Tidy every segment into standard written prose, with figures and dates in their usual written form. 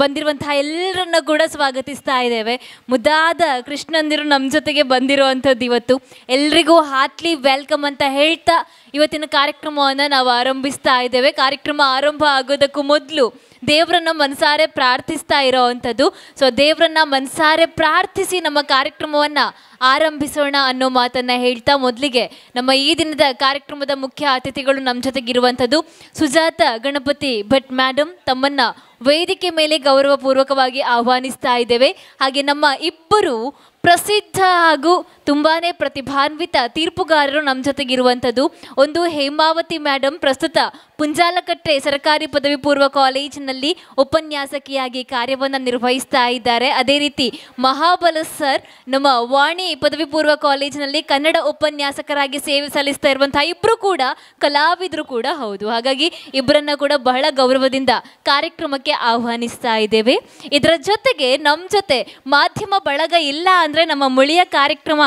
ಬಂದಿರುವಂತಹ ಎಲ್ಲರನ್ನ ಕೂಡ ಸ್ವಾಗತಿಸ್ತಾ ಇದ್ದೇವೆ. ಮುದ್ದಾದ ಕೃಷ್ಣಂದಿರು ನಮ್ಮ ಜೊತೆಗೆ ಬಂದಿರುವಂಥದ್ದು ಇವತ್ತು. ಎಲ್ರಿಗೂ ಹಾರ್ಟ್ಲಿ ವೆಲ್ಕಮ್ ಅಂತ ಹೇಳ್ತಾ ಇವತ್ತಿನ ಕಾರ್ಯಕ್ರಮವನ್ನು ನಾವು ಆರಂಭಿಸ್ತಾ ಇದ್ದೇವೆ. ಕಾರ್ಯಕ್ರಮ ಆರಂಭ ಆಗೋದಕ್ಕೂ ಮೊದಲು ದೇವರನ್ನ ಮನಸಾರೆ ಪ್ರಾರ್ಥಿಸ್ತಾ ಇರೋವಂಥದ್ದು. ಸೊ ದೇವರನ್ನ ಮನಸಾರೆ ಪ್ರಾರ್ಥಿಸಿ ನಮ್ಮ ಕಾರ್ಯಕ್ರಮವನ್ನು ಆರಂಭಿಸೋಣ ಅನ್ನೋ ಮಾತನ್ನು ಹೇಳ್ತಾ, ಮೊದಲಿಗೆ ನಮ್ಮ ಈ ದಿನದ ಕಾರ್ಯಕ್ರಮದ ಮುಖ್ಯ ಅತಿಥಿಗಳು ನಮ್ಮ ಜೊತೆಗಿರುವಂಥದ್ದು ಸುಜಾತ ಗಣಪತಿ ಭಟ್ ಮೇಡಮ್. ತಮ್ಮನ್ನು ವೇದಿಕೆ ಮೇಲೆ ಗೌರವಪೂರ್ವಕವಾಗಿ ಆಹ್ವಾನಿಸ್ತಾ ಇದ್ದೇವೆ. ಹಾಗೆ ನಮ್ಮ ಇಬ್ಬರು ಪ್ರಸಿದ್ಧ ಹಾಗೂ ತುಂಬಾ ಪ್ರತಿಭಾನ್ವಿತ ತೀರ್ಪುಗಾರರು ನಮ್ಮ ಜೊತೆಗಿರುವಂಥದ್ದು. ಒಂದು ಹೇಮಾವತಿ ಮೇಡಮ್, ಪ್ರಸ್ತುತ ಪುಂಜಾಲಕಟ್ಟೆ ಸರ್ಕಾರಿ ಪದವಿ ಪೂರ್ವ ಕಾಲೇಜಿನಲ್ಲಿ ಉಪನ್ಯಾಸಕಿಯಾಗಿ ಕಾರ್ಯವನ್ನು ನಿರ್ವಹಿಸ್ತಾ ಇದ್ದಾರೆ. ಅದೇ ರೀತಿ ಮಹಾಬಲ ಸರ್ ನಮ್ಮ ವಾಣಿ ಪದವಿ ಪೂರ್ವ ಕಾಲೇಜಿನಲ್ಲಿ ಕನ್ನಡ ಉಪನ್ಯಾಸಕರಾಗಿ ಸೇವೆ ಸಲ್ಲಿಸ್ತಾ ಇರುವಂತಹ ಇಬ್ಬರು ಕೂಡ ಕಲಾವಿದರು ಕೂಡ ಹೌದು. ಹಾಗಾಗಿ ಇಬ್ಬರನ್ನ ಕೂಡ ಬಹಳ ಗೌರವದಿಂದ ಕಾರ್ಯಕ್ರಮಕ್ಕೆ ಆಹ್ವಾನಿಸ್ತಾ ಇದ್ದೇವೆ. ಇದರ ಜೊತೆಗೆ ನಮ್ಮ ಜೊತೆ ಮಾಧ್ಯಮ ಬಳಗ ಇಲ್ಲ ಅಂದರೆ ನಮ್ಮ ಮುಳಿಯ ಕಾರ್ಯಕ್ರಮ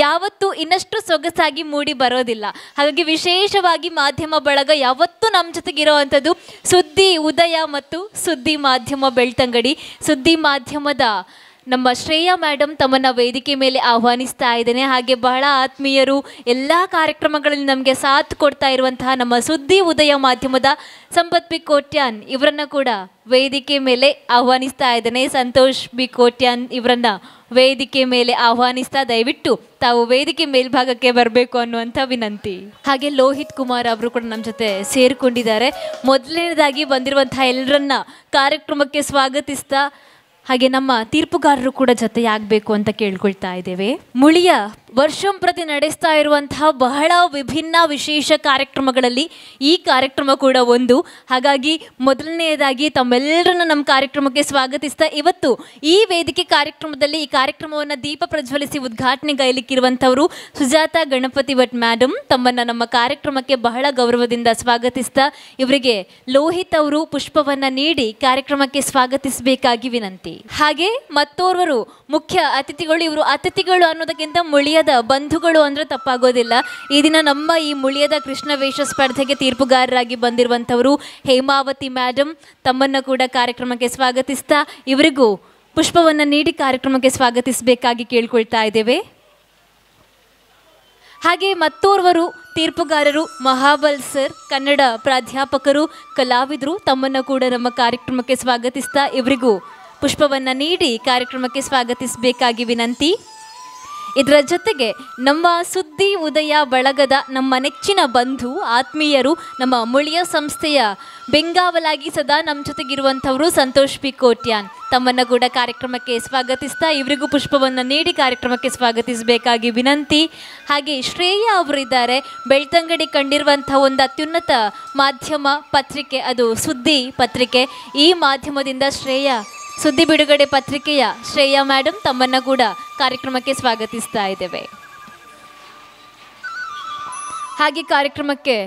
ಯಾವತ್ತೂ ಇನ್ನಷ್ಟು ಸೊಗಸಾಗಿ ಮೂಡಿ ಬರೋದಿಲ್ಲ. ಹಾಗಾಗಿ ವಿಶೇಷವಾಗಿ ಮಾಧ್ಯಮ ಬಳಗ ಯಾವತ್ತೂ ನಮ್ಮ ಜೊತೆಗಿರೋವಂಥದ್ದು ಸುದ್ದಿ ಉದಯ ಮತ್ತು ಸುದ್ದಿ ಮಾಧ್ಯಮ ಬೆಳ್ತಂಗಡಿ. ಸುದ್ದಿ ಮಾಧ್ಯಮದ ನಮ್ಮ ಶ್ರೇಯಾ ಮೇಡಮ್ ತಮ್ಮನ್ನು ವೇದಿಕೆ ಮೇಲೆ ಆಹ್ವಾನಿಸ್ತಾ ಇದ್ದೇನೆ. ಹಾಗೆ ಬಹಳ ಆತ್ಮೀಯರು, ಎಲ್ಲ ಕಾರ್ಯಕ್ರಮಗಳಲ್ಲಿ ನಮಗೆ ಸಾಥ್ ಕೊಡ್ತಾ ಇರುವಂತಹ ನಮ್ಮ ಸುದ್ದಿ ಉದಯ ಮಾಧ್ಯಮದ ಸಂಪತ್ ಬಿ ಕೋಟ್ಯಾನ್ ಇವರನ್ನ ಕೂಡ ವೇದಿಕೆ ಮೇಲೆ ಆಹ್ವಾನಿಸ್ತಾ ಇದ್ದೇನೆ. ಸಂತೋಷ್ ಬಿ ಕೋಟ್ಯಾನ್ ಇವರನ್ನ ವೇದಿಕೆ ಮೇಲೆ ಆಹ್ವಾನಿಸ್ತಾ, ದಯವಿಟ್ಟು ತಾವು ವೇದಿಕೆ ಮೇಲ್ಭಾಗಕ್ಕೆ ಬರಬೇಕು ಅನ್ನುವಂಥ ವಿನಂತಿ. ಹಾಗೆ ಲೋಹಿತ್ ಕುಮಾರ್ ಅವರು ಕೂಡ ನಮ್ಮ ಜೊತೆ ಸೇರಿಕೊಂಡಿದ್ದಾರೆ. ಮೊದಲನೇದಾಗಿ ಬಂದಿರುವಂತಹ ಎಲ್ಲರನ್ನ ಕಾರ್ಯಕ್ರಮಕ್ಕೆ ಸ್ವಾಗತಿಸ್ತಾ, ಹಾಗೆ ನಮ್ಮ ತೀರ್ಪುಗಾರರು ಕೂಡ ಜೊತೆಯಾಗಬೇಕು ಅಂತ ಕೇಳ್ಕೊಳ್ತಾ ಇದ್ದೇವೆ. ಮುಳಿಯ ವರ್ಷಂಪ್ರತಿ ನಡೆಸ್ತಾ ಇರುವಂತಹ ಬಹಳ ವಿಭಿನ್ನ ವಿಶೇಷ ಕಾರ್ಯಕ್ರಮಗಳಲ್ಲಿ ಈ ಕಾರ್ಯಕ್ರಮ ಕೂಡ ಒಂದು. ಹಾಗಾಗಿ ಮೊದಲನೆಯದಾಗಿ ತಮ್ಮೆಲ್ಲರನ್ನ ನಮ್ಮ ಕಾರ್ಯಕ್ರಮಕ್ಕೆ ಸ್ವಾಗತಿಸ್ತಾ, ಇವತ್ತು ಈ ವೇದಿಕೆ ಕಾರ್ಯಕ್ರಮದಲ್ಲಿ ಈ ಕಾರ್ಯಕ್ರಮವನ್ನು ದೀಪ ಪ್ರಜ್ವಲಿಸಿ ಉದ್ಘಾಟನೆಗೈಲಿಕ್ಕಿರುವಂಥವರು ಸುಜಾತ ಗಣಪತಿ ಭಟ್ ಮೇಡಮ್. ತಮ್ಮನ್ನು ನಮ್ಮ ಕಾರ್ಯಕ್ರಮಕ್ಕೆ ಬಹಳ ಗೌರವದಿಂದ ಸ್ವಾಗತಿಸ್ತಾ, ಇವರಿಗೆ ಲೋಹಿತ್ ಅವರು ಪುಷ್ಪವನ್ನು ನೀಡಿ ಕಾರ್ಯಕ್ರಮಕ್ಕೆ ಸ್ವಾಗತಿಸಬೇಕಾಗಿ ವಿನಂತಿ. ಹಾಗೆ ಮತ್ತೋರ್ವರು ಮುಖ್ಯ ಅತಿಥಿಗಳು. ಇವರು ಅತಿಥಿಗಳು ಅನ್ನೋದಕ್ಕಿಂತ ಮುಳಿಯದ ಬಂಧುಗಳು ಅಂದ್ರೆ ತಪ್ಪಾಗೋದಿಲ್ಲ. ಈ ದಿನ ನಮ್ಮ ಈ ಮುಳಿಯದ ಕೃಷ್ಣವೇಷ ಸ್ಪರ್ಧೆಗೆ ತೀರ್ಪುಗಾರರಾಗಿ ಬಂದಿರುವಂಥವರು ಹೇಮಾವತಿ ಮೇಡಮ್. ತಮ್ಮನ್ನು ಕೂಡ ಕಾರ್ಯಕ್ರಮಕ್ಕೆ ಸ್ವಾಗತಿಸ್ತಾ, ಇವರಿಗೂ ಪುಷ್ಪವನ್ನು ನೀಡಿ ಕಾರ್ಯಕ್ರಮಕ್ಕೆ ಸ್ವಾಗತಿಸಬೇಕಾಗಿ ಕೇಳ್ಕೊಳ್ತಾ ಇದ್ದೇವೆ. ಹಾಗೆ ಮತ್ತೋರ್ವರು ತೀರ್ಪುಗಾರರು ಮಹಾಬಲ್ ಸರ್, ಕನ್ನಡ ಪ್ರಾಧ್ಯಾಪಕರು, ಕಲಾವಿದರು. ತಮ್ಮನ್ನು ಕೂಡ ನಮ್ಮ ಕಾರ್ಯಕ್ರಮಕ್ಕೆ ಸ್ವಾಗತಿಸ್ತಾ, ಇವರಿಗೂ ಪುಷ್ಪವನ್ನು ನೀಡಿ ಕಾರ್ಯಕ್ರಮಕ್ಕೆ ಸ್ವಾಗತಿಸಬೇಕಾಗಿ ವಿನಂತಿ. ಇದರ ಜೊತೆಗೆ ನಮ್ಮ ಸುದ್ದಿ ಉದಯ ಬಳಗದ ನಮ್ಮ ನೆಚ್ಚಿನ ಬಂಧು ಆತ್ಮೀಯರು, ನಮ್ಮ ಮುಳಿಯ ಸಂಸ್ಥೆಯ ಬೆಂಗಾವಲಾಗಿ ಸದಾ ನಮ್ಮ ಜೊತೆಗಿರುವಂಥವರು ಸಂತೋಷ್ ಪಿ ಕೋಟ್ಯಾನ್. ತಮ್ಮನ್ನು ಕೂಡ ಕಾರ್ಯಕ್ರಮಕ್ಕೆ ಸ್ವಾಗತಿಸ್ತಾ, ಇವರಿಗೂ ಪುಷ್ಪವನ್ನು ನೀಡಿ ಕಾರ್ಯಕ್ರಮಕ್ಕೆ ಸ್ವಾಗತಿಸಬೇಕಾಗಿ ವಿನಂತಿ. ಹಾಗೆ ಶ್ರೇಯಾ ಅವರಿದ್ದಾರೆ. ಬೆಳ್ತಂಗಡಿ ಕಂಡಿರುವಂಥ ಒಂದು ಅತ್ಯುನ್ನತ ಮಾಧ್ಯಮ ಪತ್ರಿಕೆ, ಅದು ಸುದ್ದಿ ಪತ್ರಿಕೆ. ಈ ಮಾಧ್ಯಮದಿಂದ ಶ್ರೇಯಾ ಸುದ್ದಿ ಬಿಡುಗಡೆ ಪತ್ರಿಕೆಯ ಶ್ರೇಯಾ ಮೇಡಮ್, ತಮ್ಮನ್ನು ಕೂಡ ಕಾರ್ಯಕ್ರಮಕ್ಕೆ ಸ್ವಾಗತಿಸ್ತಾ ಇದ್ದೇವೆ. ಹಾಗೆ ಕಾರ್ಯಕ್ರಮಕ್ಕೆ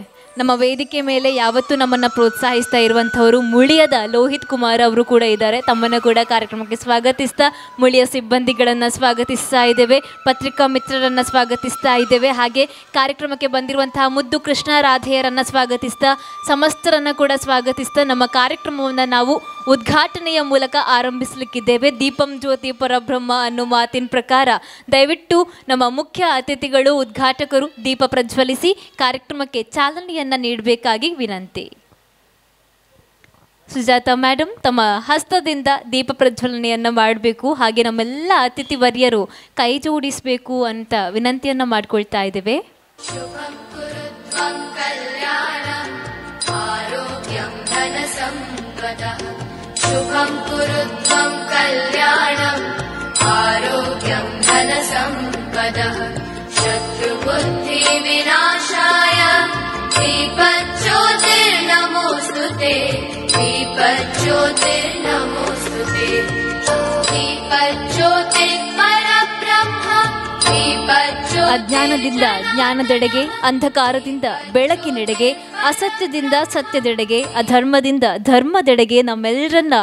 ನಮ್ಮ ವೇದಿಕೆ ಮೇಲೆ ಯಾವತ್ತೂ ನಮ್ಮನ್ನು ಪ್ರೋತ್ಸಾಹಿಸ್ತಾ ಇರುವಂಥವರು ಮುಳಿಯದ ಲೋಹಿತ್ ಕುಮಾರ್ ಅವರು ಕೂಡ ಇದ್ದಾರೆ. ತಮ್ಮನ್ನು ಕೂಡ ಕಾರ್ಯಕ್ರಮಕ್ಕೆ ಸ್ವಾಗತಿಸ್ತಾ, ಮುಳಿಯ ಸಿಬ್ಬಂದಿಗಳನ್ನು ಸ್ವಾಗತಿಸ್ತಾ ಇದ್ದೇವೆ, ಪತ್ರಿಕಾ ಮಿತ್ರರನ್ನು ಸ್ವಾಗತಿಸ್ತಾ ಇದ್ದೇವೆ. ಹಾಗೆ ಕಾರ್ಯಕ್ರಮಕ್ಕೆ ಬಂದಿರುವಂತಹ ಮುದ್ದು ಕೃಷ್ಣ ರಾಧೆಯರನ್ನು ಸ್ವಾಗತಿಸ್ತಾ, ಸಮಸ್ತರನ್ನು ಕೂಡ ಸ್ವಾಗತಿಸ್ತಾ ನಮ್ಮ ಕಾರ್ಯಕ್ರಮವನ್ನು ನಾವು ಉದ್ಘಾಟನೆಯ ಮೂಲಕ ಆರಂಭಿಸಲಿಕ್ಕಿದ್ದೇವೆ. ದೀಪಂ ಜ್ಯೋತಿ ಪರಬ್ರಹ್ಮ ಅನ್ನೋ ಮಾತಿನ ಪ್ರಕಾರ ದಯವಿಟ್ಟು ನಮ್ಮ ಮುಖ್ಯ ಅತಿಥಿಗಳು ಉದ್ಘಾಟಕರು ದೀಪ ಪ್ರಜ್ವಲಿಸಿ ಕಾರ್ಯಕ್ರಮಕ್ಕೆ ಚಾಲನೆಯನ್ನು ನೀಡಬೇಕಾಗಿ ವಿನಂತಿ. ಸುಜಾತ ಮೇಡಮ್ ತಮ್ಮ ಹಸ್ತದಿಂದ ದೀಪ ಪ್ರಜ್ವಲನೆಯನ್ನು ಮಾಡಬೇಕು. ಹಾಗೆ ನಮ್ಮೆಲ್ಲ ಅತಿಥಿ ವರ್ಯರು ಕೈ ಜೋಡಿಸಬೇಕು ಅಂತ ವಿನಂತಿಯನ್ನು ಮಾಡ್ಕೊಳ್ತಾ ಇದ್ದೇವೆ. शुभं कुरुध्वं कल्याणम् आरोग्यं धनसम्पदः शत्रुबुद्धिविनाशाय दीपज्योतिर्नमोऽस्तुते दीपज्योतिर्नमोऽस्तुते दीपज्योतिर्परब्रह्म ಅಜ್ಞಾನದಿಂದ ಜ್ಞಾನದೆಡೆಗೆ, ಅಂಧಕಾರದಿಂದ ಬೆಳಕಿನೆಡೆಗೆ, ಅಸತ್ಯದಿಂದ ಸತ್ಯದೆಡೆಗೆ, ಅಧರ್ಮದಿಂದ ಧರ್ಮದೆಡೆಗೆ ನಮ್ಮೆಲ್ಲರನ್ನ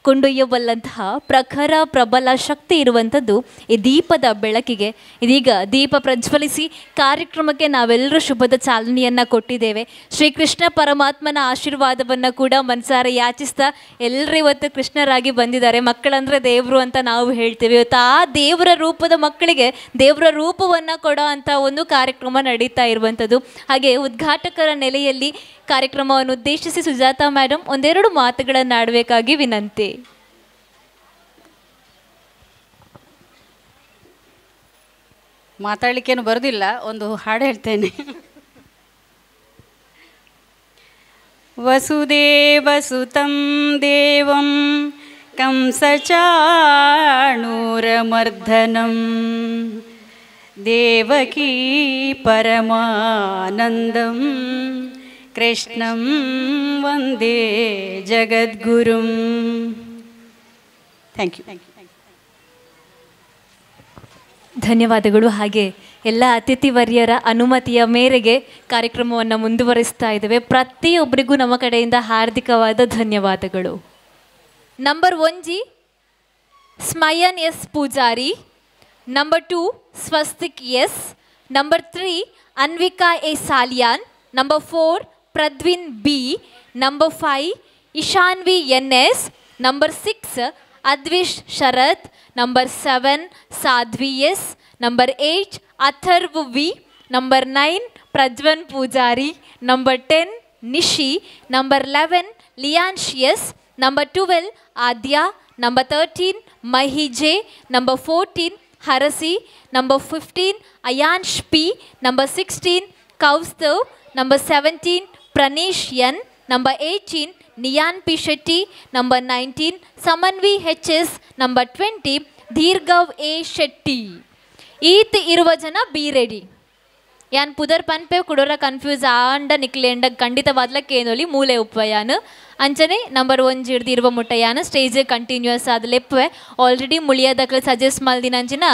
ಕೊಂಡೊಯ್ಯಬಲ್ಲಂತಹ ಪ್ರಖರ ಪ್ರಬಲ ಶಕ್ತಿ ಇರುವಂಥದ್ದು ಈ ದೀಪದ ಬೆಳಕಿಗೆ. ಇದೀಗ ದೀಪ ಪ್ರಜ್ವಲಿಸಿ ಕಾರ್ಯಕ್ರಮಕ್ಕೆ ನಾವೆಲ್ಲರೂ ಶುಭದ ಚಾಲನೆಯನ್ನು ಕೊಟ್ಟಿದ್ದೇವೆ. ಶ್ರೀಕೃಷ್ಣ ಪರಮಾತ್ಮನ ಆಶೀರ್ವಾದವನ್ನು ಕೂಡ ಮನಸಾರೆ ಯಾಚಿಸ್ತಾ ಎಲ್ಲರೂ ಇವತ್ತು ಕೃಷ್ಣರಾಗಿ ಬಂದಿದ್ದಾರೆ. ಮಕ್ಕಳಂದರೆ ದೇವರು ಅಂತ ನಾವು ಹೇಳ್ತೀವಿ. ಇವತ್ತು ಆ ದೇವರ ರೂಪದ ಮಕ್ಕಳಿಗೆ ದೇವರ ರೂಪವನ್ನು ಕೊಡೋ ಅಂಥ ಒಂದು ಕಾರ್ಯಕ್ರಮ ನಡೀತಾ ಇರುವಂಥದ್ದು. ಹಾಗೆ ಉದ್ಘಾಟಕರ ನೆಲೆಯಲ್ಲಿ ಕಾರ್ಯಕ್ರಮವನ್ನು ಉದ್ದೇಶಿಸಿ ಸುಜಾತಾ ಮೇಡಮ್ ಒಂದೆರಡು ಮಾತುಗಳನ್ನು ಆಡಬೇಕಾಗಿ ವಿನಂತಿ. ಮಾತಾಡಲಿಕ್ಕೇನು ಬರೋದಿಲ್ಲ, ಒಂದು ಹಾಡು ಹೇಳ್ತೇನೆ. ವಸುದೇವಸುತಂ ದೇವಂ ಕಂಸಚಾಣೂರಮರ್ದನಂ ದೇವಕೀ ಪರಮಾನಂದಂ ಕೃಷ್ಣಂ ವಂದೇ ಜಗದ್ಗುರುಂ. Thank you. ಧನ್ಯವಾದಗಳು. ಹಾಗೆ ಎಲ್ಲ ಅತಿಥಿವರ್ಯರ ಅನುಮತಿಯ ಮೇರೆಗೆ ಕಾರ್ಯಕ್ರಮವನ್ನು ಮುಂದುವರಿಸ್ತಾ ಇದ್ದೇವೆ. ಪ್ರತಿಯೊಬ್ಬರಿಗೂ ನಮ್ಮ ಕಡೆಯಿಂದ ಹಾರ್ದಿಕವಾದ ಧನ್ಯವಾದಗಳು. Number 1 Smayan S Poojari, number 2 Swastik S, number 3 Anvika A Saliyan, number 4 Pradvin B, number 5 Ishanvi N S, number 6 Advish Sharath, number 7 Sadhvi S, number 8 Atharv V, number 9 Prajwan Poojari, number 10 Nishi, number 11 Liyansh S, number 12 Aadya, number 13 Mahi J, number 14 Harasi, number 15 Ayansh P, number 16 Kaustav, number 17 ಪ್ರಣೀಶ್ N, number 18 Niyan P Shetty, number 19 Samanvi H S, number 20 Deerghav A Shetty. ಈತ್ ಇರುವ ಜನ be ready. ಯಾನ್ ಪುದರ್ ಪನ್ಪೆ ಕುಡೋರ confuse and ನಿಕ್ಲೇಂಡ ಖಂಡಿತವಾದ್ಲಕ್ಕೇನೋಲಿ ಮೂಲೆ ಉಪ್ಪಯಾನ್ ಅಂಚನೆ number 1 ಹಿಡ್ದು ಇರುವ ಮುಟ್ಟಯಾನ ಸ್ಟೇಜ್ ಕಂಟಿನ್ಯೂಸ್ ಆದ ಲೆಪ್ಪೆ ಆಲ್ರೆಡಿ ಮುಳಿಯೋದಕ್ಕೆ ಸಜೆಸ್ಟ್ ಮಲ್ದಿನಂಚಿನ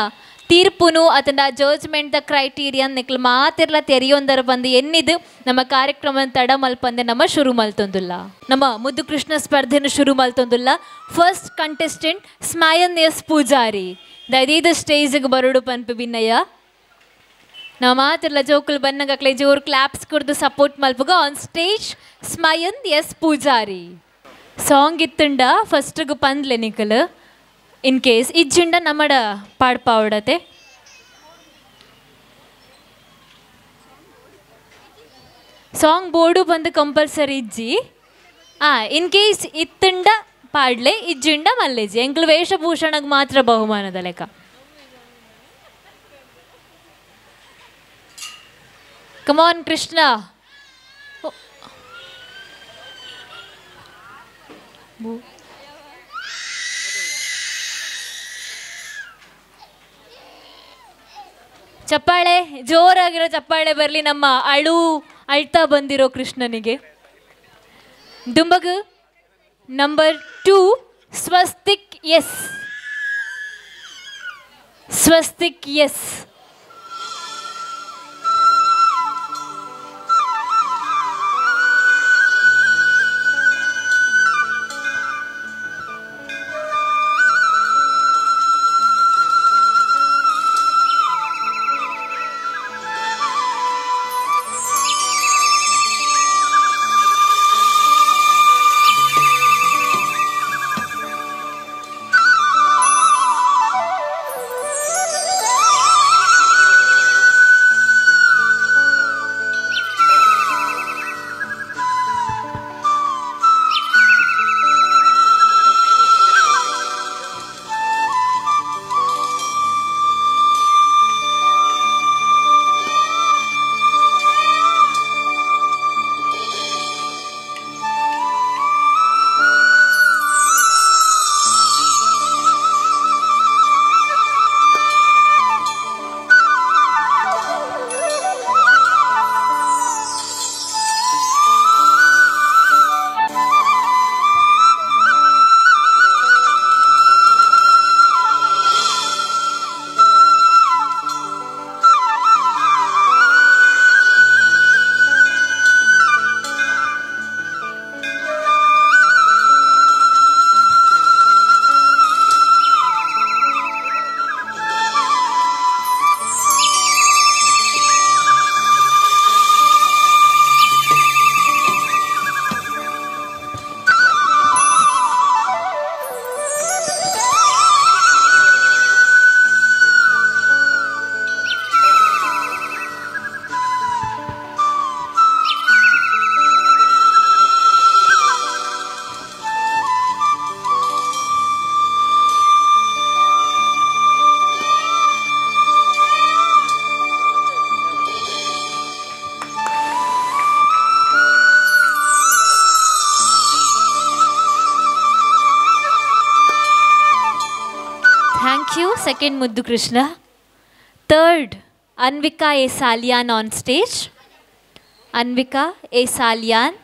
ತೀರ್ಪುನು ಅದನ್ನ ಜಡ್ಜ್ಮೆಂಟ್ ದ ಕ್ರೈಟೀರಿಯನ್ ನಿಕ್ಲು ಮಾತಿರ್ಲ ತೆರೆಯೊಂದರ ಬಂದು ಎನ್ನಿದು ನಮ್ಮ ಕಾರ್ಯಕ್ರಮ ತಡ ಮಲ್ಪಂದೆ ನಮ್ಮ ಶುರು ಮಲ್ತೊಂದುಲ್ಲ. ನಮ್ಮ ಮುದ್ದು ಕೃಷ್ಣ ಸ್ಪರ್ಧೆನ ಶುರು ಮಲ್ತೊಂದುಲ್ಲ. First contestant Smayan S Poojari ದೈದೀದ ಸ್ಟೇಜ್ಗೆ ಬರೋಡು ಪನ್ಪು ಭಿನ್ನಯ್ಯ. ನಾವು ಮಾತಿರ್ಲ ಜೋಕುಲು ಬನ್ನಗಕ್ಲೆ ಜೋರು ಕ್ಲಾಪ್ಸ್ ಕೊಡ್ದು ಸಪೋರ್ಟ್ ಮಲ್ಪುಗ on stage Smayan S Poojari. Song ಇತ್ತುಂಡ ಫಸ್ಟ್ಗೆ ಪಂದ್ಲೆ ನಿಕಲ್ ಇನ್ ಕೇಸ್ ಇಜ್ಜಿಂಡ ನಮ್ಮಡ ಪಾಡ್ಪಾವಡತೆ ಸಾಂಗ್ ಬೋರ್ಡು ಬಂದು ಕಂಪಲ್ಸರಿ ಇಜ್ಜಿ ಇನ್ ಕೇಸ್ ಇತ್ತುಂಡ ಪಾಡ್ಲೆ ಇಜ್ಜಿಂಡ ಮಲ್ಲೆಜ್ಜಿ ಎಂಕ್ಲು ವೇಷಭೂಷಣಗೆ ಮಾತ್ರ ಬಹುಮಾನದ ಲೆಕ್ಕ. ಕಮಾನ್ ಕೃಷ್ಣ. ಚಪ್ಪಾಳೆ, ಜೋರಾಗಿರೋ ಚಪ್ಪಾಳೆ ಬರಲಿ ನಮ್ಮ ಅಳ್ತಾ ಬಂದಿರೋ ಕೃಷ್ಣನಿಗೆ. ದುಂಬಗು number 2 Swastik S, Swastik S. Thank you. Second ಮುದ್ದು Krishna. Third Anvika A Saliyan on stage. Anvika A Saliyan.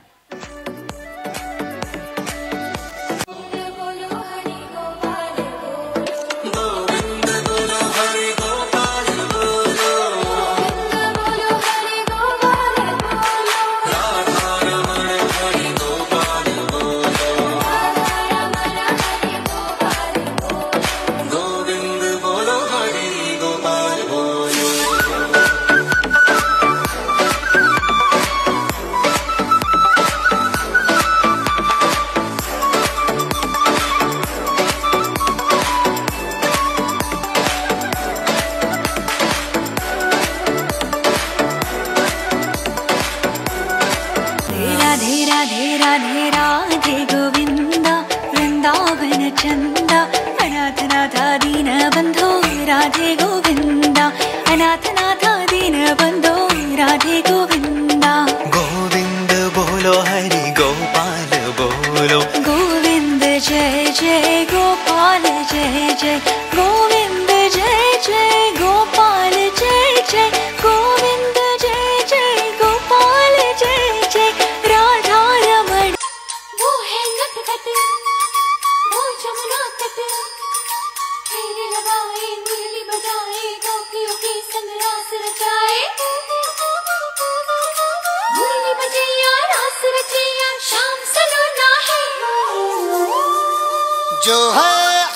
जो है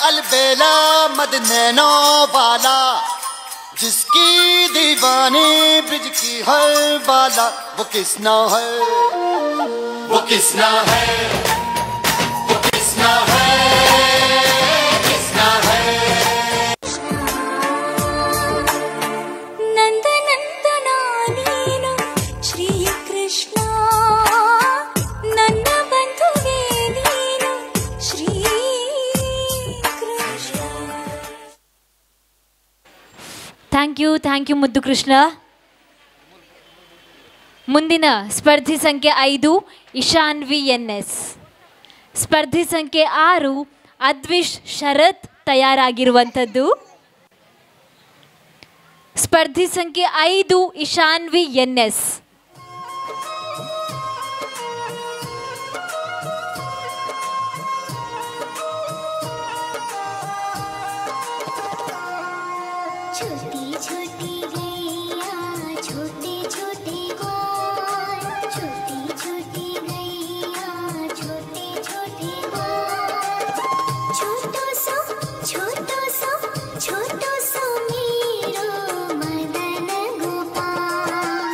अलबेला मद नैनो वाला, जिसकी दीवानी ब्रिज की हर बाला, वो किसना है, वो किसना है, वो किसना है, किसना है। नंद नंदना नीनु श्री कृष्ण, नन्न बंधुवे नीनु श्री कृष्ण. ಥ್ಯಾಂಕ್ ಯು ಮುದ್ದು ಕೃಷ್ಣ. ಮುಂದಿನ ಸ್ಪರ್ಧಿ ಸಂಖ್ಯೆ 5 ಇಶಾನ್ವಿ NS. ಸ್ಪರ್ಧಿ ಸಂಖ್ಯೆ 6 ಅದ್ವಿಶ್ ಶರತ್ ತಯಾರಾಗಿರುವಂಥದ್ದು. ಸ್ಪರ್ಧಿ ಸಂಖ್ಯೆ 5 ಇಶಾನ್ವಿ NS. छोटी छोटी गैया छोटे छोटे गोल, छोटी छोटी गैया छोटे छोटे गोल, छोटो सो मेरो मदन गोपाल,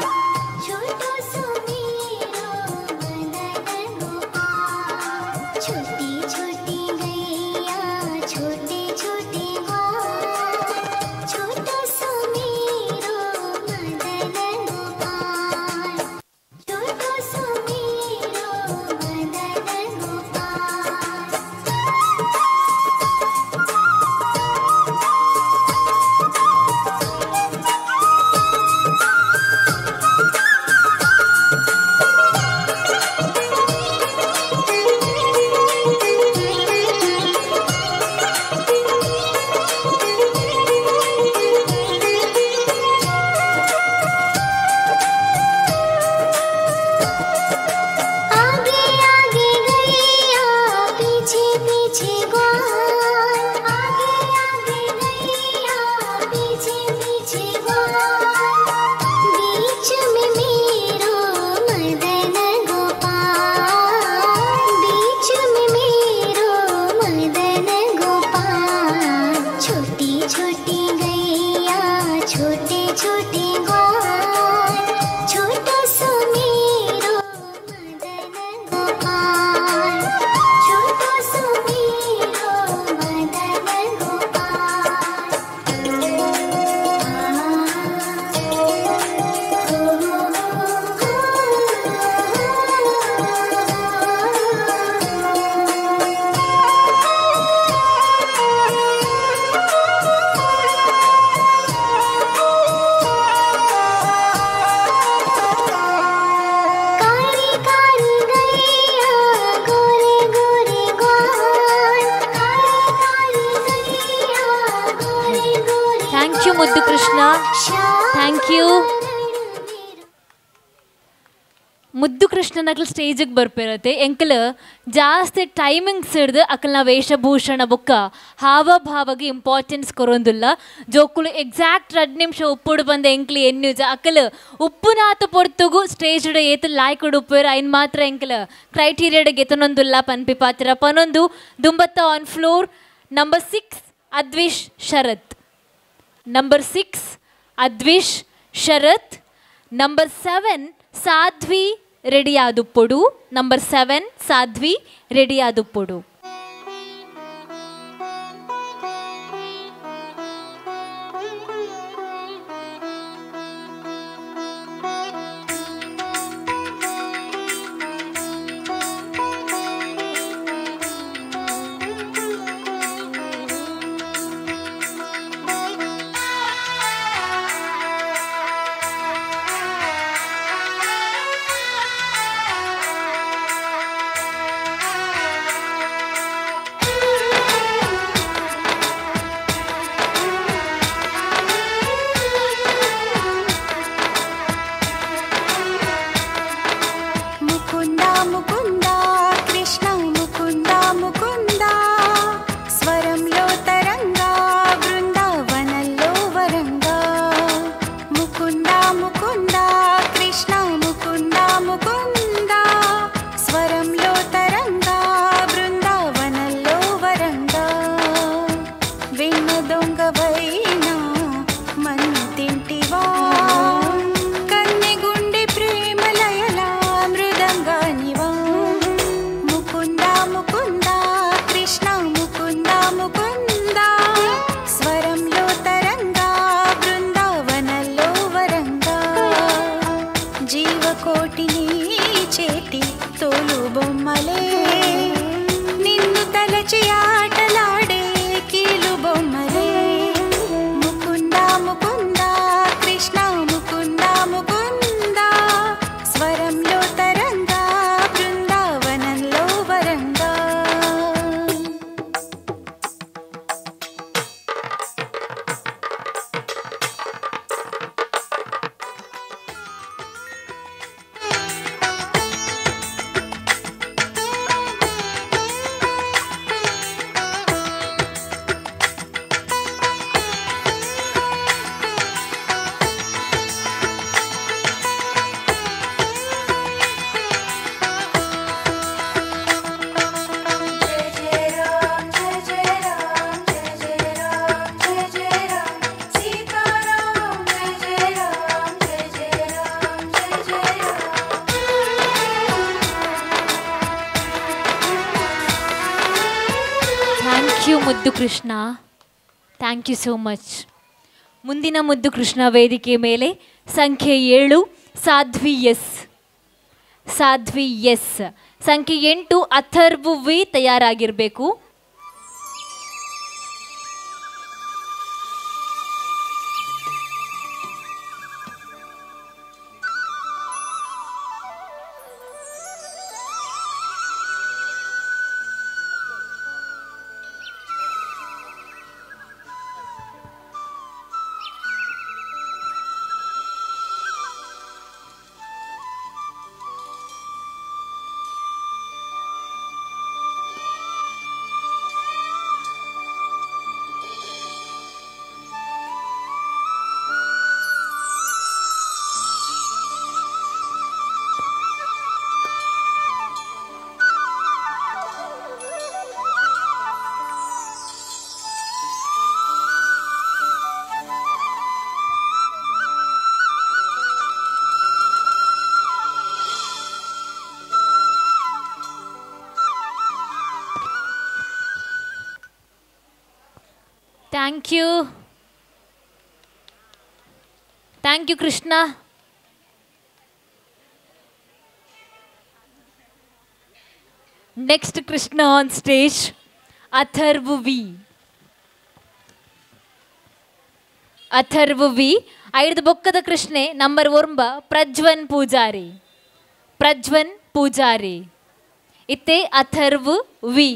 छोटो सो मेरो मदन गोपाल, छोटी छोटी गैया छोटे छोटे गोल, छोटो ಯು ಮುದ್ದು ಕೃಷ್ಣ, ಥ್ಯಾಂಕ್ ಯು. ಮುದ್ದು ಕೃಷ್ಣನಕ್ಲು ಸ್ಟೇಜಿಗೆ ಬರ್ಪಿರತ್ತೆ ಎಂಕಲ್ ಜಾಸ್ತಿ ಟೈಮಿಂಗ್ಸ್ ಹಿಡ್ದು ಅಕಲ್ನ ವೇಷಭೂಷಣ ಬುಕ್ಕ ಹಾವಭಾವಗೆ ಇಂಪಾರ್ಟೆನ್ಸ್ ಕೊರೊಂದಿಲ್ಲ. ಜೋಕುಲು ಎಕ್ಸಾಕ್ಟ್ 2 ನಿಮಿಷ ಉಪ್ಪುಡು ಬಂದ ಎಂಕ್ಲು ಎನ್ನುಜ ಅಕಲ್ ಉಪ್ಪುನಾತು ಪೊರ್ತುಗು ಸ್ಟೇಜ್ ಏತು ಲಾಯ್ಕೊಡು ಉಪ್ಪೇರ ಐನ್ ಮಾತ್ರ ಎಂಕಲ್ ಕ್ರೈಟೀರಿಯಾಡ್ ಗೆತನೊಂದುಲ್ಲ ಪನ್ಪಿ ಪಾತ್ರ ಪನೊಂದು ದುಂಬತ್ತ on floor. Number 6 Advish Sharath. Number 6 Advish Sharath. Number 7 Sadhvi ready ಆದುಪ್ಪೊಡು. ನಂಬರ್ 7 ಸಾಧ್ವಿ ರೆಡಿ ಆದುಪ್ಪೊಡು. ಮುದ್ದು Krishna, thank you so much. ಮುಂದಿನ ಮುದ್ದು ಕೃಷ್ಣ ವೇದಿಕೆ ಮೇಲೆ ಸಂಖ್ಯೆ 7 ಸಾಧ್ವಿ ಎಸ್. ಸಾಧ್ವಿ ಎಸ್. ಸಂಖ್ಯೆ 8 Atharv V ತಯಾರಾಗಿರಬೇಕು. Thank you. Thank you, Krishna. Next Krishna on stage, Atharv V. Atharv V. ಐದು ಬೊಕ್ಕದ ಕೃಷ್ಣೆ ನಂಬರ್ 1 ಪ್ರಜ್ವನ್ ಪೂಜಾರಿ. ಪ್ರಜ್ವನ್ ಪೂಜಾರಿ. ಇತ್ತೆ ಅಥರ್ವ್ ವಿ.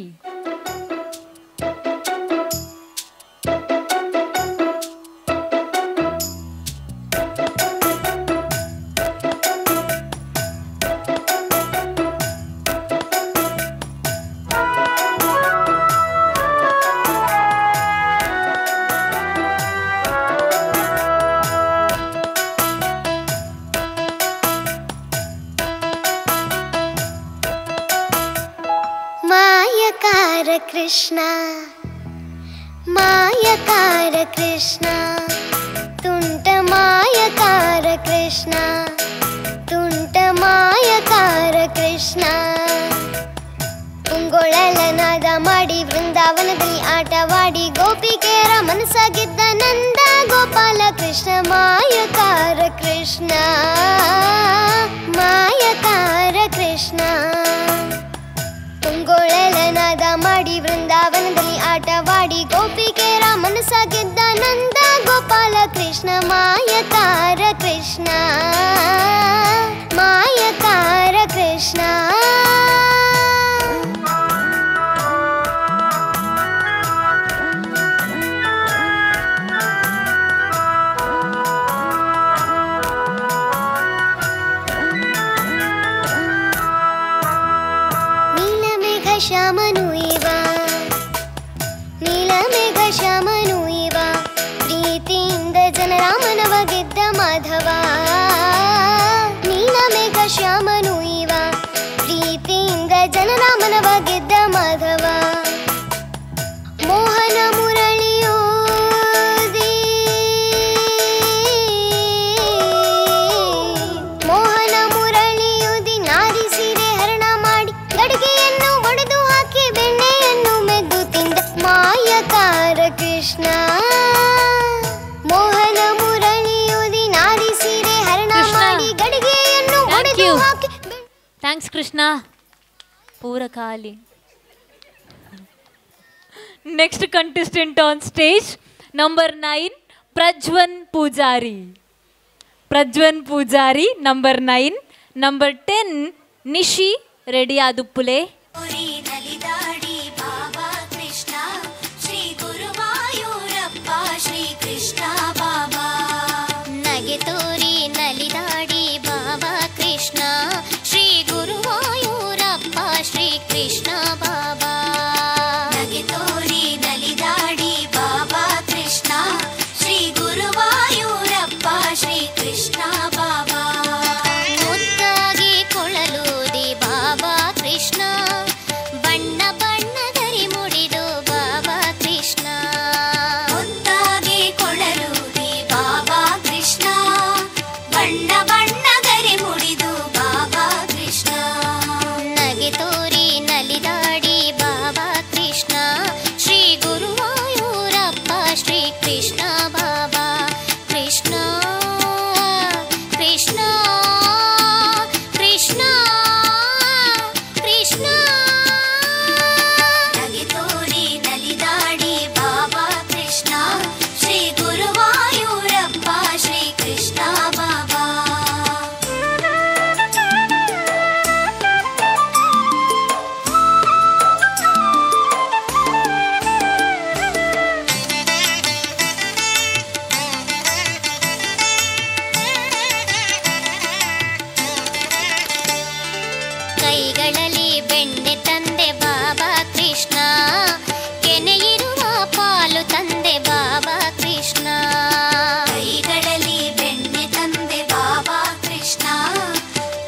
ಕೃಷ್ಣ ಮಾಯಕಾರ ಕೃಷ್ಣ ತುಂಟ ಮಾಯಕಾರ ಕೃಷ್ಣ ತುಂಟ ಮಾಯಕಾರ ಕೃಷ್ಣ ಉಂಗೊಳಲನಾದ ಮಾಡಿ ವೃಂದಾವನದಲ್ಲಿ ಆಟವಾಡಿ ಗೋಪಿಕೆಯರ ಮನಸ್ಸಾಗಿದ್ದ ನಂದ ಗೋಪಾಲ ಕೃಷ್ಣ ಮಾಯಕಾರ ಕೃಷ್ಣ ಮಾಯಕಾರ ಕೃಷ್ಣ ಉಂಗೊಳಲನಾದ ಮಾಡಿ ವೃಂದಾವನದಲ್ಲಿ ಆಟವಾಡಿ ಗೋಪಿಕೆಯರ ಮನಸ್ಸಾಗಿದ್ದ ನಂದ ಗೋಪಾಲ ಕೃಷ್ಣ ಮಾಯಕಾರ ಕೃಷ್ಣ ಮಾಯಕಾರ ಕೃಷ್ಣ ಶ್ಯಾಮನು ಇವ ನೀಲಮೇಘ ಶ್ಯಾಮನು ಇವ ಪ್ರೀತಿಯಿಂದ ಜನರ ಮನವ ಗೆದ್ದ ಮಾಧವ ನೀಲಮೇಘ ಶ್ಯಾಮನು ಇವ ಪ್ರೀತಿಯಿಂದ ಜನರ ಮನವ ಗೆದ್ದ ಮಾಧವ ಮೋಹನ ಮುರಳಿಯೋದಿ ಮೋಹನ ಮುರಳಿಯೋದಿ ನಾರಿ ಸೀರೆ ಹರಣ ಮಾಡಿ ಗಡಿಗೆಯನ್ನು ಒಡೆದು ಹಾಕಿ ಬೆಣ್ಣೆಯನ್ನು ಮೆದ್ದು ತಿಂದ ಮಾಯಕಾರ ಕೃಷ್ಣ ಮೋಹನ ಮುರಳಿಯೋದಿ ನಾರಿ ಸೀರೆ ಹರಣ ಮಾಡಿ ಗಡಿಗೆಯನ್ನು ಒಡೆದು ಹಾಕಿ ಥ್ಯಾಂಕ್ಸ್ ಕೃಷ್ಣ ಪೂರ ಖಾಲಿ. Next contestant on stage number 9 Prajwan Poojari. Prajwan Poojari number 9. Number 10 Nishi ready ಆದುಪ್ಪುಲೆ. ಶ್ರೀ ಕೃಷ್ಣ ಬಾಬಾ ನಗೆ ತೋರಿ ನಲಿದಾಡಿ ಬಾಬಾ ಕೃಷ್ಣ ಶ್ರೀ ಗುರುವಾಯೂರಪ್ಪ ಶ್ರೀ ಕೃಷ್ಣ ಬಾಬಾ ನಗೆ ತೋರಿ ನಲಿದಾಡಿ ಬಾಬಾ ಕೃಷ್ಣ ಶ್ರೀ ಗುರುವಾಯೂರಪ್ಪ ಶ್ರೀ ಕೃಷ್ಣ ಬಾಬಾ ಮುದ್ದಾಗಿ ಕೊಳಲೂದಿ ಬಾಬಾ ಕೃಷ್ಣ ಬಣ್ಣ ಬಣ್ಣದರಿ ಮುಡಿದು ಬಾಬಾ ಕೃಷ್ಣ ಮುದ್ದಾಗಿ ಕೊಳಲೂದಿ ಬಾಬಾ ಕೃಷ್ಣ ಬಣ್ಣ ಬಣ್ಣದರಿ ಮುಡಿದು ಬಾಬಾ ಕೃಷ್ಣ ನಗೆ ತೋರಿ ನಲಿದಾಡಿ ಬಾಬಾ ಕೃಷ್ಣ ಶ್ರೀ ಗುರುವಾಯೂರಪ್ಪ ಶ್ರೀ ಕೃಷ್ಣ ಬಾಬಾ ಕೃಷ್ಣ ಕೃಷ್ಣ ಕೃಷ್ಣ ಕೃಷ್ಣ ನಗೆ ತೋರಿ ನಲಿದಾಡಿ ಬಾಬಾ ಕೃಷ್ಣ ಶ್ರೀ ಗುರುವಾಯೂರಪ್ಪ ಶ್ರೀ ಕೃಷ್ಣ ಬಾಬಾ ಕೈಗಳಲ್ಲಿ ಬೆಣ್ಣೆ ತಂದೆ ಬಾಬಾ ಕೃಷ್ಣ ಕೆನೆಯಿರುವ ಪಾಲು ತಂದೆ ಬಾಬಾ ಕೃಷ್ಣ ಕೈಗಳಲ್ಲಿ ಬೆಣ್ಣೆ ತಂದೆ ಬಾಬಾ ಕೃಷ್ಣ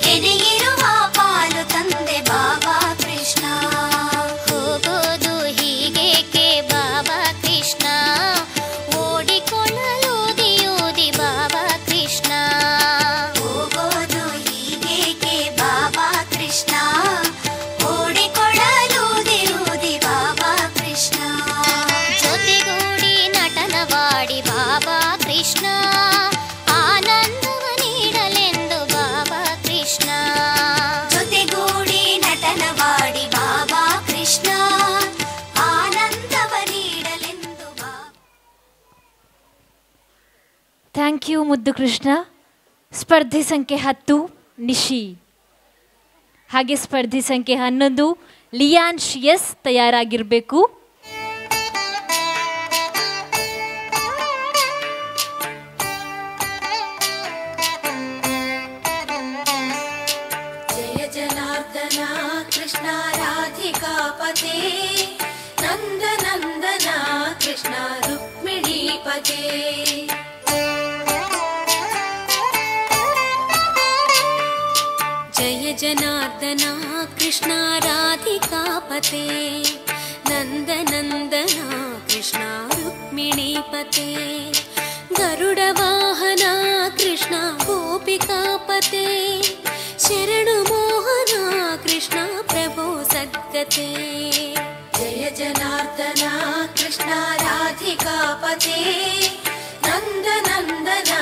ಕೆನೆಯಿರುವ ಪಾಲು ತಂದೆ ಬಾಬಾ ಕೃಷ್ಣ ಹೋಗೋದು ಹೀಗೇಕೆ ಬಾಬಾ ಕೃಷ್ಣ ಓಡಿಕೊಳ್ಳಲೂದಿ ಬಾಬಾ ಕೃಷ್ಣ ಹೋಗೋದು ಹೀಗೇಕೆ ಬಾಬಾ ಕೃಷ್ಣ ಓಡಿಕೊಳ್ಳಲೂದಿ ಬಾಬಾ ಕೃಷ್ಣ ಜೊತೆಗೂಡಿ ನಟನವಾಡಿ ಬಾಬಾ ಕೃಷ್ಣ ಆನಂದವ ನೀಡಲೆಂದು ಬಾಬಾ ಕೃಷ್ಣ ಜೊತೆಗೂಡಿ ನಟನವಾಡಿ ಬಾಬಾ ಕೃಷ್ಣ ಆನಂದವ ನೀಡಲೆಂದು ಥ್ಯಾಂಕ್ ಯು ಮುದ್ದು ಕೃಷ್ಣ. ಸ್ಪರ್ಧೆ ಸಂಖ್ಯೆ 10 ನಿಶಿ. ಹಾಗೆ ಸ್ಪರ್ಧೆ ಸಂಖ್ಯೆ 11 ಲಿಯಾನ್ಶ್ ಎಸ್ ತಯಾರಾಗಿರಬೇಕು. जय जनार्दन कृष्ण राधिकापते नन्दनन्दन कृष्ण रुक्मिणीपते जय जनार्दन कृष्ण राधिकापते ನಂದನಂದನ ಕೃಷ್ಣ ರುಕ್ಮಿಣೀಪತೆ ಗರುಡವಾಹನ ಕೃಷ್ಣ ಗೋಪಿಕಾಪತೆ ಶರಣು ಮೋಹನ ಕೃಷ್ಣ ಪ್ರಭೋ ಸದ್ಗತೆ ಜಯ ಜನಾರ್ದನ ಕೃಷ್ಣ ರಾಧಿಕಾಪತೆ ನಂದನಂದನ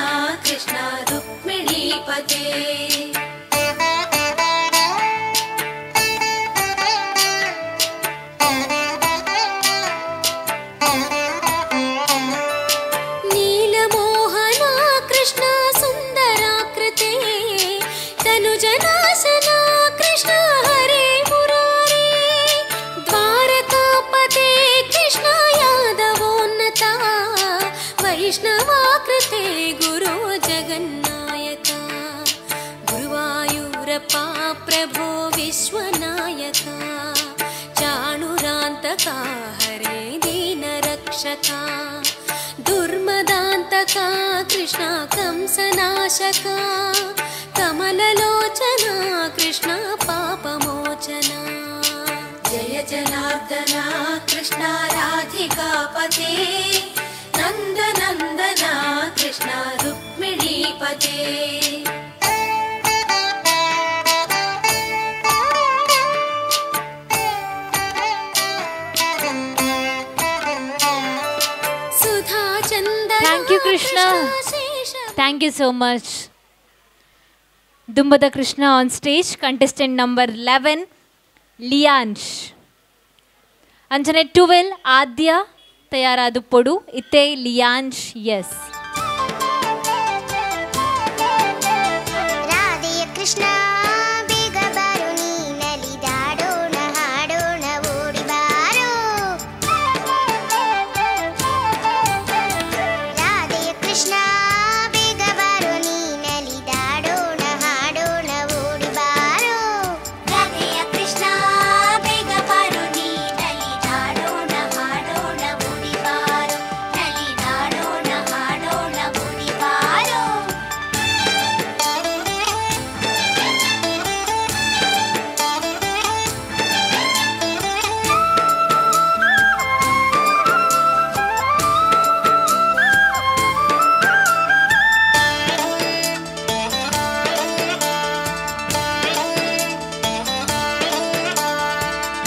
ಕೃಷ್ಣ ರುಕ್ಮಿಣೀಪತೆ ನೀಲಮೋಹನ ಕೃಷ್ಣ ಸುಂದರಾಕೃತೆ ತನುಜನಾಶನ ಕೃಷ್ಣ ಹರೇ ಮುರಾರಿ ದ್ವಾರಕಾಪತೆ ಕೃಷ್ಣ ಯಾದವೋನ್ನತ ವೈಷ್ಣವಾಕೃತೆ ಗುರು ಜಗನ್ನಾಯಕ ಗುರುವಾಯೂರಪ್ಪ ಪ್ರಭೋ ವಿಶ್ವನಾಯಕ ಚಾಣುರಾಂತಕ ಹರೇ ದೀನರಕ್ಷಕ ದುರ್ಮದಾಂತಕ ಕೃಷ್ಣ ಕಂಸನಾಶಕ ಕಮಲಲೋಚನ ಕೃಷ್ಣ ಪಾಪಮೋಚನ ಜಯ Janardhana Krishna ರಾಧಿಕಾಪತೆ ನಂದನಂದನ Krishna ರುಕ್ಮಿಣೀಪತೆ Thank you, Krishna. Thank you so much. Dumbada Krishna on stage, contestant number 11, Liansh. Anjane 12, Adya, Tayaradu Podu, Ite Liansh, yes. ರಾಧೆಯ Krishna ಬೇಗ ಬಾರೋ ನೀನಲಿದಾಡೋಣ ಹಾಡೋಣ ಓಡಿ ಬಾರೋ ರಾಧೆಯ ಕೃಷ್ಣ ಬೇಗ ಬಾರೋ ನೀನಲಿದಾಡೋಣ ಹಾಡೋಣ ಓಡಿ ಬಾರೋ ರಾಧೆಯ ಕೃಷ್ಣ ಬೇಗ ಬಾರೋ ನೀನಲಿದಾಡೋಣ ಹಾಡೋಣ ಓಡಿ ಬಾರೋ ನಲಿದಾಡೋಣ ಹಾಡೋಣ ಓಡಿ ಬಾರೋ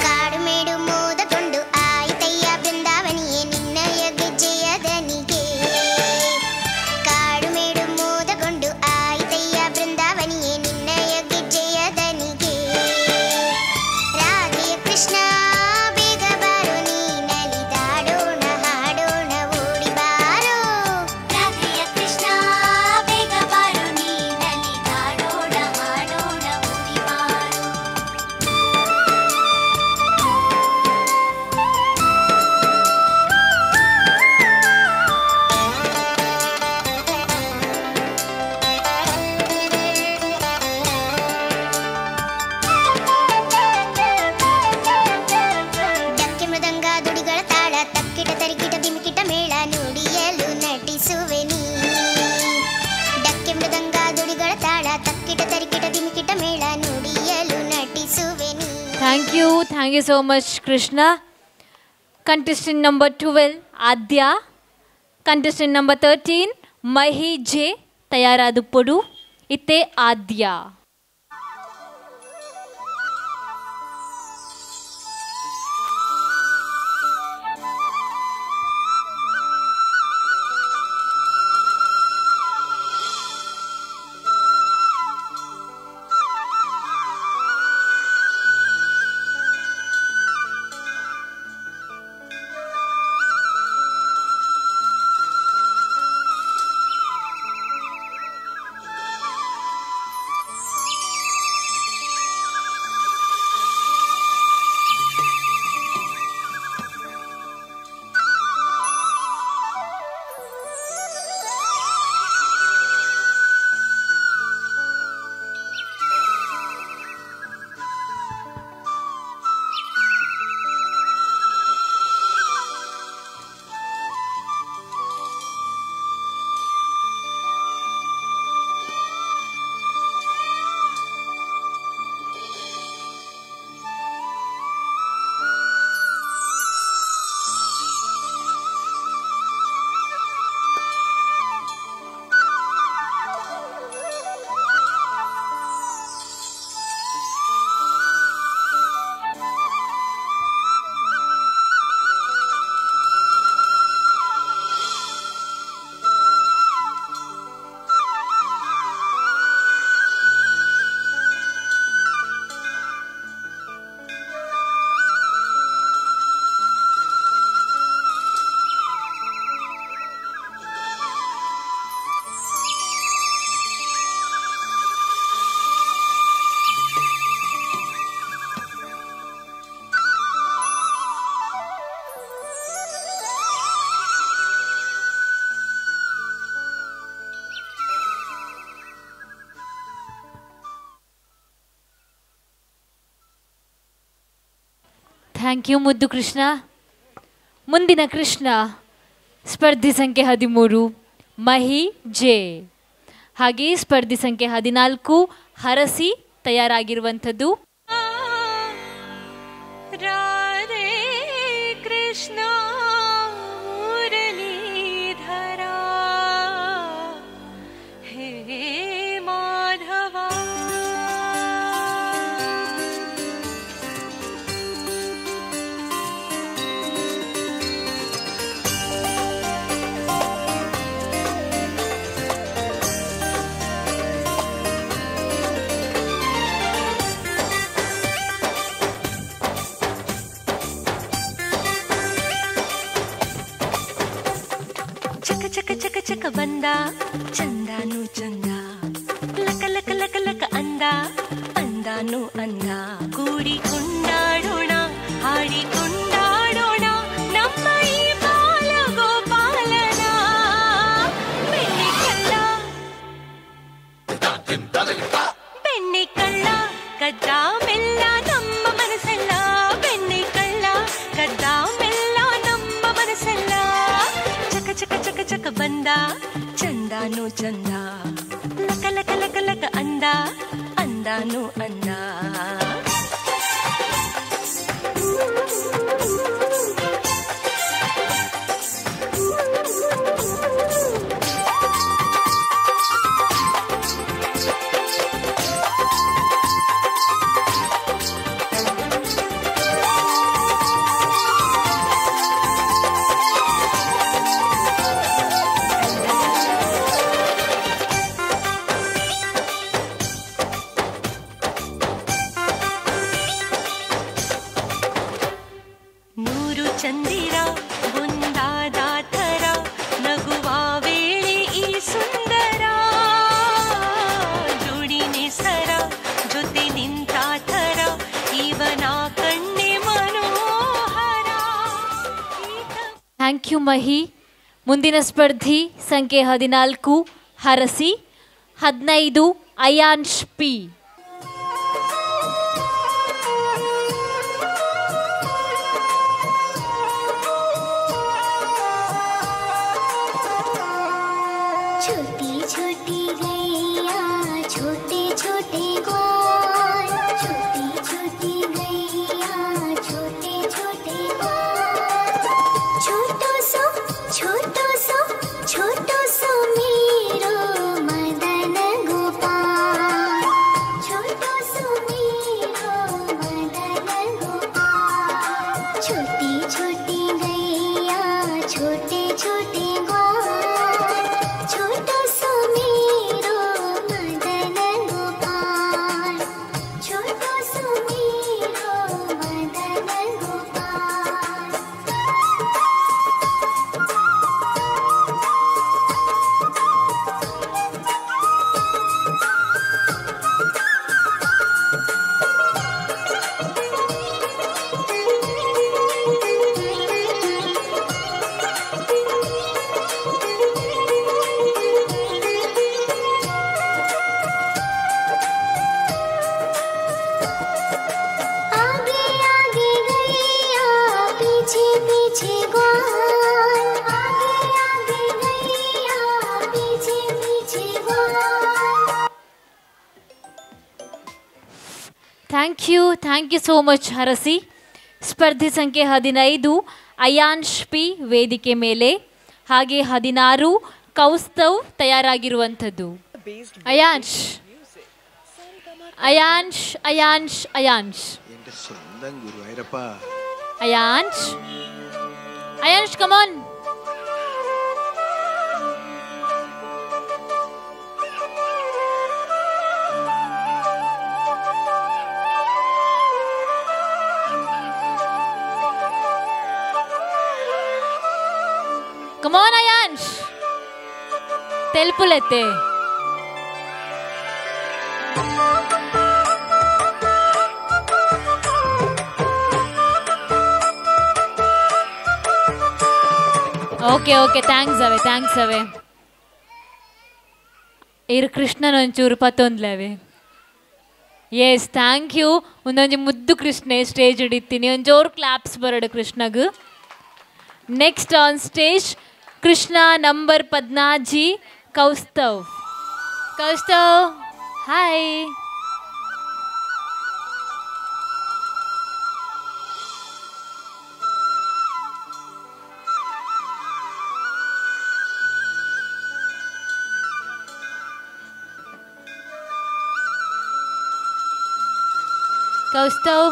ಕಾಡು ಮೇಡು ಮೋದಕೊಂಡು ಆಯ್ತಯ್ಯ ಬೃಂದಾವನಿಯೇ ನಿನ್ನಯ ಗೆಜ್ಜೆಯ ದನಿಗೆ ಕಾಡು ಮೇಡು ಮೋದಕೊಂಡು ಆಯ್ತಯ್ಯ ಬೃಂದಾವನಿಯೇ ನಿನ್ನಯ ಗೆಜ್ಜೆಯ ದನಿಗೆ ರಾಧೆಯ ಕೃಷ್ಣ ಬೇಗ ಬಾರೋ ನೀನಲಿದಾಡೋಣ ಹಾಡೋಣ ಓಡಿ ಬಾರೋ ರಾಧೆಯ ಕೃಷ್ಣ ಬೇಗ ಬಾರೋ ನೀನಲಿದಾಡೋಣ ಹಾಡೋಣ ಓಡಿ ಬಾರೋ ಡಕ್ಕೆ ಮೃದಂಗ ದುಡಿಗಳ ತಾಳ ತಕ್ಕಿಟ ತರಿಕಿಟ ದಿಮಿಕಿಟ ಮೇಳ ನುಡಿಯಲು ನಟಿಸುವೆ ನೀ ಡಕ್ಕೆ ಮೃದಂಗ ದುಡಿಗಳ ತಾಳ ತಕ್ಕಿಟ ತರಿಕಿಟ ದಿಮಿಕಿಟ ಮೇಳ ನುಡಿಯಲು ನಟಿಸುವೆ ನೀ Thank you so much, Krishna. Contestant number 12, Adya. Contestant number 13, Mahi J. Tayaradu Podu, Ite Adya. Thank you ಮುದ್ದು ಕೃಷ್ಣ. ಮುಂದಿನ ಕೃಷ್ಣ ಸ್ಪರ್ಧಿ ಸಂಖ್ಯೆ 13 ಮಹಿ ಜೆ. ಹಾಗೆ ಸ್ಪರ್ಧಿ ಸಂಖ್ಯೆ 14 ಹರಸಿ ತಯಾರಾಗಿರುವಂಥದ್ದು. ರಾಧೆ ಕೃಷ್ಣ ಮುರಳೀಧರ ಹೇ ಮಾಧವ. ಚಕ ಚಕ ಚಕ ಬಂದ ಚಂದಾನು ಚಂದ, ಲಕ ಲಕ ಲಕ ಲಕ ಅಂದ ಅಂದಾನು ಅಂದ. ಕೂಡಿ ಕೊಂಡಾಡೋಣ ಹಾಡಿ ಕೊಂಡಾಡೋಣ ನಮ್ಮ ಈ ಬಾಲ ಗೋಪಾಲನ. ಬೆಣ್ಣೆ ಕಳ್ಳ ಬೆಣ್ಣೆ ಕಳ್ಳ ಕದ್ದ ಮೆಲ್ಲ ನಮ್ಮ ಮನಸ್ಸೆಲ್ಲ. ಬೆಣ್ಣೆ ಕಳ್ಳ ಕದ್ದ ಮೆಲ್ಲ ನಮ್ಮ ಮನಸ್ಸೆಲ್ಲ. ಚಕ ಚಕ ಚಕ ಚಕ ಬಂದ ಚಂದಾನು ಚಂದ, ಲಕ ಲಕ ಲಕ ಲಕ ಅಂದ ಅಂದಾನು ಅಂದ. ಚಂದಿರ ಒಂದಾದ ಥರ ನಗುವ ವೇಳೆ ಈ ಸುಂದರ. ಜೋಡಿನೆ ಸರ ಜೊತೆ ನಿಂತ ಥರ ಇವನ ಕಣ್ಣೆ ಮನೋಹರ. ಥ್ಯಾಂಕ್ ಯು ಮಹಿ. ಮುಂದಿನ ಸ್ಪರ್ಧಿ ಸಂಖ್ಯೆ 14 ಹರಸಿ. 15 ಅಯಾನ್ಶ್ ಪಿ. छोटी छोटी गैया छोटे छोटे ग्वाल, छोटी छोटी गैया छोटे छोटे ग्वाल. छोटो सो मेरो मदन गोपाल. छोटो सो मेरो मदन गोपाल. छोटी छोटी गैया छोटे छोटे ग्वाल. छोटो सो मेरो मदन गोपाल. छोटो सो मेरो मदन गोपाल. आगे आगे गैया पीछे पीछे ग्वाल. आगे आगे गैया पीछे पीछे ग्वाल. ಥ್ಯಾಂಕ್ ಯು ಸೋ ಮಚ್ ಹರಸಿ. ಸ್ಪರ್ಧಿ ಸಂಖ್ಯೆ 15 ಅಯಾನ್ಶ್ ಪಿ ವೇದಿಕೆ ಮೇಲೆ. ಹಾಗೆ 16 ಕೌಸ್ತವ್ ತಯಾರಾಗಿರುವಂಥದ್ದು. Ayansh Ayansh Ayansh Ayansh Ayansh Ayansh come on. Come on, Ayansh. తెలుపులెత్తే. ಓಕೆ ಥ್ಯಾಂಕ್ಸ್ ಅವೇ. ಇರು ಕೃಷ್ಣನ ಒಂಚೂರು ಪತ್ತೊಂದ್ಲವೆ. S thank you. ಒಂದೊಂದು ಮುದ್ದು ಕೃಷ್ಣೆ ಸ್ಟೇಜ್ ಹಿಡಿತೀನಿ. ಒಂದು ಜೋರು ಕ್ಲಾಪ್ಸ್ ಬರೋಡು ಕೃಷ್ಣಗ್. Next on stage Krishna number 14 Kaustav. Kaustav hi. Kaustav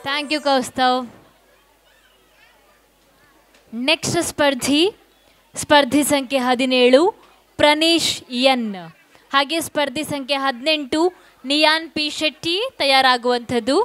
thank you Kaustav. Next ಸ್ಪರ್ಧಿ ಸಂಖ್ಯೆ 17 ಪ್ರನೀಶ್ ಎನ್. ಹಾಗೆ ಸ್ಪರ್ಧಿ ಸಂಖ್ಯೆ 18 ನಿಯಾನ್ ಪಿ ಶೆಟ್ಟಿ ತಯಾರಾಗುವಂಥದ್ದು.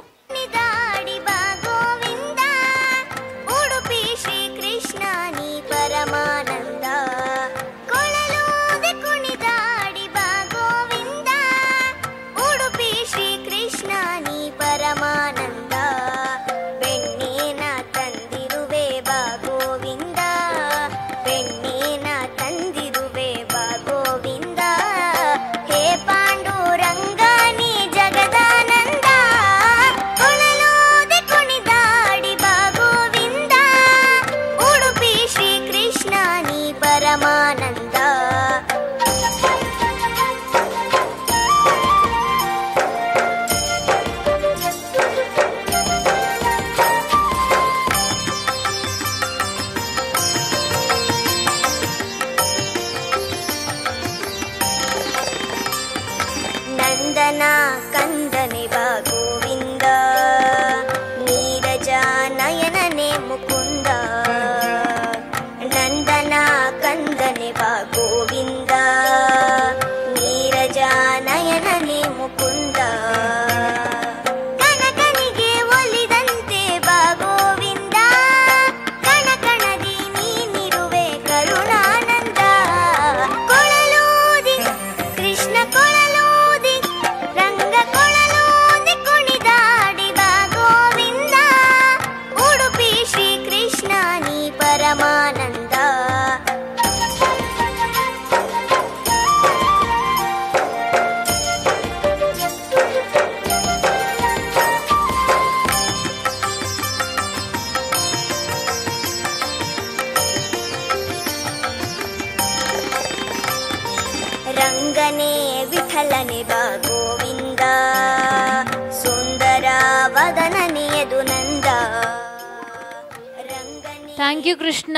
Thank you Krishna.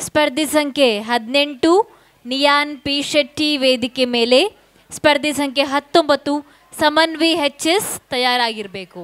ಸ್ಪರ್ಧಿ ಸಂಖ್ಯೆ 18 ನಿಯಾನ್ ಪಿ ಶೆಟ್ಟಿ ವೇದಿಕೆ ಮೇಲೆ. ಸ್ಪರ್ಧಿ ಸಂಖ್ಯೆ 19 ಸಮನ್ವಿ HS ತಯಾರಾಗಿರಬೇಕು.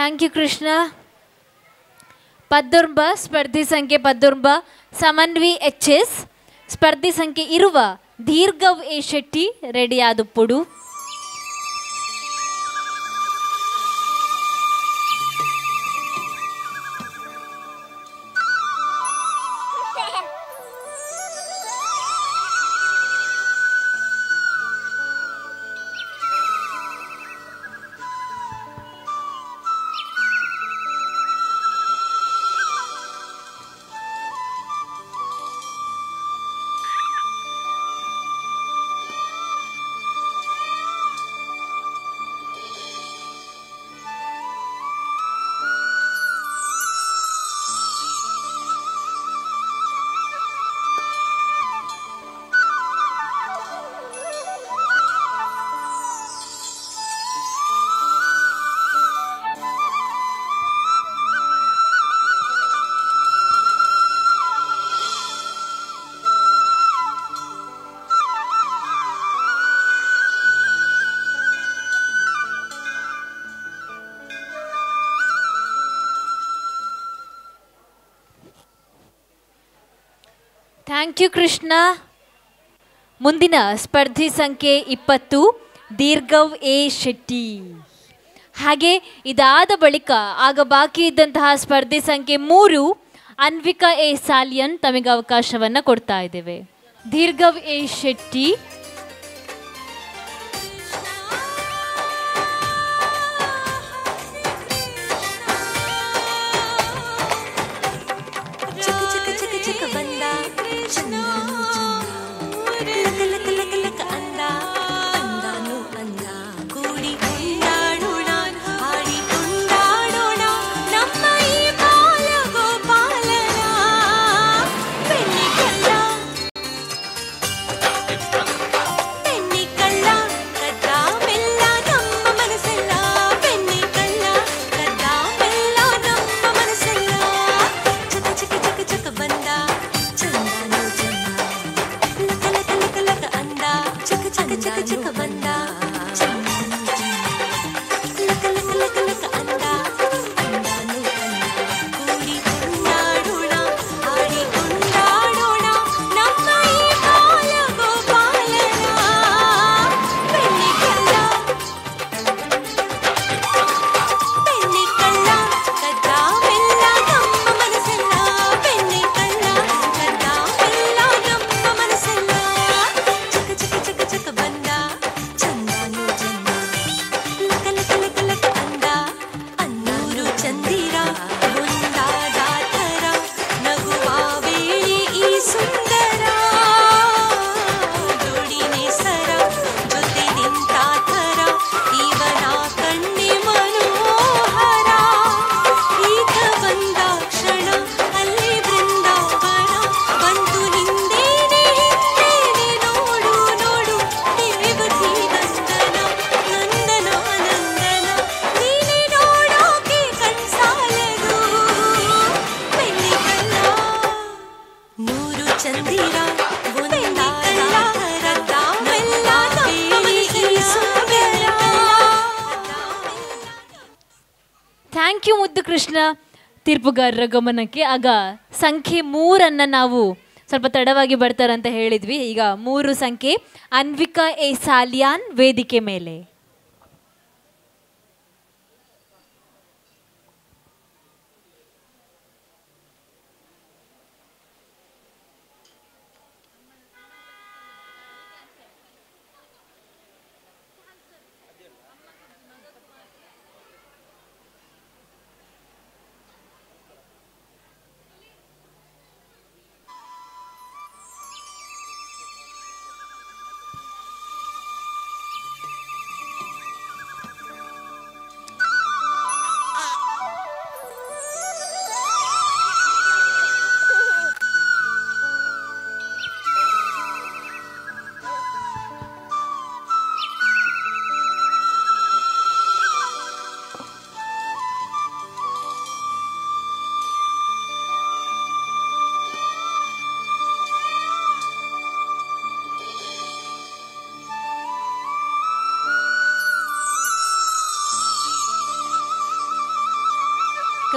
Thank you Krishna. ಪದ್ದೊಂಬ ಸ್ಪರ್ಧಿ ಸಂಖ್ಯೆ ಪದ್ದೊಂಬ ಸಮನ್ವಿ HS, ಸ್ಪರ್ಧಿ ಸಂಖ್ಯೆ ಇರುವ ದೀರ್ಘವ್ A ಶೆಟ್ಟಿ ರೆಡಿಯಾದುಪ್ಪುಡು. Thank you Krishna. ಮುಂದಿನ ಸ್ಪರ್ಧಿ ಸಂಖ್ಯೆ 20 ದೀರ್ಘವ್ A ಶೆಟ್ಟಿ. ಹಾಗೆ ಇದಾದ ಬಳಿಕ ಆಗ ಬಾಕಿ ಇದ್ದಂತಹ ಸ್ಪರ್ಧಿ ಸಂಖ್ಯೆ 3 ಅನ್ವಿಕಾ A ಸಾಲಿಯನ್ ತಮಗೆ ಅವಕಾಶವನ್ನು ಕೊಡ್ತಾ ಇದ್ದೇವೆ. ದೀರ್ಘವ್ A ಶೆಟ್ಟಿ, ಥ್ಯಾಂಕ್ ಯು ಮುದ್ದು ಕೃಷ್ಣ. ತೀರ್ಪುಗಾರರ ಗಮನಕ್ಕೆ ಆಗ ಸಂಖ್ಯೆ 3 ನಾವು ಸ್ವಲ್ಪ ತಡವಾಗಿ ಬರ್ತಾರಂತ ಹೇಳಿದ್ವಿ. ಈಗ 3 ಸಂಖ್ಯೆ ಅನ್ವಿಕಾ A ಸಾಲಿಯಾನ್ ವೇದಿಕೆ ಮೇಲೆ.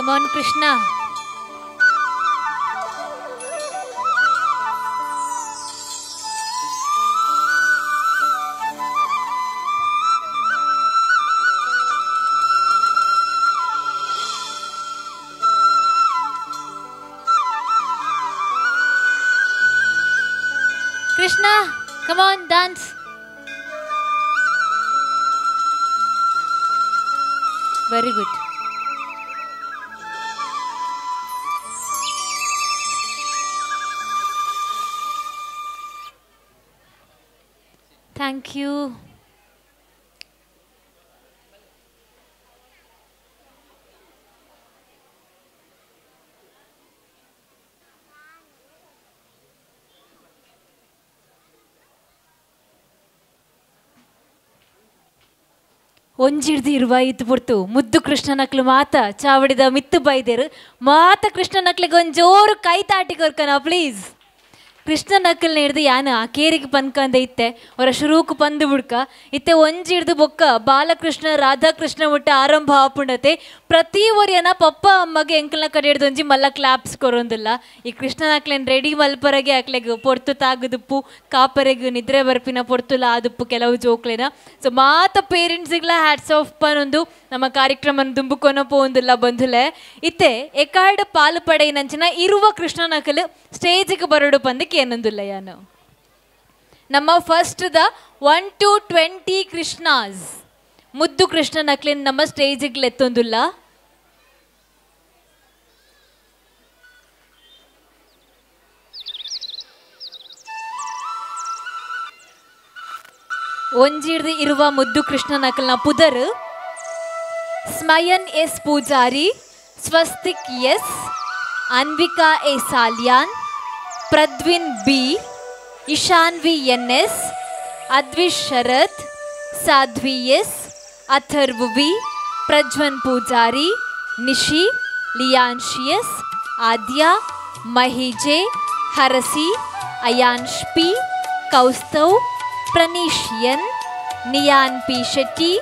ಕಮಾನ್ Krishna. Krishna, come on, dance. Very good. Thank you. ಒಂಜಿಡ್ದು ಇರುವ ಇತ್ತು ಬಿಡ್ತು ಮುದ್ದು ಕೃಷ್ಣನಕ್ಲು ಮಾತ ಚಾವಡಿದ ಮಿತ್ತು ಬೈದೇರು ಮಾತ ಕೃಷ್ಣನಕ್ಲಿಗೆ ಒಂದು ಜೋರು ಕೈ ತಾಟಿ ಕೊರ್ಕನ ಪ್ಲೀಸ್. ಕೃಷ್ಣ ನಕ್ಕಲ್ನ ಹಿಡ್ದು ಯಾನ ಆ ಕೇರಿಗೆ ಪನ್ಕಂದ ಇತ್ತೆ ಅವರ ಶುರುಕು ಪಂದು ಬಿಡ್ಕ ಇತ್ತೆ ಒಂಜಿ ಹಿಡ್ದು ಬೊಕ್ಕ ಬಾಲಕೃಷ್ಣ ರಾಧಾಕೃಷ್ಣ ಮುಟ್ಟ ಆರಂಭ ಆಪುಂಡತೆ ಪ್ರತಿ ಒರಿಯನ ಪಪ್ಪ ಅಮ್ಮಗೆ ಎಂಕಲ್ನ ಕಡೆ ಹಿಡ್ದು ಒಂಜಿ ಮಲ್ಲ ಕ್ಲಾಪ್ಸ್ ಕೊರೊಂದಿಲ್ಲ. ಈ ಕೃಷ್ಣ ನಕ್ಲೇನು ರೆಡಿ ಮಲ್ಪರಗೆ ಹಾಕ್ಲೆಗ್ ಪೊರ್ತು ತಾಗದುಪ್ಪು ಕಾಪರೆಗೆ ನಿದ್ರೆ ಬರ್ಪಿನ ಪೊರ್ತುಲ ಆದುಪ್ಪು ಕೆಲವು ಜೋಕ್ಲೆನ. ಸೊ ಮಾತ ಪೇರೆಂಟ್ಸಿಗ್ಲ ಹ್ಯಾಟ್ಸ್ ಆಫ್ ಪನೊಂದು ನಮ್ಮ ಕಾರ್ಯಕ್ರಮ ದುಂಬುಕೊನ ಪೋಂದಿಲ್ಲ ಬಂಧುಲೆ ಇತ್ತೆ ಎಕಾರ್ಡ್ ಪಾಲು ಪಡೆಯಿನಂಚಿನ ಇರುವ ಕೃಷ್ಣ ನಕಲು ಸ್ಟೇಜಿಗೆ ಬರೋಡು ಪಂದಕ್ಕೆ ಏನೊಂದಿಲ್ಲ ಯಾನು ನಮ್ಮ ಫಸ್ಟ್ ದ 1 to 20 ಕೃಷ್ಣಾಸ್ ಮುದ್ದು ಕೃಷ್ಣ ನಕ್ಲಿನ ನಮ್ಮ ಸ್ಟೇಜಿಗೆ ಎತ್ತೊಂದಿಲ್ಲ. ಒಂಜಿಡ್ದು ಇರುವ ಮುದ್ದು ಕೃಷ್ಣ ನಕಲ್ನ ಪುದರ್ Smayan S Poojary, Swastik S, Anvika A Salian, Pradvin B, Ishanvi N S, Advish Sharath, Sadhvi S, Atharv V, Prajwan Poojary, Nishi, Lianshi S, Aadya, ಮಹಿಜೆ, ಹರಸಿ, Ayansh P, Kaustav, Praneesh N, Niyan P Shetty,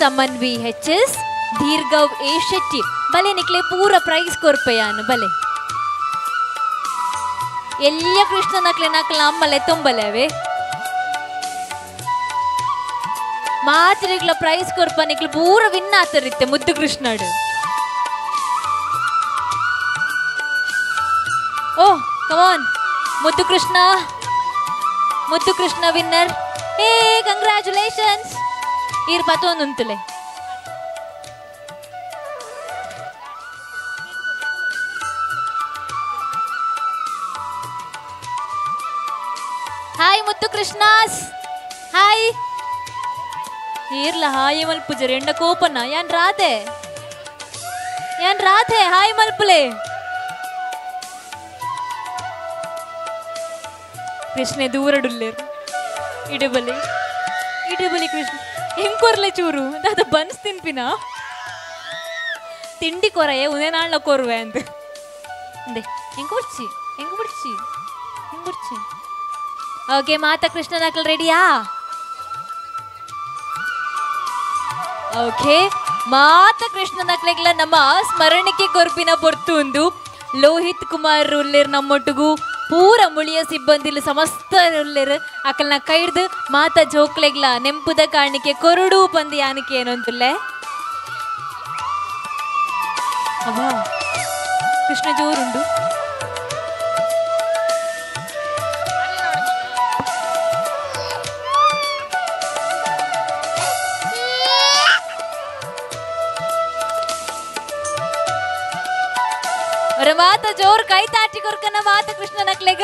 Samanvi H S, Deerghav A Shetty. ಬಲೆ ನಿಕ್ಲೆ ಪೂರ ಪ್ರೈಸ್ ಕೊರ್ಪೆಯಾನು ಬಲೆ ಎಲ್ಲ ಕೃಷ್ಣ ನಕ್ಲೆ ನಕ್ಲ ಅಮ್ಮಲೆ ತೊಂಬಲೆವೆ ಮಾತ್ರಿಗ್ಲ ಪ್ರೈಸ್ ಕೊರ್ಪ ನಿಕ್ಲು ಪೂರ ವಿನ್ ಆತರಿತ್ತೆ ಮುದ್ದು ಕೃಷ್ಣಡು. ಓ ಕಮಾನ್ ಮುದ್ದು ಕೃಷ್ಣ ವಿನ್ನರ್. ಏ ಕಂಗ್ರ್ಯಾಚುಲೇಷನ್ಸ್. ಈರ್ ಪತ್ತೊಂದುಂತಲೆ ಹಾಯ್ ಮುದ್ದು ಕೃಷ್ಣಾಸ್ ಹಾಯ್. ಈರ್ಲ ಹಾಯ್ ಮಲ್ಪುಜರ್ ಎಂಡ ಕೋಪನ ಯಾನ್ ರಾಧೆ ಹಾಯ್ ಮಲ್ಪುಲೆ. ಕೃಷ್ಣ ದೂರಡುಲ್ಲೇರು ಇಡಬಲಿ ಕೃಷ್ಣ ಹೆಂಗ್ ಕೊರ್ಲೆ ಚೂರು ದಾದ ಬನ್ಸ್ ತಿನ್ಪಿನ ತಿಂಡಿ ಕೊರಯೆ ಉದೇ ನಾಳ್ನ ಕೊರುವೆ ಅಂತ ಹೆಂಗ್ ಬಿಡ್ಸಿ ಓಕೆ ಮಾತಾ ಕೃಷ್ಣ ನಕಲ್ ರೆಡಿಯಾ? ಓಕೆ ಮಾತಾ ಕೃಷ್ಣ ನಕ್ಲೆಗ್ಲ ನಮ್ಮ ಸ್ಮರಣಿಕೆ ಕೊರ್ಪಿನ ಪೊರ್ತುಂದು ಲೋಹಿತ್ ಕುಮಾರ್ ಉಲ್ಲೇರ್ ನಮ್ಮೊಟ್ಟಿಗೂ ಪೂರ ಮುಳಿಯ ಸಿಬ್ಬಂದಿಲು ಸಮಸ್ತ ಉಲ್ಲೇರ್ ಅಕಲ್ನ ಕೈಡ್ದು ಮಾತಾ ಜೋಕ್ಲೆಗ್ಲ ನೆಂಪುದ ಕಾಣಿಕೆ ಕೊರಡು ಪಂದಿ ಯಾನಿಕೆ ಏನೊಂದುಲ್ಲೆ ಅಬ್ಬಾ ಕೃಷ್ಣ ಜೋರುಂಡು. ಮಾತ ಜೋರ್ ಕೈ ತಾಟಿ ಕೊರ್ಕನ ಮಾತ ಕೃಷ್ಣ ನಕ್ಲೆಗ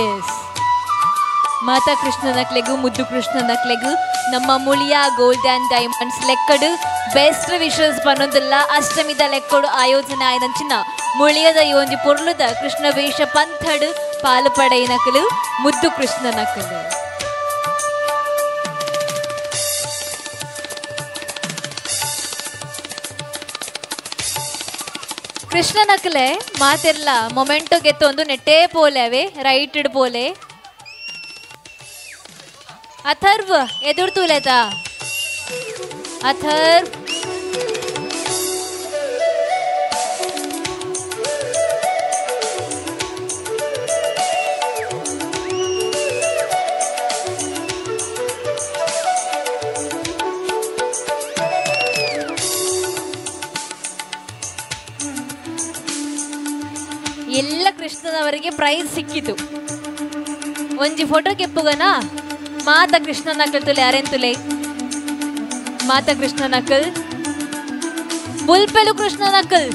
ಎಸ್ ಮಾತಾ ಕೃಷ್ಣ ನಕ್ಲೆಗು ಮುದ್ದು ಕೃಷ್ಣ ನಕ್ಲೆಗು ನಮ್ಮ ಮುಳಿಯ ಗೋಲ್ಡ್ ಅಂಡ್ ಡೈಮಂಡ್ಸ್ ಲೆಕ್ಕಡು ಬೆಸ್ಟ್ ವಿಶಸ್ ಪನ್ನೊಂದಿಲ್ಲ ಅಷ್ಟಮಿದ ಲೆಕ್ಕಡು ಆಯೋಜನೆ ಆಯ್ದಂಚಿನ ಮುಳಿಯದ ಈ ಒಂಜಿ ಪೊರ್ಲುದ ಕೃಷ್ಣ ವೇಷ ಪಂಥಡು ಪಾಲು ಪಡೆಯ ನಕಲು ಮುದ್ದು ಕೃಷ್ಣ ನಕಲು. ಕೃಷ್ಣ ನಕಲೆ ಮಾತೆರ್ಲ ಮೊಮೆಂಟೋ ಗೆತ್ತೊಂದು ನೆಟ್ಟೇ ಪೋಲೆ ಅವೇ ರೈಟ್ ಇಡ್ ಪೋಲೆ अथर्व एदुर तुलेता अथर्व ಎಲ್ಲ ಕೃಷ್ಣನವರಿಗೆ ಪ್ರೈಸ್ ಸಿಕ್ಕಿತು. ಒಂಜಿ ಫೋಟೋ ಕೆಪ್ಪುಗನ ಮಾತಾ ಕೃಷ್ಣ ನಕಲ್ ತುಲೆ ಅರೆನ್ ತುಲೆ ಮಾತಾ ಕೃಷ್ಣ ನಕಲ್ ಬುಲ್ಪೆಲು ಕೃಷ್ಣ ನಕಲ್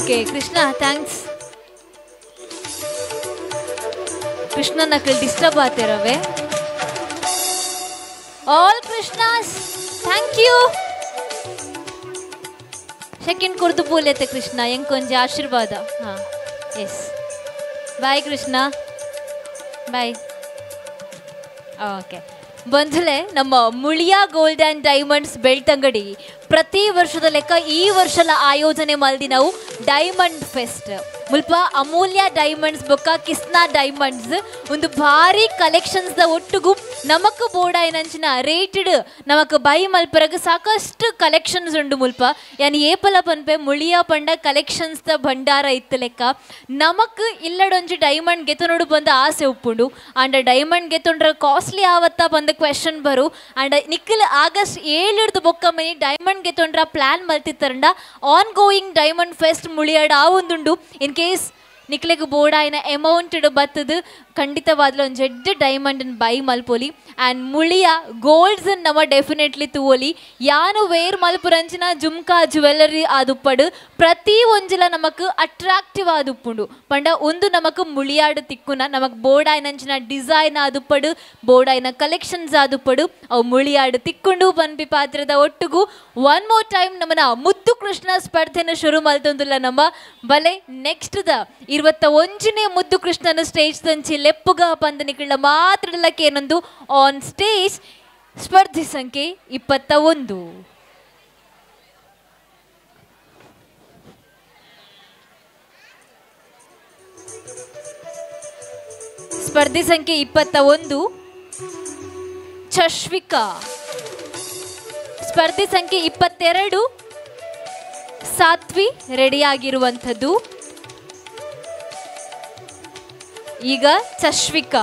ಓಕೆ ಕೃಷ್ಣ ಥ್ಯಾಂಕ್ಸ್. ಕೃಷ್ಣ ನಕಲ್ ಡಿಸ್ಟರ್ಬ್ ಆತಿರವೆ all Krishnas thank you. Second ಕುರ್ದು ಪೂಲೆತೆ ಕೃಷ್ಣ ಎಂಗ್ ಕೊಂಚ ಆಶೀರ್ವಾದ. ಹಾಂ yes bye Krishna bye. Okay ಬಂಧುಲೆ ನಮ್ಮ Muliya gold and diamonds Belthangady ಪ್ರತಿ ವರ್ಷದ ಲೆಕ್ಕ ಈ ವರ್ಷಲ ಆಯೋಜನೆ ಮಲ್ದಿ ನಾವು ಡೈಮಂಡ್ ಫೆಸ್ಟ್ ಮುಲ್ಪ ಅಮೂಲ್ಯ ಡೈಮಂಡ್ಸ್ ಬೊಕ್ಕ ಕಿಸ್ನಾ ಡೈಮಂಡ್ಸ್ ಒಂದು ಭಾರಿ ಕಲೆಕ್ಷನ್ಸ್ ದ ಒಟ್ಟಿಗೂ ನಮಕ್ ಬೋರ್ಡ ಏನಂಚಿನ ರೇಟೆಡ್ ನಮಕ್ ಬೈ ಮಲ್ಪರಗ ಸಾಕಷ್ಟು ಕಲೆಕ್ಷನ್ಸ್ ಉಂಡು ಮುಲ್ಪ ಯಾನಿ ಏಪಲ ಪನ್ಪೆ ಮುಳಿಯಾ ಪಂಡ ಕಲೆಕ್ಷನ್ಸ್ ದ ಭಂಡಾರ ಇತ್ತು ಲೆಕ್ಕ ನಮಕ್ ಇಲ್ಲಡೊಂಜಿ ಡೈಮಂಡ್ ಗೆತನೋಡು ಬಂದ ಆಸೆ ಉಪ್ಪುಂಡು ಅಂಡ ಡೈಮಂಡ್ ಗೆತೊಂಡ್ರ ಕಾಸ್ಟ್ಲಿ ಆವತ್ತ ಬಂದ ಕ್ವೆಶನ್ ಬರು ಅಂಡ್ ನಿಖಿಲ್ ಆಗಸ್ಟ್ 7 ಬೊಕ್ಕ ಮನಿ ಡೈಮಂಡ್ ಗೆತೊಂಡ್ರ ಪ್ಲಾನ್ ಮಲ್ತಿತ್ತರಂಡ ಆನ್ ಗೋಯಿಂಗ್ ಡೈಮಂಡ್ ಫೆಸ್ಟ್ ಮುಳಿಯಾಡ ಆ ಒಂದುಂಡು ಇನ್ ಕೇಸ್ ನಿಕ್ಲೆಗ್ ಬೋರ್ಡ್ ಆಯ್ನ ಅಮೌಂಟ್ ಬತ್ತದು ಖಂಡಿತವಾದ್ಲು ಒಂದು ಜಡ್ಡು ಡೈಮಂಡ್ ಬೈ ಮಲ್ಪೊಲಿ ಆ್ಯಂಡ್ ಮುಳಿಯ ಗೋಲ್ಡ್ಸ್ ನಮ್ಮ ಡೆಫಿನೆಟ್ಲಿ ತೂವೊಲಿ ಯಾನು ವೇರ್ ಮಲ್ಪುರಂಚಿನ ಜುಮ್ಕಾ ಜ್ಯುವೆಲ್ಲರಿ ಆದುಪ್ಪಡು ಪ್ರತಿ ಒಂಜಿಲ ನಮಕ್ ಅಟ್ರಾಕ್ಟಿವ್ ಆದುಪ್ಪುಂಡು ಪಂಡ ಒಂದು ನಮಕ್ ಮುಳಿಯಾಡು ತಿಕ್ಕುನ ನಮಕ್ ಬೋರ್ಡ್ ಆಯ್ನಂಚಿನ ಡಿಸೈನ್ ಆದುಪ್ಪಡು ಬೋರ್ಡ್ ಆಯ್ನ ಕಲೆಕ್ಷನ್ಸ್ ಆದುಪ್ಪಡು ಅವು ಮುಳಿಯಾಡು ತಿಕ್ಕೊಂಡು ಪನ್ಪಿ ಪಾತ್ರದ ಒಟ್ಟಿಗೂ ಒನ್ ಮೋರ್ ಟೈಮ್ ನಮ್ಮನ ಮುದ್ದು ಕೃಷ್ಣ ಸ್ಪರ್ಧೆನ ಶುರು ಮಲ್ತೊಂದುಲ್ಲ ನಮ್ಮ ಬಲೆ ನೆಕ್ಸ್ಟ್ ದ 21ನೇ ಮುದ್ದು ಕೃಷ್ಣನ ಸ್ಟೇಜ್ ದಂಚಿ ಲೆಪ್ಪುಗ ಪಂದನಿಗಳ ಮಾತ್ರಡಲಕ್ಕೆ ಏನೊಂದು ಆನ್ ಸ್ಟೇಜ್ ಸ್ಪರ್ಧೆ ಸಂಖ್ಯೆ 21. ಸ್ಪರ್ಧೆ ಸಂಖ್ಯೆ 21 ಚಶ್ವಿಕಾ. ಸ್ಪರ್ಧೆ ಸಂಖ್ಯೆ 22 ಸಾತ್ವಿ ರೆಡಿಯಾಗಿರುವಂಥದ್ದು. ಈಗ ಚಶ್ವಿಕಾ.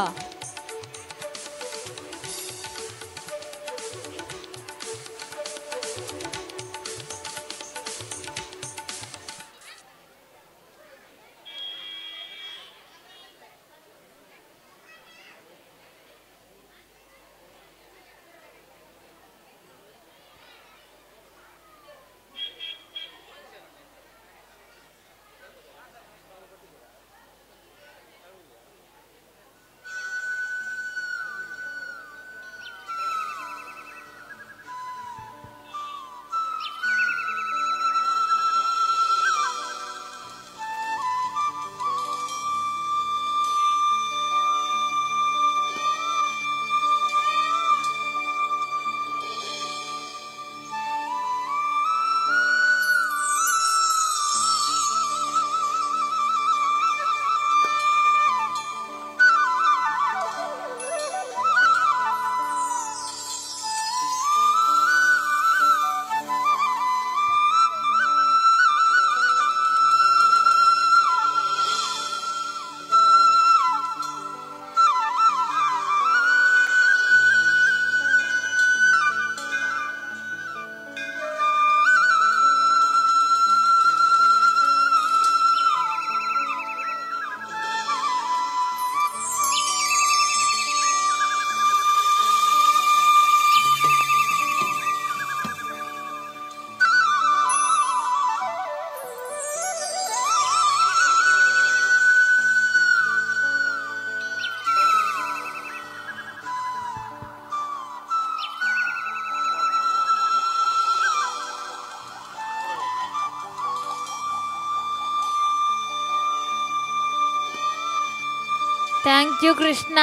Thank you Krishna.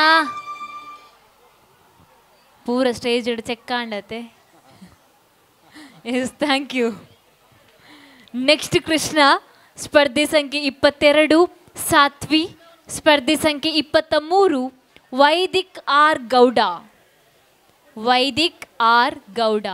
ಪೂರ ಸ್ಟೇಜ್ ಹಿಡಿದು ಚೆಕ್ ಕಾಂಡತೆ. Yes, thank you. Next Krishna ಸ್ಪರ್ಧೆ ಸಂಖ್ಯೆ 22 ಸಾತ್ವಿ. ಸ್ಪರ್ಧೆ ಸಂಖ್ಯೆ 23 ವೈದಿಕ್ ಆರ್ ಗೌಡ. ವೈದಿಕ್ ಆರ್ ಗೌಡ.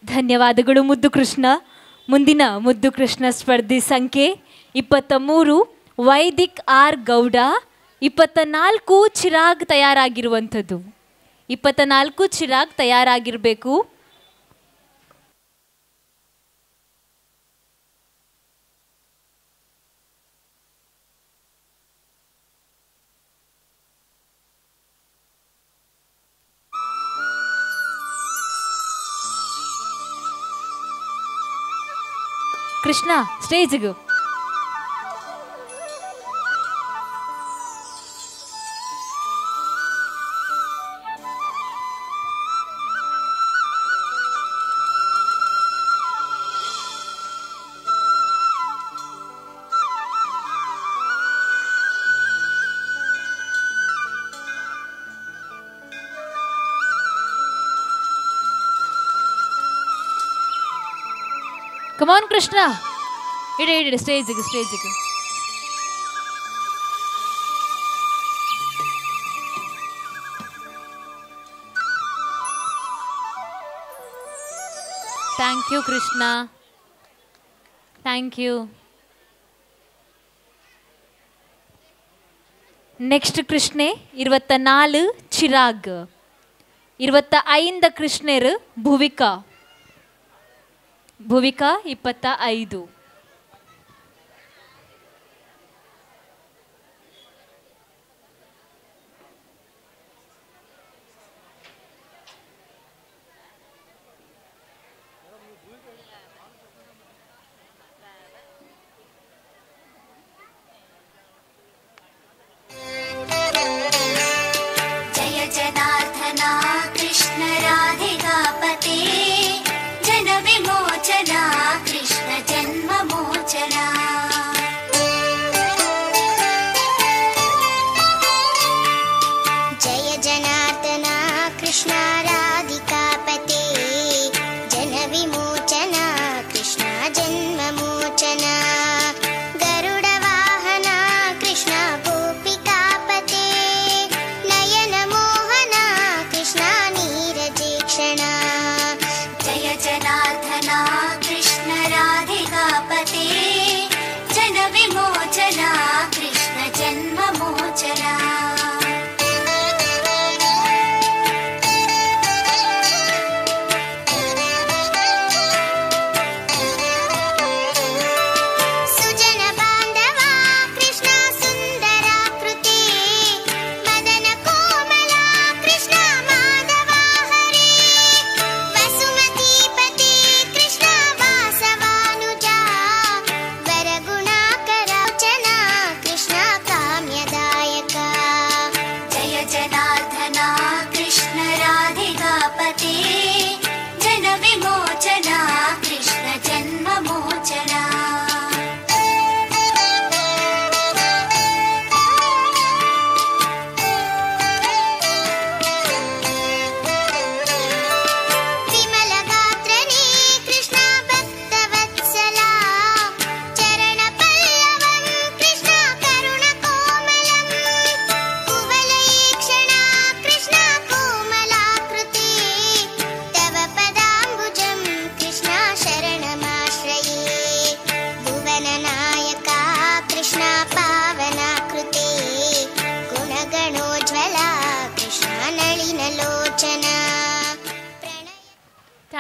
ಧನ್ಯವಾದಗಳು ಮುದ್ದು ಕೃಷ್ಣ. ಮುಂದಿನ ಮುದ್ದು ಕೃಷ್ಣ ಸ್ಪರ್ಧಿ ಸಂಖ್ಯೆ 23 ವೈದಿಕ್ ಆರ್ ಗೌಡ. 24 ಚಿರಾಗ್ ತಯಾರಾಗಿರುವಂಥದ್ದು. 24 ಚಿರಾಗ್ ತಯಾರಾಗಿರಬೇಕು. ಕೃಷ್ಣ ಸ್ಟೇಜ್ಗೆ. ಕಮಾನ್ ಕೃಷ್ಣ, ಇಡಿ ಸ್ಟೇಜಿಗೆ. Thank you Krishna, thank you. Next ಕೃಷ್ಣೆ 24 ಚಿರಾಗ್. 25 ಕೃಷ್ಣರು ಭುವಿಕಾ. 25. जय जनार्दना कृष्ण राधिकापते जन विमोचना कृष्ण जन्म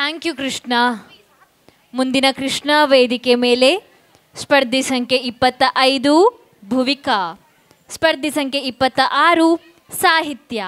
ಥ್ಯಾಂಕ್ ಯು ಕೃಷ್ಣ. ಮುಂದಿನ ಕೃಷ್ಣ ವೇದಿಕೆ ಮೇಲೆ ಸ್ಪರ್ಧಿ ಸಂಖ್ಯೆ 25 ಭುವಿಕಾ, ಸ್ಪರ್ಧಿ ಸಂಖ್ಯೆ 26 ಸಾಹಿತ್ಯ.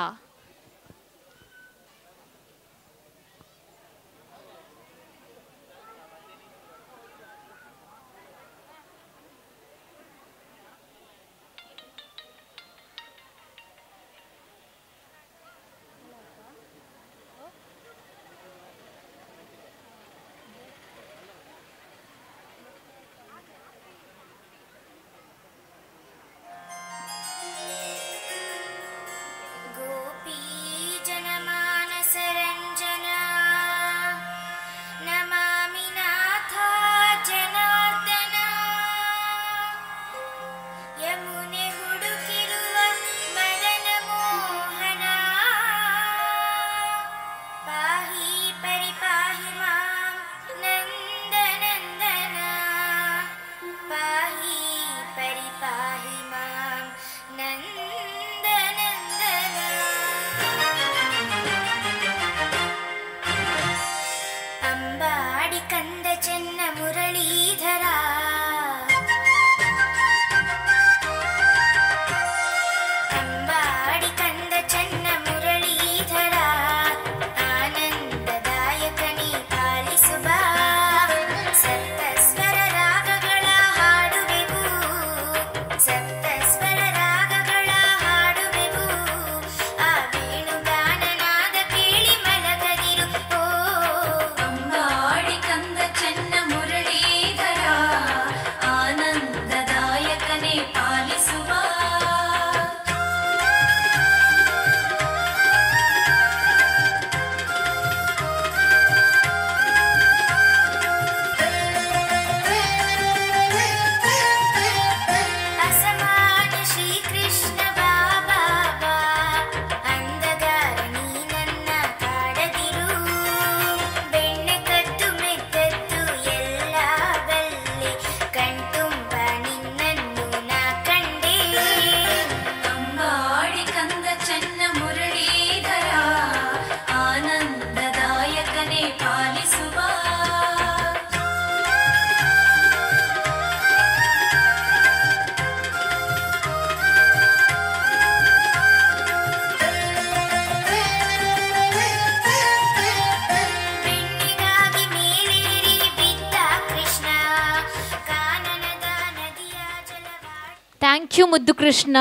ಥ್ಯಾಂಕ್ ಯು ಮುದ್ದು ಕೃಷ್ಣ.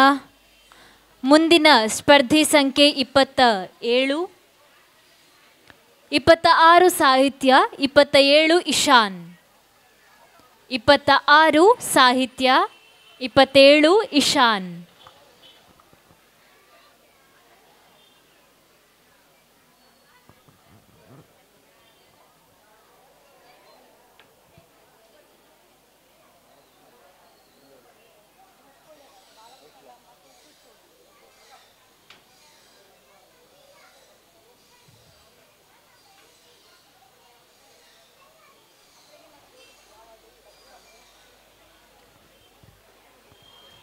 ಮುಂದಿನ ಸ್ಪರ್ಧಿ ಸಂಖ್ಯೆ 27, 26 ಸಾಹಿತ್ಯ, 27 ಇಶಾನ್. 26 ಸಾಹಿತ್ಯ, 27 ಇಶಾನ್.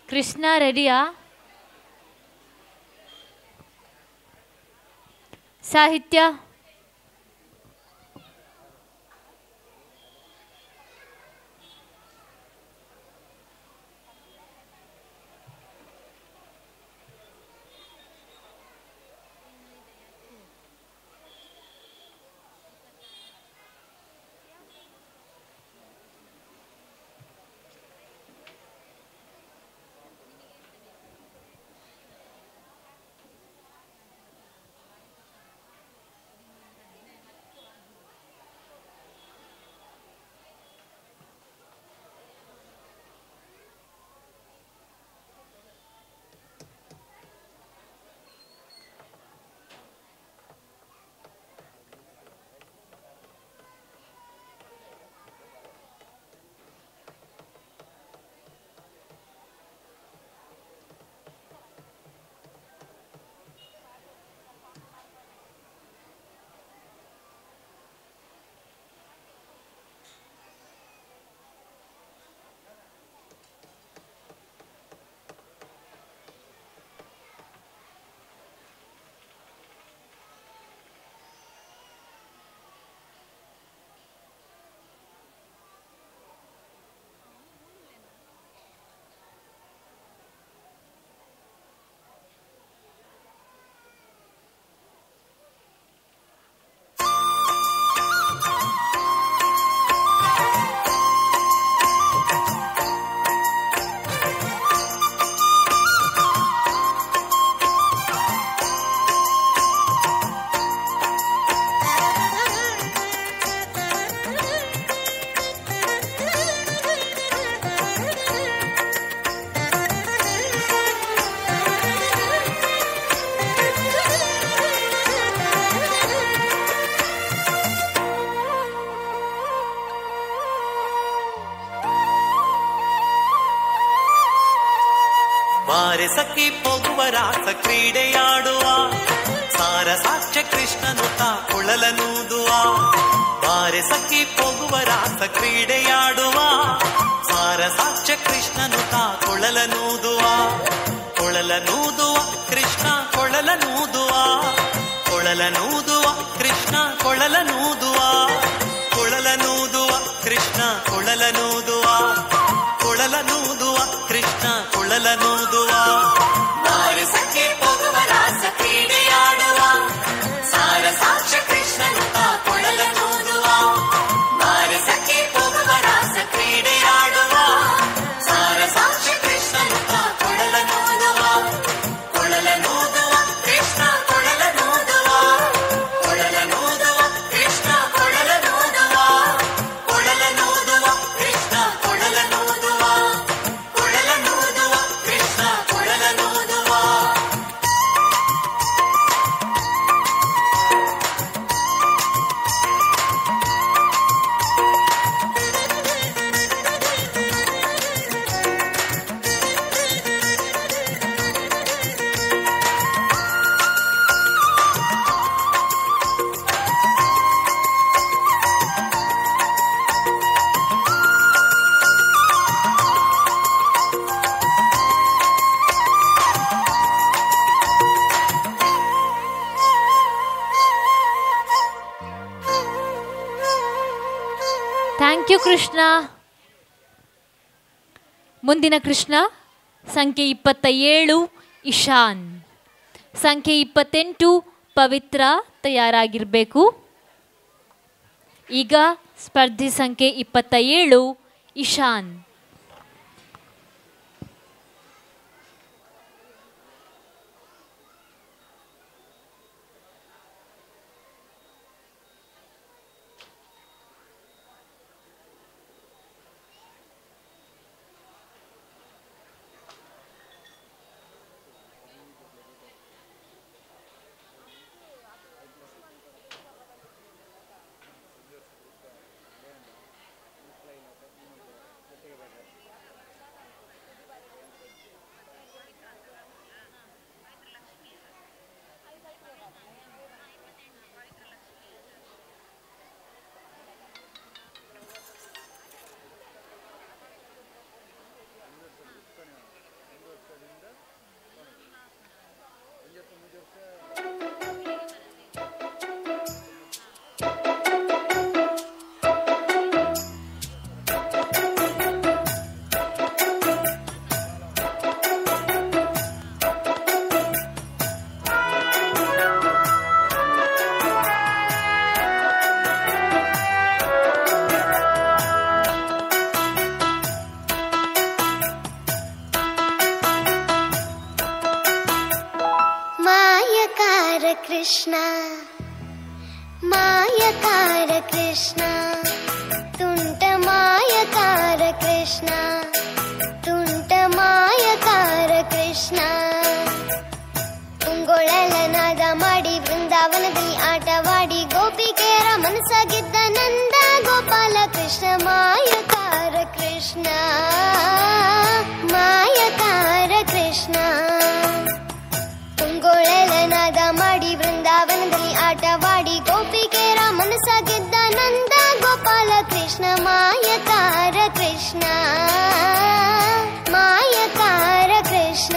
ಕೃಷ್ಣ ರೆಡಿಯಾ? ಸಾಹಿತ್ಯ ಬಾರೆ ಸಖಿ ಹೋಗುವ ರಾಸ ಕ್ರೀಡೆಯಾಡುವ ಸಾರ ಸಾಕ್ಷ್ಯ ಕೃಷ್ಣನು ತಾ ಕೊಳಲನೂದುವ ಬಾರೆ ಸಖಿ ಹೋಗುವ ರಾಸ ಕ್ರೀಡೆಯಾಡುವ ಸಾರ ಸಾಕ್ಷ್ಯ ಕೃಷ್ಣನು ತಾ ಕೊಳಲನೂದುವ ಕೊಳಲನೂದುವ ಕೃಷ್ಣ ಕೊಳಲನೂದುವ ಕೊಳಲನೂದುವ ಕೃಷ್ಣ ಕೊಳಲನೂದುವ ಕೊಳಲನೂದುವ ಕೃಷ್ಣ ಕೊಳಲನೂದುವ ಕೊಳಲನೂದುವ ಕೃಷ್ಣ ಕೊಳಲನೂದುವ ಬಾರೆ ಸಖಿ ಹೋಗುವ ರಾಸ ಕ್ರೀಡೆಯಾಡುವ ಸಾರ ಸಾಕ್ಷ್ಯ ಕೃಷ್ಣನು ತಾ ಕೊಳಲನೂದುವ ಬಾರೆ ಸಖಿ ಹೋಗುವ ರಾಸ ಕ್ರೀಡೆಯಾಡುವ ಸಾರ ಸಾಕ್ಷ್ಯ ಕೃಷ್ಣನು ತಾ ಕೊಳಲನೂದುವ ಕೊಳಲನೂದುವ ಕೃಷ್ಣ ಕೊಳಲನೂದುವ ಕೊಳಲನೂದುವ ಕೃಷ್ಣ ಕೊಳಲನೂದುವ ಕೊಳಲನೂದುವ ಕೃಷ್ಣ ಕೊಳಲನೂದುವ ಕೊಳಲನೂದುವ ಕೃಷ್ಣ ಕೊಳಲನೂದುವ. Thank you Krishna. ಮುಂದಿನ ಕೃಷ್ಣ ಸಂಖ್ಯೆ 27 ಇಶಾನ್, ಸಂಖ್ಯೆ 28 ಪವಿತ್ರ ತಯಾರಾಗಿರಬೇಕು. ಈಗ ಸ್ಪರ್ಧಿ ಸಂಖ್ಯೆ 27 ಇಶಾನ್. कृष्ण मायकार कृष्ण ತುಂಟ ಮಾಯಕಾರ ಕೃಷ್ಣ ತುಂಟ ಮಾಯಕಾರ ಕೃಷ್ಣ ತುಂಗೊಳಲನಾದ ಮಾಡಿ ಬೃಂದಾವನದಲ್ಲಿ ಆಟವಾಡಿ ಗೋಪಿಕೆಯರ ಮನಸ್ಸಾಗಿದ್ದ ನಂದ ಗೋಪಾಲ ಕೃಷ್ಣ ಮಾಯಕಾರ ಕೃಷ್ಣ ಮಾಯಕಾರ ಕೃಷ್ಣ ತುಂಗೊಳಲನಾದ ಮಾಡಿ ಬೃಂದಾವನದಲ್ಲಿ ಆಟವಾಡಿ ಗೋಪಿಕೆಯರ ಮನಸ್ಸಾಗಿದ್ದ ನಂದ ಗೋಪಾಲ ಕೃಷ್ಣ ಮಾಯಕಾರ ಕೃಷ್ಣ ಮಾಯಕಾರ ಕೃಷ್ಣ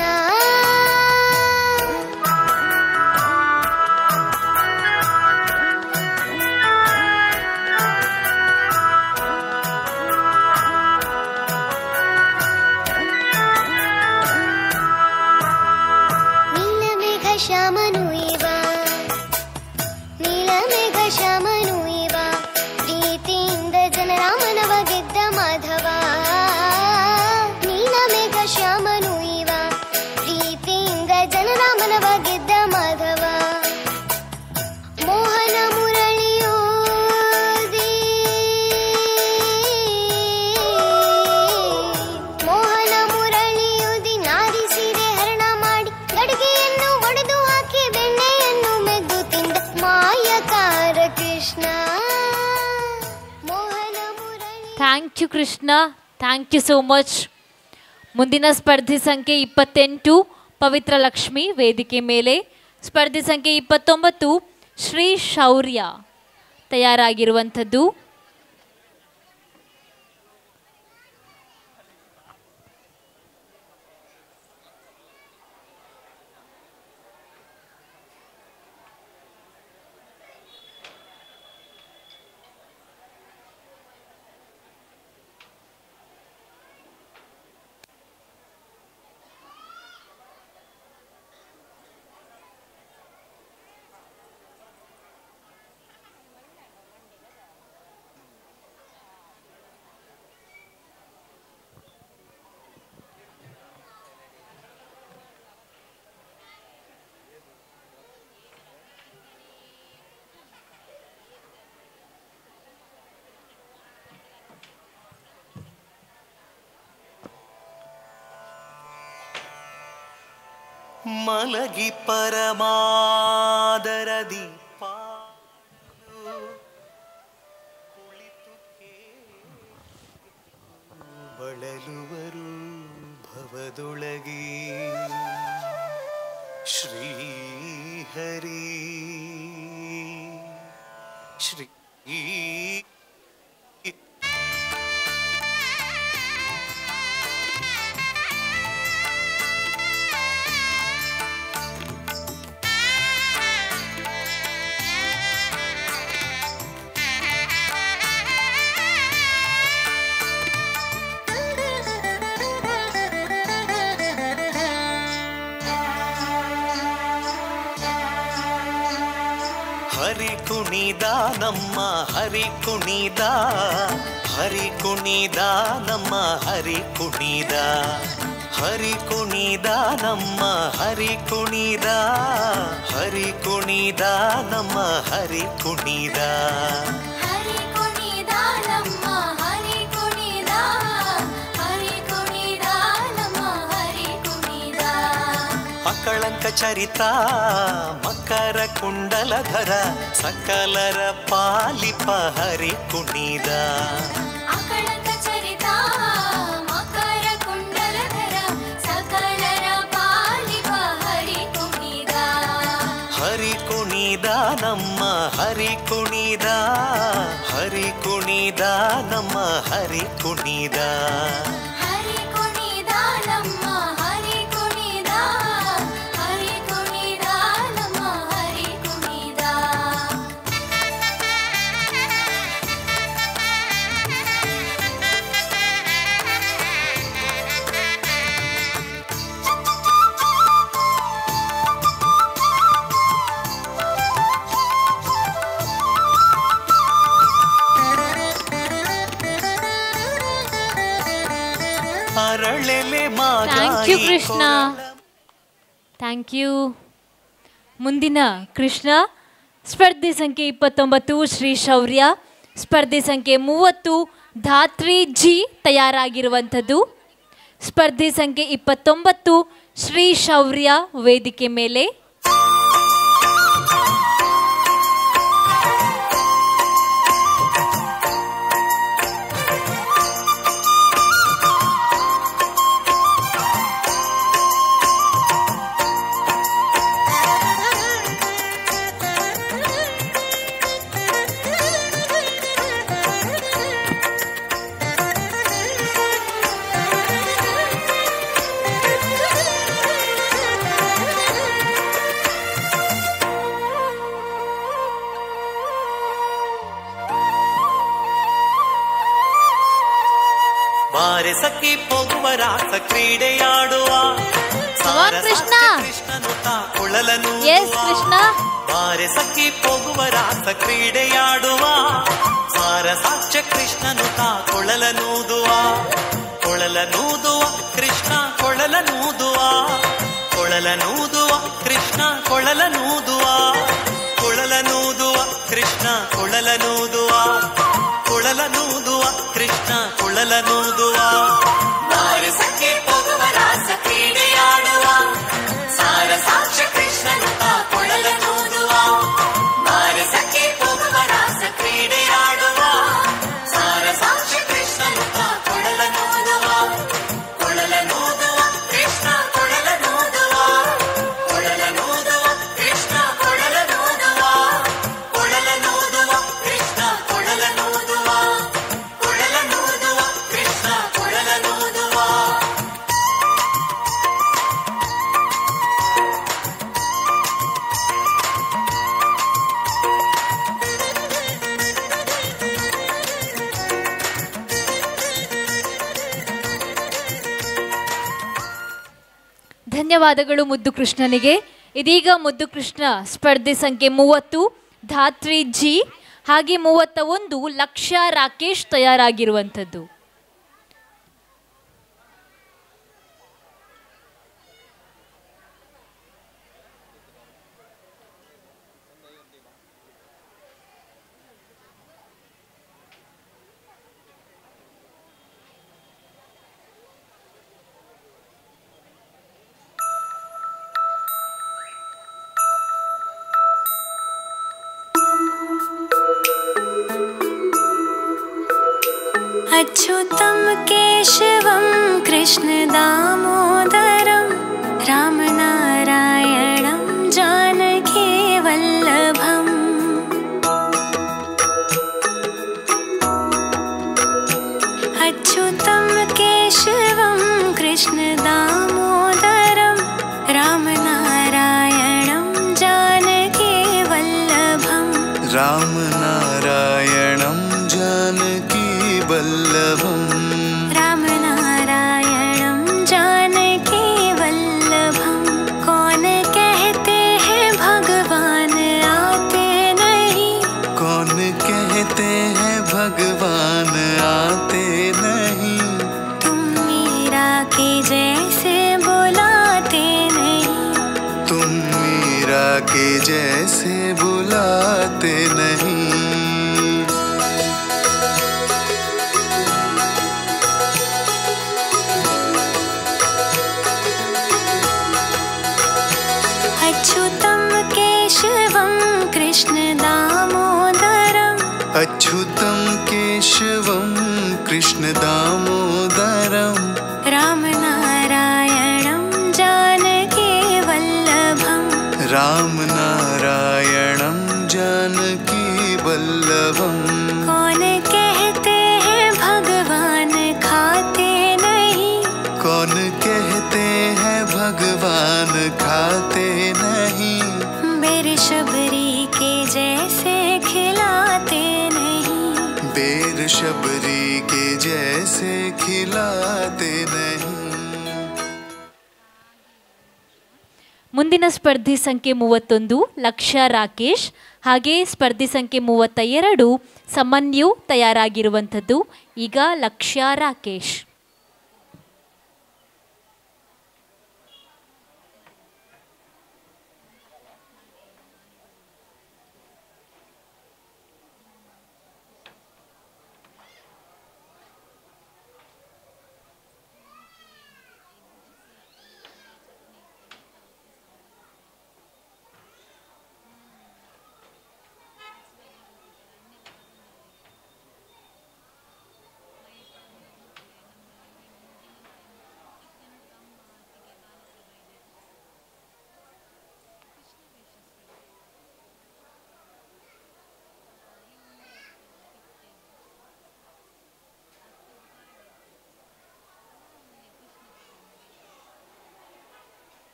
ನೀಲಮೇಘ ಶ್ಯಾಮನು ಇವ ನೀಲಮೇಘ ಶ್ಯಾಮನು ಇವ ಪ್ರೀತಿಯಿಂದ ಜನರಾಮನವ ಗೆದ್ದ ಮಾಧವ ನೀಲಮೇಘ ಶ್ಯಾಮನು ಇವ ಪ್ರೀತಿಯಿಂದ ಜನರಾಮನವ ಗೆದ್ದ ಮಾಧವ ಮೋಹನ ಮುರಳಿಯೋದಿ ಮೋಹನ ಮುರಳಿಯೋದಿ ನಾರಿಸಿದೆ ಹರಣ ಮಾಡಿ ಗಡಿಗೆಯನ್ನು ಒಡೆದು ಹಾಕಿ ಬೆಣ್ಣೆಯನ್ನು ಮೆದ್ದು ತಿಂದ ಮಾಯಕಾರ Krishna Mohana Murali. Thank you Krishna, thank you so much. ಮುಂದಿನ ಸ್ಪರ್ಧಿ ಸಂಖ್ಯೆ 28 ಪವಿತ್ರ ಲಕ್ಷ್ಮಿ ವೇದಿಕೆ ಮೇಲೆ. ಸ್ಪರ್ಧಿ ಸಂಖ್ಯೆ 29 ಶ್ರೀ ಶೌರ್ಯ ತಯಾರಾಗಿರುವಂಥದ್ದು. ಮಲಗಿ ಪರಮಾದರದಿ ಕುಳಿತು ಬಳಲುವರು ಭವದೊಳಗೆ ಶ್ರೀಹರಿ ಶ್ರೀ ಹರಿ ಕುಣಿದ ನಮ್ಮ ಹರಿ ಕುಣಿದ ಹರಿ ಕುಣಿದ ನಮ್ಮ ಹರಿ ಕುಣಿದ ಹರಿ ಕುಣಿದ ನಮ್ಮ ಹರಿ ಕುಣಿದ ಹರಿ ಕುಣಿದ ನಮ್ಮ ಹರಿ ಕುಣಿದ ಹರಿ ಕುಣಿದ ನಮ್ಮ ಹರಿ ಕುಣಿದ ಹರಿ ಕುಣಿದ ನಮ್ಮ ಹರಿ ಕುಣಿದ ಅಕಳಂಕ ಚರಿತ ಮಕರ ಕುಂಡಲಧರ ಸಕಲರ ಪಾಲಿಪ ಹರಿ ಕುಣಿದ ಅಕಳಂಕ ಚರಿತ ಮಕರ ಕುಂಡಲಧರ ಸಕಲರ ಪಾಲಿಪ ಹರಿ ಕುಣಿದ ಹರಿ ಕುಣಿದ ನಮ್ಮ ಹರಿ ಕುಣಿದ ಹರಿ ಕುಣಿದ ನಮ್ಮ ಹರಿ ಕುಣಿದ ಹರಿ ಕುಣಿದ ನಮ್ಮ ಹರಿ ಕುಣಿದ ಹರಿ ಕುಣಿದ ನಮ್ಮ ಹರಿ ಕುಣಿದ ಅರಳೆಲೆ thank you Krishna, thank you. ಮುಂದಿನ ಕೃಷ್ಣ ಸ್ಪರ್ಧಿ ಸಂಖ್ಯೆ 29 ಶ್ರೀ ಶೌರ್ಯ, ಸ್ಪರ್ಧಿ ಸಂಖ್ಯೆ 30 ಧಾತ್ರಿ ಜಿ ತಯಾರಾಗಿರುವಂಥದ್ದು. ಸ್ಪರ್ಧಿ ಸಂಖ್ಯೆ 29 ಶ್ರೀ ಶೌರ್ಯ ವೇದಿಕೆ ಮೇಲೆ. ಬಾರೆ ಸಖಿ ಹೋಗುವ ರಾಸ ಕ್ರೀಡೆಯಾಡುವ ಕೃಷ್ಣ ಕೃಷ್ಣನು ತಾ ಕುಳಲನು ಕೃಷ್ಣ ಬಾರೆ ಸಖಿ ಹೋಗುವ ರಾಸ ಕ್ರೀಡೆಯಾಡುವ ಸಾರ ಸಾಕ್ಷ್ಯ ಕೃಷ್ಣನು ತಾ ಕೊಳಲನೂದುವ ಕೊಳಲನೂದುವ ಕೃಷ್ಣ ಕೊಳಲನೂದುವ ಕೊಳಲನೂದುವ ಕೃಷ್ಣ ಕೊಳಲನೂದುವ ಕೊಳಲನೂದುವ ಕೃಷ್ಣ ಕೊಳಲನೂದುವ ಕೊಳಲನೂದುವ ಕೃಷ್ಣ ಕೊಳಲನೂದುವ ಬಾರೆ ಸಖಿ ಹೋಗುವ ರಾಸ ಕ್ರೀಡೆಯಾಡುವ ಸಾರ ಸಾಕ್ಷ್ಯ ಕೃಷ್ಣನು ತಾ ಕೊಳಲನೂದುವ ಬಾರೆ ಸಖಿ ಹೋಗುವ ರಾಸ ಕ್ರೀಡೆಯಾಡುವ ಸಾರ ಸಾಕ್ಷ್ಯ ಕೃಷ್ಣನು ತಾ ಕೊಳಲನೂದುವ ಕೊಳಲನೂದುವ ಧನ್ಯವಾದಗಳು ಮುದ್ದು ಕೃಷ್ಣನಿಗೆ. ಇದೀಗ ಮುದ್ದು ಕೃಷ್ಣ ಸ್ಪರ್ಧೆ ಸಂಖ್ಯೆ 30 ಧಾತ್ರಿ ಜಿ ಹಾಗೆ 31 ಲಕ್ಷ್ಯ ರಾಕೇಶ್ ತಯಾರಾಗಿರುವಂಥದ್ದು. अच्युतं केशवं कृष्णदामोदरं रामनारायणं जानकी वल्लभम् अच्युतं केशवं कृष्णदामोदरं रामनारायणं जानकी वल्लभम् रामनारायणं जानकी वल्लभम् रामनारायणं जानकी वल्लभम् कौन कहते हैं भगवान आते नहीं कौन कहते हैं भगवान आते नहीं तुम मीरा के जैसे बुलाते नहीं तुम मीरा के जैसे बुलाते नहीं अच्युतं केशवं कृष्णदामोदरम् अच्युतं केशवं कृष्णदामोदरं रामनारायणं जानकी वल्लभम् रामनारायणं जानकी वल्लभम् कौन कहते हैं भगवान खाते नहीं कौन कहते हैं भगवान खाते नहीं बेर शबरी के जैसे खिलाते नहीं बेर शबरी के जैसे खिलाते नहीं ಮುಂದಿನ ಸ್ಪರ್ಧಿ ಸಂಖ್ಯೆ 31 ಲಕ್ಷ್ಯ ರಾಕೇಶ್ ಹಾಗೆ ಸ್ಪರ್ಧಿ ಸಂಖ್ಯೆ 32 ಸಮನ್ಯು ತಯಾರಾಗಿರುವಂಥದ್ದು. ಈಗ ಲಕ್ಷ್ಯ ರಾಕೇಶ್.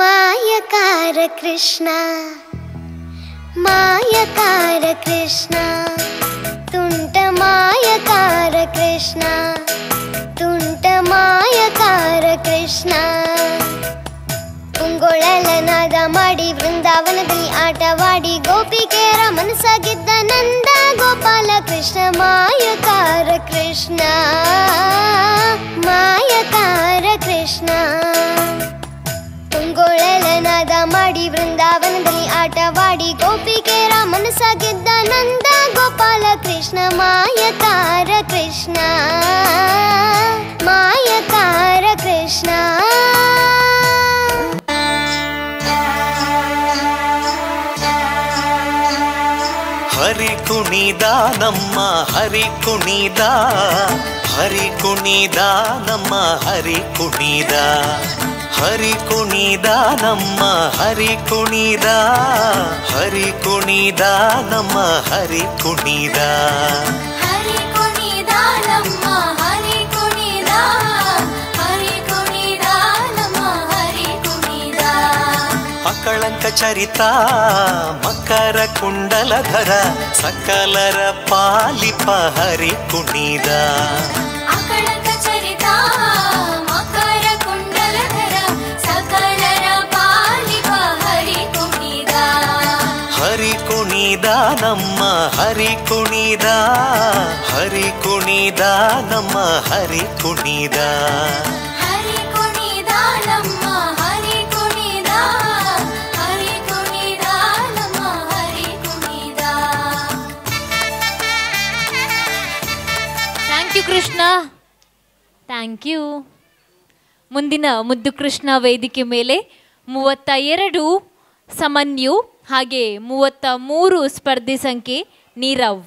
मायकार कृष्ण मायकार कृष्ण ತುಂಟ ಮಾಯಕಾರ ಕೃಷ್ಣ ತುಂಟ ಮಾಯಕಾರ ಕೃಷ್ಣ ಉಂಗೊಳಲನಾದ ಮಾಡಿ ವೃಂದಾವನದಲ್ಲಿ ಆಟವಾಡಿ ಗೋಪಿಕೆಯರ ಮನಸ್ಸಾಗಿದ್ದ ನಂದ ಗೋಪಾಲ ಕೃಷ್ಣ ಮಾಯಕಾರ ಕೃಷ್ಣ ಮಾಯಕಾರ ಕೃಷ್ಣ ಉಂಗೊಳಲನಾದ ಮಾಡಿ ವೃಂದಾವನದಲ್ಲಿ ಆಟವಾಡಿ ಗೋಪಿಕೆಯರ ಮನಸ್ಸಾಗಿದ್ದ ನಂದ ಗೋಪಾಲ ಕೃಷ್ಣ ಮಾಯಕಾರ ಕೃಷ್ಣ ಮಾಯಕಾರ ಕೃಷ್ಣ ಹರಿ ಕುಣಿದ ನಮ್ಮ ಹರಿ ಕುಣಿದ ಹರಿ ಕುಣಿದ ನಮ್ಮ ಹರಿ ಕುಣಿದ ಹರಿ ಕುಣಿದ ನಮ್ಮ ಹರಿ ಕುಣಿದ ಹರಿ ಕುಣಿದ ನಮ್ಮ ಹರಿ ಕುಣಿದ ಹರಿ ಕುಣಿದ ನಮ್ಮ ಹರಿ ಕುಣಿದ ಹರಿ ಕುಣಿದ ನಮ್ಮ ಹರಿ ಕುಣಿದ ಅಕಳಂಕ ಚರಿತ ಮಕರ ಕುಂಡಲಧರ ಸಕಲರ ಪಾಲಿಪ ಹರಿ ಕುಣಿದ ಅಕಳಂಕ ಚರಿತ ಮಕರ ಕುಂಡಲಧರ ಸಕಲರ ಪಾಲಿಪ ಹರಿ ಕುಣಿದ ಹರಿ ಕುಣಿದ ನಮ್ಮ ಹರಿ ಕುಣಿದ ಹರಿ ಕುಣಿದ ನಮ್ಮ ಹರಿ ಕುಣಿದ ಹರಿ ಕುಣಿದ ನಮ್ಮ ಹರಿ ಕುಣಿದ ಹರಿ ಕುಣಿದ ನಮ್ಮ ಹರಿ ಕುಣಿದ. Thank you Krishna, thank you. ಮುಂದಿನ ಮುದ್ದು ಕೃಷ್ಣ ವೇದಿಕೆ ಮೇಲೆ 32 ಸಮನ್ಯು ಹಾಗೆ 33 ಸ್ಪರ್ಧಿ ಸಂಖ್ಯೆ ನೀರವ್.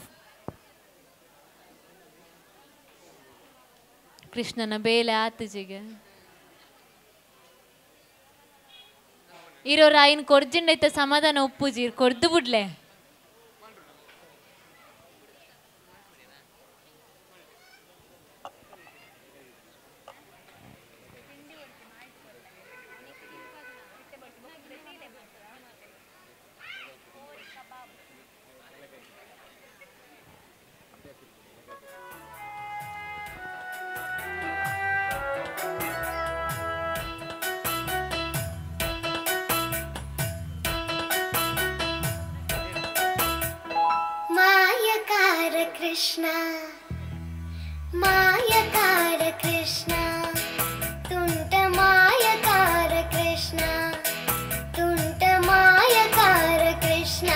ಕೃಷ್ಣನ ಬೇಲೆ ಆತಜಿಗೆ ಇರೋ ರಾಯಿನ ಕೊರ್ಜಿಂಡೈತ ಸಮಾಧಾನ ಉಪ್ಪುಜಿ ಕೊರ್ದು ಬಿಡ್ಲೆ. ಮಾಯಕಾರ ಕೃಷ್ಣ ಮಾಯಕಾರ ಕೃಷ್ಣ ತುಂಟ ಮಾಯಕಾರ ಕೃಷ್ಣ ತುಂಟ ಮಾಯಕಾರ ಕೃಷ್ಣ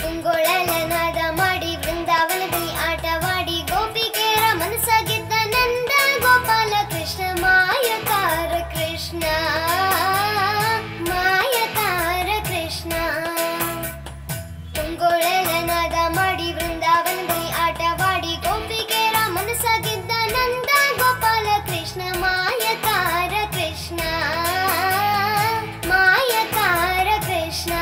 ತುಂಗೊಳಲನಾದ ಮಾಡಿ ಬೃಂದಾವನದಲ್ಲಿ ಆಟವಾಡಿ ಗೋಪಿಕೆಯರ ಮನಸ್ಸಾಗಿದ್ದ ನಂದ ಗೋಪಾಲ ಕೃಷ್ಣ ಮಾಯಕಾರ ಕೃಷ್ಣ ಮಾಯಕಾರ ಕೃಷ್ಣ ತುಂಗೊಳಲನಾದ ಮಾಡಿ ಬೃಂದಾವನದಲ್ಲಿ ಆಟವಾಡಿ ಗೋಪಿಕೆಯರ ಮನಸ್ಸಾಗಿದ್ದ ನಂದ ಗೋಪಾಲ ಕೃಷ್ಣ ಮಾಯಕಾರ ಕೃಷ್ಣ ಮಾಯಕಾರ ಕೃಷ್ಣ.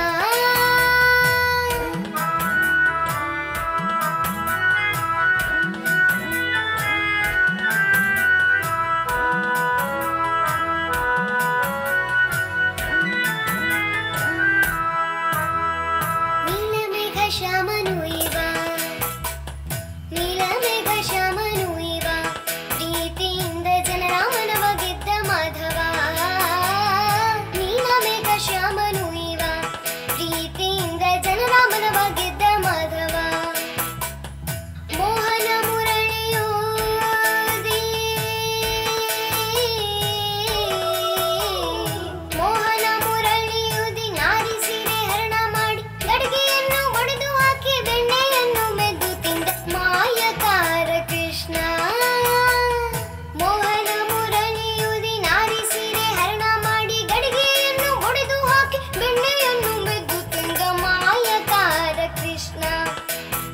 ನೀಲಮೇಘ ಶ್ಯಾಮನು ಇವ ನೀಲಮೇಘ ಶ್ಯಾಮನು ಇವ ಪ್ರೀತಿಯಿಂದ ಜನರ ಮನವ ಗೆದ್ದ ಮಾಧವ ನೀಲಮೇಘ ಶ್ಯಾಮನು ಇವ ಪ್ರೀತಿಯಿಂದ ಜನರ ಮನವ ಗೆದ್ದ ಮಾಧವ ಮೋಹನ ಮುರಳಿಯೂದಿ ಮೋಹನ ಮುರಳಿಯೂದಿ ನಾರಿ ಸೀರೆ ಹರಣ ಮಾಡಿ ಗಡಿಗೆಯನ್ನು ಒಡೆದು ಹಾಕಿ ಬೆಣ್ಣೆಯನ್ನು ಮೆದ್ದು ತಿಂದ ಮಾಯಕಾರ ಕೃಷ್ಣ ಮೋಹನ ಮುರಳಿಯೂದಿ ನಾರಿ ಸೀರೆ ಹರಣ ಮಾಡಿ ಗಡಿಗೆಯನ್ನು ಒಡೆದು ಹಾಕಿ ಬೆಣ್ಣೆಯನ್ನು ಮೆದ್ದು ತಿಂದ ಮಾಯಕಾರ ಕೃಷ್ಣ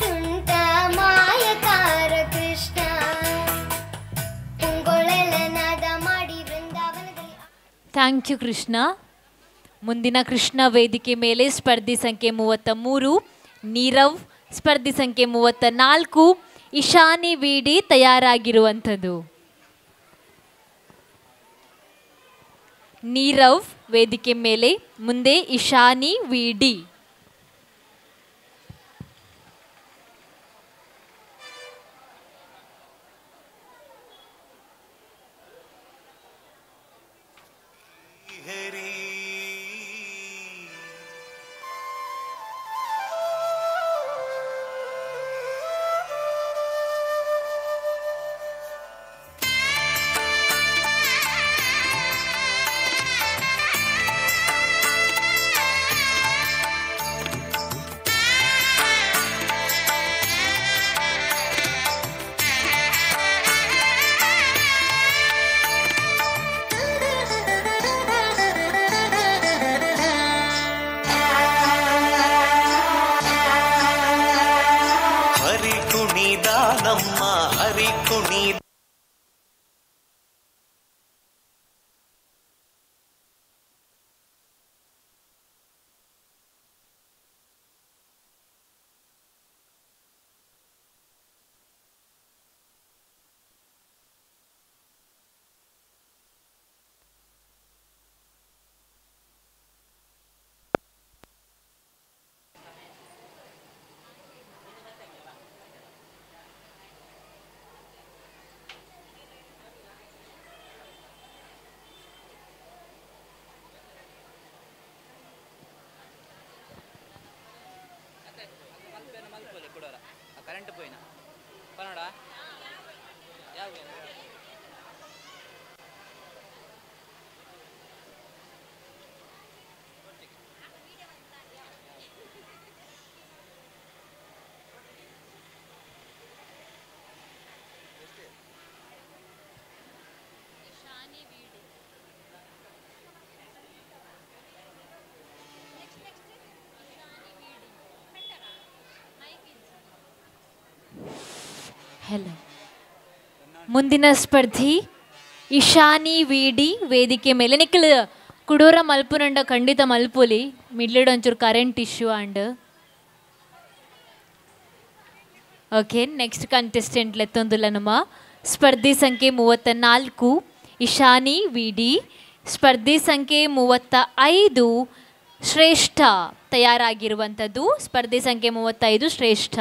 ತುಂಟ ಮಾಯಕಾರ ಕೃಷ್ಣ ತುಂಗೊಳಲನಾದ ಮಾಡಿ ಬೃಂದಾವನದಲ್ಲಿ. Thank you Krishna. ಮುಂದಿನ ಕೃಷ್ಣ ವೇದಿಕೆ ಮೇಲೆ ಸ್ಪರ್ಧಿ ಸಂಖ್ಯೆ 33 ನೀರವ್, ಸ್ಪರ್ಧಿ ಸಂಖ್ಯೆ 34 ಇಶಾನಿ ವಿಡಿ ತಯಾರಾಗಿರುವಂಥದ್ದು. ನೀರವ್ ವೇದಿಕೆ ಮೇಲೆ, ಮುಂದೆ ಇಶಾನಿ ವಿಡಿ. ಹರಿ ಹೆಲೋ. ಮುಂದಿನ ಸ್ಪರ್ಧಿ ಇಶಾನಿ ವಿಡಿ ವೇದಿಕೆ ಮೇಲೆ ನಿಖಿಲ್ ಕುಡೋರ ಮಲ್ಪುನಂಡ ಖಂಡಿತ ಮಲ್ಪುಲಿ ಮಿಡ್ಲಿಡ್ ಒಂಚೂರು current issue and okay. Next contestant ಲೆತ್ತೊಂದುಲ್ಲ ನಮ್ಮ ಸ್ಪರ್ಧಿ ಸಂಖ್ಯೆ 34 ಇಶಾನಿ ವಿಡಿ, ಸ್ಪರ್ಧಿ ಸಂಖ್ಯೆ 35 ಶ್ರೇಷ್ಠ ತಯಾರಾಗಿರುವಂಥದ್ದು. ಸ್ಪರ್ಧಿ ಸಂಖ್ಯೆ 35 ಶ್ರೇಷ್ಠ.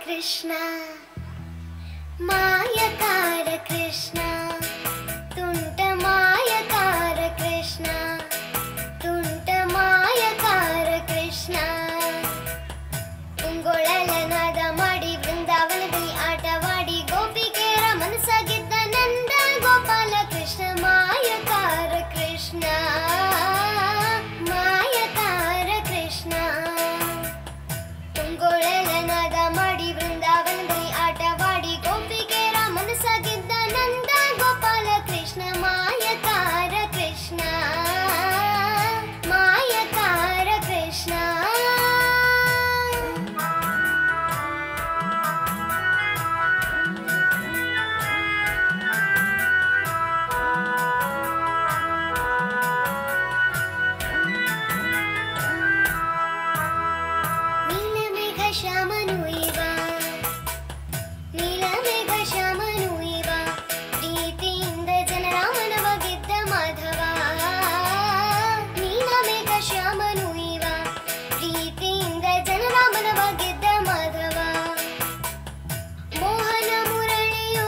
कृष्ण मायकार कृष्ण तुंट मायकार कृष्ण तुंट मायकार कृष्ण ಉಂಗೊಳಲನಾದ ಮಾಡಿ ಬೃಂದಾವನದಲ್ಲಿ ಆಟವಾಡಿ ಗೋಪಿಕೆಯರ ಮನಸ್ಸಾಗಿದ್ದ ನಂದ ಗೋಪಾಲ ಕೃಷ್ಣ ಮಾಯಕಾರ ಕೃಷ್ಣ ಮಾಯಕಾರ ಕೃಷ್ಣ ಉಂಗೊಳಲನಾದ ಮಾಡಿ ಬೃಂದಾವನದಲ್ಲಿ ಆಟವಾಡಿ ಗೋಪಿಕೆಯರ ಮನಸ್ಸಾಗಿದ್ದ ನಂದ ಗೋಪಾಲ ಕೃಷ್ಣ ಮಾಯಕಾರ ಕೃಷ್ಣ ಮಾಯಕಾರ ಕೃಷ್ಣ ಶ್ಯಾಮನು ಇವ ನೀಲಮೇಘ ಶ್ಯಾಮನು ಇವ ಪ್ರೀತಿಯಿಂದ ಜನರ ಮನವ ಗೆದ್ದ ಮಾಧವ ನೀಲಮೇಘ ಶ್ಯಾಮನು ಇವ ಪ್ರೀತಿಯಿಂದ ಜನರ ಮನವ ಗೆದ್ದ ಮಾಧವ ಮೋಹನ ಮುರಳಿಯೂದಿ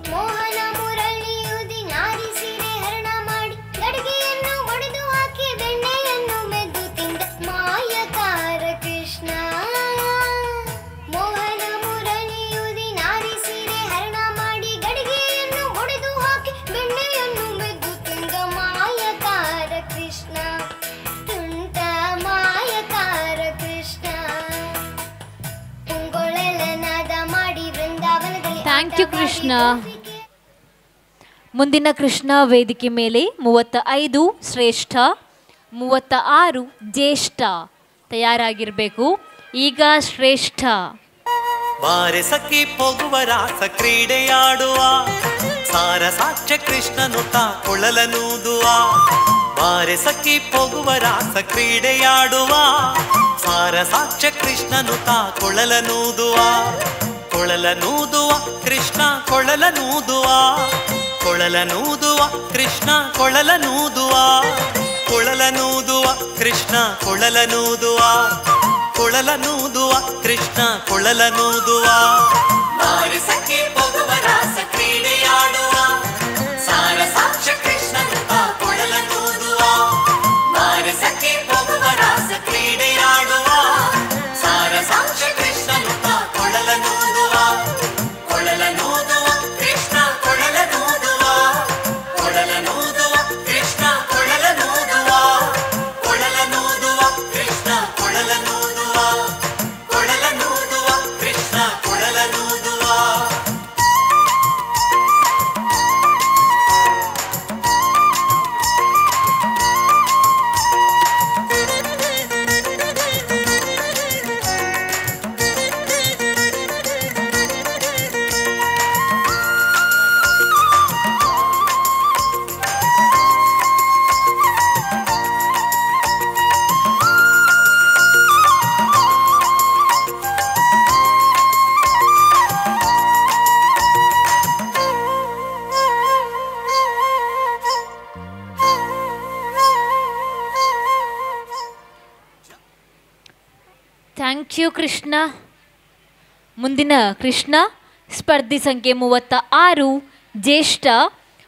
ಮೋಹನ ಮುರಳಿಯೂದಿ ನಾರಿ ಸೀರೆ ಹರಣ ಮಾಡಿ ಗಡಿಗೆಯನ್ನು ಒಡೆದು ಹಾಕಿ ಬೆಣ್ಣೆಯನ್ನು ಮೆದ್ದು ತಿಂದ ಮಾಯಕಾರ ಕೃಷ್ಣ ಮೋಹನ ಮುರಳಿಯೂದಿ ನಾರಿ ಸೀರೆ ಹರಣ ಮಾಡಿ ಗಡಿಗೆಯನ್ನು ಒಡೆದು ಹಾಕಿ ಬೆಣ್ಣೆಯನ್ನು ಮೆದ್ದು ತಿಂದ ಮಾಯಕಾರ ಕೃಷ್ಣ ತುಂಟ ಮಾಯಕಾರ ಕೃಷ್ಣ ಉಂಗೊಳಲನಾದ ಮಾಡಿ ವೃಂದಾವನದಲ್ಲಿ ಥ್ಯಾಂಕ್ ಯು ಕೃಷ್ಣ. ಮುಂದಿನ ಕೃಷ್ಣ ವೇದಿಕೆ ಮೇಲೆ 35 ಶ್ರೇಷ್ಠ, 36 ಜ್ಯೇಷ್ಠ ತಯಾರಾಗಿರಬೇಕು. ಈಗ ಶ್ರೇಷ್ಠ. ಬಾರೆ ಸಖಿ ಹೋಗುವ ರಾಸ ಕ್ರೀಡೆಯಾಡುವ ಸಾರ ಸಾಕ್ಷ್ಯ ಕೃಷ್ಣನು ತಾ ಕೊಳಲನೂದುವ ಬಾರೆ ಸಖಿ ಹೋಗುವ ರಾಸ ಕ್ರೀಡೆಯಾಡುವ ಸಾರ ಸಾಕ್ಷ್ಯ ಕೃಷ್ಣನು ತಾ ಕೊಳಲನೂದುವ ಕೊಳಲನೂದುವ ಕೃಷ್ಣ ಕೊಳಲನೂದುವ ಕೊಳಲನೂದುವ ಕೃಷ್ಣ ಕೊಳಲನೂದುವ ಕೊಳಲನೂದುವ ಕೃಷ್ಣ ಕೊಳಲನೂದುವ ಕೊಳಲನೂದುವ ಕೃಷ್ಣ ಕೊಳಲನೂದುವ ಬಾರಿ ಸಖಿ ಹೋಗುವ ರಾಸ ಕ್ರೀಡೆಯಾಡುವ ಸಾರ ಸಾಕ್ಷ್ಯ ಕೃಷ್ಣನು ತಾ ಕೊಳಲನೂದುವ ಬಾರಿ ಸಖಿ ಹೋಗುವ ರಾಸ ಕ್ರೀಡೆಯಾಡುವ ಸಾರ ಸಾಕ್ಷ್ಯ ಕೃಷ್ಣನು ತಾ ಕೊಳಲನೂದುವ ಕೊಳಲನೂದುವ ಕೃಷ್ಣ ಕೊಳಲನೂದುವ ಕೊಳಲನೂದುವ ಕೃಷ್ಣ ಕೊಳಲನೂದುವ ಕೊಳಲನೂದುವ ಕೃಷ್ಣ ಕೊಳಲನೂದುವ ಕೊಳಲನೂದುವ ಥ್ಯಾಂಕ್ ಯು ಕೃಷ್ಣ. ಮುಂದಿನ ಕೃಷ್ಣ ಸ್ಪರ್ಧಿ ಸಂಖ್ಯೆ 36 ಜ್ಯೇಷ್ಠ,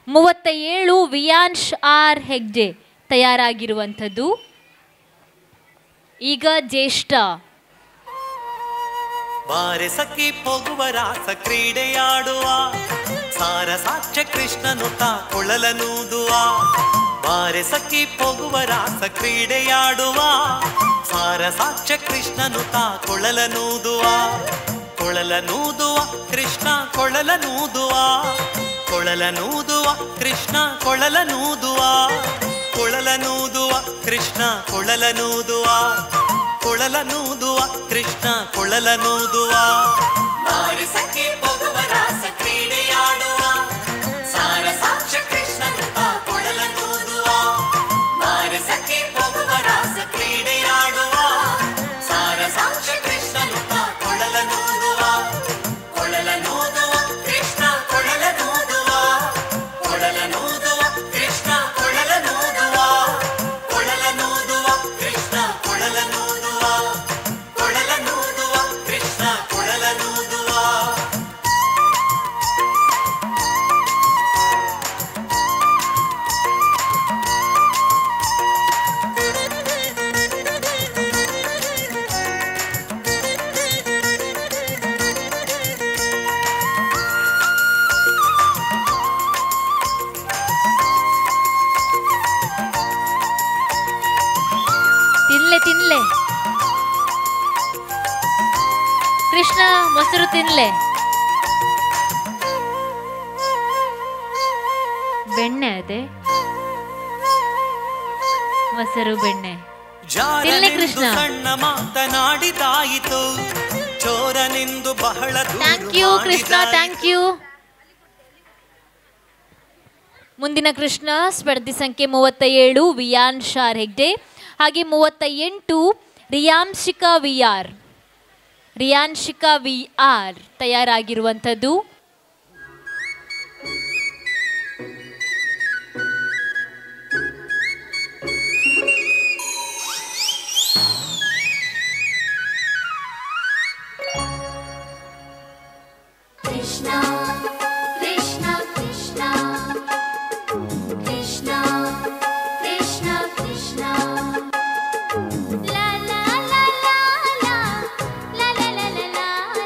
37 ವಿಯಾನ್ಶ್ ಆರ್ ಹೆಗ್ಡೆ ತಯಾರಾಗಿರುವಂಥದ್ದು. ಈಗ ಜ್ಯೇಷ್ಠ. ಬಾರೆ ಸಖಿ ಹೋಗುವ ರಾಸ ಕ್ರೀಡೆಯಾಡುವ, ಸಾರ ಸಾಕ್ಷ್ಯ ಕೃಷ್ಣನು ತಾ ಕೊಳಲನೂದುವ. ಬಾರೆ ಸಖಿ ಹೋಗುವ ರಾಸ ಕ್ರೀಡೆಯಾಡುವ, ಸಾರ ಸಾಕ್ಷ್ಯ ಕೃಷ್ಣನು ತಾ ಕೊಳಲನೂದುವ. ಕೊಳಲನೂದುವ ಕೃಷ್ಣ ಕೊಳಲನೂದುವ, ಕೊಳಲನೂದುವ ಕೃಷ್ಣ ಕೊಳಲನೂದುವ, ಕೊಳಲನೂದುವ ಕೃಷ್ಣ ಕೊಳಲನೂದುವ, ಕೊಳಲನೂದುವ ಕೃಷ್ಣ ಕೊಳಲನೂದುವ. ಬಾರಿ ಸಖಿ ಹೋಗುವ ರಾಸ ಕ್ರೀಡೆಯಾಡುವ, ಸಾರ ಸಾಕ್ಷ್ಯ ಕೃಷ್ಣನು ತಾ ಕೊಳಲನೂದುವ. ಬಾರಿ ಸಖಿ ಹೋಗುವ ರಾಸ ಕ್ರೀಡೆಯಾಡುವ, ಸಾರ ಸಾಕ್ಷ್ಯ ಕೃಷ್ಣನು ತಾ ಕೊಳಲನೂದುವ. ಕೊಳಲನೂದುವ ಕೃಷ್ಣ ಕೊಳಲನೂದುವ, ಕೊಳಲನೂದುವ ಕೃಷ್ಣ ಕೊಳಲನೂದುವ, ಕೊಳಲನೂದುವ ಕೃಷ್ಣ ಕೊಳಲನೂದುವ, ಕೊಳಲನೂದುವ ಕೃಷ್ಣ ಕೊಳಲನೂದುವ. ತಿನ್ಲೆ ಕೃಷ್ಣ, ಮೊಸರು ತಿನ್ಲೆ. ಬೆಣ್ಣೆ ಅದೇ ಮೊಸರು ಬೆಣ್ಣೆ ತಿನ್ಲೆ ಕೃಷ್ಣ. ಸಣ್ಣ ಮಾತನಾಡಿದಾಯಿತು, ಚೋರನೆಂದು ಬಹಳ thank you Krishna, thank you. ಮುಂದಿನ ಕೃಷ್ಣ ಸ್ಪರ್ಧಿ ಸಂಖ್ಯೆ 37 ವಿಯಾನ್ಶ್ ಆರ್ ಹೆಗ್ಡೆ, ಹಾಗೆ 38 ರಿಯಾಂಶಿಕಾ ವಿಆರ್, ರಿಯಾನ್ಶಿಕಾ ವಿಆರ್ ತಯಾರಾಗಿರುವಂಥದ್ದು. ಕೃಷ್ಣ ಕೃಷ್ಣ ಕೃಷ್ಣ ಕೃಷ್ಣ ಕೃಷ್ಣ ಕೃಷ್ಣ ಲಾ ಲಾ ಲಾ ಲಾ ಲಾ ಲಾ ಲಾ ಲಾ ಲಾ ಲಾ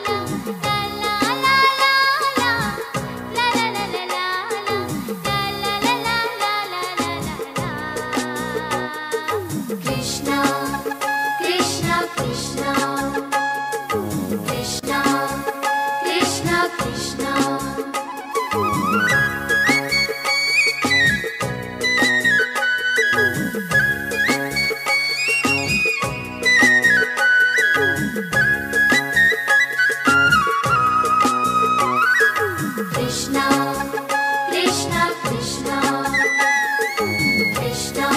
ಲಾ ಲಾ ಲಾ ಲಾ ಲಾ Krishna Krishna Krishna Krishna Krishna Krishna Krishna, Krishna, Krishna, Krishna,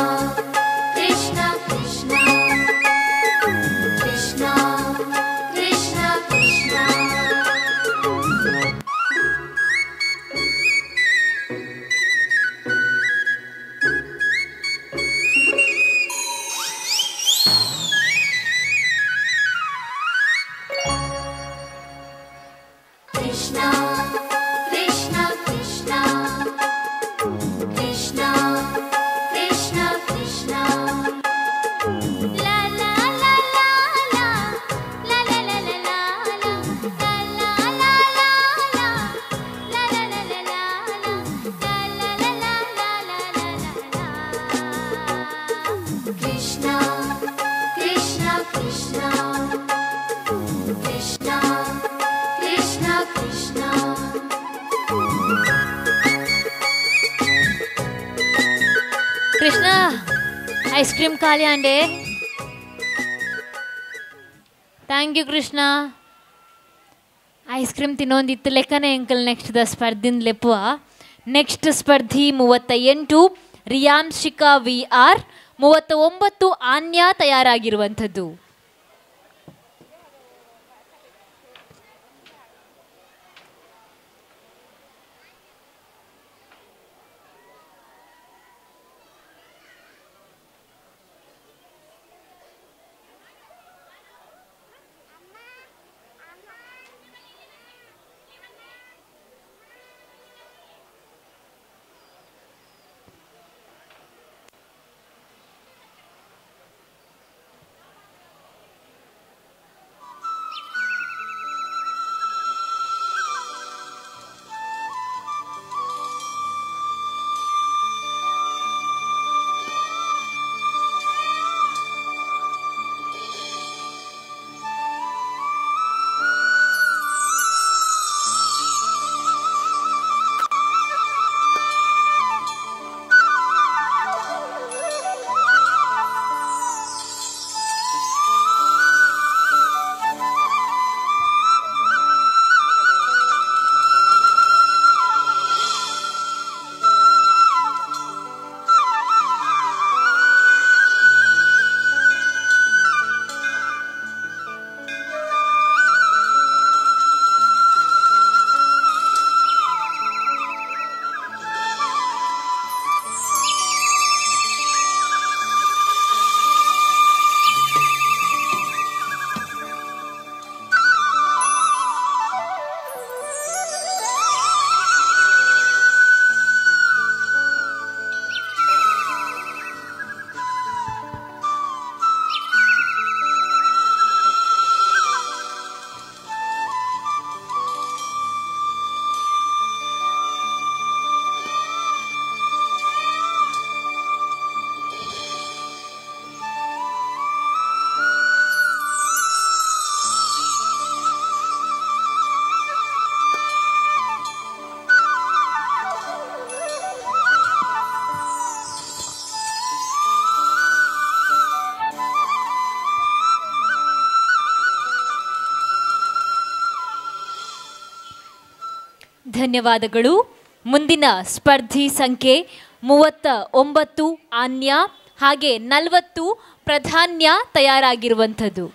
Krishna, Krishna, Krishna, Krishna, Krishna. Krishna, Krishna, Krishna, Krishna, Krishna, Krishna. La la la la la, la la la la la la, la la la la la, la la la la la, la la la la la la. Krishna, Krishna, Krishna, Krishna, Krishna, Krishna. Krishna ice cream ಖಾಲಿ ಅಂಡೆ. Thank you Krishna. Ice cream ತಿನ್ನೊಂದಿತ್ತು ಲೆಕ್ಕನೇ uncle. Next ಸ್ಪರ್ಧಿನ ಲೆಪ್ಪುವ. Next ಸ್ಪರ್ಧಿ 38 Riyanshika V R, 39 Anya ತಯಾರಾಗಿರುವಂಥದ್ದು. ಧನ್ಯವಾದಗಳು. ಮುಂದಿನ ಸ್ಪರ್ಧಿ ಸಂಖ್ಯೆ 39 ಆನ್ಯ, ಹಾಗೆ 40 ಪ್ರಧಾನ್ಯ ತಯಾರಾಗಿರುವಂಥದ್ದು.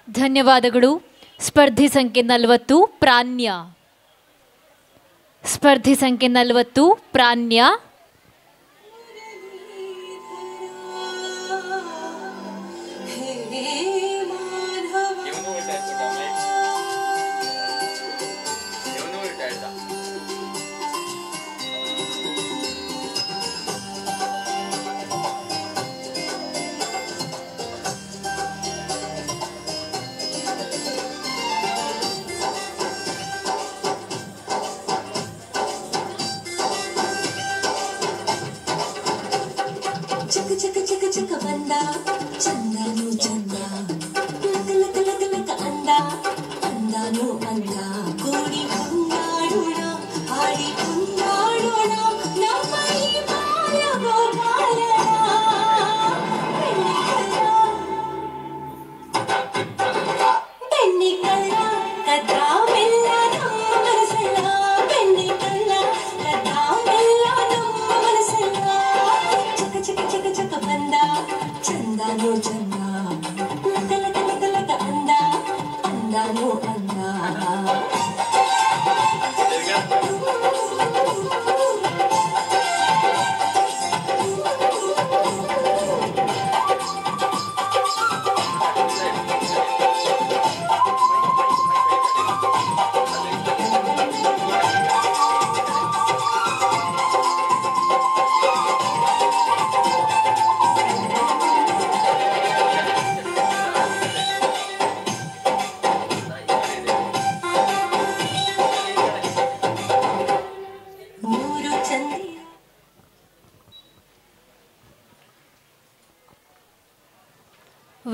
ಧನ್ಯವಾದಗಳು. ಸ್ಪರ್ಧಿ ಸಂಖ್ಯೆ 40 ಪ್ರಾಣ್ಯ. ಸ್ಪರ್ಧಿ ಸಂಖ್ಯೆ 40 ಪ್ರಾಣ್ಯ.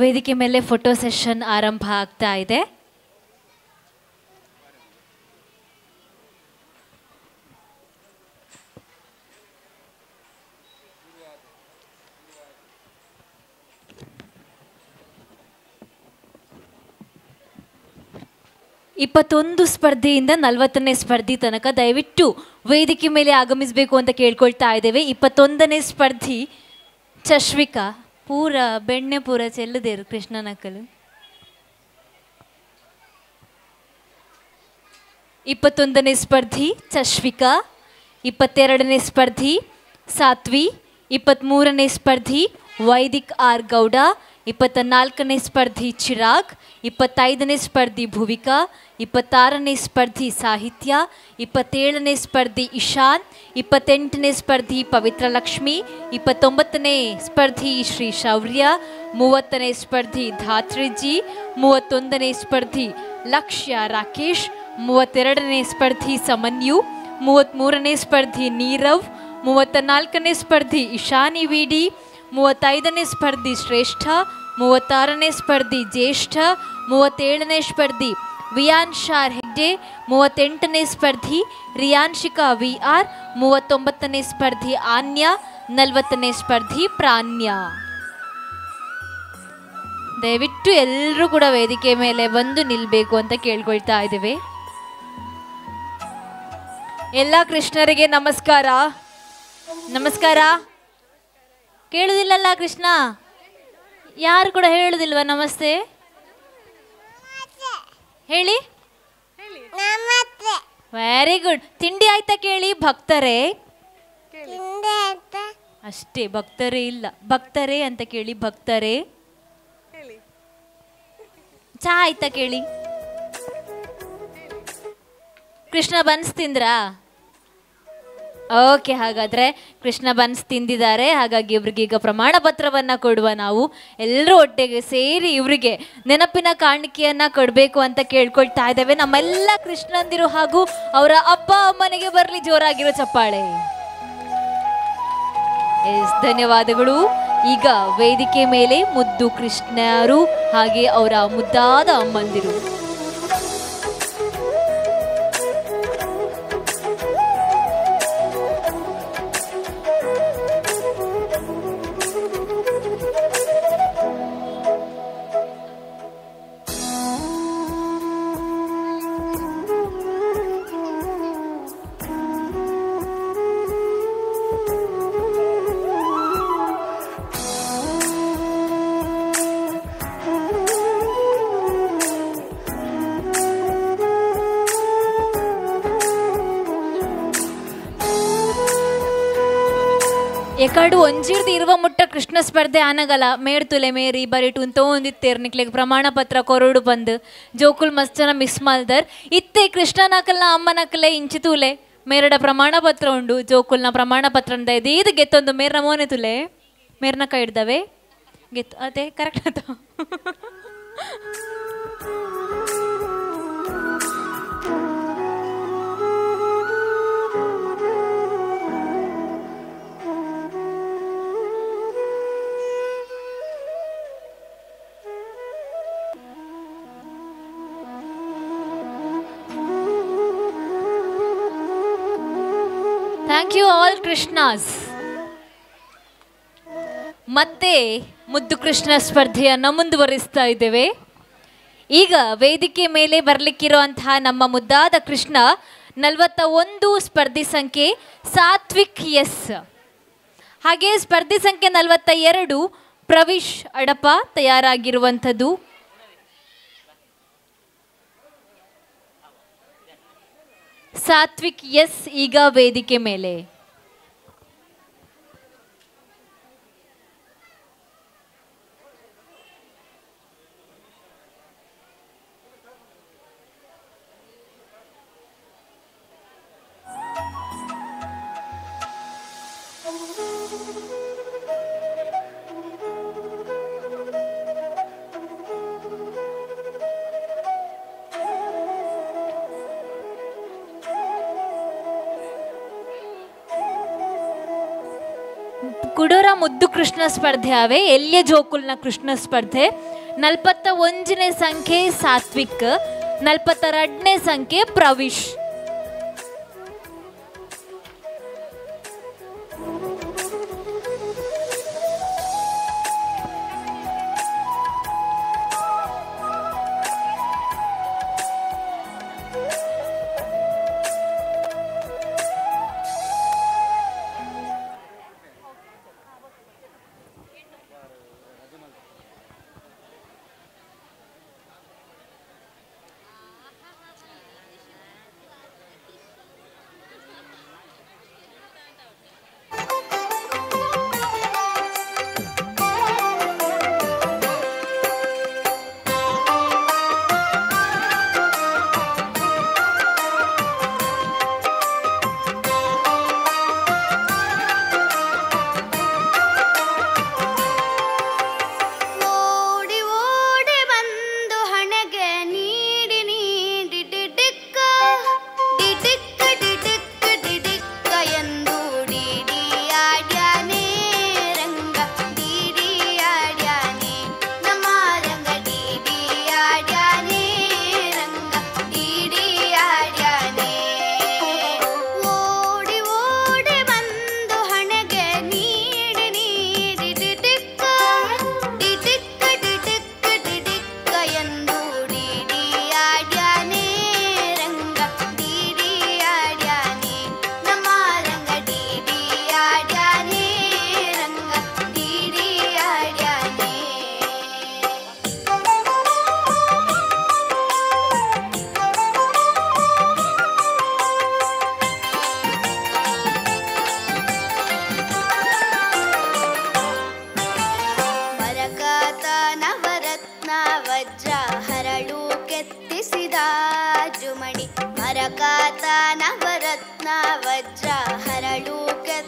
ವೇದಿಕೆ ಮೇಲೆ ಫೋಟೋ ಸೆಷನ್ ಆರಂಭ ಆಗ್ತಾ ಇದೆ. ಇಪ್ಪತ್ತೊಂದು ಸ್ಪರ್ಧೆಯಿಂದ 40ನೇ ಸ್ಪರ್ಧಿ ತನಕ ದಯವಿಟ್ಟು ವೇದಿಕೆ ಮೇಲೆ ಆಗಮಿಸಬೇಕು ಅಂತ ಕೇಳ್ಕೊಳ್ತಾ ಇದ್ದೇವೆ. 21ನೇ ಸ್ಪರ್ಧಿ ಚಶ್ವಿಕಾ. ಪೂರ ಬೆಣ್ಣೆ ಪೂರ ಚೆಲ್ಲದೇರು ಕೃಷ್ಣನಕಲು. 21ನೇ ಸ್ಪರ್ಧಿ ಚಶ್ವಿಕಾ. 22ನೇ ಸ್ಪರ್ಧಿ ಸಾತ್ವಿ. 23ನೇ ಸ್ಪರ್ಧಿ ವೈದಿಕ್ ಆರ್ ಗೌಡ. 24ನೇ ಸ್ಪರ್ಧಿ ಚಿರಾಗ್. 25ನೇ ಸ್ಪರ್ಧಿ ಭುವಿಕಾ. 26ನೇ ಸ್ಪರ್ಧಿ ಸಾಹಿತ್ಯ. 27ನೇ ಸ್ಪರ್ಧಿ ಇಶಾನ್. 28ನೇ ಸ್ಪರ್ಧಿ ಪವಿತ್ರ ಲಕ್ಷ್ಮಿ. 29ನೇ ಸ್ಪರ್ಧಿ ಶ್ರೀ ಶೌರ್ಯ. 30ನೇ ಸ್ಪರ್ಧಿ ಧಾತ್ರಿಜಿ. 31ನೇ ಸ್ಪರ್ಧಿ ಲಕ್ಷ್ಯ ರಾಕೇಶ್. 32ನೇ ಸ್ಪರ್ಧಿ ಸಮನ್ಯು. 33ನೇ ಸ್ಪರ್ಧಿ ನೀರವ್. 34ನೇ ಸ್ಪರ್ಧಿ ಇಶಾನಿ ವಿಡಿ. 35ನೇ ಸ್ಪರ್ಧಿ ಶ್ರೇಷ್ಠ. 36ನೇ ಸ್ಪರ್ಧಿ ಜ್ಯೇಷ್ಠ. 37ನೇ ಸ್ಪರ್ಧಿ ವಿಯಾನ್ಶಾರ್ ಹೆಗ್ಡೆ. 38ನೇ ಸ್ಪರ್ಧಿ ರಿಯಾನ್ಶಿಕಾ ವಿ ಆರ್. 39ನೇ ಸ್ಪರ್ಧಿ ಆನ್ಯ. 40ನೇ ಸ್ಪರ್ಧಿ ಪ್ರಾನ್ಯ. ದಯವಿಟ್ಟು ಎಲ್ಲರೂ ಕೂಡ ವೇದಿಕೆ ಮೇಲೆ ಬಂದು ನಿಲ್ಲಬೇಕು ಅಂತ ಕೇಳ್ಕೊಳ್ತಾ ಇದ್ದೇವೆ. ಎಲ್ಲ ಕೃಷ್ಣರಿಗೆ ನಮಸ್ಕಾರ. ನಮಸ್ಕಾರ. ಕೇಳುದಿಲ್ಲಲ್ಲ ಕೃಷ್ಣ? ಯಾರು ಕೂಡ ಹೇಳುದಿಲ್ವಾ ನಮಸ್ತೆ? ಹೇಳಿ. Very good. ತಿಂಡಿ ಆಯ್ತಾ ಕೇಳಿ ಭಕ್ತರೇ? ಅಷ್ಟೇ, ಭಕ್ತರೇ ಇಲ್ಲ, ಭಕ್ತರೇ ಅಂತ ಕೇಳಿ. ಭಕ್ತರೇ. ಚಹಾ ಆಯ್ತಾ ಕೇಳಿ. ಕೃಷ್ಣ ಬನ್ಸ್ ತಿಂದ್ರಾ? ಓಕೆ, ಹಾಗಾದರೆ ಕೃಷ್ಣ ಬನ್ಸ್ ತಿಂದಿದ್ದಾರೆ. ಹಾಗಾಗಿ ಇವ್ರಿಗೆ ಈಗ ಪ್ರಮಾಣ ಪತ್ರವನ್ನು ಕೊಡುವ. ನಾವು ಎಲ್ಲರೂ ಒಟ್ಟಿಗೆ ಸೇರಿ ಇವರಿಗೆ ನೆನಪಿನ ಕಾಣಿಕೆಯನ್ನು ಕೊಡಬೇಕು ಅಂತ ಕೇಳ್ಕೊಳ್ತಾ ಇದ್ದೇವೆ. ನಮ್ಮೆಲ್ಲ ಕೃಷ್ಣಂದಿರು ಹಾಗೂ ಅವರ ಅಪ್ಪ ಅಮ್ಮನಿಗೆ ಬರಲಿ ಜೋರಾಗಿರೋ ಚಪ್ಪಾಳೆ. ಧನ್ಯವಾದಗಳು. ಈಗ ವೇದಿಕೆ ಮೇಲೆ ಮುದ್ದು ಕೃಷ್ಣರು ಹಾಗೆ ಅವರ ಮುದ್ದಾದ ಅಮ್ಮಂದಿರು. ಎಕಡು ಒಂಜಿರ್ದು ಇರುವ ಮುಟ್ಟ ಕೃಷ್ಣ ಸ್ಪರ್ಧೆ ಆನಗಲ ಮೇಡ್ತುಲೆ ಮೇರಿ ಬರಿಟು ತೋಂದಿತ್ತೇರ್ ನಿಕ್ಲೆಗ್ ಪ್ರಮಾಣ ಪತ್ರ ಕೊರಡು ಬಂದು ಜೋಕುಲ್ ಮಸ್ತ್ ಜನ ಮಿಸ್ ಮಲ್ದರ್. ಇತ್ತೆ ಕೃಷ್ಣನಕಲ್ನ ಅಮ್ಮನಕಲೆ ಇಂಚಿತೂಲೆ ಮೇರಡ ಪ್ರಮಾಣ ಪತ್ರ ಉಂಡು. ಜೋಕುಲ್ನ ಪ್ರಮಾಣ ಪತ್ರ ಇದು ಗೆತ್ತೊಂದು ಮೇರ್ನ ಮೋನೆ ತುಲೆ ಮೇರ್ನ ಕೈ ಹಿಡ್ದವೆ ಗೆತ್ತು. ಅದೇ ಕರೆಕ್ಟ್ ಆತ. Thank you all Krishnas. ಮತ್ತೆ ಮುದ್ದು ಕೃಷ್ಣ ಸ್ಪರ್ಧೆಯನ್ನು ಮುಂದುವರಿಸ್ತಾ ಇದ್ದೇವೆ. ಈಗ ವೇದಿಕೆ ಮೇಲೆ ಬರಲಿಕ್ಕಿರುವಂತಹ ನಮ್ಮ ಮುದ್ದಾದ ಕೃಷ್ಣ 41 ಸ್ಪರ್ಧಿ ಸಂಖ್ಯೆ ಸಾತ್ವಿಕ್ ಎಸ್. ಹಾಗೆ ಸ್ಪರ್ಧಿ ಸಂಖ್ಯೆ 42 ಪ್ರವಿಶ್ ಅಡಪ ತಯಾರಾಗಿರುವಂಥದ್ದು. ಸಾತ್ವಿಕ್ ಎಸ್ ಈಗ ವೇದಿಕೆ ಮೇಲೆ. ಕುಡೋರ ಮುದ್ದು ಕೃಷ್ಣ ಸ್ಪರ್ಧೆ ಆವೆ. ಎಲ್ಲಿಯ ಜೋಕುಲ್ನ ಕೃಷ್ಣ ಸ್ಪರ್ಧೆ 41ನೇ ಸಂಖ್ಯೆ ಸಾತ್ವಿಕ್, 42ನೇ ಸಂಖ್ಯೆ Pravish.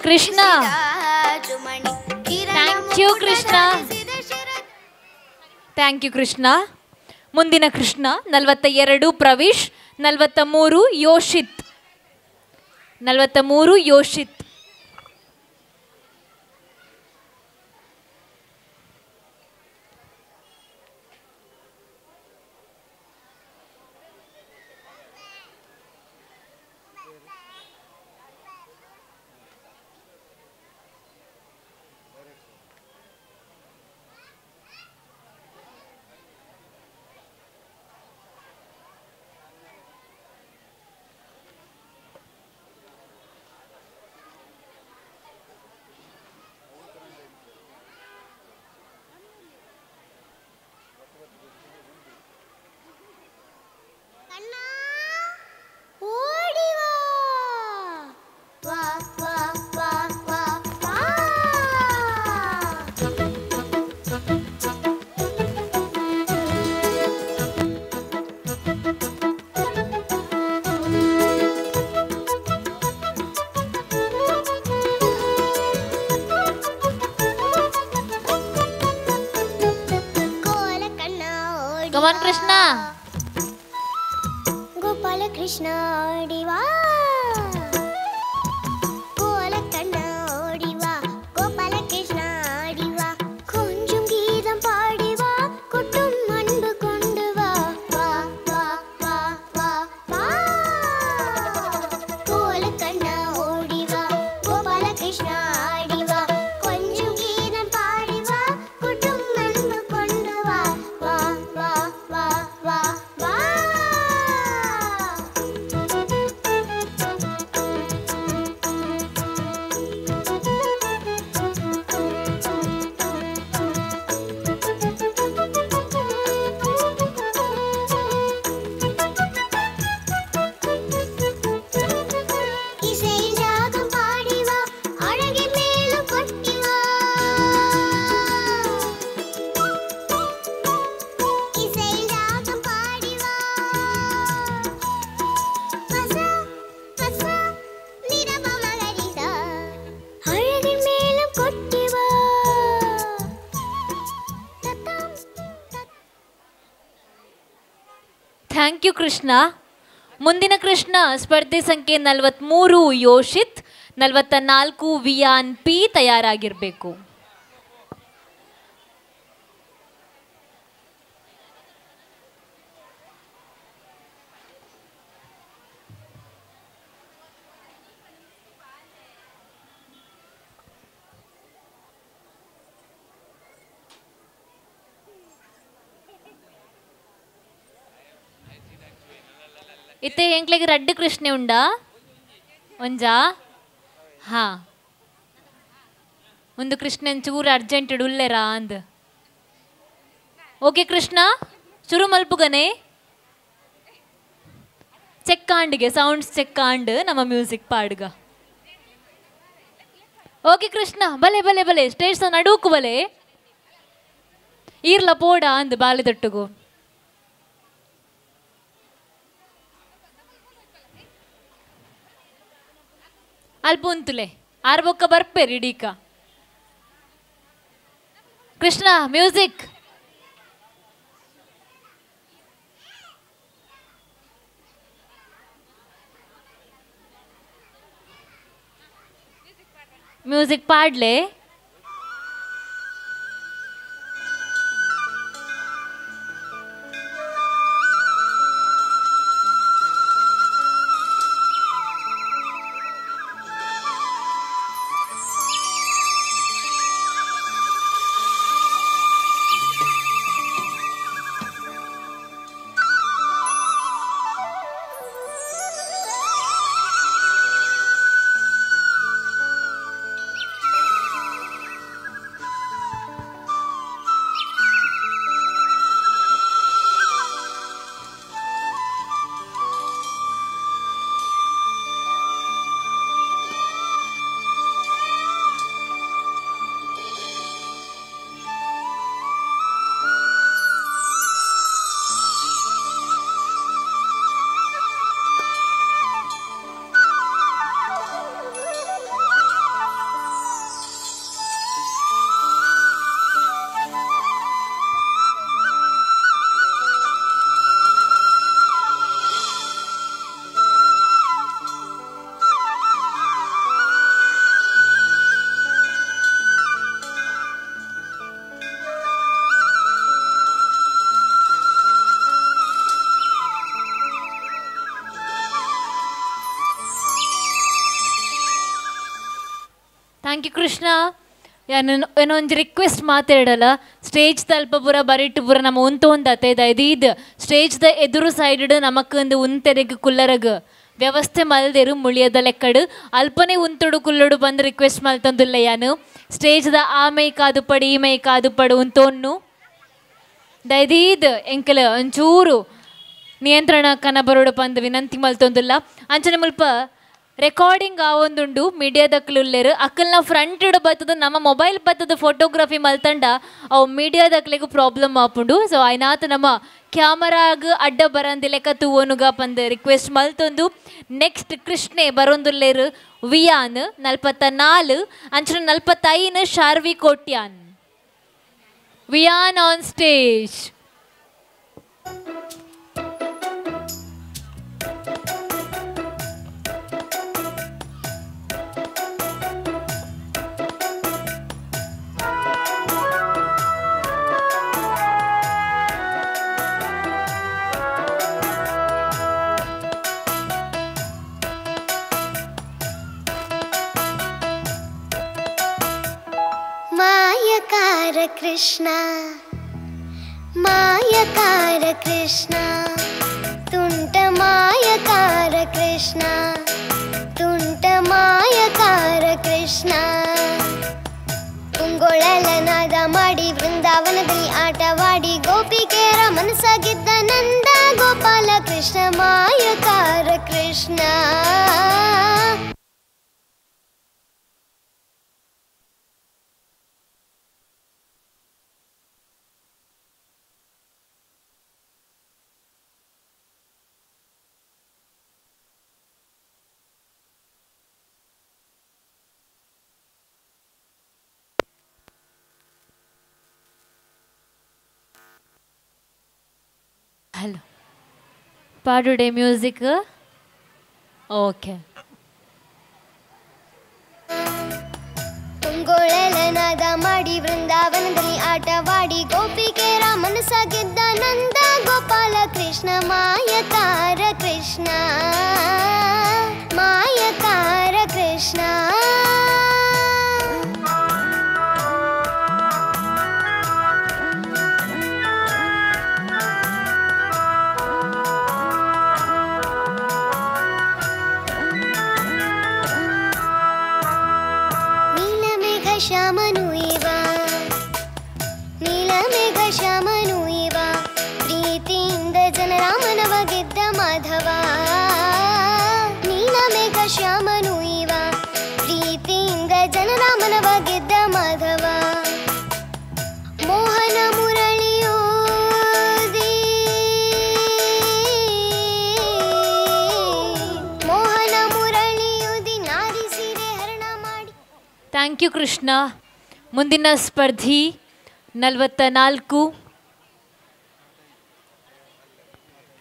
Krishna, thank you Krishna, thank you Krishna. ಮುಂದಿನ ಕೃಷ್ಣ 42 ಪ್ರವಿಶ್, 43 ಯೋಷಿತ್, 43 ಯೋಷಿತ್. ಕಮಾನ್ ಕೃಷ್ಣ. ಗೋಪಾಲ ಕೃಷ್ಣ ಓಡಿವಾ, ಕೋಲ ಕಣ್ಣ ಓಡಿವಾ, ಗೋಪಾಲ ಕೃಷ್ಣ ஓடிவா, கொஞ்சம் கீதம் பாடிவா, கொட்டும் அன்பு கொண்டு வா, வா வா வா வா வா. கோல கண்ண ஓடிவா, கோபால கிருஷ்ண ஆடிவா, கொஞ்சம் கீதம் பாடிவா, கொட்டும் அன்பு கொண்டு வா, வா வா வா வா வா. இசையில் ராகம் பாடிவா, அழகின் மேலும் கொட்டிவா, இசையில் ராகம் பாடிவா, பசா பசா நிரப மகரிசா, அழகின் மேலும் கொட்டிவா, தத்தம் தத். Thank you Krishna. ಮುಂದಿನ ಕೃಷ್ಣ ಸ್ಪರ್ಧೆ ಸಂಖ್ಯೆ 43 ಯೋಷಿತ್, 44 ವಿಯಾನ್ ಪಿ ತಯಾರಾಗಿರಬೇಕು. ಇತ್ತೆ ಎಂಕ್ಲೆಗೆ ರಡ್ಡು ಕೃಷ್ಣೆ ಉಂಡಾ ಒಂಜಾ ಹಾ ಒಂದು ಕೃಷ್ಣನ್ ಚೂರು ಅರ್ಜೆಂಟ್ ಉಲ್ಲೆರಾ ಅಂದ್ ಓಕೆ ಕೃಷ್ಣ ಶುರು ಮಲ್ಪುಗನೆ ಚೆಕ್ಕಾಂಡ್ಗೆ ಸೌಂಡ್ಸ್ ಚೆಕ್ಕಾಂಡ್ ನಮ್ಮ ಮ್ಯೂಸಿಕ್ ಪಾಡ್ಗ ಓಕೆ ಕೃಷ್ಣ ಬಲೆ ಬಲೆ ಬಲೆ ಸ್ಟೇಜ್ ನಡುಕು ಬಲೆ ಈರ್ಲ ಪೋಡ ಅಂದ್ ಬಾಲಿದಟ್ಟುಗು ಅಲ್ಪ ಉಂತುಲೆ ಆರ್ಬೊಕ್ಕ ಬರ್ಪೇರಿ ಇಡೀಕ ಕೃಷ್ಣ ಮ್ಯೂಸಿಕ್ ಮ್ಯೂಸಿಕ್ ಪಾಡ್ಲೆ ಥ್ಯಾಂಕ್ ಯು ಕೃಷ್ಣ ಏನೋ ಒಂದು ರಿಕ್ವೆಸ್ಟ್ ಮಾತಾಡಲ್ಲ ಸ್ಟೇಜ್ ತಲ್ಪ ಪೂರ ಬರಿಟ್ಟು ಪೂರ ನಮ್ಮ ಉಂತ ಅತ್ತೈದ ಇದೀದ್ ಸ್ಟೇಜ್ದ ಎದುರು ಸೈಡ್ ನಮಕೊಂದು ಉಂತೆರೆಗ್ ಕುಲ್ಲರಗ್ ವ್ಯವಸ್ಥೆ ಮಲ್ದೇರು ಮುಳಿಯದ ಲೆಕ್ಕಡು ಅಲ್ಪನೇ ಉಂತುಡು ಕುಲ್ಲಡು ಬಂದು ರಿಕ್ವೆಸ್ಟ್ ಮಲ್ತಂದುಲ್ಲ ಯಾನು ಸ್ಟೇಜ್ದ ಆ ಮೈ ಕಾದು ಪಡು ಈ ಮೈ ಕಾದು ಪಡು ಉಂತೋನ್ನು ದೈದೀದ್ ಎಂಕಲ ಒಂಚೂರು ನಿಯಂತ್ರಣ ಕನ ಬರೋಡು ಬಂದು ವಿನಂತಿ ಮಲ್ತೊಂದಿಲ್ಲ ಅಂಚನೆ ಮುಲ್ಪ ರೆಕಾರ್ಡಿಂಗ್ ಆವೊಂದುಂಡು ಮೀಡಿಯಾದಕ್ಲುಲ್ಲೇರು ಅಕ್ಕಲ್ನ ಫ್ರಂಟ್ ಇಡು ಬತ್ತದ ನಮ್ಮ ಮೊಬೈಲ್ ಬತ್ತದ ಫೋಟೋಗ್ರಫಿ ಮಲ್ತಂಡ ಅವು ಮೀಡಿಯಾದಕ್ಲೆಗೂ ಪ್ರಾಬ್ಲಮ್ ಆಪುಂಡು ಸೊ ಆಯ್ನಾತ ನಮ್ಮ ಕ್ಯಾಮರಾಗ ಅಡ್ಡ ಬರಂದಿ ಲೆಕ್ಕ ತೂವನುಗ ಪಂದ್ ರಿಕ್ವೆಸ್ಟ್ ಮಲ್ತೊಂದು ನೆಕ್ಸ್ಟ್ ಕೃಷ್ಣೆ ಬರೊಂದುಲ್ಲೇರು ವಿಯಾನ್ 44 ಅಂಚನ 45 ಶಾರ್ವಿ ಕೋಟ್ಯಾನ್ ವಿಯಾನ್ ಆನ್ ಸ್ಟೇಜ್ ಮಾಯಕಾರ ಕೃಷ್ಣ ಮಾಯಕಾರ ಕೃಷ್ಣ ತುಂಟ ಮಾಯಕಾರ ಕೃಷ್ಣ ತುಂಟ ಮಾಯಕಾರ ಕೃಷ್ಣ ಉಂಗೊಳಲ ನಾದ ಮಾಡಿ ವೃಂದಾವನದಲ್ಲಿ ಆಟವಾಡಿ ಗೋಪಿಕೆಯರ ಮನಸ್ಸಾಗಿದ್ದ ನಂದ ಗೋಪಾಲ ಕೃಷ್ಣ ಮಾಯಕಾರ ಕೃಷ್ಣ ಹಲೋ ಪಾಡುಡೆ ಮ್ಯೂಸಿಕ್ ಓಕೆ ಉಂಗೊಳಲನಾದ ಮಾಡಿ ವೃಂದಾವನದಲ್ಲಿ ಆಟವಾಡಿ ಗೋಪಿಕೆಯರ ಮನಸ್ಸಾಗಿದ್ದ ನಂದ ಗೋಪಾಲ ಕೃಷ್ಣ ಮಾಯಕಾರ ಕೃಷ್ಣ ಮಾಯಕಾರ ಕೃಷ್ಣ ಮಾಧವ ನೀಲ ಮೇಘ ಶ್ಯಾಮನು ಇವ ಪ್ರೀತಿಯಿಂದ ಜನರ ಮನವ ಗೆದ್ದ ಮಾಧವ ಮೋಹನ ಮುರಳಿಯೋದಿ ನಾರಿಸಿದೆ ಹರಣ ಮಾಡಿ. Thank you Krishna. ಮುಂದಿನ ಸ್ಪರ್ಧಿ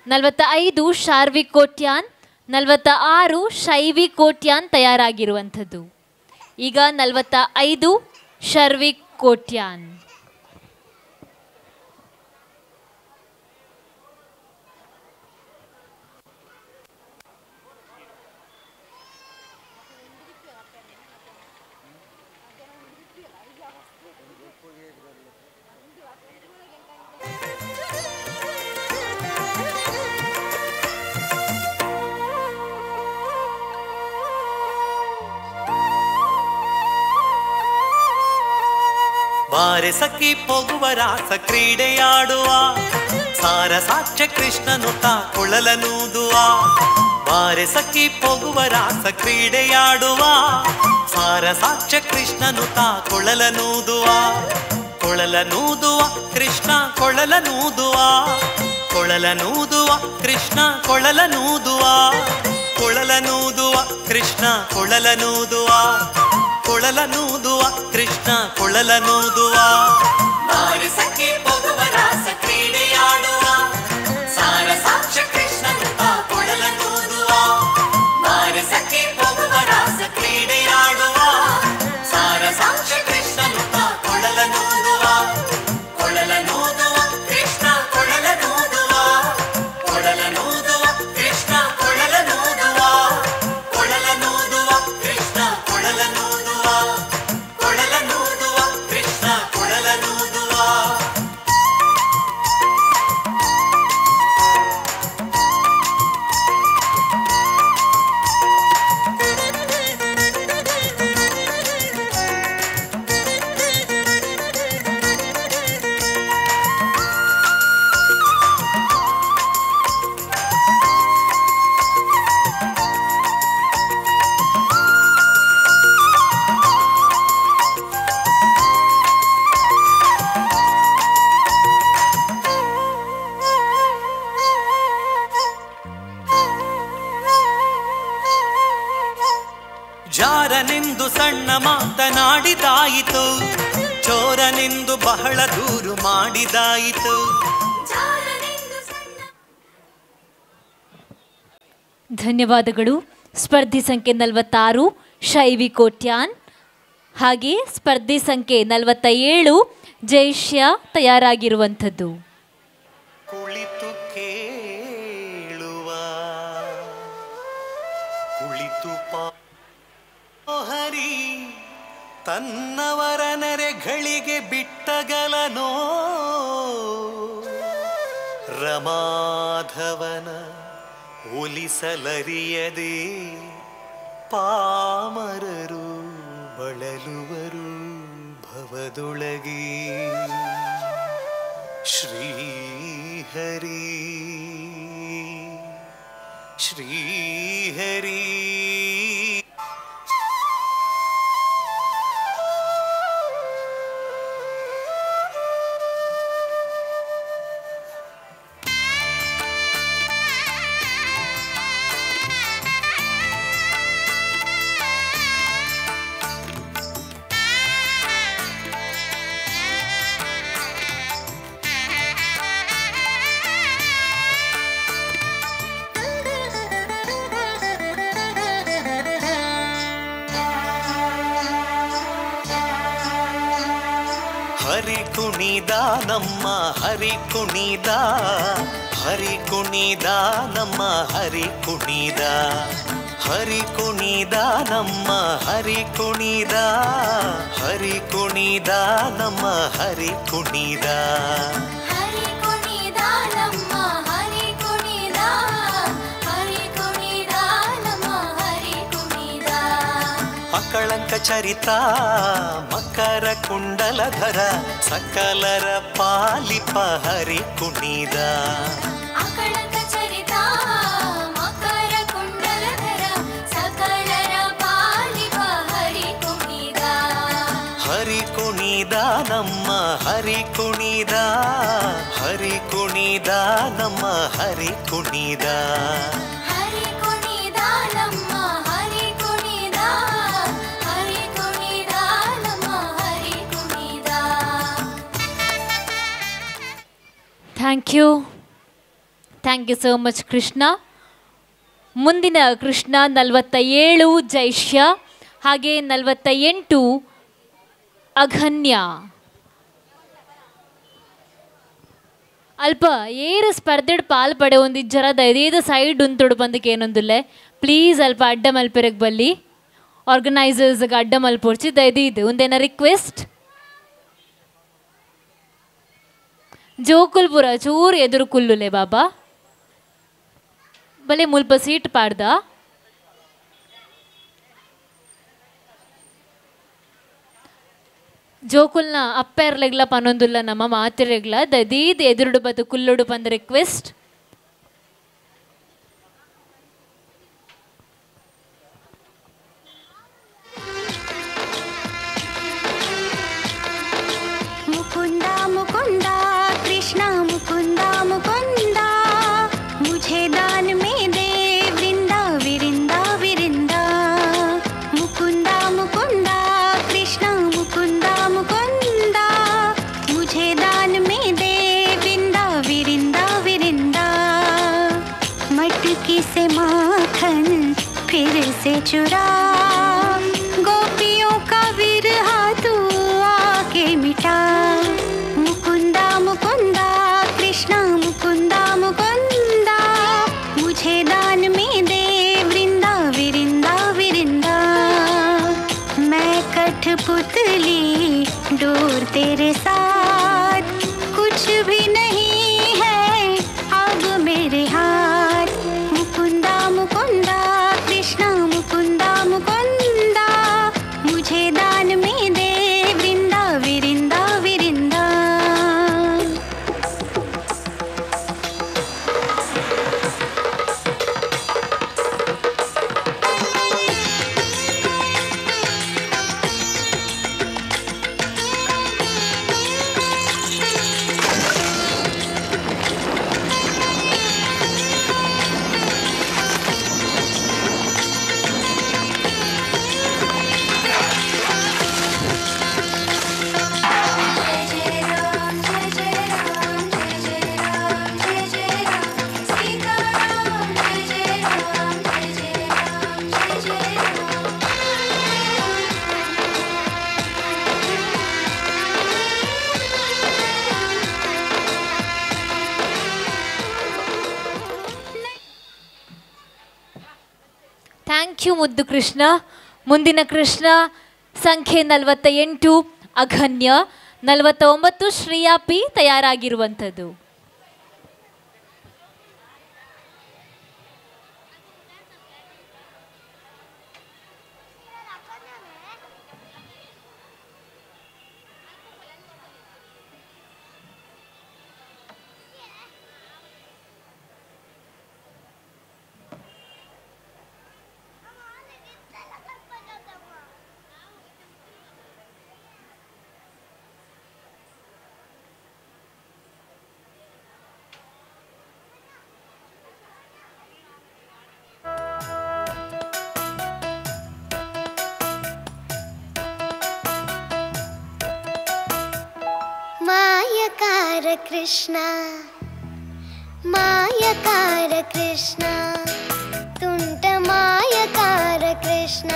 45 ಶಾರ್ವಿ ಕೋಟ್ಯಾನ್, 46 ಶೈವಿ ಕೋಟ್ಯಾನ್ ತಯಾರಾಗಿರುವಂಥದ್ದು. ಈಗ 45 ಶರ್ವಿ ಕೋಟ್ಯಾನ್. ಬಾರೆ ಸಖಿ ಪೋಗುವ ರಾಸ ಕ್ರೀಡೆಯಾಡುವ ಸಾರ ಸಾಕ್ಷ್ಯ ಕೃಷ್ಣನು ತಾ ಕುಳಲನೂದುವ. ಬಾರೆ ಸಖಿ ಪೋಗುವ ರಾಸ ಕ್ರೀಡೆಯಾಡುವ ಸಾರ ಸಾಕ್ಷ್ಯ ಕೃಷ್ಣನು ತಾ ಕುಳಲನೂದುವ. ಕೊಳಲನೂದುವ ಕೃಷ್ಣ ಕೊಳಲನೂದುವ, ಕೊಳಲನೂದುವ ಕೃಷ್ಣ ಕೊಳಲನೂದುವ, ಕೊಳಲನೂದುವ ಕೃಷ್ಣ ಕೊಳಲನೂದುವ, ಕೊಳಲನೂದುವ ಕೃಷ್ಣ ಕೊಳಲನೂದುವ. ಬಾರಿ ಸಖಿ ಪೋಗುವ ರಾಸ ಕ್ರೀಡೆಯಾಡುವ ಸಾರ ಸಾಕ್ಷ್ಯ ಕೃಷ್ಣನು ತಾ ಕೊಳಲನೂದುವ. ಬಾರಿ ಸಖಿ ಪೋಗುವ ರಾಸ ಕ್ರೀಡೆಯಾಡುವ ಸಾರ ಸಾಕ್ಷ್ಯ ಕೃಷ್ಣನು ತಾ ಕೊಳಲನೂದುವ. ಕೊಳಲನೂದುವ ಕೃಷ್ಣ ಕೊಳಲನೂದುವ, ಕೊಳಲನೂದುವ ಕೃಷ್ಣ ಕೊಳಲನೂದುವ, ಕೊಳಲನೂದುವ ಕೃಷ್ಣ ಕೊಳಲನೂದುವ, ಕೊಳಲನೂದುವ ಕೃಷ್ಣ ಕೊಳಲನೂದುವ. ಜಾರನೆಂದು ಸಣ್ಣ ಮಾತನಾಡಿದಾಯಿತು, ಚೋರನೆಂದು ಬಹಳ ದೂರು ಮಾಡಿದಾಯಿತು. ಧನ್ಯವಾದಗಳು. ಸ್ಪರ್ಧಿ ಸಂಖ್ಯೆ 46 ಶೈವಿ ಕೋಟ್ಯಾನ್, ಹಾಗೆ ಸ್ಪರ್ಧಿ ಸಂಖ್ಯೆ 47 ಜೈಶ್ಯ ತಯಾರಾಗಿರುವಂಥದ್ದು. ಕುಳಿತು ಕೇಳುವ ಕುಳಿತು ಹರಿ ತನ್ನವರ ನೆರೆಗಳಿಗೆ ಬಿಟ್ಟಗಲನೋ, ರಮಾಧವನ ಒಲಿಸಲರಿಯದೆ ಪಾಮರರು ಬಳಲುವರು ಭವದೊಳಗೆ. ಶ್ರೀಹರಿ ಶ್ರೀಹರಿ ಹರಿ ಕುಣಿದ ನಮ್ಮ ಹರಿ ಕುಣಿದ, ಹರಿ ಕುಣಿದ ನಮ್ಮ ಹರಿ ಕುಣಿದ, ಹರಿ ಕುಣಿದ ನಮ್ಮ ಹರಿ ಕುಣಿದ, ಹರಿ ಕುಣಿದ ನಮ್ಮ ಹರಿ ಕುಣಿದ. ಹರಿ ಕುಣಿದ ನಮ್ಮ ಹರಿ ಕುಣಿದ, ಹರಿ ಕುಣಿದ ನಮ್ಮ ಹರಿ ಕುಣಿದ. ಅಕಳಂಕ ಚರಿತ ಮಕರ ಕುಂಡಲಧರ ಸಕಲರ ಪಾಲಿಪ ಹರಿ ಕುಣಿದ. ಅಕಳಂಕ ಚರಿತ ನಮ್ಮ ಹರಿ ಕುಣಿದ, ಹರಿ ಕುಣಿದ ನಮ್ಮ ಹರಿ ಕುಣಿದ. ಹರಿ ಕುಣಿದ ನಮ್ಮ ಹರಿ ಕುಣಿದ, ಹರಿ ಕುಣಿದ ನಮ್ಮ ಹರಿ ಕುಣಿದ. Thank you so much Krishna. ಮುಂದಿನ ಕೃಷ್ಣ 47 ಜೈಷ್ಯ, ಹಾಗೆ 48 ಅಘನ್ಯ. ಅಲ್ಪ ಏರು ಸ್ಪರ್ಧೆಡ್ ಪಾಲ್ಪಡೆ ಒಂದು ಜರ ದಯದೇದ ಸೈಡ್ ಉಂತೊಡು ಬಂದಕ್ಕೆ ಏನೊಂದುಲ್ಲೆ ಪ್ಲೀಸ್ ಅಲ್ಪ ಅಡ್ಡ ಮಲ್ಪೆರಗೆ ಬಲ್ಲಿ ಆರ್ಗನೈಸರ್ಸ್ಗೆ ಅಡ್ಡ ಮಲ್ಪೊಡ್ಚಿ ದಯದೀದು ಒಂದೇನ ರಿಕ್ವೆಸ್ಟ್. ಜೋಕುಲ್ಪುರ ಚೂರು ಎದುರು ಕುಲ್ಲುಲೆ ಬಾಬಾ ಬಲೆ ಮುಲ್ಪ ಸೀಟ್ ಪಾಡ್ದ. ಜೋಕುಲ್ನ ಅಪ್ಪೆರ್ಲೆಗ್ಲ ಪನೊಂದುಲ್ಲ ನಮ್ಮ ಮಾತಿರೆಗ್ಲ ದದೀದ್ ಎದುರುಡು ಬದು ಕುಲ್ಲುಡು ಬಂದ ರಿಕ್ವೆಸ್ಟ್. मुकुंदा मुकुंदा कृष्णा मुकुंदा मुकुंदा मुझे दान में दे वृंदा विरिंदा विरिंदा. मुकुंदा मुकुंदा कृष्णा मुकुंदा मुकुंदा मुझे दान में दे वृंदा विरिंदा विरिंदा. मटकी से माखन फिर से चुरा, गोपियों का विरहा तू आके मिटा. मुकुंदा मुकुंदा कृष्णा मुकुंदा मुकुंदा मुझे दान में दे वृंदा विरिंदा विरिंदा. मैं कठपुतली डोर तेरे साथ, कुछ भी नहीं है अब मेरे हाथ. मुकुंदा मुकुंदा कृष्णा मुकुंदा मुकुंदा मुझे दान में दे वृंदा विरिंदा विरिंदा. ಥ್ಯಾಂಕ್ ಯು ಮುದ್ದು ಕೃಷ್ಣ. ಮುಂದಿನ ಕೃಷ್ಣ ಸಂಖ್ಯೆ 48 ಅಘನ್ಯ, 49 ಶ್ರೇಯಾ ಪಿ ತಯಾರಾಗಿರುವಂಥದ್ದು. ಮಾಯಕಾರ ಕೃಷ್ಣ ಮಾಯಕಾರ ಕೃಷ್ಣ ತುಂಟ ಮಾಯಕಾರ ಕೃಷ್ಣ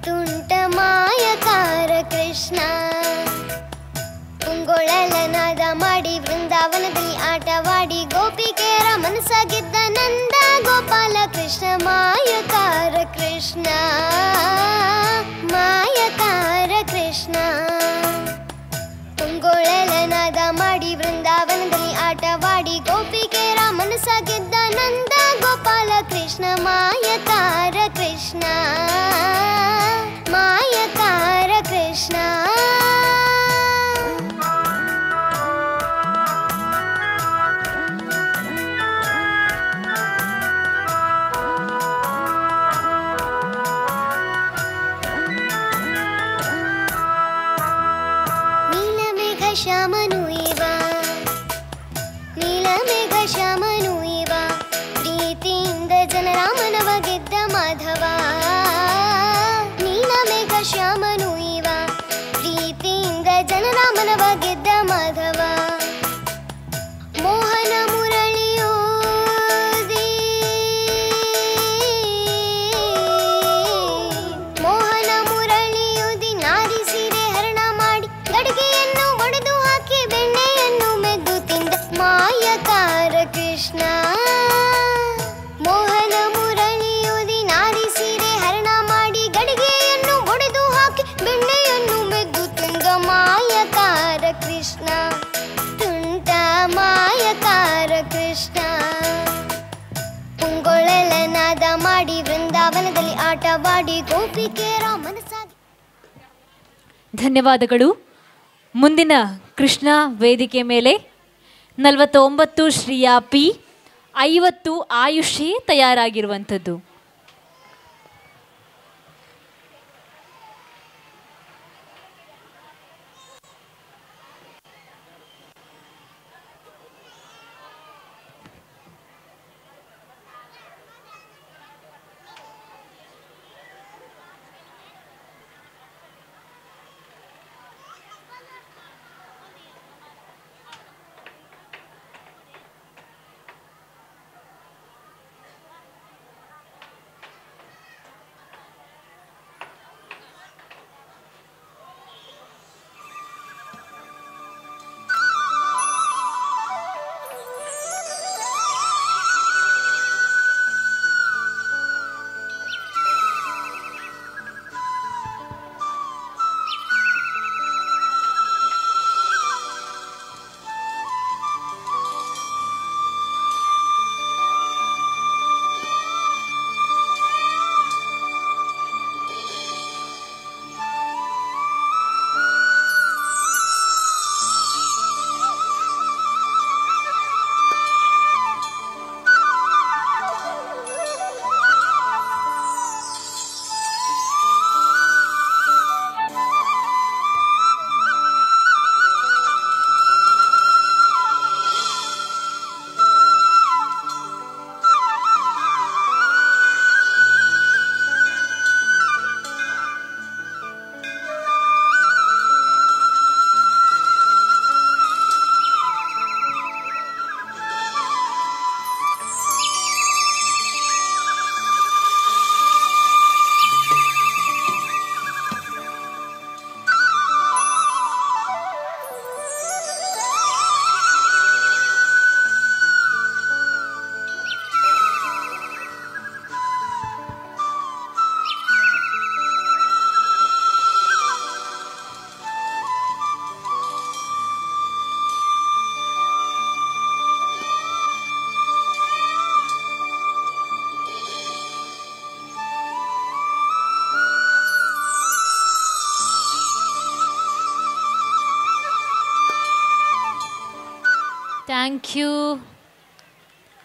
ತುಂಟ ಮಾಯಕಾರ ಕೃಷ್ಣ. ಪುಂಗೊಳಲ ನಾದ ಮಾಡಿ ವೃಂದಾವನದಲ್ಲಿ ಆಟವಾಡಿ ಗೋಪಿಕೆಯರ ಮನಸ್ಸಾಗಿದ್ದ ನಂದ ಗೋಪಾಲ ಕೃಷ್ಣ ಮಾಯಕಾರ ಕೃಷ್ಣ ಮಾಯಕಾರ ಕೃಷ್ಣ. ಪುಂಗೊಳಲನಾದ ಮಾಡಿ ವೃಂದಾವನದಲ್ಲಿ ಆಟವಾಡಿ ಗೋಪಿಕೆಯರ ಮನಸ್ಸಾಗಿದ್ದ ನಂದ ಗೋಪಾಲ ಕೃಷ್ಣ ಮಾಯಕಾರ ಕೃಷ್ಣ ಮಾಯಕಾರ ಕೃಷ್ಣ. ಮಾಧವ ನೀಲ ಮೇಘ ಶ್ಯಾಮನು ಇವ ಪ್ರೀತಿಯಿಂದ ಜನರ ಮನವ ಗೆದ್ದ ಮಾಧವ ಮೋಹನ ಮುರಳಿಯೋದಿ ಮೋಹನ ಮುರಳಿಯೋದಿ ನಾರಿ ಸೀರೆ ಹರಣ ಮಾಡಿ ಗಡಿಗೆಯನ್ನು ಒಡೆದು ಹಾಕಿ ಬೆಣ್ಣೆಯನ್ನು ಮೆದ್ದು ತಿಂದ ಮಾಯಕಾರ ಕೃಷ್ಣ ಮೋಹನ ಮುರಳಿಯೋದಿ ನಾರಿ ಸೀರೆ ಹರಣ ಮಾಡಿ ಗಡಿಗೆಯನ್ನು ಒಡೆದು ಹಾಕಿ ಬೆಣ್ಣೆಯನ್ನು ಮೆದ್ದು ತಿಂದ ಮಾಯಕಾರ ಕೃಷ್ಣ ತುಂಟ ಮಾಯಕಾರ ಕೃಷ್ಣ ಪುಂಗೊಳೆಲ್ಲ ನಾದ ಮಾಡಿ ವೃಂದಾವನದಲ್ಲಿ ಆಟವಾಡಿ ಗೋಪಿಕೆಯರ ಮನಸ್ಸಾಗಿ. ಧನ್ಯವಾದಗಳು. ಮುಂದಿನ ಕೃಷ್ಣ ವೇದಿಕೆ ಮೇಲೆ 49 ಶ್ರೀಯಾ ಪಿ, 50 ಆಯುಷಿ ತಯಾರಾಗಿರುವಂಥದ್ದು.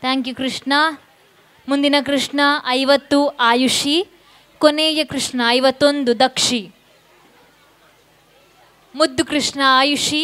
Thank you Krishna. ಮುಂದಿನ ಕೃಷ್ಣ 50 ಆಯುಷಿ, ಕೊನೆಯ ಕೃಷ್ಣ 51 ದಕ್ಷಿ. ಮುದ್ದು ಕೃಷ್ಣ ಆಯುಷಿ,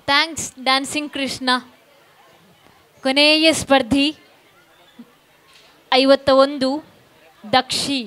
ಥ್ಯಾಂಕ್ಸ್ ಡ್ಯಾನ್ಸಿಂಗ್ ಕೃಷ್ಣ. ಕೊನೆಯ ಸ್ಪರ್ಧಿ 51 ದಕ್ಷಿ.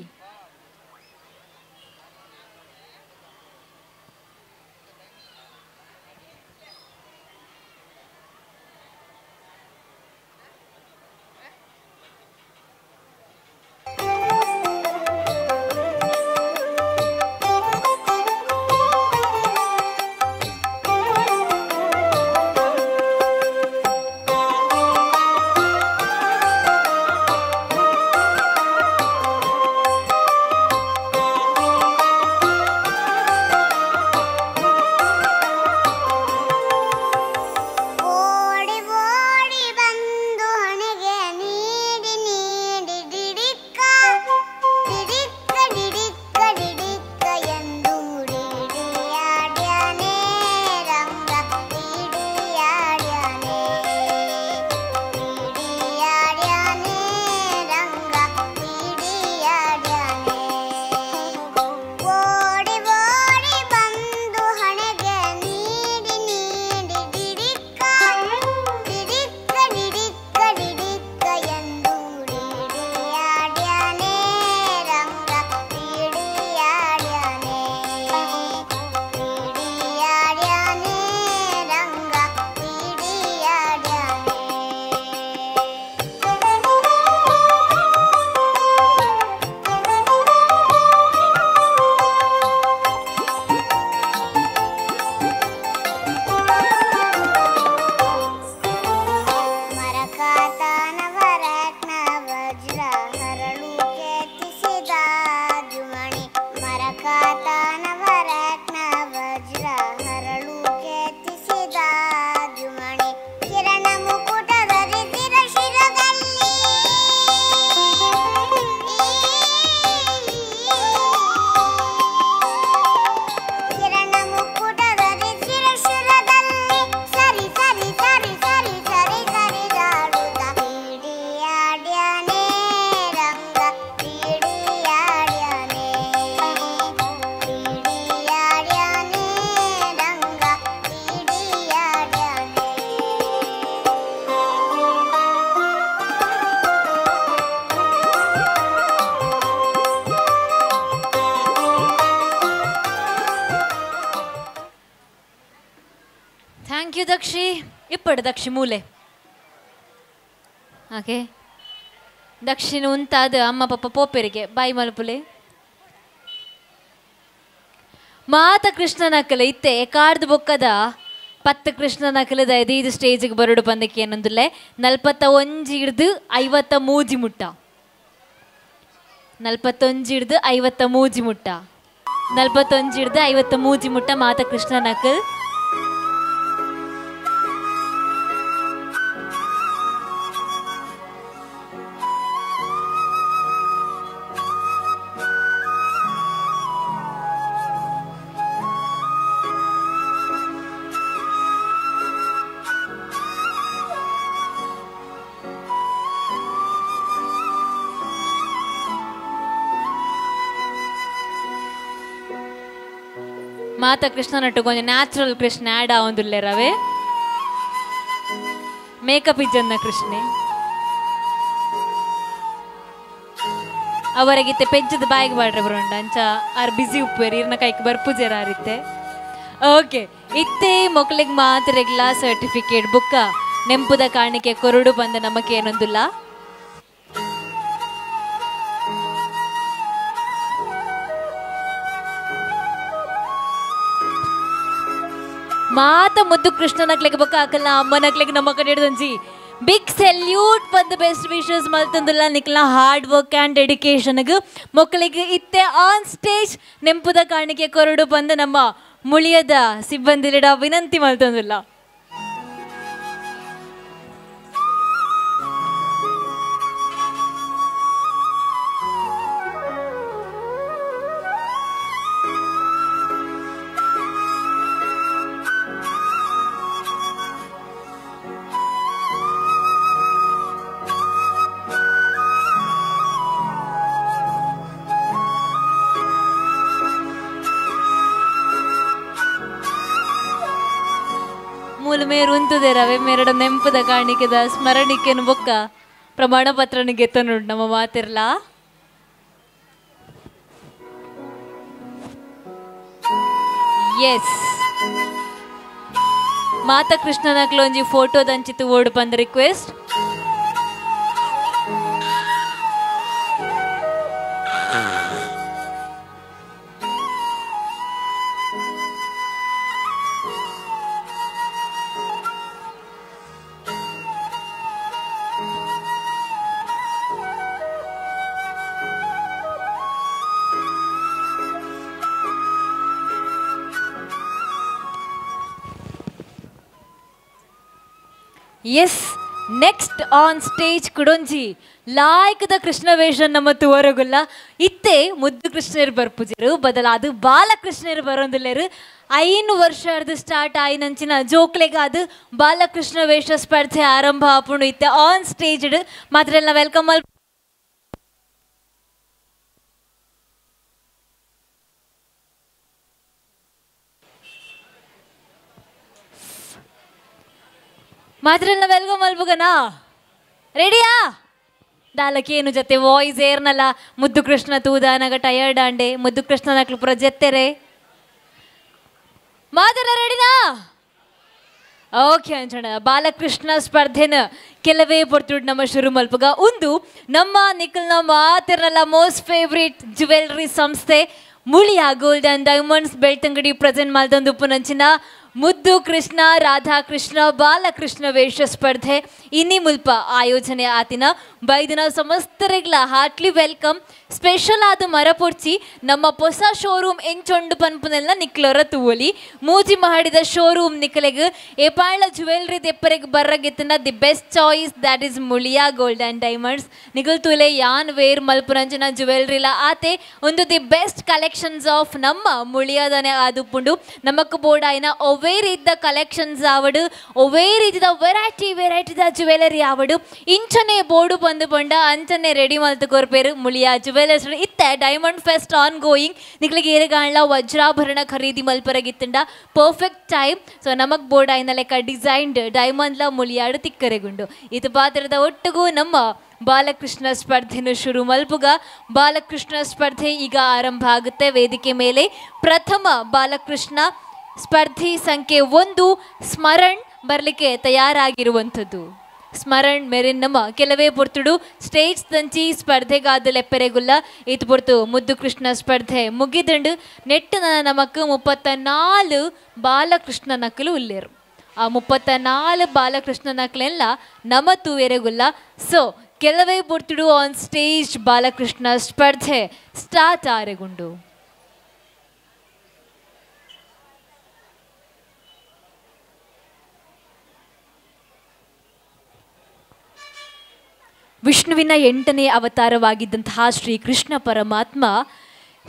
Thank you ದಕ್ಷಿ. ಇಪ್ಪಡು ದಕ್ಷಿ ಮೂಲೆ ಓಕೆ. ದಕ್ಷಿಣ ಉಂತಾದ ಅಮ್ಮ ಪಪ್ಪ ಪೋಪೆರಿಗೆ ಬಾಯಿ ಮಲ್ಪುಲೆ ಮಾತ ಕೃಷ್ಣನಕಲ ಇತ್ತೆ ಕಾರ್ದು ಬೊಕ್ಕದ 10 ಕೃಷ್ಣನಕಲದ ಇದು ಸ್ಟೇಜಿಗೆ ಬರೋಡು ಬಂದಕ್ಕೆ ಏನಂದುಲ್ಲೆ 41 ಹಿಡ್ದು 53 ಮುಟ್ಟ 41 ಹಿಡ್ದು 53 ಮುಟ್ಟ 41 ಹಿಡ್ದು 53 ಮುಟ್ಟ ಮಾತ ಕೃಷ್ಣನಕಲ್. ಮಾತ ಕೃಷ್ಣ ನಟ್ಟು ಕೊಂಚ ನ್ಯಾಚುರಲ್ ಕೃಷ್ಣ ಆ್ಯಡ್ ಆವೊಂದುಲ್ಲೆ ರವೆ ಮೇಕಪ್ ಇಜ್ಜನ್ನ ಕೃಷ್ಣೆ ಅವರಿಗಿತ್ತೆ ಪೆಂಚದ ಬಾಯಿಗೆ ಬಾಡ್ರೆ ಬರೋಂಡ ಅಂಚ ಆರ್ ಬಿಸಿ ಉಪ್ಪೇರಿ ಇರ್ನ ಕೈಗೆ ಬರ್ಪುಜೆರ ಆರಿತ್ತೆ. ಓಕೆ ಇತ್ತೆ ಮಕ್ಕಳಿಗೆ ಮಾತ್ರ ರೆಗ್ಲಾ ಸರ್ಟಿಫಿಕೇಟ್ ಬುಕ್ಕ ನೆಂಪುದ ಕಾಣಿಕೆ ಕೊರಡು ಬಂದ ನಮಗೆ ಏನೊಂದಿಲ್ಲ. ಮಾತ ಮುದ್ದು ಕೃಷ್ಣನಕ್ಲೆಗೆ ಬೊಕ್ಕ ಆಕಲ್ನ ಅಮ್ಮನಕ್ಲೆಗೆ ನಮ್ಮ ಕಡೆ ಹಿಡ್ದೊಂಜಿ big salute for the best wishes ಮಲ್ತಂದುಲ್ಲ ನಿಕ್ಲ ಹಾರ್ಡ್ ವರ್ಕ್ ಆ್ಯಂಡ್ ಡೆಡಿಕೇಶನ್ಗೆ ಮಕ್ಕಳಿಗೆ ಇತ್ತೆ ಆನ್ ಸ್ಟೇಜ್ ನೆಂಪುದ ಕಾಣಿಕೆ ಕೊರಡು ಬಂದು ನಮ್ಮ ಮುಳಿಯದ ಸಿಬ್ಬಂದಿಲಿಡ ವಿನಂತಿ ಮಲ್ತಂದುಲ್ಲ. ಮೂಲ ಮೇರು ಉಂತುದೇರವೆ ಮೇರಡ ನೆಂಪದ ಕಾಣಿಕೆದ ಸ್ಮರಣಿಕೆನು ಬೊಕ್ಕ ಪ್ರಮಾಣ ಪತ್ರನಿಗೆ ಎತ್ತನುಂಡು ನಮ್ಮ ಮಾತಿರ್ಲ. ಎಸ್ ಮಾತಾ ಕೃಷ್ಣನಕ್ಲು ಒಂಜಿ ಫೋಟೋ ದಂಚಿತ್ತು ಓಡು ಪಂದ request. Yes next on stage ಕುಡೊಂಜಿ ಲಾಯ್ಕದ ಕೃಷ್ಣ ವೇಷ ನಮ್ಮ ತೂವರಗುಲ್ಲ ಇತ್ತೆ ಮುದ್ದು ಕೃಷ್ಣರು ಬರ್ಪುಜರು ಬದಲ ಅದು ಬಾಲಕೃಷ್ಣರು ಬರೋದಿಲ್ಲರು 5 ವರ್ಷ ಸ್ಟಾರ್ಟ್ ಆಯ್ನಂಚಿನ ಜೋಕ್ಲೆಗಾದ ಬಾಲಕೃಷ್ಣ ವೇಷ ಸ್ಪರ್ಧೆ ಆರಂಭ ಆಪುಂಡು ಇತ್ತೆ ಆನ್ ಸ್ಟೇಜ್ ಮಾತ್ರ ಎಲ್ಲ ವೆಲ್ಕಮ್ ಅಲ್ ಮಾತ್ರ ವೆಲ್ಕಮ್ ಅಲ್ಬಗನಾ ರೆಡಿಯಾ ದಾಲಕೇನು ಜೊತೆ ವಾಯ್ಸ್ ಏರ್ನಲ್ಲ ಮುದ್ದು ಕೃಷ್ಣ ತೂದಾನಗ ಟಯರ್ಡ್ ಆಂಡೆ ಮುದ್ದು ಕೃಷ್ಣ ನಕ್ಲು ಪುರ ಜೆತ್ತೆರೆ ಮಾದರ ರೆಡಿನಾ ಓಕೆ ಅಂಚಣ ಬಾಲಕೃಷ್ಣ ಸ್ಪರ್ಧೆನ ಕೆಲವೇ ಪೊರ್ತುಡ್ ನಮ್ಮ ಶುರು ಮಲ್ಪಗ ಒಂದು ನಮ್ಮ ನಿಖಲ್ನ ಮಾತಿರ್ನಲ್ಲ ಮೋಸ್ಟ್ ಫೇವ್ರೇಟ್ ಜ್ಯುವೆಲ್ರಿ ಸಂಸ್ಥೆ Muliya gold and diamonds Belthangady present ಮಾಡ್ದೊಂದು ಉಪ್ಪುನಂಚಿನ ಮುದ್ದು ಕೃಷ್ಣ ರಾಧಾಕೃಷ್ಣ ಬಾಲಕೃಷ್ಣ ವೇಷ ಸ್ಪರ್ಧೆ ಇನ್ನಿ ಮುಲ್ಪ ಆಯೋಜನೆ ಆತಿನ ಬೈದಿನ ಸಮಸ್ತರಿಗ್ಲ ಹಾರ್ಟ್ಲಿ ವೆಲ್ಕಮ್. ಸ್ಪೆಷಲ್ ಆದ ಮರಪೊಡ್ಚಿ ನಮ್ಮ ಹೊಸ ಶೋರೂಮ್ ಎಂಚೊಂಡು ಪನ್ಪುನೆಲ್ಲ ನಿಕ್ಲರ ತೂವಲಿ ಮೂಜಿ ಮಾಡಿದ ಶೋರೂಮ್ ನಿಕ್ಲೆಗ್ ಏಪಾಳ ಜ್ಯುವೆಲ್ರಿ ದೆಪ್ಪರೆಗ್ ಬರ್ರಗೆತ್ತಿನ the best choice that is Muliya gold and diamonds ನಿಗಲ್ ತುಲೆ ಯಾನ್ ವೇರ್ ಮಲ್ಪುರಂಜನ ಜ್ಯುವೆಲ್ರಿಲ ಆತೆ ಒಂದು ದಿ ಬೆಸ್ಟ್ ಕಲೆಕ್ಷನ್ಸ್ ಆಫ್ ನಮ್ಮ ಮುಳಿಯಾದನೆ ಆದುಪುಂಡು ನಮಕ್ ಬೋಡಾಯಿನ ಒವೇ ರೀತಿದ ಕಲೆಕ್ಷನ್ಸ್ ಆವಡು ಒವೇ ರೀತಿದ ವೆರೈಟಿದ ಜ್ಯುವೆಲರಿ ಆವಡು ಇಂಚನೆ ಬೋರ್ಡು ಬಂದು ಪಂಡ ಅಂಚನೆ ರೆಡಿ ಮಲ್ತು ಕೊರ್ಪೇರು ಮುಳಿಯಾ ಜ್ಯುವೆಲರ್ಸ್ ಇತ್ತೆ ಡೈಮಂಡ್ ಫೆಸ್ಟ್ ಆನ್ ಗೋಯಿಂಗ್ ನಿಕ್ಲಿಗೆ ಏರುಗಾಣ್ಲ ವಜ್ರಾಭರಣ ಖರೀದಿ ಮಲ್ಪರಗಿತ್ತಂಡ ಪರ್ಫೆಕ್ಟ್ ಟೈಮ್ ಸೊ ನಮಕ್ ಬೋರ್ಡ್ ಆಯ್ನ ಲೆಕ್ಕ ಡಿಸೈನ್ಡ್ ಡೈಮಂಡ್ಲ ಮುಳಿಯಾಡು ತಿಕ್ಕರೆಗುಂಡು ಇದು ಪಾತ್ರದ ಒಟ್ಟಿಗೂ ನಮ್ಮ ಬಾಲಕೃಷ್ಣ ಸ್ಪರ್ಧೆನು ಶುರು ಮಲ್ಪುಗ ಬಾಲಕೃಷ್ಣ ಸ್ಪರ್ಧೆ ಈಗ ಆರಂಭ ಆಗುತ್ತೆ. ವೇದಿಕೆ ಮೇಲೆ ಪ್ರಥಮ ಬಾಲಕೃಷ್ಣ ಸ್ಪರ್ಧಿ ಸಂಖ್ಯೆ 1 ಸ್ಮರಣ್ ಬರಲಿಕ್ಕೆ ತಯಾರಾಗಿರುವಂಥದ್ದು. ಸ್ಮರಣ್ ಮೇರಿನ್ ನಮ್ಮ ಕೆಲವೇ ಪೊರ್ತುಡು ಸ್ಟೇಜ್ ದಂಚಿ ಸ್ಪರ್ಧೆಗಾದ ಲೆಪ್ಪೆರೆಗುಲ್ಲ ಇದು ಪೊರ್ತು ಮುದ್ದು ಕೃಷ್ಣ ಸ್ಪರ್ಧೆ ಮುಗಿದಂಡು ನೆಟ್ಟು ನಮಕ್ 34 ಬಾಲಕೃಷ್ಣ ನಕಲು ಉಲ್ಲೇರು. ಆ 34 ಬಾಲಕೃಷ್ಣ ನಕಲೆಲ್ಲ ನಮ್ಮ ತೂವೆರೆಗುಲ್ಲ. ಸೊ ಕೆಲವೇ ಪೊರ್ತುಡು ಆನ್ ಸ್ಟೇಜ್ ಬಾಲಕೃಷ್ಣ ಸ್ಪರ್ಧೆ ಸ್ಟಾರ್ಟ್ ಆರೆಗುಂಡು. ವಿಷ್ಣುವಿನ 8ನೇ ಅವತಾರವಾಗಿದ್ದಂತಹ ಶ್ರೀಕೃಷ್ಣ ಪರಮಾತ್ಮ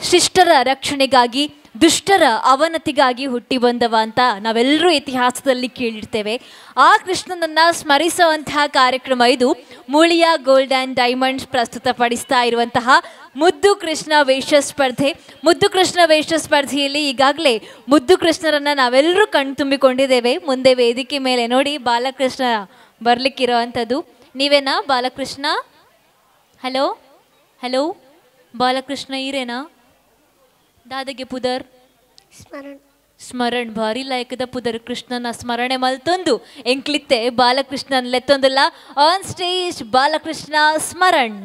ಶಿಷ್ಟರ ರಕ್ಷಣೆಗಾಗಿ ದುಷ್ಟರ ಅವನತಿಗಾಗಿ ಹುಟ್ಟಿ ಬಂದವ ಅಂತ ನಾವೆಲ್ಲರೂ ಇತಿಹಾಸದಲ್ಲಿ ಕೇಳಿರ್ತೇವೆ. ಆ ಕೃಷ್ಣನನ್ನು ಸ್ಮರಿಸುವಂತಹ ಕಾರ್ಯಕ್ರಮ ಇದು. ಮುಳಿಯಾ ಗೋಲ್ಡ್ ಆ್ಯಂಡ್ ಡೈಮಂಡ್ಸ್ ಪ್ರಸ್ತುತಪಡಿಸ್ತಾ ಇರುವಂತಹ ಮುದ್ದು ಕೃಷ್ಣ ವೇಷ ಸ್ಪರ್ಧೆ. ಮುದ್ದು ಕೃಷ್ಣ ವೇಷ ಸ್ಪರ್ಧೆಯಲ್ಲಿ ಈಗಾಗಲೇ ಮುದ್ದು ಕೃಷ್ಣರನ್ನು ನಾವೆಲ್ಲರೂ ಕಣ್ತುಂಬಿಕೊಂಡಿದ್ದೇವೆ. ಮುಂದೆ ವೇದಿಕೆ ಮೇಲೆ ನೋಡಿ ಬಾಲಕೃಷ್ಣ ಬರಲಿಕ್ಕಿರೋ ಅಂಥದ್ದು. ನೀವೇನಾ ಬಾಲಕೃಷ್ಣ? ಹಲೋ ಹಲೋ ಬಾಲಕೃಷ್ಣ ಈರೇನಾ? ದಾದಗೆ ಪುದರ್ ಸ್ಮರಣ್ ಭಾರಿ ಲಾಯಕದ ಪುದರ್ ಕೃಷ್ಣನ ಸ್ಮರಣೆ ಮಲ್ತೊಂದು ಎಂಕ್ಲಿತ್ತೆ ಬಾಲಕೃಷ್ಣನ್ ಲೆತ್ತೊಂದಿಲ್ಲ. On stage Balakrishna Smaran.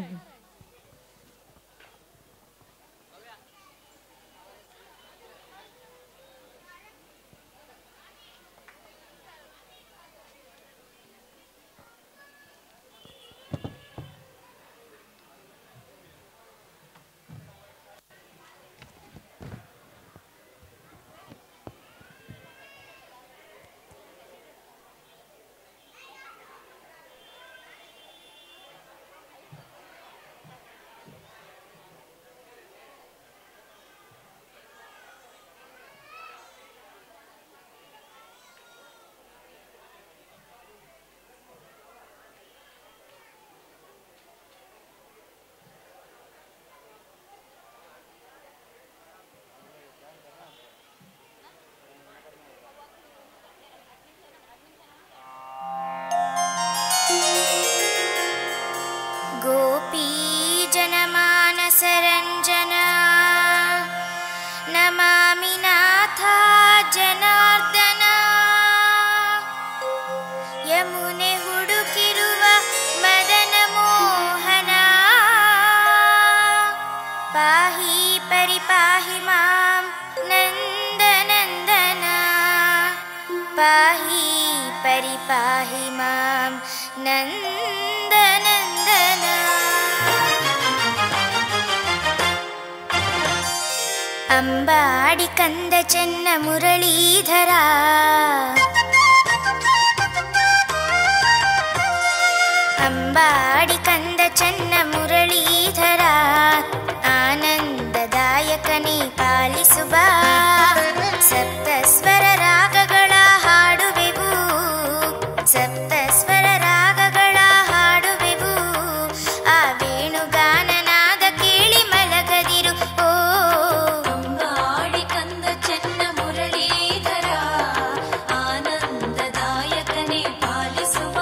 पाहि परिपाहि मां नन्दनन्दन अंबाडि कंद चन्न मुरलीधरा अंबाडि कंद चन्न मुरलीधरा आनंददायकने पालिसुबा सप्त स्वर रागಗಳ ಹಾಡುವೆವು सप्त स्वर रागಗಳ ಹಾಡುವೆವು ಆ ವೇಣುಗಾನನಾದ ಕೇಳಿ ಮಲಗದಿರು ಓ ಅಂಬಾಡಿ ಕಂದ ಚೆನ್ನ ಮುರಳೀಧರ ಆನಂದದಾಯಕನೇ ಪಾಲಿಸುವ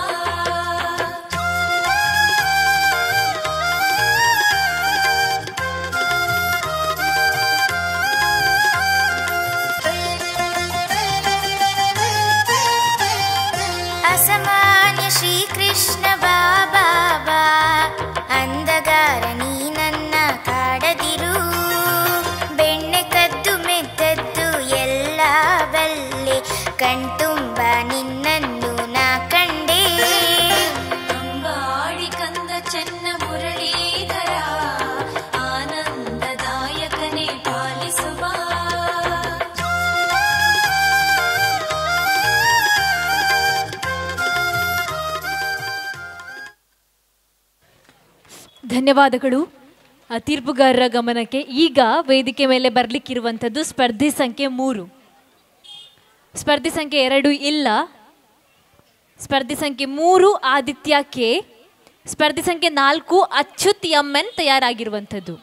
ಅಸಮಾನ್ಯ ಶ್ರೀಕೃಷ್ಣ ಬಾಬಾ ಬಾ ಅಂದಗಾರ ನೀ ನನ್ನ ಕಾಡದಿರು ಬೆಣ್ಣೆ ಕದ್ದು ಮೆದ್ದದ್ದು ಎಲ್ಲ ಬಲ್ಲೆ ಕಣ್ತುಂಬ ನಿನ್ನನ್ನು ನಾ ಕಂಡೆ ಅಂಬಾಡಿ ಕಂದ ಚೆನ್ನ ಮುರಳೀಧರ ಆನಂದದಾಯಕನೇ ಪಾಲಿಸುವ ಧನ್ಯವಾದಗಳು ತೀರ್ಪುಗಾರರ ಗಮನಕ್ಕೆ. ಈಗ ವೇದಿಕೆ ಮೇಲೆ ಬರಲಿಕ್ಕಿರುವಂಥದ್ದು ಸ್ಪರ್ಧಿ ಸಂಖ್ಯೆ 3. ಸ್ಪರ್ಧಿ ಸಂಖ್ಯೆ 2 ಇಲ್ಲ. ಸ್ಪರ್ಧಿ ಸಂಖ್ಯೆ 3 ಆದಿತ್ಯ ಕೆ. ಸ್ಪರ್ಧಿ ಸಂಖ್ಯೆ 4 ಅಚ್ಯುತ್ ಎಂ.ಎನ್ ತಯಾರಾಗಿರುವಂಥದ್ದು.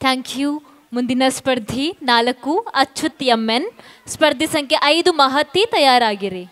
Thank you. ಮುಂದಿನ ಸ್ಪರ್ಧಿ 4 ಅಚ್ಯುತ್ ಎಂ.ಎನ್. ಸ್ಪರ್ಧಿ ಸಂಖ್ಯೆ 5 ಮಹತಿ ತಯಾರಾಗಿರಿ.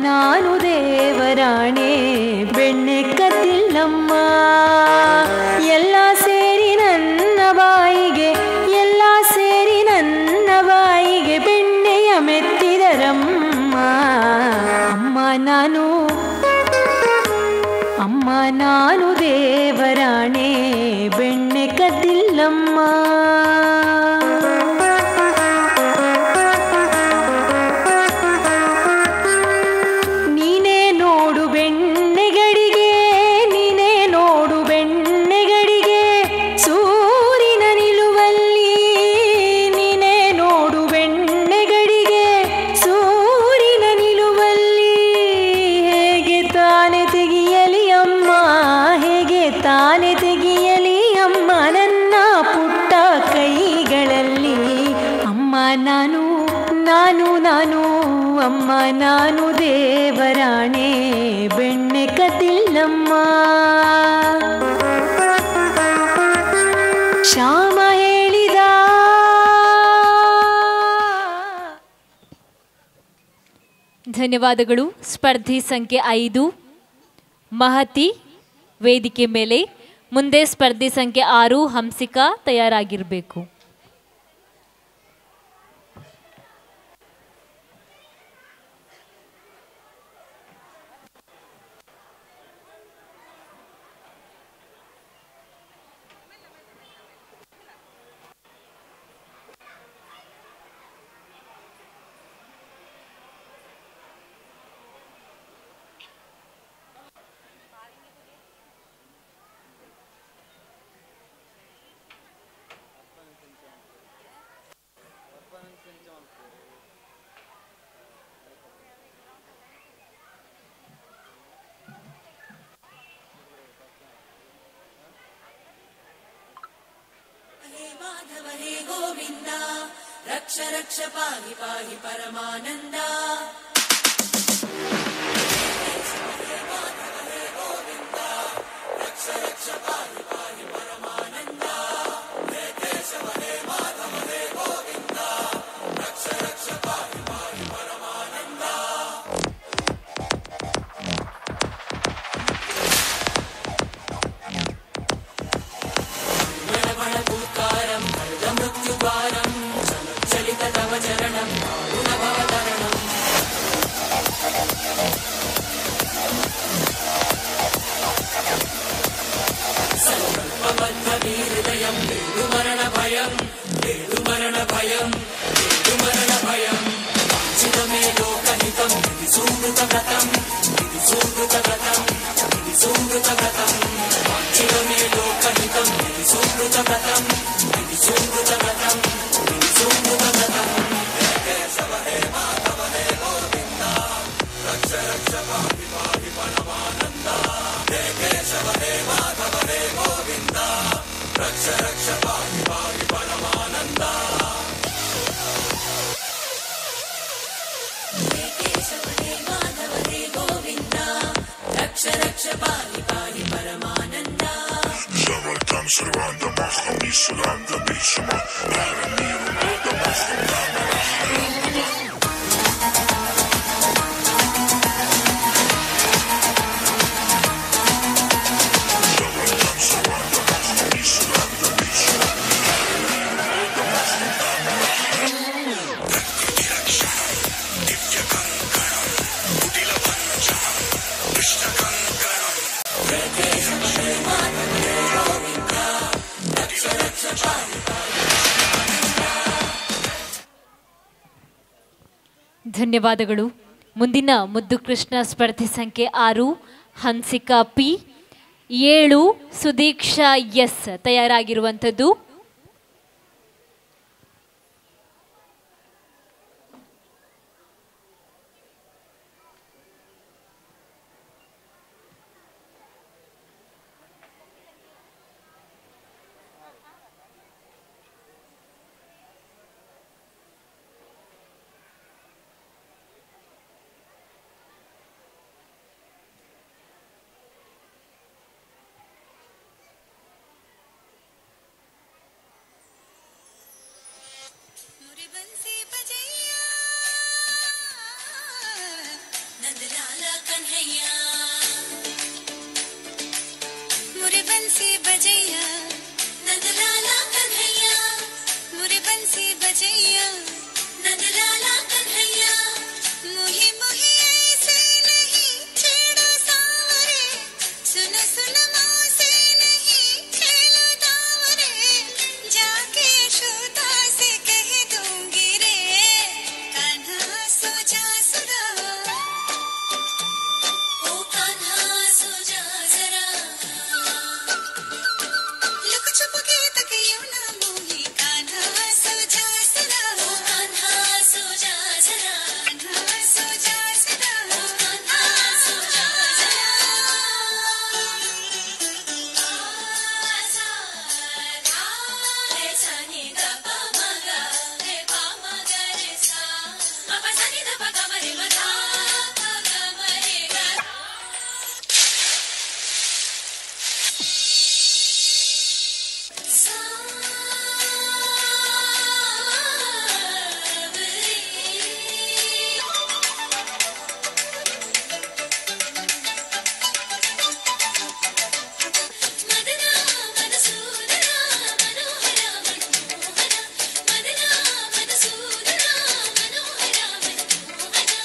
ನಾನು ದೇವರಾಣೆ ಬೆಣ್ಣೆ ಕದ್ದಿಲ್ಲಮ್ಮ. ಎಲ್ಲ ಸೇರಿ ನನ್ನ ಬಾಯಿಗೆ, ಎಲ್ಲ ಸೇರಿ ನನ್ನ ಬಾಯಿಗೆ ಬೆಣ್ಣೆಯ ಮೆತ್ತಿದರಮ್ಮ. ಅಮ್ಮ ನಾನು, ಅಮ್ಮ ನಾನು ದೇವರಾಣೆ ಬೆಣ್ಣೆ ಕದ್ದಿಲ್ಲಮ್ಮ. ನೀನೇ ನೋಡು ಬೆಣ್ಣೆಗಡಿಗೆ, ನೀನೇ ನೋಡು ಬೆಣ್ಣೆಗಡಿಗೆ ಸೂರಿನ ನಿಲುವಲ್ಲಿ. ನೀನೇ ನೋಡು ಬೆಣ್ಣೆಗಡಿಗೆ ಸೂರಿನ ನಿಲುವಲ್ಲಿ. ಹೇಗೆ ತಾನೆ ತೆಗಿಯಲಿ ಅಮ್ಮ, ಹೇಗೆ ತಾನೆ ತೆಗಿಯಲಿ ಅಮ್ಮ ನನ್ನ ಪುಟ್ಟ ಕೈಗಳಲ್ಲಿ. ಅಮ್ಮ ನಾನು, ನಾನು ನಾನು ಅಮ್ಮ ನಾನು ದೇವರಾಣೆ ಬೆಣ್ಣೆ ಕದ್ದಿಲ್ಲಮ್ಮ. ಶ್ಯಾಮ ಹೇಳಿದ. ಧನ್ಯವಾದಗಳು. ಸ್ಪರ್ಧಿ ಸಂಖ್ಯೆ 5 ಮಹತಿ ವೇದಿಕೆ ಮೇಲೆ. ಮುಂದೆ ಸ್ಪರ್ಧಿ ಸಂಖ್ಯೆ 6 ಹಂಸಿಕಾ ತಯಾರಾಗಿರಬೇಕು. रक्ष रक्ष पाहि पाहि परमानन्दा. रक्ष रक्ष पाहि पाहि परमानन्दा. हे केशव हे माधव हे गोविन्दा. रक्ष रक्ष पाहि पाहि परमानन्दा. मणमणपूकारं मृत्युद्वारं चलित तव चरणं गुणभवतरणम्. सङ्कल्पबद्धवीहृदयं वेदुमरणभयं वेदुमरणभयं वेदुमरणभयं. वाञ्छितमे लोकहितं विधि सुहृतव्रतं विधि सुहृतव्रतं विधि सुहृतव्रतं. वाञ्छितमे लोकहितं विधि सुहृतव्रतं विधि सुहृतव्रतं विधि सुहृतव्रतं. हे केशव हे माधव हे गोविन्दा. रक्ष रक्ष पाहि पाहि परमानन्दा. हे केशव हे माधव हे गोविन्दा. रक्ष रक्ष पाहि पाहि परमानन्दा. हे केशव हे माधव हे गोविन्दा. रक्ष रक्ष पाहि पाहि परमानन्दा. Zawaltam survanda maham isulanda bishma Naramiru nada maham nama Zawaltam survanda maham isulanda bishma Naramiru nada maham Prakritiraksha Divya kankaram Udila vancham Krishna kankaram ಧನ್ಯವಾದಗಳು. ಮುಂದಿನ ಮುದ್ದು ಕೃಷ್ಣ ಸ್ಪರ್ಧಿ ಸಂಖ್ಯೆ 6 ಹನ್ಸಿಕಾ ಪಿ. 7 ಸುದೀಕ್ಷಾ ಎಸ್ ತಯಾರಾಗಿರುವಂಥದ್ದು. मुरे बंसी बजैया नंदलाला कन्हैया मुरे बंसी बजैया नंदलाला कन्हैया मुही मुही ऐसे नहीं छेड़ो सावरे सुनो सुनो मौसे नहीं खेलो दावरे जाके श्रोता से कह दूंगी रे कान्हा सो जा सुरा ओ कान्हा सो जा जरा लुक छुप के तक यूं ना मोही कान्हा सो जा सुरा ओ कान्हा सो जा जरा कान्हा सो जा सुरा ओ कान्हा सो जा जरा रे सनी द प म ग रे प म ग रे सा म प सनी द प ग म रे म धा प ग म रे ग मदना मधुसूदना मनोहरा मनमोहना मदना मधुसूदना मनोहरा मनमोहना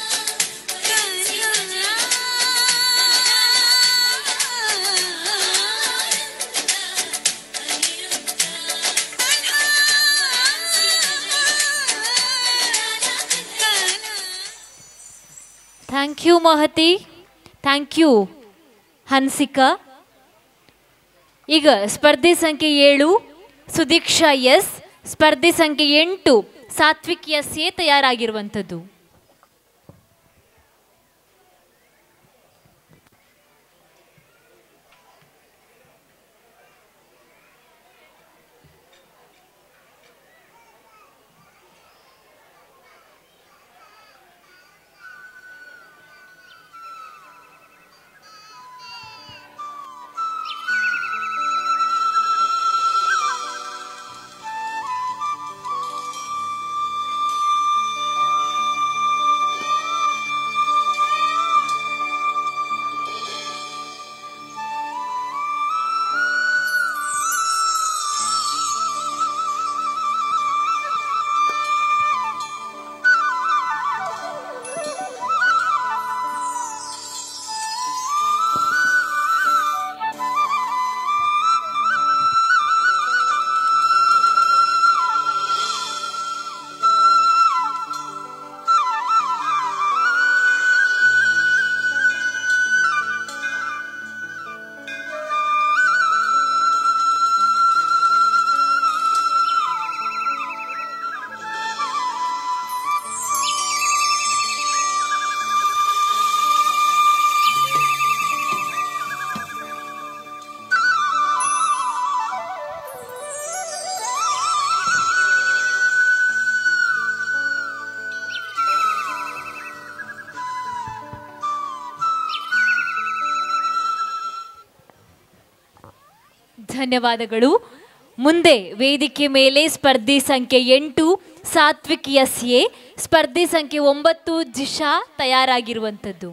thank you ಮಹತಿ, thank you Hansika. ಈಗ ಸ್ಪರ್ಧೆ ಸಂಖ್ಯೆ 7 ಸುದೀಕ್ಷಾ ಎಸ್, ಸ್ಪರ್ಧೆ ಸಂಖ್ಯೆ 8 ಸಾತ್ವಿಕ್ ಎಸ್ ಎ ತಯಾರಾಗಿರುವಂಥದ್ದು. ಧನ್ಯವಾದಗಳು. ಮುಂದೆ ವೇದಿಕೆ ಮೇಲೆ ಸ್ಪರ್ಧೆ ಸಂಖ್ಯೆ 8 ಸಾತ್ವಿಕ್ ಎಸ್ ಎ, ಸ್ಪರ್ಧೆ ಸಂಖ್ಯೆ 9 ಜಿಶಾ ತಯಾರಾಗಿರುವಂಥದ್ದು.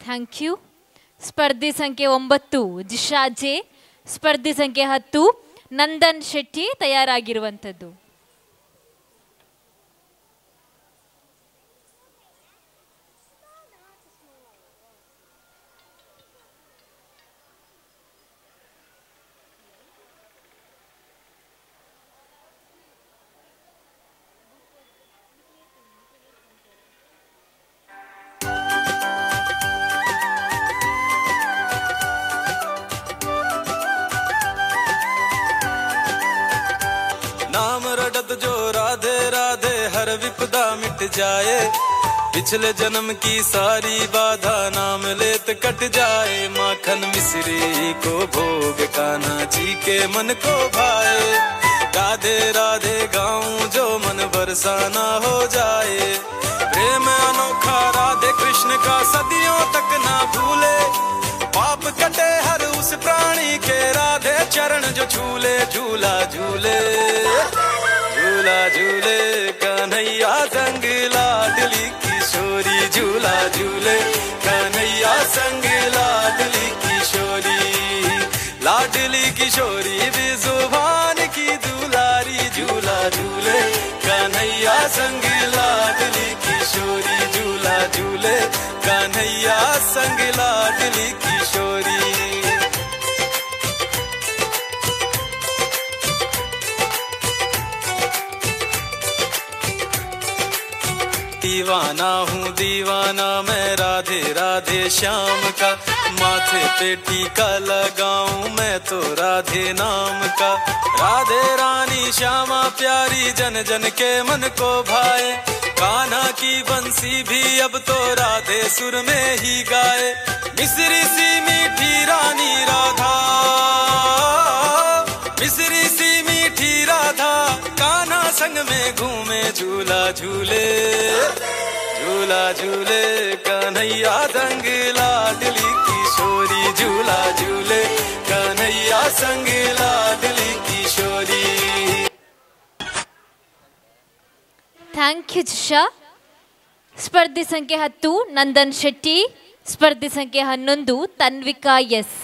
Thank you. ಸ್ಪರ್ಧಿ ಸಂಖ್ಯೆ 9 ಜಿಶಾ ಜೆ, ಸ್ಪರ್ಧಿ ಸಂಖ್ಯೆ 10 ನಂದನ್ ಶೆಟ್ಟಿ ತಯಾರಾಗಿರುವಂಥದ್ದು. नाम रटत जो राधे राधे हर विपदा मिट जाए, पिछले जन्म की सारी बाधा नाम लेत कट जाए। माखन मिश्री को भोग कान्हा जी के मन को भाए, राधे राधे गाऊं जो मन बरसाना हो जाए। प्रेम अनोखा राधे कृष्ण का सदियों तक ना भूले, पाप कटे हर उस प्राणी के राधे चरण जो झूले। झूला झूले झूला झूले कन्हैया संग लाडली किशोरी, झूला झूले कन्हैया संग लाडली किशोरी। लाडली किशोरी भी जुबान की दुलारी, झूला झूले कन्हैया संग लाडली किशोरी। झूला झूले कन्हैया संग लाडली किशोरी। दीवाना हूँ दीवाना मैं राधे राधे श्याम का, माथे पे टीका लगाऊं मैं तो राधे नाम का। राधे रानी श्यामा प्यारी जन जन के मन को भाए, कान्हा की बंसी भी अब तो राधे सुर में ही गाए। मिस्री सी मीठी रानी राधा, मिस्री सी मीठी राधा कान्हा संग में घूमे। झूला झूले झूला झूले कन्हैया संग लाडली किशोरी। झूला झूले कन्हैया संग लाडली किशोरी। Thank you ಜಿಶಾ. ಸ್ಪರ್ಧಿ ಸಂಖ್ಯೆ 10 ನಂದನ್ ಶೆಟ್ಟಿ, ಸ್ಪರ್ಧಿ ಸಂಖ್ಯೆ 11 ತನ್ವಿಕಾ ಎಸ್.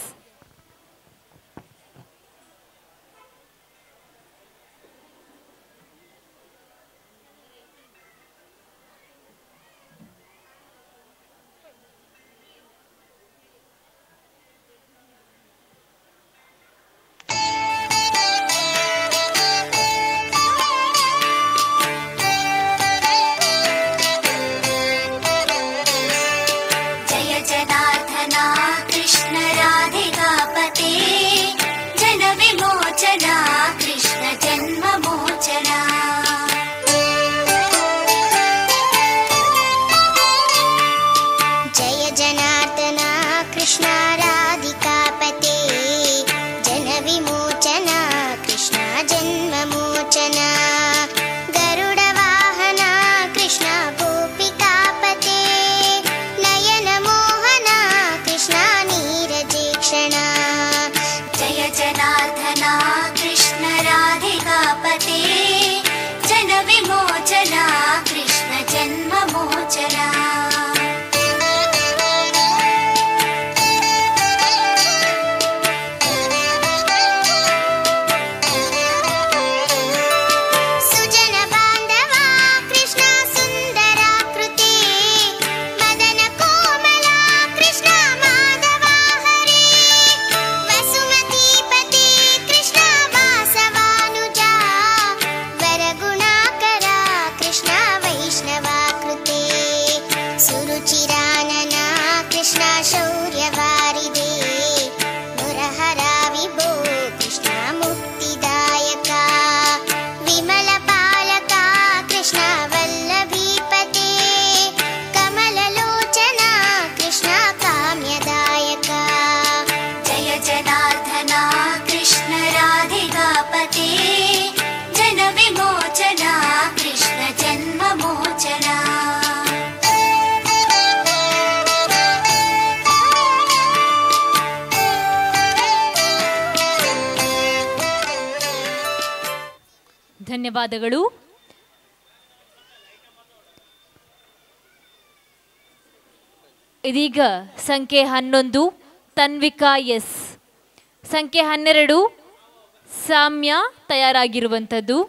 ಧನ್ಯವಾದಗಳು. ಇದೀಗ ಸಂಖ್ಯೆ 11 ತನ್ವಿಕಾ ಎಸ್, ಸಂಖ್ಯೆ 12 ಸಾಮ್ಯ ತಯಾರಾಗಿರುವಂಥದ್ದು.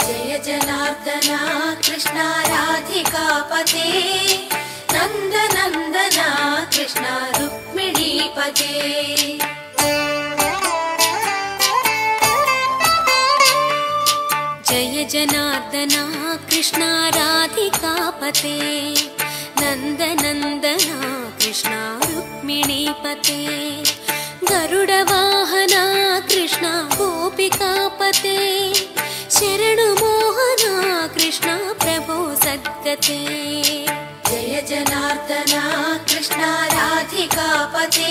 जय जनार्दना कृष्ण राधिकापते नन्दनन्दना कृष्ण रुक्मिणीपते जय जनार्दना कृष्ण राधिकापते नन्दनन्दना कृष्ण रुक्मिणीपते गरुडवाहना कृष्ण गोपिकापते शरणु मोहना कृष्ण प्रभो सद्गते जय जनार्दना कृष्ण राधिकापते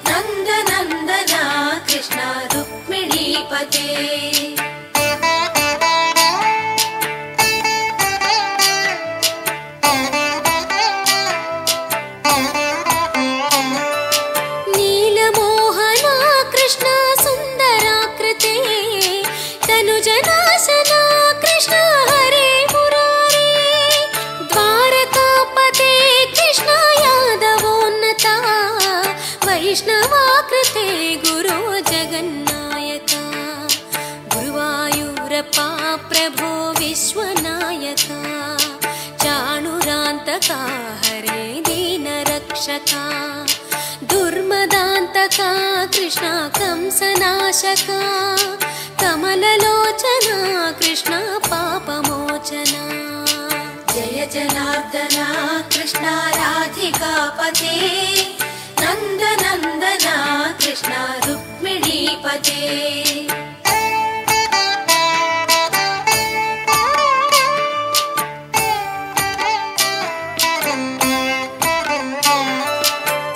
नन्दनन्दना कृष्ण रुक्मिणीपते नीलमोहना कृष्ण सुन्दराकृते तनुजनाशना कृष्ण हरे मुरारे द्वारकापते कृष्ण यादवोन्नता वैष्णवाकृते गुरो जगन्नायका गुरुवायूरप्पा प्रभो विश्वनायका चाणुरान्तका हरे दीनरक्षका दुर्मदान्तका कृष्ण कंसनाशका कमललोचना कृष्ण पापमोचना जय जनार्दना कृष्ण राधिकापते नन्दनन्दना कृष्ण रुक्मिणीपते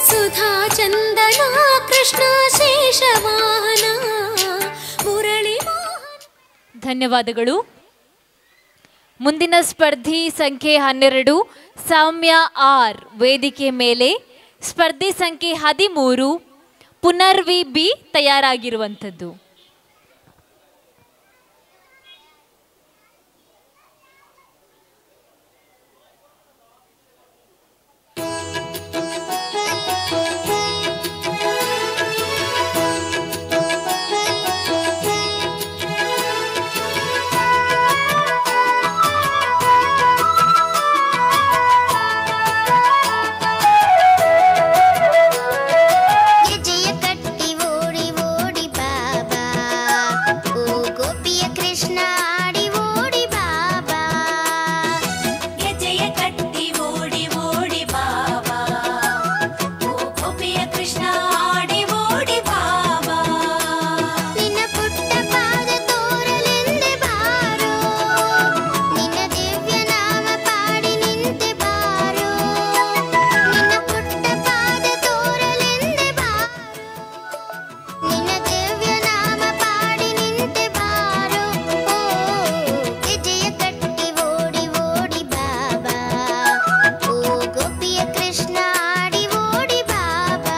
सुधा चन्दना कृष्ण शेषवाहना मुरಳಿ ಧನ್ಯವಾದಗಳು. ಮುಂದಿನ ಸ್ಪರ್ಧಿ ಸಂಖ್ಯೆ 12 ಸಾಮ್ಯ ಆರ್ ವೇದಿಕೆ ಮೇಲೆ, ಸ್ಪರ್ಧಿ ಸಂಖ್ಯೆ 13 ಪುನರ್ವಿ ಬಿ ತಯಾರಾಗಿರುವಂಥದ್ದು. ಗೆಜ್ಜೆಯ ಕಟ್ಟಿ ಓಡಿ ಓಡಿ ಬಾಬಾ, ಓ ಗೋಪಿಯ ಕೃಷ್ಣ ಆಡಿ ಓಡಿ ಬಾಬಾ. ಗೆಜ್ಜೆಯ ಕಟ್ಟಿ ಓಡಿ ಓಡಿ ಬಾಬಾ, ಓ ಗೋಪಿಯ ಕೃಷ್ಣ ಆಡಿ ಓಡಿ ಬಾಬಾ. ನಿನ್ನ ಪುಟ್ಟ ಪಾದ ತೋರಲೆಂದೆ ಬಾರೋ, ನಿನ್ನ ದಿವ್ಯ ನಾಮ ಪಾಡಿ ನಿಂತೆ ಬಾರೋ. ನಿನ್ನ ಪುಟ್ಟ ಪಾದ ತೋರಲೆಂದೆ ಬಾರೋ, ನಿನ್ನ ದಿವ್ಯ ನಾಮ ಪಾಡಿ ನಿಂತೆ ಬಾರೋ. ಓ ಗೆಜ್ಜೆಯ ಕಟ್ಟಿ ಓಡಿ ಓಡಿ ಬಾಬಾ, ಓ ಗೋಪಿಯ ಕೃಷ್ಣ ಆಡಿ ಓಡಿ ಬಾಬಾ.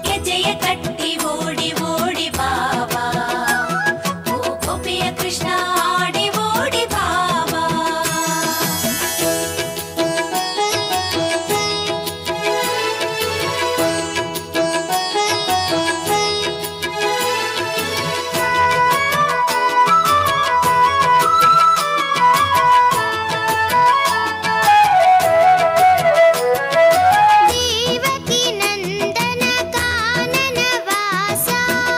ಗೆಜ್ಜೆಯ ಕಟ್ಟಿ ಓಡಿ ಓಡಿ ಬಾಬಾ, ಓ ಗೋಪಿಯ ಕೃಷ್ಣ ಆಡಿ ಓಡಿ ಬಾಬಾ. ದೇವಕಿ ನಂದನ ಕಾನನ ವಾಸ,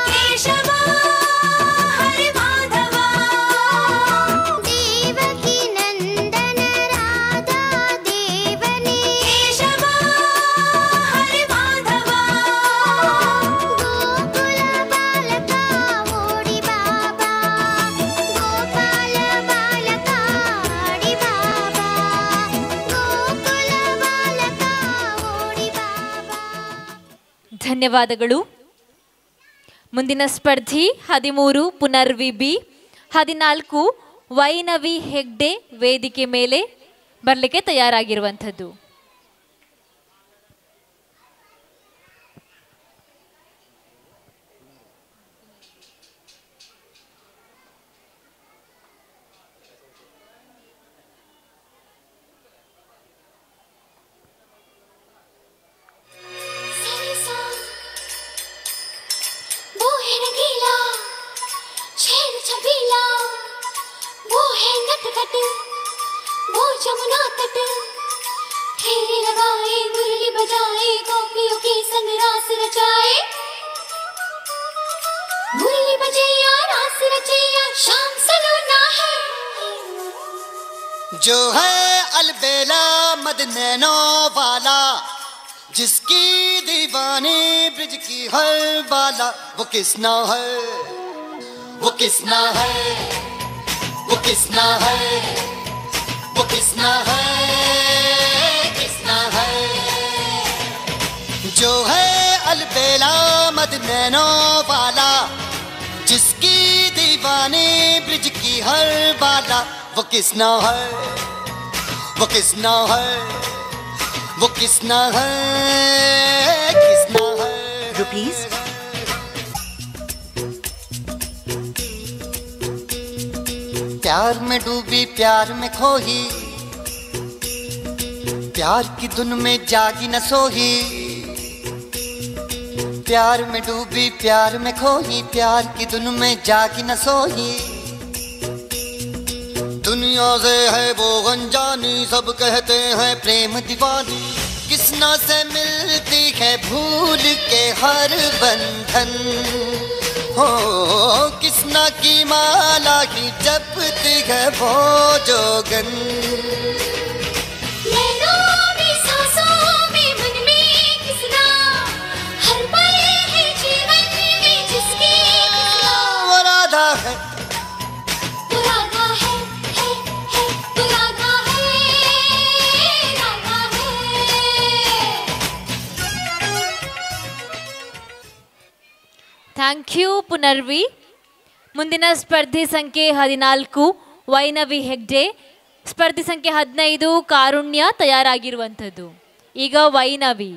ಕೇಶವ ಹರಿ ಮಾಧವ, ದೇವಕಿ ನಂದನ ರಾಧಾ ದೇವನೇ, ಕೇಶವ ಹರಿ ಮಾಧವ, ಗೋಕುಲ ಬಾಲಕ ಓಡಿ ಬಾಬಾ, ಗೋಪಾಲ ಬಾಲಕ ಆಡಿ ಬಾಬಾ, ಗೋಕುಲ ಬಾಲಕ ಓಡಿ ಬಾಬಾ. ಧನ್ಯವಾದಗಳು. ಮುಂದಿನ ಸ್ಪರ್ಧಿ 13 ಪುನರ್ವಿ ಬಿ, 14 ವೈನವಿ ಹೆಗ್ಡೆ ವೇದಿಕೆ ಮೇಲೆ ಬರಲಿಕ್ಕೆ ತಯಾರಾಗಿರುವಂಥದ್ದು. वो है रंगीला, छेड़ छबीला, वो है नटखट, वो जमुना तट, फेरे लगाए मुरली बजाए गोपियों के संग रास रचाए, मुरली बजैया रास रचैया शाम सलोना है। जो है अलबेला मद नैनो वाला, जिसकी दीवानी ब्रिज की हर बाला, वो किसना है, वो किसना है, वो किसना है, वो किसना है, किसना है। जो है अलबेला मद नैनो वाला, जिसकी दीवानी ब्रिज की हर बाला, वो किसना है, वो किसना है, वो किसना है, किसना है। रुपीस प्यार में डूबी प्यार में खोही, प्यार की धुन में जागी न सोही, प्यार में डूबी प्यार में खोही, प्यार की धुन में जागी न सोही। दुनिया से है वो अनजानी, सब कहते हैं प्रेम दीवानी, किसना से मिलती है भूल के हर बंधन, हो किसना की माला ही जपती है वो जोगन। नैनों में सांसों में मन में किसना, हर पल है जीवन में जिसकी किसना। वो राधा है, वो राधा है, वो राधा है, राधा है। Thank you Punarvi. ಮುಂದಿನ ಸ್ಪರ್ಧಿ ಸಂಖ್ಯೆ 14 ವೈನವಿ ಹೆಗ್ಡೆ, ಸ್ಪರ್ಧಿ ಸಂಖ್ಯೆ 15 ಕಾರುಣ್ಯ ತಯಾರಾಗಿರುವಂಥದ್ದು. ಈಗ ವೈನವಿ.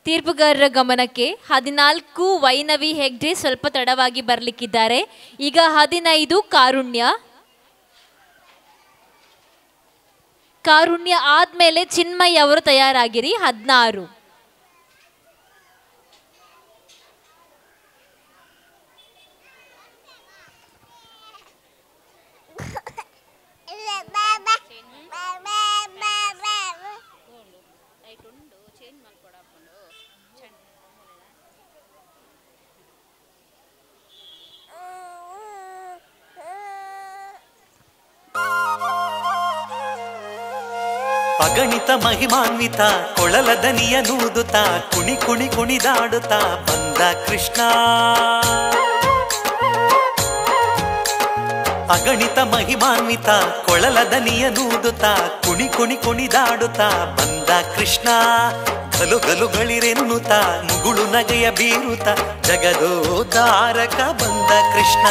ತೀರ್ಪುಗಾರರ ಗಮನಕ್ಕೆ 14 ವೈನವಿ ಹೆಗ್ಡೆ ಸ್ವಲ್ಪ ತಡವಾಗಿ ಬರಲಿಕ್ಕಿದ್ದಾರೆ. ಈಗ 15 ಕಾರುಣ್ಯ. ಕಾರುಣ್ಯ ಆದ್ಮೇಲೆ ಚಿನ್ಮಯ್ ಅವರು ತಯಾರಾಗಿರಿ 16. ಅಗಣಿತ ಮಹಿಮಾನ್ವಿತ ಕೊಳಲ ದನಿಯ ನೂದುತ್ತ ಕುಣಿ ಕುಣಿ ಕುಣಿದಾಡುತ್ತಾ ಬಂದ ಕೃಷ್ಣ. ಅಗಣಿತ ಮಹಿಮಾನ್ವಿತ ಕೊಳಲ ದನಿಯ ನೂದುತ್ತ ಕುಣಿ ಕುಣಿ ಕುಣಿದಾಡುತ್ತಾ ಬಂದ ಕೃಷ್ಣ. ಗಲು ಗಲುಗಳಿರೆನ್ನುತ್ತ ಮುಗುಳು ನಗೆಯ ಬೀರುತ್ತ ಜಗದೋದ್ಧಾರಕ ಬಂದ ಕೃಷ್ಣ.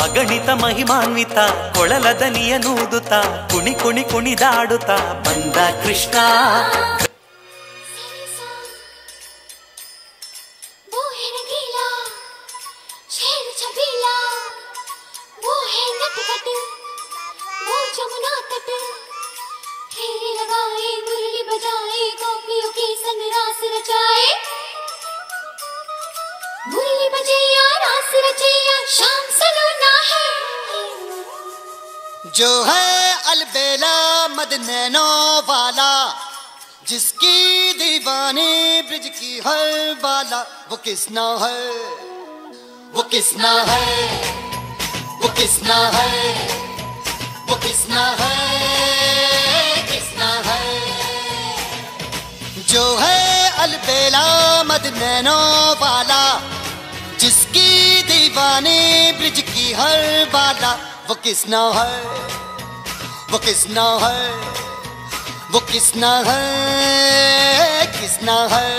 ಅಗಣಿತ ಮಹಿಮಾನ್ವಿತ ಕೊಳಲ ದನಿಯ ನೂದುತ್ತ ಕುಣಿ ಕುಣಿ ಕುಣಿದಾಡುತ್ತಾ ಬಂದ ಕೃಷ್ಣ. वो है रंगीला, छेड़ छबीला, वो है नटखट, वो जमुना तट, फेरे लगाए मुरली बजाए गोपियों के संग रास रचाए, मुरली बजैया रास रचैया शाम सलोना है। जो है अलबेला मद नैनो वाला, जिसकी दीवानी ब्रिज की हर बाला, वो किसना है, वो किसना है, वो किसना है, वो किसना है, किसना है। जो है अलबेला मद नैनो वाला, जिसकी दीवानी ब्रिज की हर बाला, वो किसना है, वो किसना है, वो किसना है किसना है।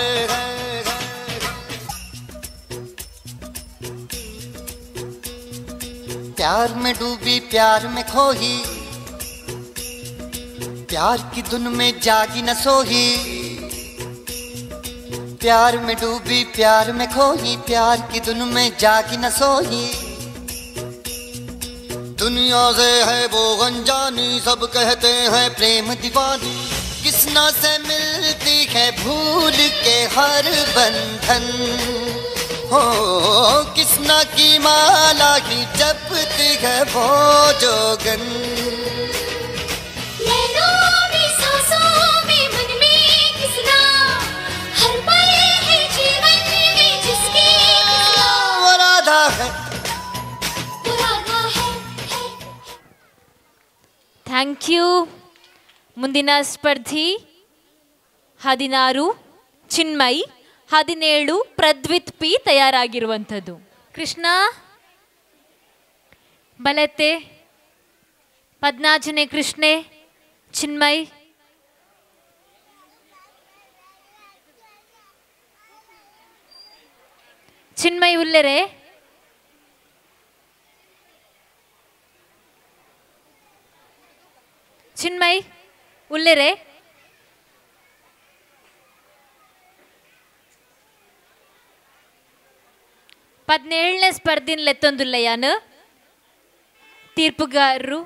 प्यार में डूबी प्यार में खोही, प्यार की धुन में जागी न सोही। प्यार में डूबी प्यार में खोही, प्यार की धुन में जागी न सोही। दुनिया से है वो अनजानी, सब कहते हैं प्रेम दीवानी। किसना से मिलती है भूल के हर बंधन, हो किसना की माला ही जपती है वो जोगन। वो राधा है। Thank you. ಮುಂದಿನ ಸ್ಪರ್ಧಿ 16 ಚಿನ್ಮಯ್, 17 ಪ್ರದ್ವಿತ್ ಪಿ ತಯಾರಾಗಿರುವಂಥದ್ದು. ಕೃಷ್ಣ ಬಲತೆ, 14ನೇ ಕೃಷ್ಣೆ ಚಿನ್ಮಯ್. ಚಿನ್ಮಯ್ ಉಲ್ಲೆರೆ. ಚಿನ್ಮಯ್ ಉಲ್ಲೆರೆ. పద్నేళ్ల స్పర్ధిని లెత్తొందుల్లయాను తీర్పుగారు.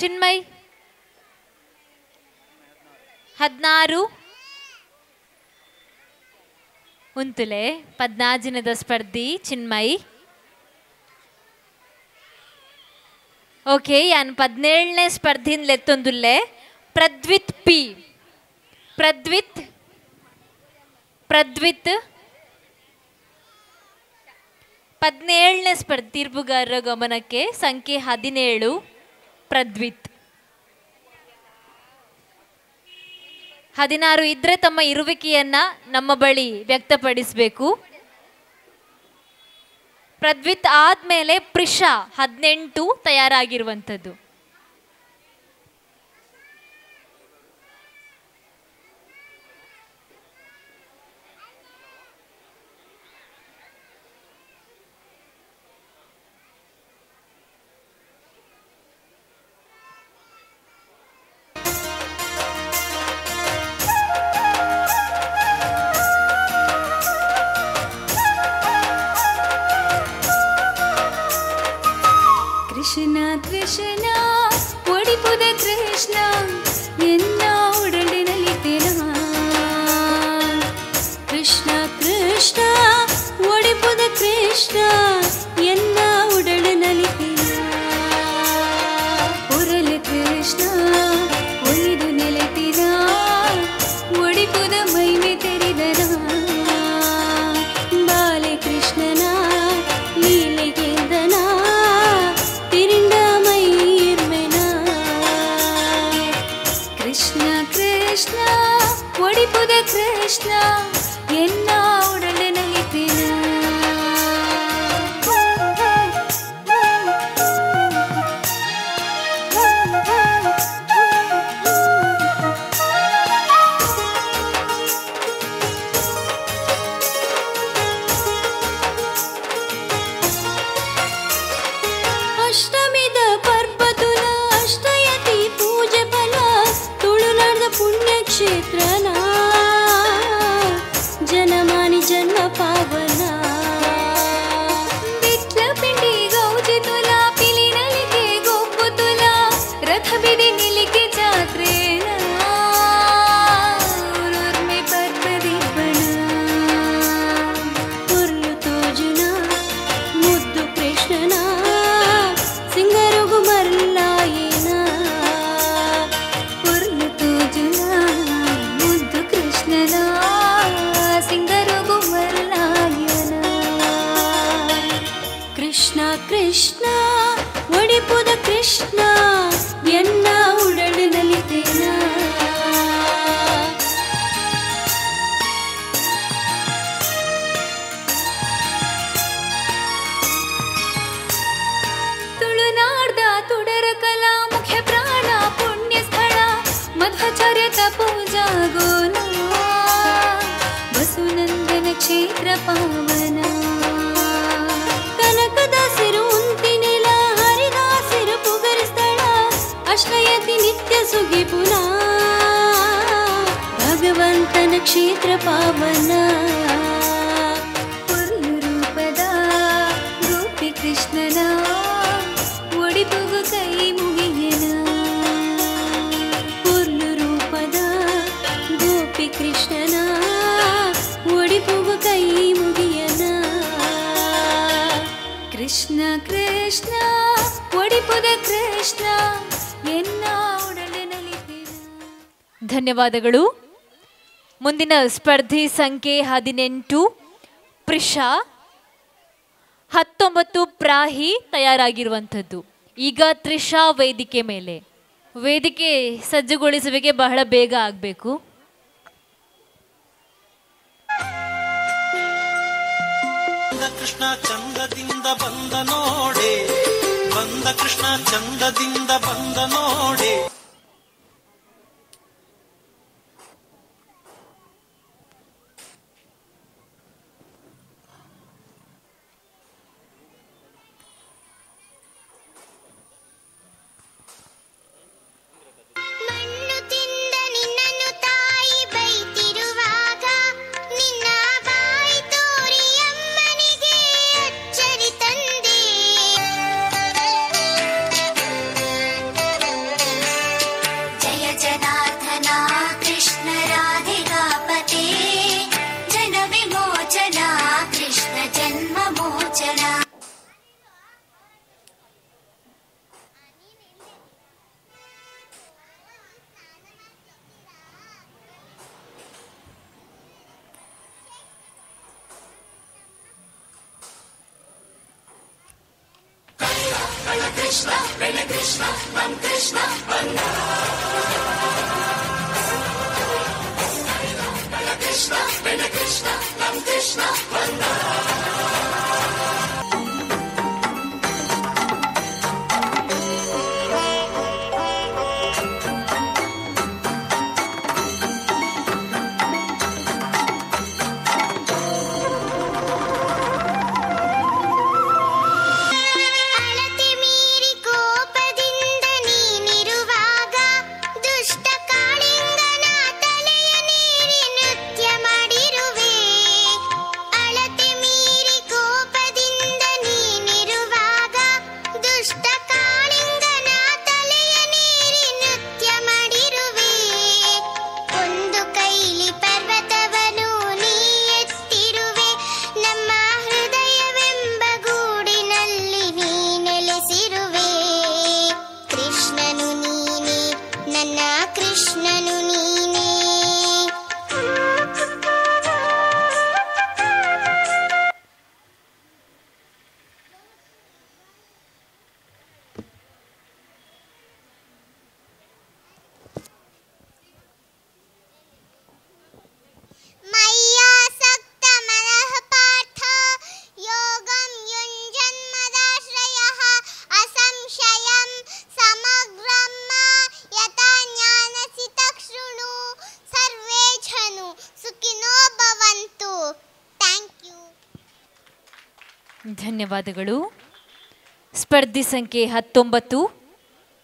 ಚಿನ್ಮಯ್ 16 ಉಂತುಲೆ 14ನೇದ ಸ್ಪರ್ಧಿ ಚಿನ್ಮಯ್. ಓಕೆ, ಯಾನ್ 17ನೇ ಸ್ಪರ್ಧಿನ್ ಲೆತ್ತೊಂದುಲ್ಲೆ ಪ್ರದ್ವಿತ್ ಪಿ. ಪ್ರದ್ವಿತ್ 17ನೇ ಸ್ಪರ್ಧಿ ತೀರ್ಪುಗಾರರ ಗಮನಕ್ಕೆ ಸಂಖ್ಯೆ 17 ಪ್ರದ್ವಿತ್. 16 ಇದ್ರೆ ತಮ್ಮ ಇರುವಿಕೆಯನ್ನ ನಮ್ಮ ಬಳಿ ವ್ಯಕ್ತಪಡಿಸಬೇಕು. ಪ್ರದ್ವಿತ್ ಆದ್ಮೇಲೆ ಪ್ರಿಷಾ 18 ತಯಾರಾಗಿರುವಂಥದ್ದು. ಕೃಷ್ಣ ಕೃಷ್ಣ ಒಡಿಪುದ ಕೃಷ್ಣ ಎನ್ನ ಉಡಲಿನಲಿತೆನ. ಕೃಷ್ಣ ಕೃಷ್ಣ ಒಡಿಪುದ ಕೃಷ್ಣ ಎನ್ನ ಉಡಲಿನಲಿತೆನ. ಉರಲ ಕೃಷ್ಣ ಒಲಿದು ನೆಲೆತಿನ, ಒಡಿಪುದ ಮೈಮೆ ತೆರೆದನ. ಬಾಲೆ ಕೃಷ್ಣನ ಲೀಲೆಗೆಂದನ, ಕೃಷ್ಣ ಒಡಿಪುದ ಕೃಷ್ಣ ಎನ್ನ ಉಡಲಿನಲಿತೆನ. ಅಷ್ಟಮಿದ ಪರ್ಬತುಲ ಅಷ್ಟಯತಿ ಪೂಜೆ ಫಲ ತುಳುನಾಡ ಪುಣ್ಯಕ್ಷೇತ್ರನ. ಕ್ಷೇತ್ರ ಪಾವನ ಕನಕದಾಸಿರು ಉಂತಿನೆಲ ಹರಿದಾಸಿರು ಪುಗರಿ ಸ್ಥಳ ಅಶ್ರಯತಿ ನಿತ್ಯ ಸುಗಿ ಪುನ ಭಗವಂತನ ಕ್ಷೇತ್ರ ಪಾವನ ಪುರ್ಲು ರೂಪದ ಗೋಪಿ ಕೃಷ್ಣನ ಒಡಿಪುಗು ಕೈ ಮುಗಿಯನ ಪುರ್ಲು ರೂಪದ ಗೋಪಿ ಕೃಷ್ಣನ ಒಡಿಪುಗು ಕೈ ಮುಗಿಯನ ಕೃಷ್ಣ ಕೃಷ್ಣ ಒಡಿಪುದ ಕೃಷ್ಣ ಎನ್ನ ಉಡಲಿನಲಿತಿನ. ಧನ್ಯವಾದಗಳು. ಮುಂದಿನ ಸ್ಪರ್ಧಿ ಸಂಖ್ಯೆ 18 ಪ್ರಿಷಾ, 19 ಪ್ರಾಹಿ ತಯಾರಾಗಿರುವಂಥದ್ದು. ಈಗ ತ್ರಿಷಾ ವೇದಿಕೆ ಮೇಲೆ. ವೇದಿಕೆ ಸಜ್ಜುಗೊಳಿಸುವಿಕೆ ಬಹಳ ಬೇಗ ಆಗಬೇಕು. ಕೃಷ್ಣ ಚಂದದಿಂದ ಬಂದ ನೋಡೆ, ಬಂದ ಕೃಷ್ಣ ಚಂದದಿಂದ ಬಂದ ನೋಡೆ. ಧನ್ಯವಾದಗಳು. ಸ್ಪರ್ಧಿ ಸಂಖ್ಯೆ 19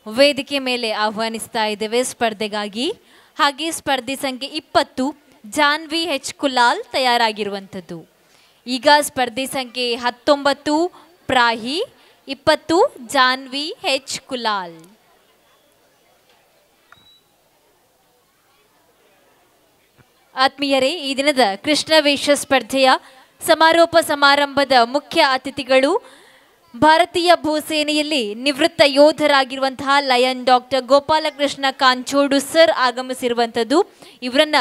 ವೇದಿಕೆ ಮೇಲೆ ಆಹ್ವಾನಿಸ್ತಾ ಇದ್ದೇವೆ ಸ್ಪರ್ಧೆಗಾಗಿ. ಹಾಗೆ ಸ್ಪರ್ಧಿ ಸಂಖ್ಯೆ 20 ಜಾನ್ವಿ ಹೆಚ್ ಕುಲಾಲ್ ತಯಾರಾಗಿರುವಂಥದ್ದು. ಈಗ ಸ್ಪರ್ಧಿ ಸಂಖ್ಯೆ 19 ಪ್ರಾಹಿ, 20 ಜಾನ್ವಿ ಹೆಚ್ ಕುಲಾಲ್. ಆತ್ಮೀಯರೇ, ಈ ದಿನದ ಕೃಷ್ಣವೇಷ ಸ್ಪರ್ಧೆಯ ಸಮಾರೋಪ ಸಮಾರಂಭದ ಮುಖ್ಯ ಅತಿಥಿಗಳು ಭಾರತೀಯ ಭೂಸೇನೆಯಲ್ಲಿ ನಿವೃತ್ತ ಯೋಧರಾಗಿರುವಂತಹ ಲಯನ್ ಡಾಕ್ಟರ್ ಗೋಪಾಲಕೃಷ್ಣ ಕಾಂಚೋಡು ಸರ್ ಆಗಮಿಸಿರುವಂಥದ್ದು. ಇವರನ್ನ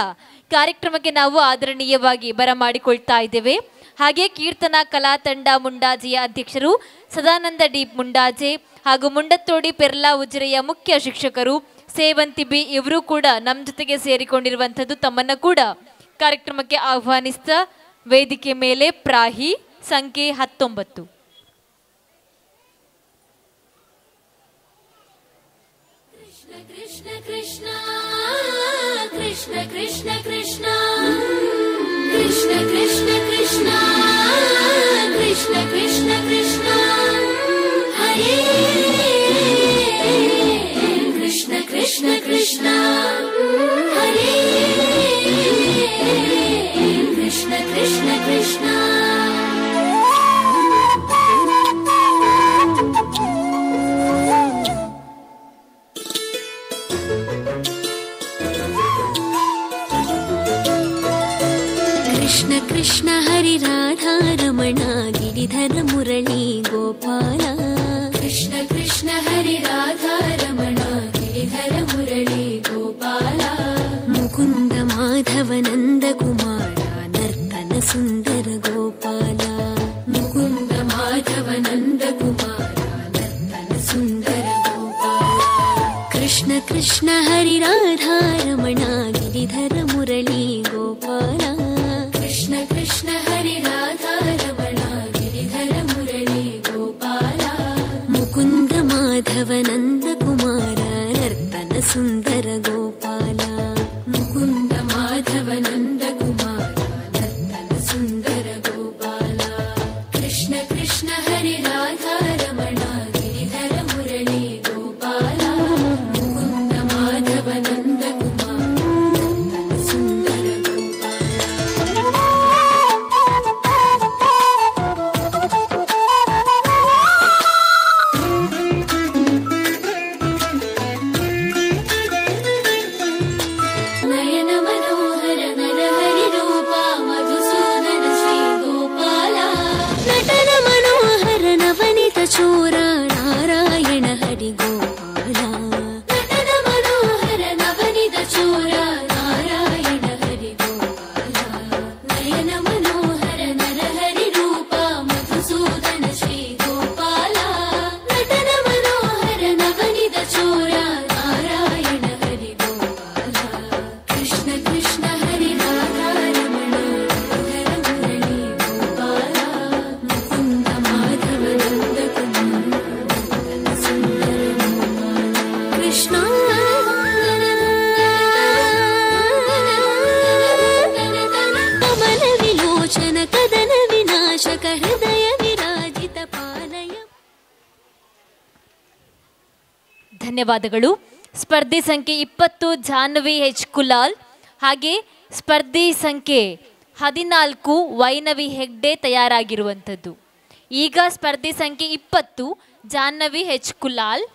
ಕಾರ್ಯಕ್ರಮಕ್ಕೆ ನಾವು ಆದರಣೀಯವಾಗಿ ಬರಮಾಡಿಕೊಳ್ತಾ ಇದ್ದೇವೆ. ಹಾಗೆ ಕೀರ್ತನಾ ಕಲಾ ತಂಡ ಮುಂಡಾಜೆಯ ಅಧ್ಯಕ್ಷರು ಸದಾನಂದ ಡಿ ಮುಂಡಾಜೆ ಹಾಗೂ ಮುಂಡತ್ತೋಡಿ ಪೆರ್ಲಾ ಉಜಿರೆಯ ಮುಖ್ಯ ಶಿಕ್ಷಕರು ಸೇವಂತಿ ಬಿ ಇವರು ಕೂಡ ನಮ್ಮ ಜೊತೆಗೆ ಸೇರಿಕೊಂಡಿರುವಂಥದ್ದು. ತಮ್ಮನ್ನ ಕೂಡ ಕಾರ್ಯಕ್ರಮಕ್ಕೆ ಆಹ್ವಾನಿಸ್ತಾ ವೇದಿಕೆ ಮೇಲೆ ಪ್ರಾಹಿ ಸಂಖ್ಯೆ 19. Krishna Krishna Krishna Krishna Krishna Krishna Krishna Krishna Krishna Krishna Krishna Krishna Hare Krishna Krishna Krishna Hare Krishna Krishna Krishna Krishna Krishna Hari Radha Ramana Giridhara Murali Gopala Krishna Krishna Hari Radha Ramana Giridhara Murali Gopala Mukunda Madhava Nanda Kumara Nartana Sundara Gopala Mukunda Madhava Nanda Kumara Nartana Sundara Gopala Krishna Krishna Hari Radha Ramana Giridhara Murali Gopala Krishna Krishna Hari Radha Ramana Giridhara Murali Gopala Mukunda Madhava Nanda Kumara Nartana Sundara Gopala Mukunda Madhava Nanda Kumara Nartana Sundara Gopala Krishna Krishna Hari Radha Ramana Giridhara Murali Gopala Mukunda Madhava Nanda Kumara Nartana Sundara ನಯನ ಮನೋಹರ ನರಹರಿ ರೂಪ ಮಧುಸೂದನ ಶ್ರೀ ಗೋಪಾಲ ನಟನ ಮನೋಹರ ನವನಿತ ಚೋರ ನಾರಾಯಣ ಹರಿ ಗೋಪಾಲ ನಟನ ಮನೋಹರ ನವನಿತ ಚೋರ ನಾರಾಯಣ ಹರಿ ಗೋಪಾಲ ನಯನ ಮನೋಹರ ನರಹರಿ ರೂಪ ಮಧುಸೂದನ ಶ್ರೀ ಗೋಪಾಲ ನಟನ ಮನೋಹರ ನವನಿತ ಚೋರ ನಾರಾಯಣ ಹರಿ ಗೋಪಾಲ ಕೃಷ್ಣ ಕೃಷ್ಣ ಹರಿ ರಾಧಾ ರಮಣ ಗಿರಿಧರ ಮುರಳಿ ಗೋಪಾಲ ಮುಕುಂದ ಮಾಧವ ನಂದ ಕುಮಾರ ಸುಂದರ ಗೋಪಾಲ ಕೃಷ್ಣ ಕಮಲ ವಿಲೋಚನ ಕದನ ವಿನಾಶಕ ಹೃದಯ ವಿರಾಜಿತ ಪಾಲಯ. ಧನ್ಯವಾದಗಳು. ಸ್ಪರ್ಧಿ ಸಂಖ್ಯೆ 20 ಜಾಹ್ನವಿ ಎಚ್ ಕುಲಾಲ್, ಹಾಗೆ ಸ್ಪರ್ಧಿ ಸಂಖ್ಯೆ 14 ವೈನವಿ ಹೆಗ್ಡೆ ತಯಾರಾಗಿರುವಂಥದ್ದು. ಈಗ ಸ್ಪರ್ಧಿ ಸಂಖ್ಯೆ 20 ಜಾಹ್ನವಿ ಎಚ್ ಕುಲಾಲ್.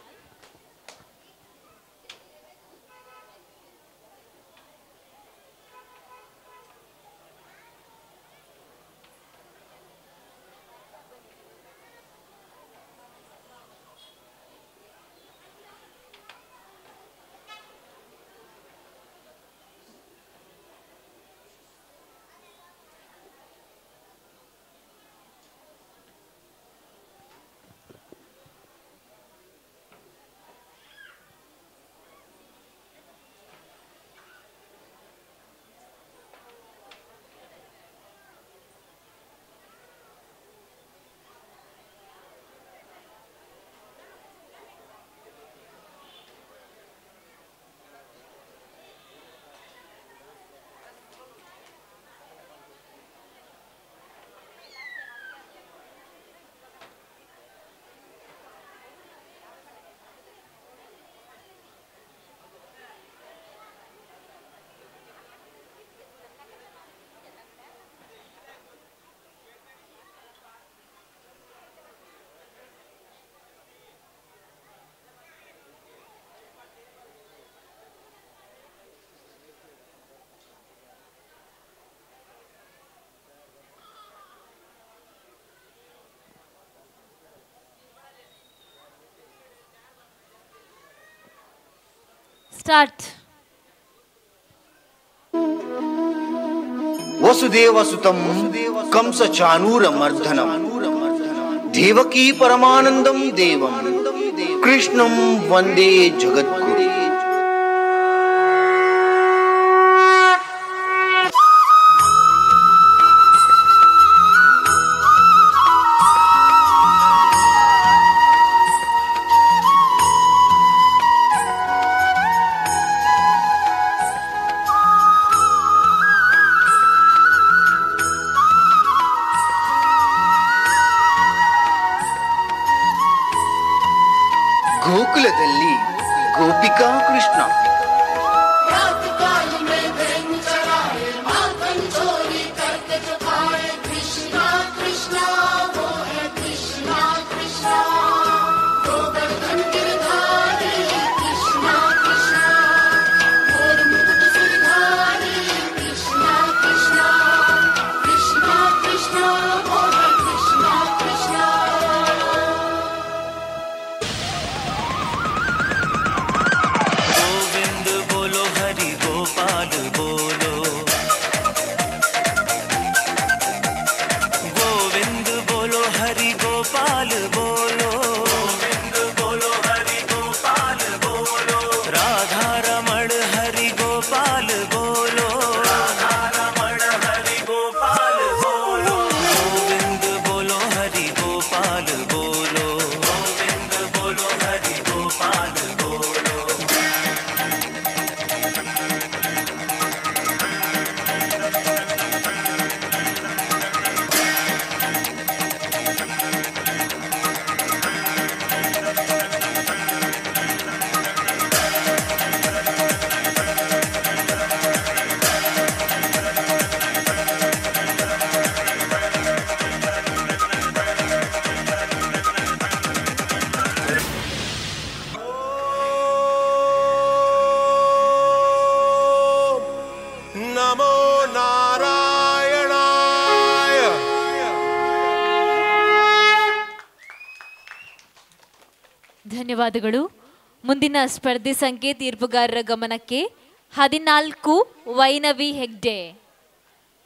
ಸ್ಟಾರ್ಟ್. ವಸುದೇವಸುತಂ ಕಂಸ ಚಾನೂರ ಮರ್ದನಂ ದೇವಕೀ ಪರಮಾನಂದಂ ದೇವಂ ಕೃಷ್ಣಂ ವಂದೇ ಜಗದ್ಗುರು. गोपिका कृष्णा। रात काल में प्रेम चढ़ाए माखन चोरी करके जो खाए कृष्णा कृष्णा वो है कृष्णा कृष्णा गोवर्धन गिरधारी कृष्णा कृष्णा मोर मुकुट सिरधारी कृष्णा कृष्णा कृष्णा कृष्णा वो है कृष्णा कृष्णा। गोविंद बोलो हरि गोपाल बोलो, गोविंद बोलो हरि गोपाल बोलो, गोविंद बोलो हरि गोपाल बोलो, राधा रमण हरि गोपाल बोलो, राधा रमण हरि गोपाल बोलो, गोविंद बोलो हरि गोपाल बोलो, गोविंद बोलो हरि गोपाल बोलो। नमो नारायणाय। ಧನ್ಯವಾದಗಳು. ಮುಂದಿನ ಸ್ಪರ್ಧಿ ಸಂಖ್ಯೆ ತೀರ್ಪುಗಾರರ ಗಮನಕ್ಕೆ 14 ವೈನವಿ ಹೆಗ್ಡೆ.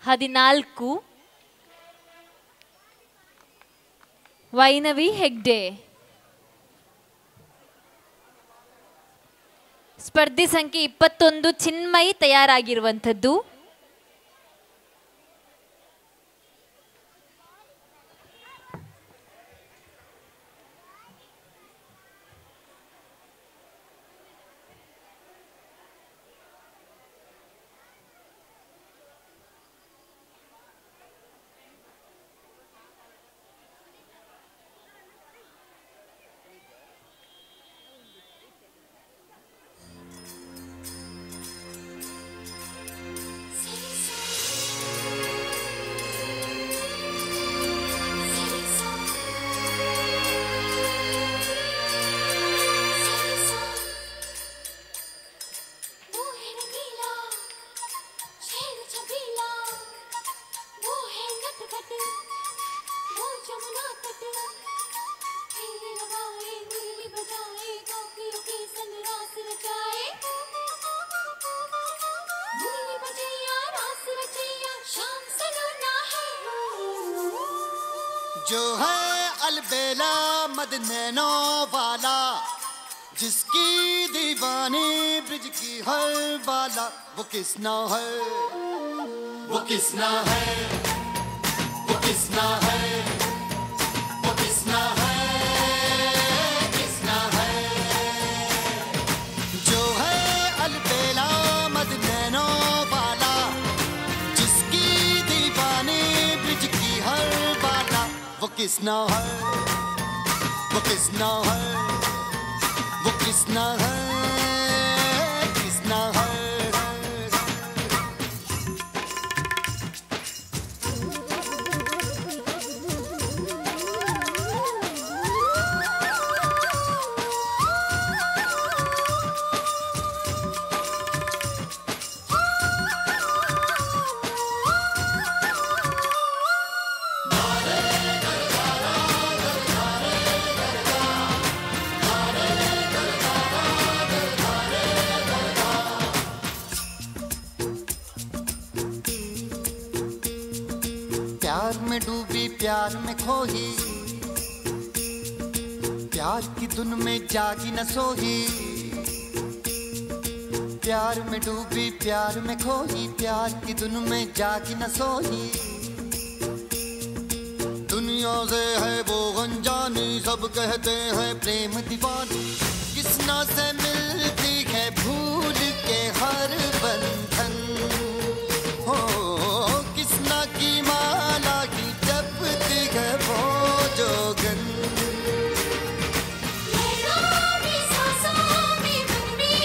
14 ವೈನವಿ ಹೆಗ್ಡೆ. ಸ್ಪರ್ಧಿ ಸಂಖ್ಯೆ 21 ಚಿನ್ಮಯಿ ತಯಾರಾಗಿರುವಂಥದ್ದು. जो है अलबेला मद नैनो वाला, जिसकी दीवानी ब्रिज की हर बाला, वो किसना है, वो किसना है, वो किसना है, वो किसना है, किसना है। जो है अलबेला मद नैनो वाला, जिसकी दीवानी ब्रिज की हर बाला, वो किसना है, वो किसना है, वो किसना है, किसना है। प्यार में डूबी प्यार में खोही, प्यार की धुन में जागी न सोही। प्यार में डूबी प्यार में खोही, प्यार की धुन में जागी न सोही। दुनिया से है वो अनजानी, सब कहते हैं प्रेम दीवानी, किसना से मिलती है भूल के हर बंधन। हो किसना की माला की जपती है वो जोगन। मेरा भी सांसों में मन में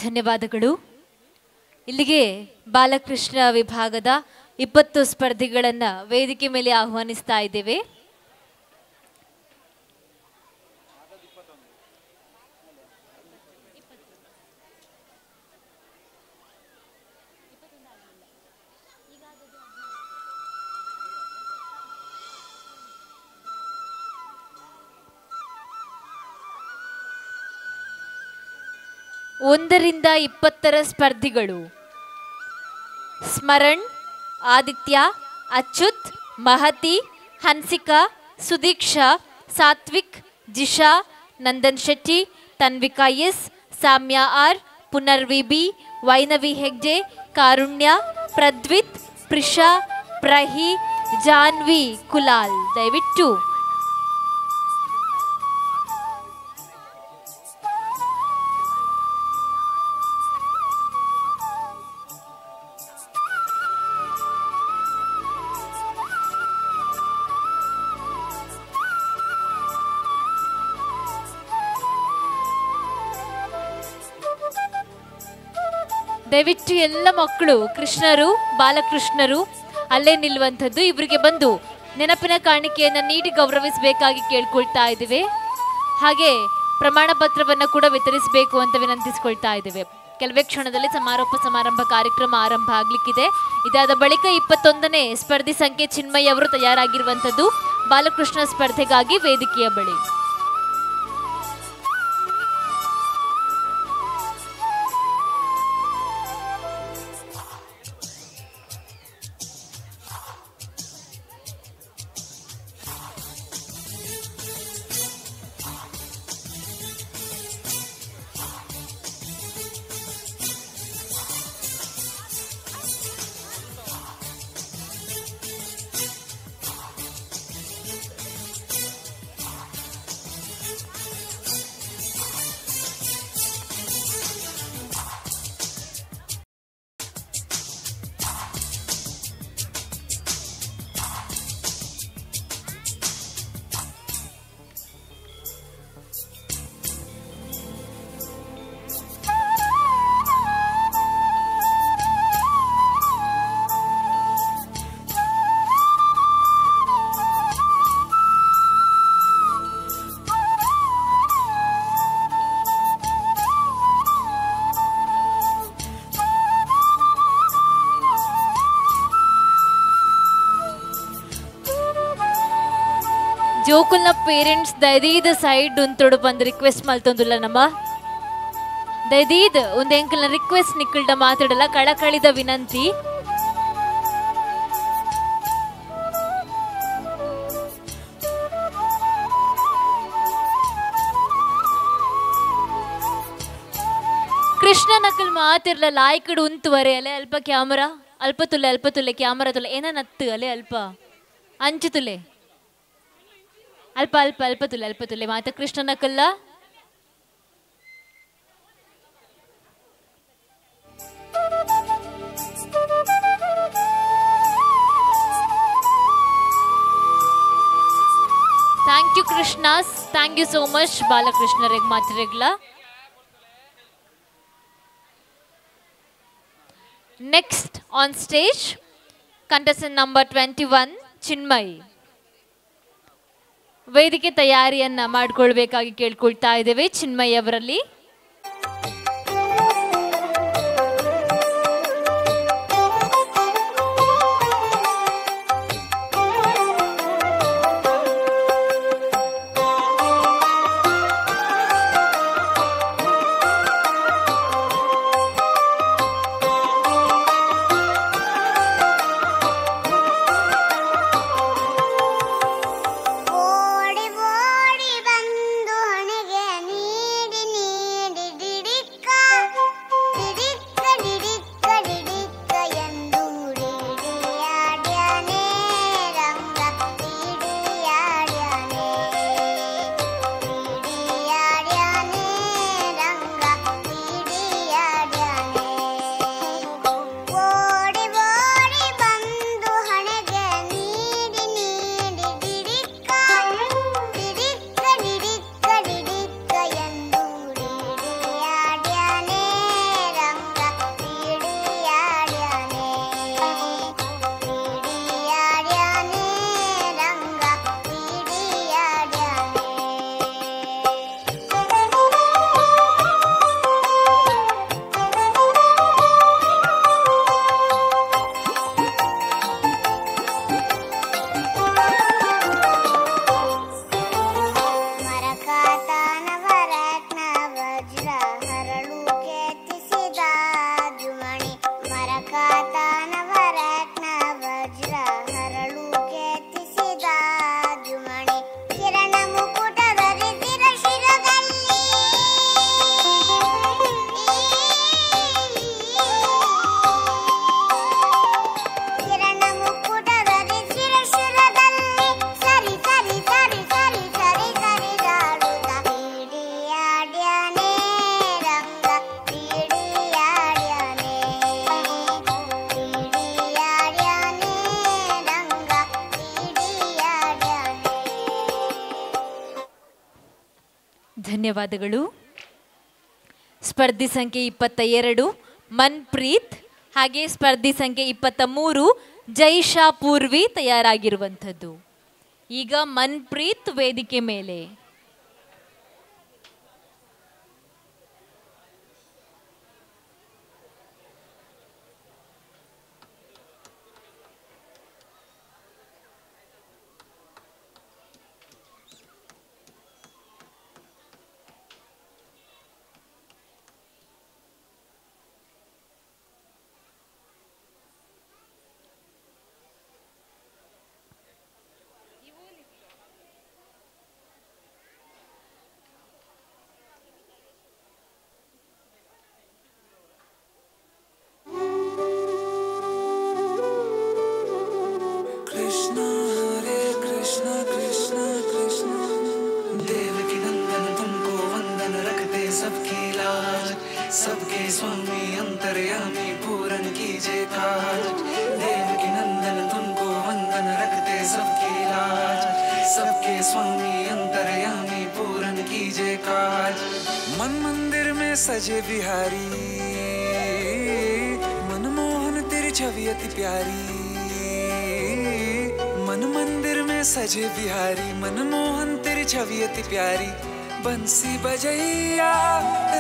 ಧನ್ಯವಾದಗಳು. ಇಲ್ಲಿಗೆ ಬಾಲಕೃಷ್ಣ ವಿಭಾಗದ 20 ಸ್ಪರ್ಧಿಗಳನ್ನು ವೇದಿಕೆ ಮೇಲೆ ಆಹ್ವಾನಿಸ್ತಾ ಇದ್ದೇವೆ. ಒಂದರಿಂದ 20 ಸ್ಪರ್ಧಿಗಳು Smaran, Aditya, Achyut, Mahati, Hansika, Sudeeksha, Sathvik, Jisha, Nandan Shetty, Tanvika S, Samya R, Punarvi B, Vainavi Hegde, Karunya, Pradvith, Prisha, Prahi, Janvi Kulal. ದಯವಿಟ್ಟು ದಯವಿಟ್ಟು ಎಲ್ಲ ಮಕ್ಕಳು ಕೃಷ್ಣರು ಬಾಲಕೃಷ್ಣರು ಅಲ್ಲೇ ನಿಲ್ಲುವಂಥದ್ದು. ಇವರಿಗೆ ಬಂದು ನೆನಪಿನ ಕಾಣಿಕೆಯನ್ನು ನೀಡಿ ಗೌರವಿಸಬೇಕಾಗಿ ಕೇಳ್ಕೊಳ್ತಾ ಇದ್ದೇವೆ. ಹಾಗೆ ಪ್ರಮಾಣ ಪತ್ರವನ್ನು ಕೂಡ ವಿತರಿಸಬೇಕು ಅಂತ ವಿನಂತಿಸ್ಕೊಳ್ತಾ ಇದ್ದೇವೆ. ಕೆಲವೇ ಕ್ಷಣದಲ್ಲಿ ಸಮಾರೋಪ ಸಮಾರಂಭ ಕಾರ್ಯಕ್ರಮ ಆರಂಭ ಆಗಲಿಕ್ಕಿದೆ. ಇದಾದ ಬಳಿಕ 21ನೇ ಸ್ಪರ್ಧಿ ಸಂಖ್ಯೆ ಚಿನ್ಮಯ್ ಅವರು ತಯಾರಾಗಿರುವಂಥದ್ದು ಬಾಲಕೃಷ್ಣ ಸ್ಪರ್ಧೆಗಾಗಿ ವೇದಿಕೆಯ ಬಳಿ. ಜೋಕುಲ್ನ ಪೇರೆಂಟ್ಸ್ ದಯದೀದ ಸೈಡ್ ಉಂತೊಡು ಬಂದು ರಿಕ್ವೆಸ್ಟ್ ಮಲ್ತೊಂದುಲ್ಲ ನಮ್ಮ ದಯದೀದ್ ಒಂದು ಎಂಕಲ್ನ ರಿಕ್ವೆಸ್ಟ್ ನಿಕ್ಕಲ್ಡ ಮಾತಾಡಲ್ಲ ಕಳಕಳಿದ ವಿನಂತಿ. ಕೃಷ್ಣ ನಕಲ್ ಮಾತಿರ್ಲ ಲಾಯ್ಕಡು ಉಂತುವರೆ ಅಲೆ ಅಲ್ಪ ಕ್ಯಾಮರಾ ಅಲ್ಪ ತುಲೆ ಕ್ಯಾಮರಾ ತುಲೆ ಏನ ನತ್ತು ಅಲೆ ಅಲ್ಪ ಅಂಚು ತುಲೆ ಅಲ್ಪ ತುಲೆ ಮಾತ ಕೃಷ್ಣ ನಕಲ್ಲ. Thank you Krishnas, thank you so much ಬಾಲಕೃಷ್ಣರಿಗೆ ಮಾತಿರೆಗ್ಲ. Next on stage contestant number 21 Chinmay. ವೇದಿಕೆ ತಯಾರಿಯನ್ನ ಮಾಡಿಕೊಳ್ಬೇಕಾಗಿ ಕೇಳ್ಕೊಳ್ತಾ ಇದ್ದೇವೆ ಚಿನ್ಮಯ್ ಅವರಲ್ಲಿ. ಓಡಿ ಓಡಿ ಬಂದು ಹೊಣೆಗೆ ನೀಡಿ ನೀ ಧನ್ಯವಾದಗಳು. ಸ್ಪರ್ಧಿ ಸಂಖ್ಯೆ 22 ಮನ್ಪ್ರೀತ್, ಹಾಗೆ ಸ್ಪರ್ಧಿ ಸಂಖ್ಯೆ 23 ಜೈಶಾ ಪೂರ್ವಿ ತಯಾರಾಗಿರುವಂಥದ್ದು. ಈಗ ಮನ್ಪ್ರೀತ್ ವೇದಿಕೆ ಮೇಲೆ. सबके स्वामी अंतर्यामी पूरन कीजे काज देवकी नंदन तुमको वंदन रखते सबकी लाज सबके स्वामी अंतर्यामी पूरन कीजे काज मन मंदिर में सजे बिहारी मनमोहन तेरी छवि अति प्यारी मन मंदिर में सजे बिहारी मनमोहन तेरी छवि अति प्यारी बंसी बजैया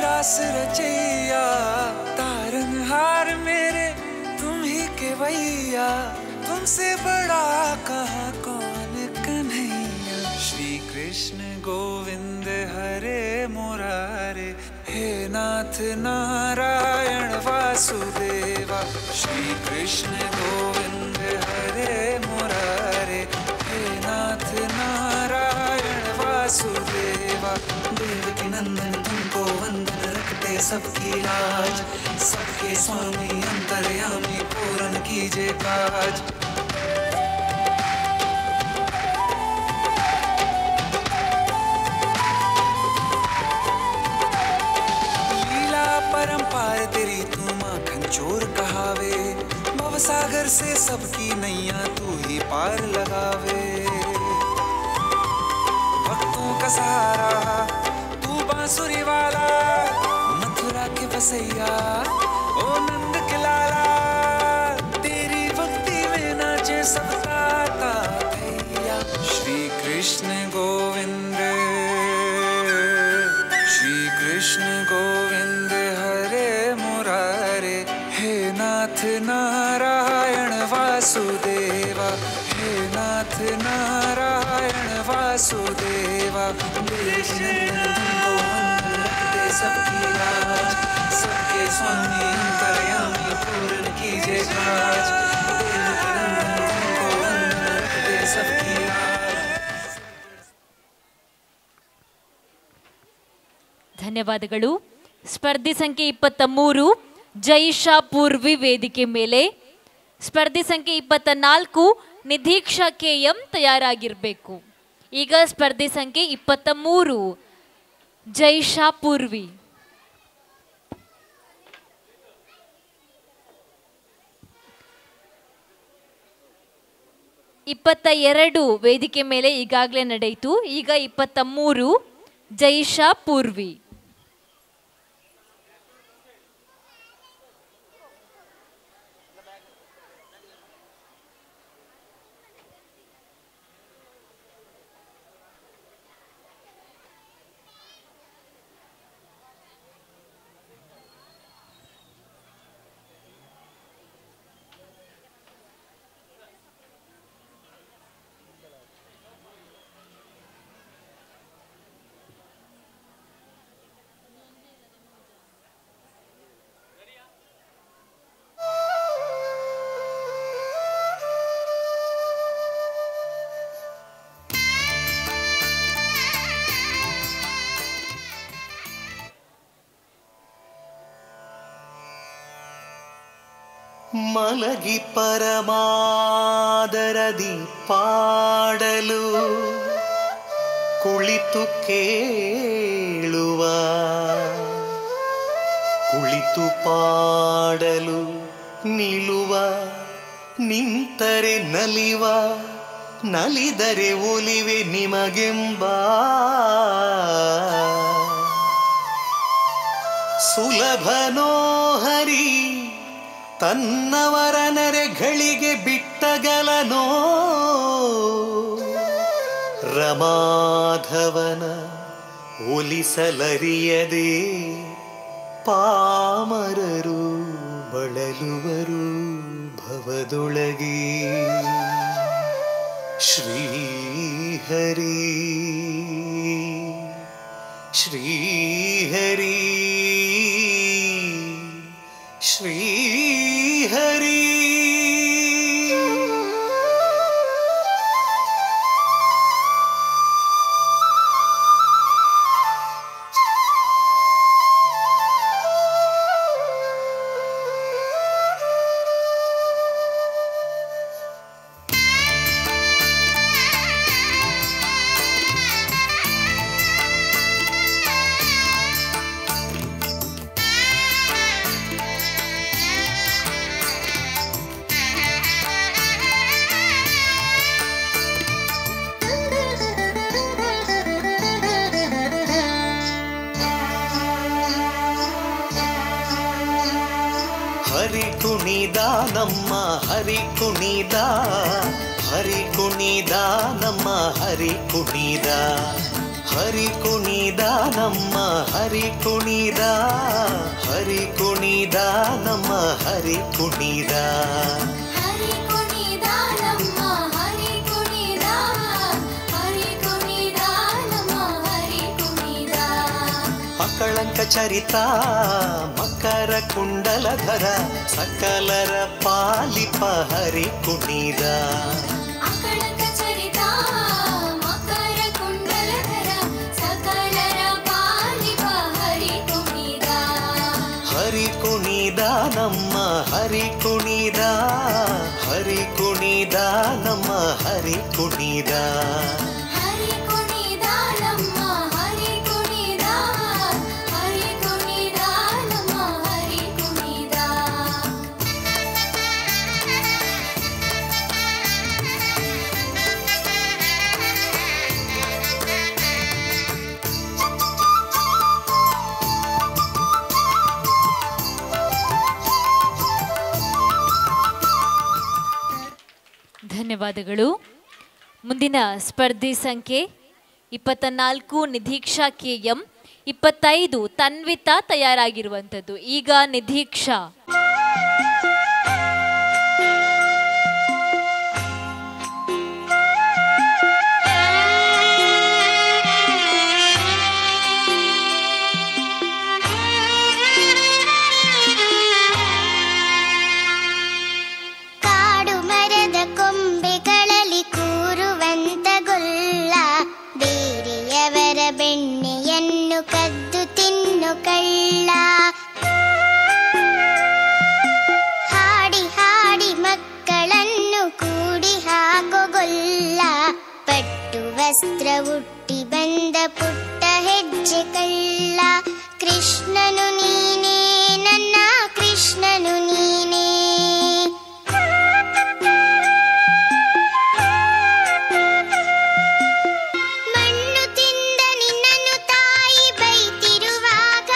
रास रचैया तारन हार मेरे तुम ही के भैया तुमसे बड़ा कहाँ कौन कन्हैया श्री कृष्ण गोविंद हरे मुरारे हे नाथ नारायण वासुदेवा श्री कृष्ण गोविंद हरे मुरारे हे नाथ नारायण वासुदेवा देवकी नंदन तुमको वंदन रखते सबकी लाज सबके स्वामी अंतर्यामी पूरन कीजे काज लीला परंपार तेरी तू माखन चोर कहावे भवसागर से सबकी नैया तू ही पार लगावे का सहारा तू बांसुरी वाला मथुरा के बसैया ओ नंद के लाला तेरी भक्ति में नाचे सबका भैया श्री कृष्ण गोविंद हरे मुरारे हे नाथ नारायण वासुदेवा हे नाथ नारायण वासुदेवा सबकी राज सबके स्वामी अंतर्यामी पूर्ण कीजे काज सबकी ಧನ್ಯವಾದಗಳು. ಸ್ಪರ್ಧಿ ಸಂಖ್ಯೆ 23 ಜೈಶಾ ಪೂರ್ವಿ ವೇದಿಕೆ ಮೇಲೆ. ಸ್ಪರ್ಧಿ ಸಂಖ್ಯೆ 24 ನಿಧೀಕ್ಷಾ KM ತಯಾರಾಗಿರಬೇಕು. ಈಗ ಸ್ಪರ್ಧಿ ಸಂಖ್ಯೆ 23 ಜೈಶಾ ಪೂರ್ವಿ. 22 ವೇದಿಕೆ ಮೇಲೆ ಈಗಾಗಲೇ ನಡೆಯಿತು. ಈಗ 23 ಜೈಶಾ ಪೂರ್ವಿ. ಮಲಗಿ ಪರಮಾದರದಿ ಪಾಡಲು ಕುಳಿತು ಕೇಳುವ ಕುಳಿತು ಪಾಡಲು ನಿಲ್ಲುವ ನಿಂತರೆ ನಲಿವ ನಲಿದರೆ ಒಲಿವೆ ನಿಮಗೆಂಬ ಸುಲಭನೋ ಹರಿ ತನ್ನವರ ನೆರೆಗಳಿಗೆ ಬಿಟ್ಟಗಲನೋ ರಮಾಧವನ ಒಲಿಸಲರಿಯದೆ ಪಾಮರರು ಬಳಲುವರು ಭವದೊಳಗೆ. ಶ್ರೀಹರಿ ಶ್ರೀಹರಿ ಶ್ರೀಹರಿ. ಹರಿ ಕುಣಿದ ನಮ್ಮ ಹರಿ ಕುಣಿದ, ಹರಿ ಕುಣಿದ ನಮ್ಮ ಹರಿ ಕುಣಿದ, ಹರಿ ಕುಣಿದ ನಮ್ಮ ಹರಿ ಕುಣಿದ, ಹರಿ ಕುಣಿದ ನಮ್ಮ ಹರಿ ಕುಣಿದ. ಹರಿ ಕುಣಿದ ನಮ್ಮ ಹರಿ ಕುಣಿದ, ಹರಿ ಕುಣಿದ ನಮ್ಮ ಹರಿ ಕುಣಿದ. ಅಕಳಂಕ ಚರಿತ ಮಕರ ಕುಂಡಲಧರ ಸಕಲರ ಪಾಲಿಪ ಹರಿ ಕುಣಿದ. ಅಕಳಂಕ ಚರಿತ ಮಕರ ಕುಂಡಲಧರ ಸಕಲರ ಪಾಲಿಪ ಹರಿ ಕುಣಿದ. ಹರಿ ಕುಣಿದ ನಮ್ಮ ಹರಿ ಕುಣಿದ, ಹರಿ ಕುಣಿದ ನಮ್ಮ ಹರಿ ಕುಣಿದ. ಹರಿ ಕುಣಿದ ನಮ್ಮ ಹರಿ ಕುಣಿದ, ಹರಿ ಕುಣಿದ ನಮ್ಮ ಹರಿ ಕುಣಿದ. ಧನ್ಯವಾದಗಳು. ಮುಂದಿನ ಸ್ಪರ್ಧಿ ಸಂಖ್ಯೆ 24 ನಿಧೀಕ್ಷಾ KM, 25 ತನ್ವಿತಾ ತಯಾರಾಗಿರುವಂಥದ್ದು. ಈಗ ನಿಧೀಕ್ಷಾ. ಕಾಡು ಮರದ ಕೊಂಬೆಗಳಲ್ಲಿ ಕೂರುವಂತ ಗೊಲ್ಲ, ಬೇರೆಯವರ ಬೆಣ್ಣೆಯನ್ನು ಕದ್ದು ತಿನ್ನು ಕಳ್ಳ. ಹಾಡಿ ಹಾಡಿ ಮಕ್ಕಳನ್ನು ಕೂಡಿ ಹಾಕೋ ಗೊಲ್ಲ, ಪಟ್ಟು ವಸ್ತ್ರ ಉಟ್ಟಿ ಬಂದ ಪುಟ್ಟ ಹೆಜ್ಜೆ ಕಳ್ಳ. ಕೃಷ್ಣನು ನೀನೇ ನನ್ನ ಕೃಷ್ಣನು ನೀನೇ. ಮಣ್ಣು ತಿಂದ ನಿನ್ನನ್ನು ತಾಯಿ ಬೈತಿರುವಾಗ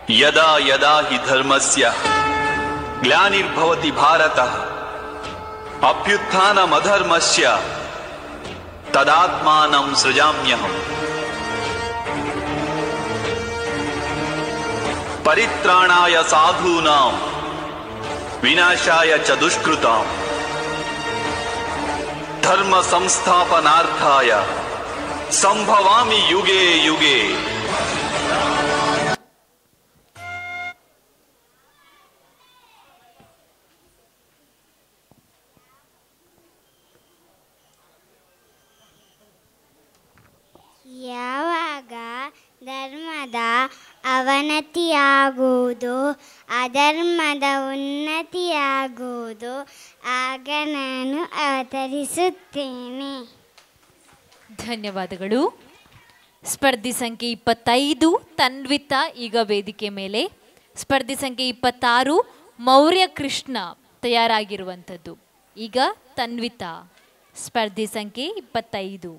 ಯದಾ ಯದಾ ಹಿ ಧರ್ಮಸ್ಯ ಗ್ಲಾನಿರ್ಭವತಿ ಭಾರತಃ ಅಭ್ಯುತ್ಥಾನಮಧರ್ಮಸ್ಯ ತದಾತ್ಮಾನಂ ಸೃಜಾಮ್ಯಹಂ. ಪರಿತ್ರಾಣಾಯ ಸಾಧೂನಾಂ ವಿನಾಶಾಯ ಚ ದುಷ್ಕೃತಾಂ ಧರ್ಮ ಸಂಸ್ಥಾಪನಾರ್ಥಾಯ ಸಂಭವಾಮಿ ಯುಗೇ ಯುಗೇ. ಯಾವಾಗ ಧರ್ಮದ ಅವನತಿಯಾಗುವುದು ಅಧರ್ಮದ ಉನ್ನತಿಯಾಗುವುದು ಆಗ ನಾನು ಅವತರಿಸುತ್ತೇನೆ. ಧನ್ಯವಾದಗಳು. ಸ್ಪರ್ಧಿ ಸಂಖ್ಯೆ 25 ತನ್ವಿತಾ ಈಗ ವೇದಿಕೆ ಮೇಲೆ. ಸ್ಪರ್ಧಿ ಸಂಖ್ಯೆ 26 ಮೌರ್ಯ ಕೃಷ್ಣ ತಯಾರಾಗಿರುವಂಥದ್ದು. ಈಗ ತನ್ವಿತಾ ಸ್ಪರ್ಧಿ ಸಂಖ್ಯೆ 25.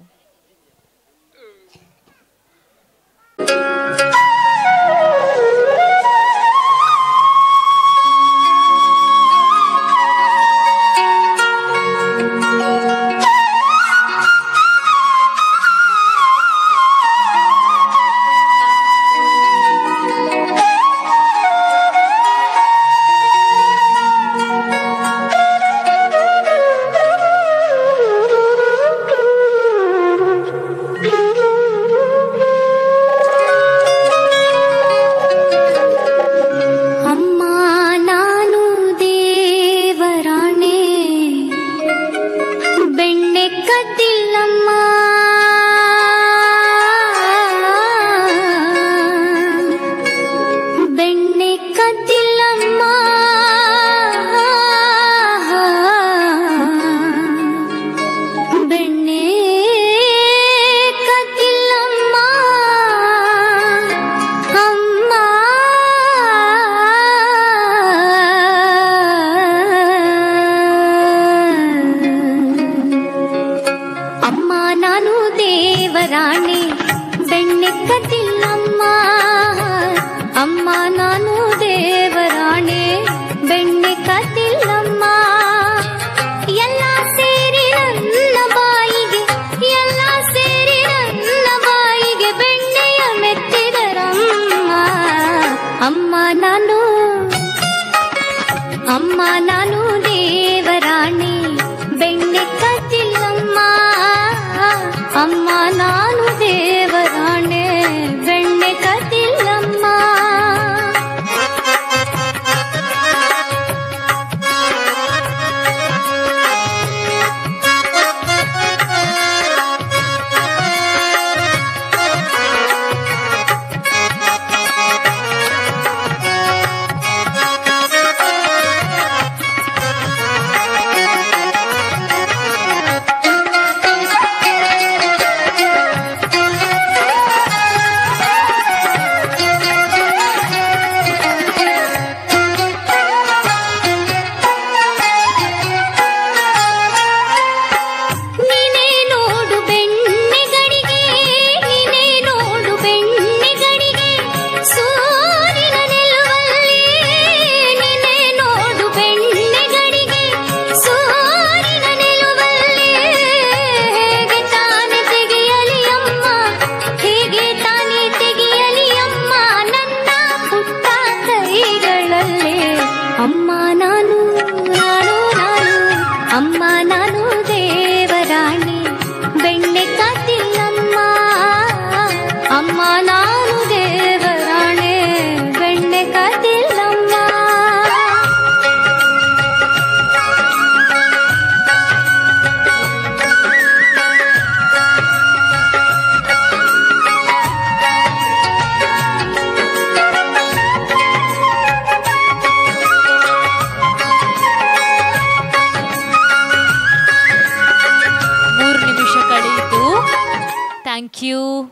Thank you.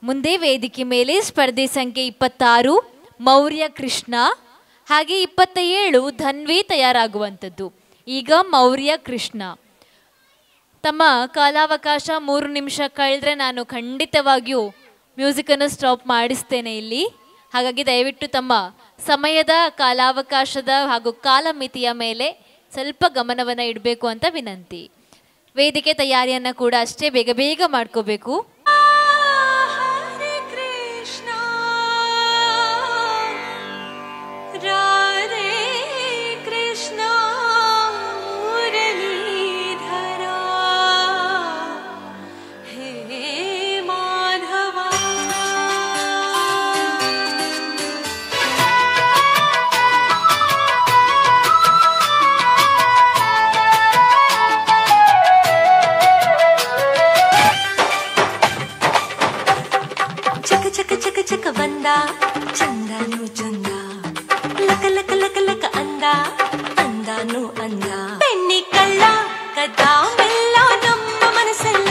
ಮುಂದೆ ವೇದಿಕೆ ಮೇಲೆ ಸ್ಪರ್ಧೆ ಸಂಖ್ಯೆ 26 ಮೌರ್ಯ ಕೃಷ್ಣ ಹಾಗೆ 27 ಧನ್ವಿ ತಯಾರಾಗುವಂಥದ್ದು. ಈಗ ಮೌರ್ಯ ಕೃಷ್ಣ ತಮ್ಮ ಕಾಲಾವಕಾಶ 3 ನಿಮಿಷ ಕಳೆದ್ರೆ ನಾನು ಖಂಡಿತವಾಗಿಯೂ ಮ್ಯೂಸಿಕನ್ನು ಸ್ಟಾಪ್ ಮಾಡಿಸ್ತೇನೆ ಇಲ್ಲಿ. ಹಾಗಾಗಿ ದಯವಿಟ್ಟು ತಮ್ಮ ಸಮಯದ ಕಾಲಾವಕಾಶದ ಹಾಗೂ ಕಾಲಮಿತಿಯ ಮೇಲೆ ಸ್ವಲ್ಪ ಗಮನವನ್ನು ಇಡಬೇಕು ಅಂತ ವಿನಂತಿ. ವೇದಿಕೆ ತಯಾರಿಯನ್ನು ಕೂಡ ಅಷ್ಟೇ ಬೇಗ ಬೇಗ ಮಾಡ್ಕೋಬೇಕು. राधे कृष्णा मुरलीधरा हे माधवा चक चक चक चक बंदा चंदानु चंदा ಲಕ ಲಕ ಲಕ ಲಕ ಅಂದ ಅಂದಾನು ಅಂದ ಬೆಣ್ಣಿ ಕಳ್ಳ ಕದ್ದ ಮೆಲ್ಲ ನಮ್ಮ ಮನಸ್ಸೆಲ್ಲ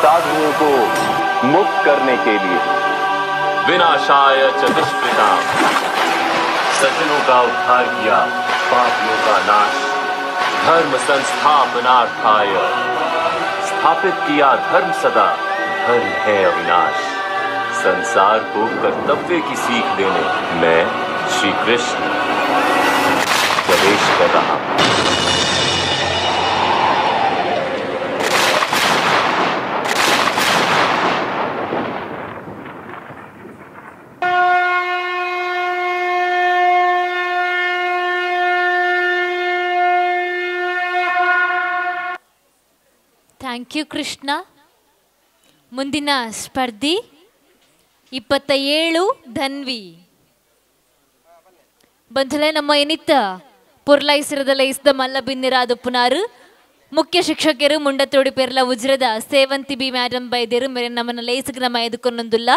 साधुओं को मुक्त करने के लिए विनाशाय च दुष्कृताम् सज्जनों का उद्धार किया, पापियों का नाश, धर्म संस्थापनार्थाय स्थापित किया धर्म सदा, धर्म है अविनाश। संसार को कर्तव्य की सीख देने मैं श्री कृष्ण प्रवेश कर रहा हूं। Thank you Krishna. ಮುಂದಿನ ಸ್ಪರ್ಧಿ 27 ಧನ್ವಿ. ಬಂಧುಲೆ ನಮ್ಮ ಏನಿತ್ತ ಪುರ್ಲೈಸಿರದ ಲೈಸ್ದ ಮಲ್ಲ ಬಿನ್ನಿರಾದ ಪುನಾರು ಮುಖ್ಯ ಶಿಕ್ಷಕರು ಮುಂಡತೋಡಿ ಪೇರ್ಲ ಉಜ್ರದ ಸೇವಂತಿ ಬಿ ಮೇಡಮ್ ಬೈದೇರು ಮೇರೆ ನಮ್ಮನ್ನ ಲೈಸ್ಗೆ ನಮ್ಮ ಎದುಕೊಂದೊಂದುಲ್ಲ.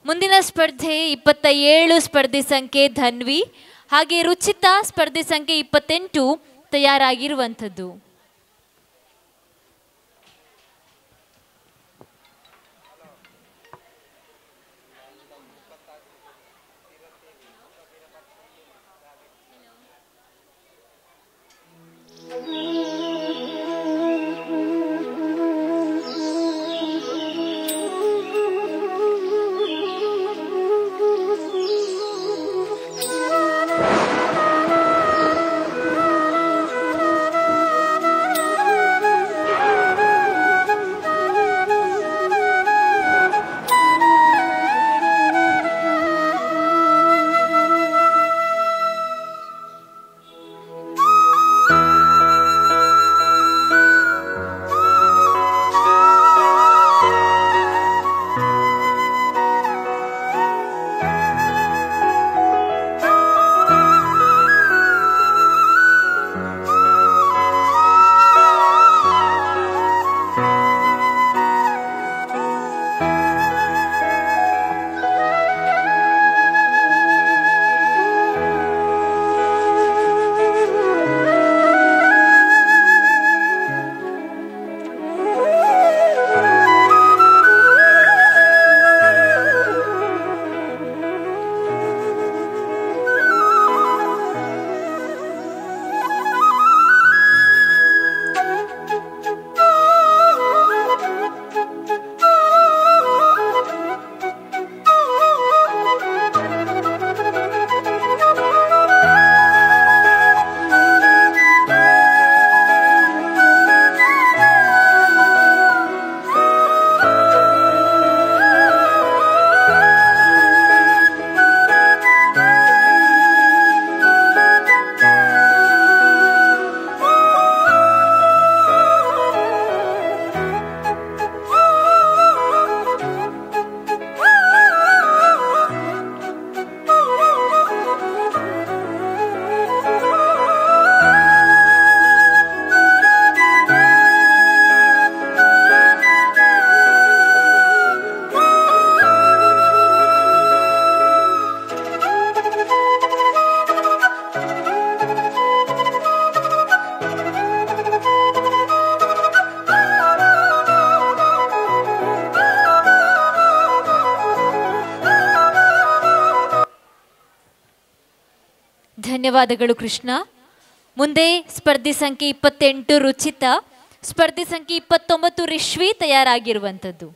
ಮುಂದಿನ ಸ್ಪರ್ಧೆ 27 ಸ್ಪರ್ಧಿ ಸಂಖ್ಯೆ ಧನ್ವಿ, ಹಾಗೆ ರುಚಿತ ಸ್ಪರ್ಧಿ ಸಂಖ್ಯೆ 28 ತಯಾರಾಗಿರುವಂಥದ್ದು. ಧನ್ಯವಾದಗಳು ಕೃಷ್ಣ. ಮುಂದೆ ಸ್ಪರ್ಧಿ ಸಂಖ್ಯೆ 28 ರುಚಿತ, ಸ್ಪರ್ಧಿ ಸಂಖ್ಯೆ 29 ರಿಶ್ವಿ ತಯಾರಾಗಿರುವಂಥದ್ದು.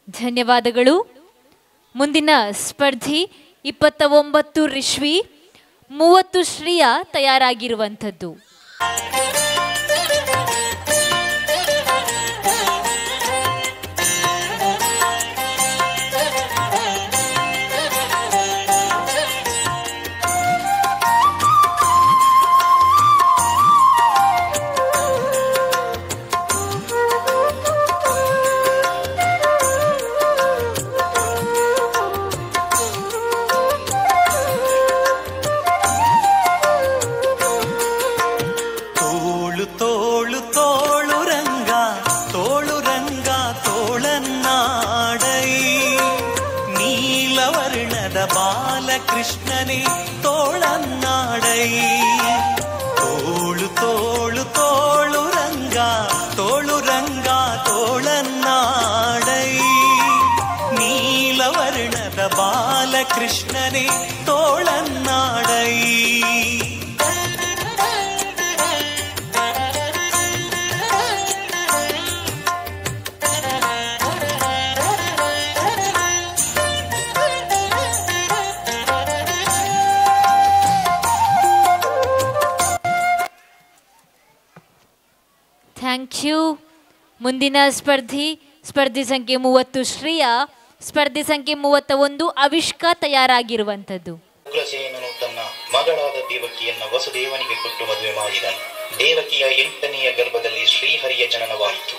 ಧನ್ಯವಾದಗಳು. ಮುಂದಿನ ಸ್ಪರ್ಧಿ 29 ರಿಶ್ವಿ, 30 ಶ್ರೀಯಾ ತಯಾರಾಗಿರುವಂಥದ್ದು. ಬಾಲಕೃಷ್ಣನೇ ತೋಳನ್ನಾಡೈ ತೋಳು ತೋಳು ತೋಳು ರಂಗ ತೋಳು ರಂಗ ತೋಳನ್ನಾಡೈ ನೀಲವರ್ಣದ ಬಾಲಕೃಷ್ಣನೇ ತೋಳನ್ನಾಡೈ ಥ್ಯಾಂಕ್ ಯು. ಮುಂದಿನ ಸ್ಪರ್ಧಿ ಸಂಖ್ಯೆ 30 ಶ್ರೀಯಾ, ಸ್ಪರ್ಧಿ ಸಂಖ್ಯೆ 31 ಅವಿಷ್ಕಾ ತಯಾರಾಗಿರುವಂಥದ್ದು. ಉಗ್ರಸೇನನು ತನ್ನ ಮಗಳಾದ ದೇವಕಿಯನ್ನ ವಸುದೇವನಿಗೆ ಕೊಟ್ಟು ಮದುವೆ ಮಾಡಿದನು. ದೇವಕಿಯ 8ನೆಯ ಗರ್ಭದಲ್ಲಿ ಶ್ರೀಹರಿಯ ಜನನವಾಯಿತು.